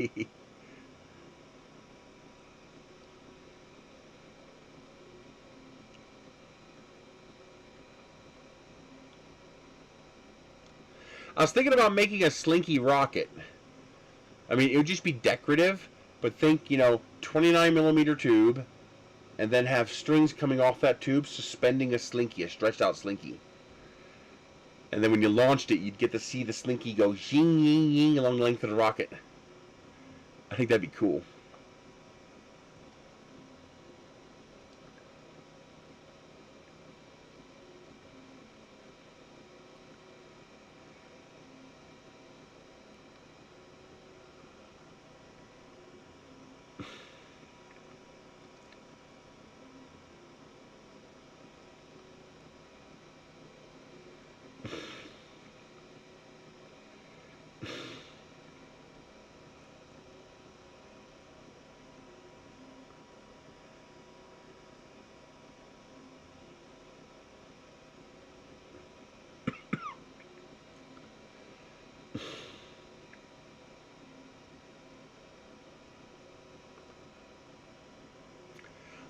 was thinking about making a slinky rocket. I mean, it would just be decorative, but think, 29 millimeter tube, and then have strings coming off that tube suspending a slinky, a stretched out slinky. And then when you launched it, you'd get to see the slinky go ying, ying, ying along the length of the rocket. I think that'd be cool.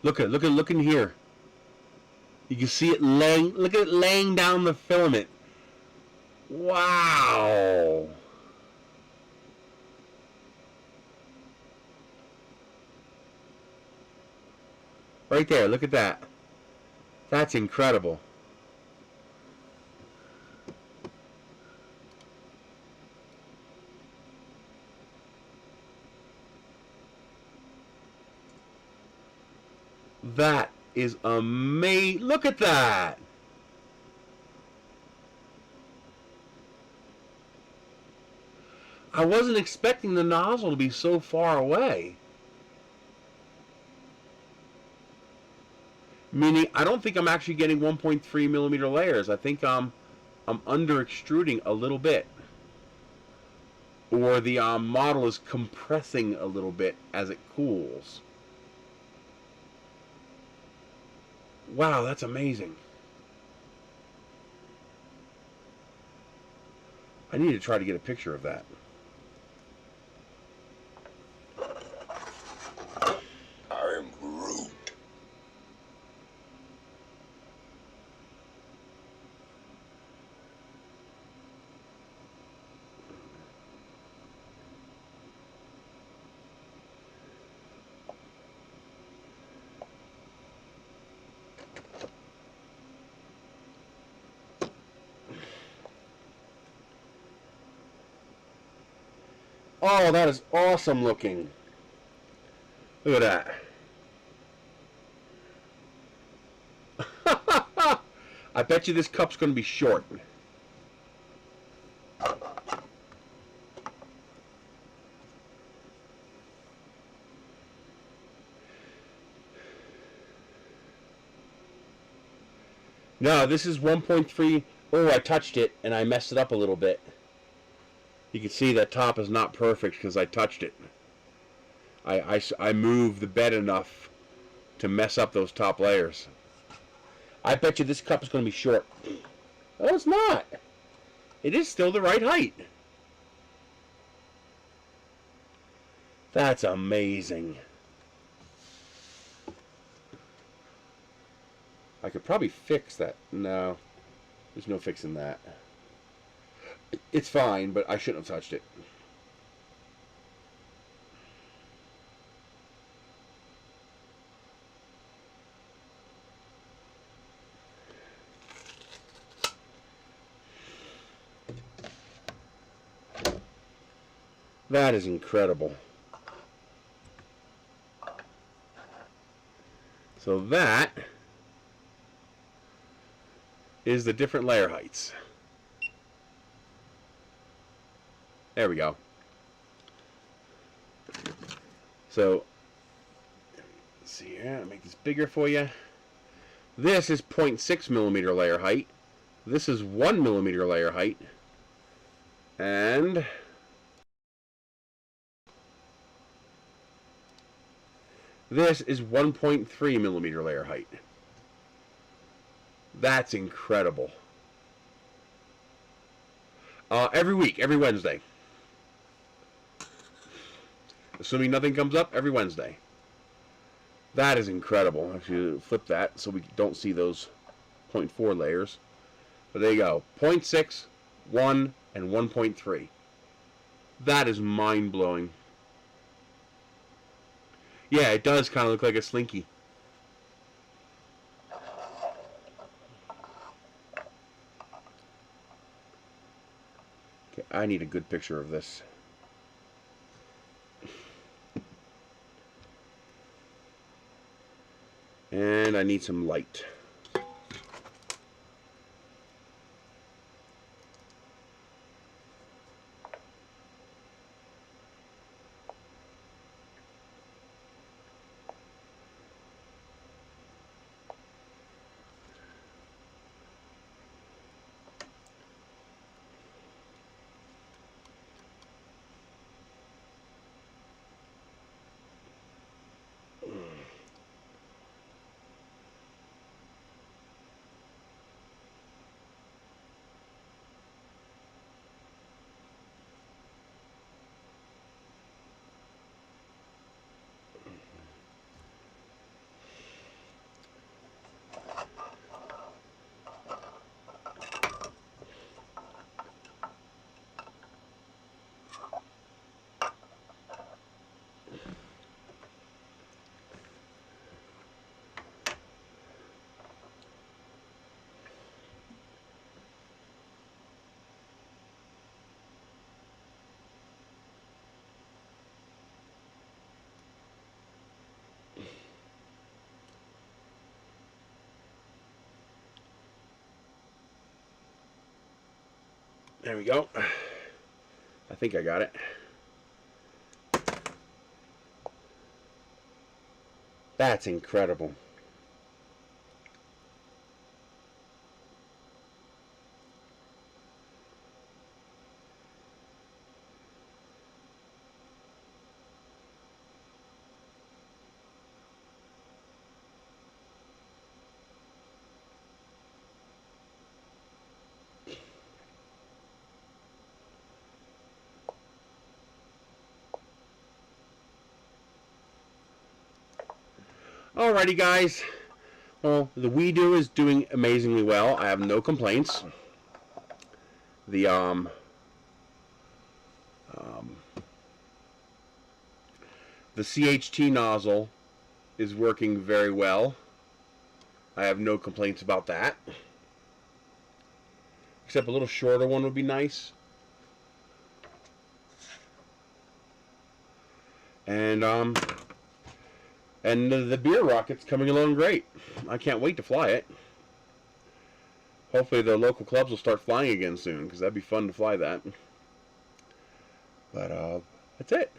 Look in here. You can see it laying. Look at it laying down the filament. Wow. Right there. Look at that. That's incredible. That is amazing. Look at that. I wasn't expecting the nozzle to be so far away. Meaning, I don't think I'm actually getting 1.3 millimeter layers. I think I'm under extruding a little bit. Or the model is compressing a little bit as it cools. Wow, that's amazing. I need to try to get a picture of that. I'm Groot. Oh, that is awesome looking. Look at that. I bet you this cup's going to be short. No, this is 1.3. Oh, I touched it and I messed it up a little bit. You can see that top is not perfect because I touched it. I moved the bed enough to mess up those top layers. I bet you this cup is going to be short. Oh, it's not. It is still the right height. That's amazing. I could probably fix that. No, there's no fixing that. It's fine, but I shouldn't have touched it. That is incredible. So that is the different layer heights. There we go. So, let's see here, I'll make this bigger for you. This is 0.6 millimeter layer height. This is 1 millimeter layer height. And this is 1.3 millimeter layer height. That's incredible. Every week, every Wednesday. Assuming nothing comes up, every Wednesday. That is incredible. Actually, flip that so we don't see those 0.4 layers. But there you go. 0.6, 1, and 1.3. That is mind-blowing. Yeah, it does kind of look like a slinky. Okay, I need a good picture of this. And I need some light. There we go. I think I got it. That's incredible. Alrighty, guys. Well, the Weedo is doing amazingly well. I have no complaints. The CHT nozzle is working very well. I have no complaints about that. Except a little shorter one would be nice. And the beer rocket's coming along great. I can't wait to fly it. Hopefully the local clubs will start flying again soon, because that'd be fun to fly that. But that's it.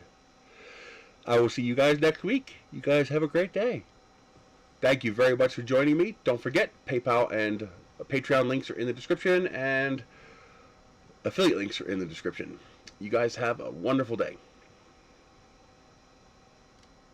I will see you guys next week. You guys have a great day. Thank you very much for joining me. Don't forget, PayPal and Patreon links are in the description, and affiliate links are in the description. You guys have a wonderful day.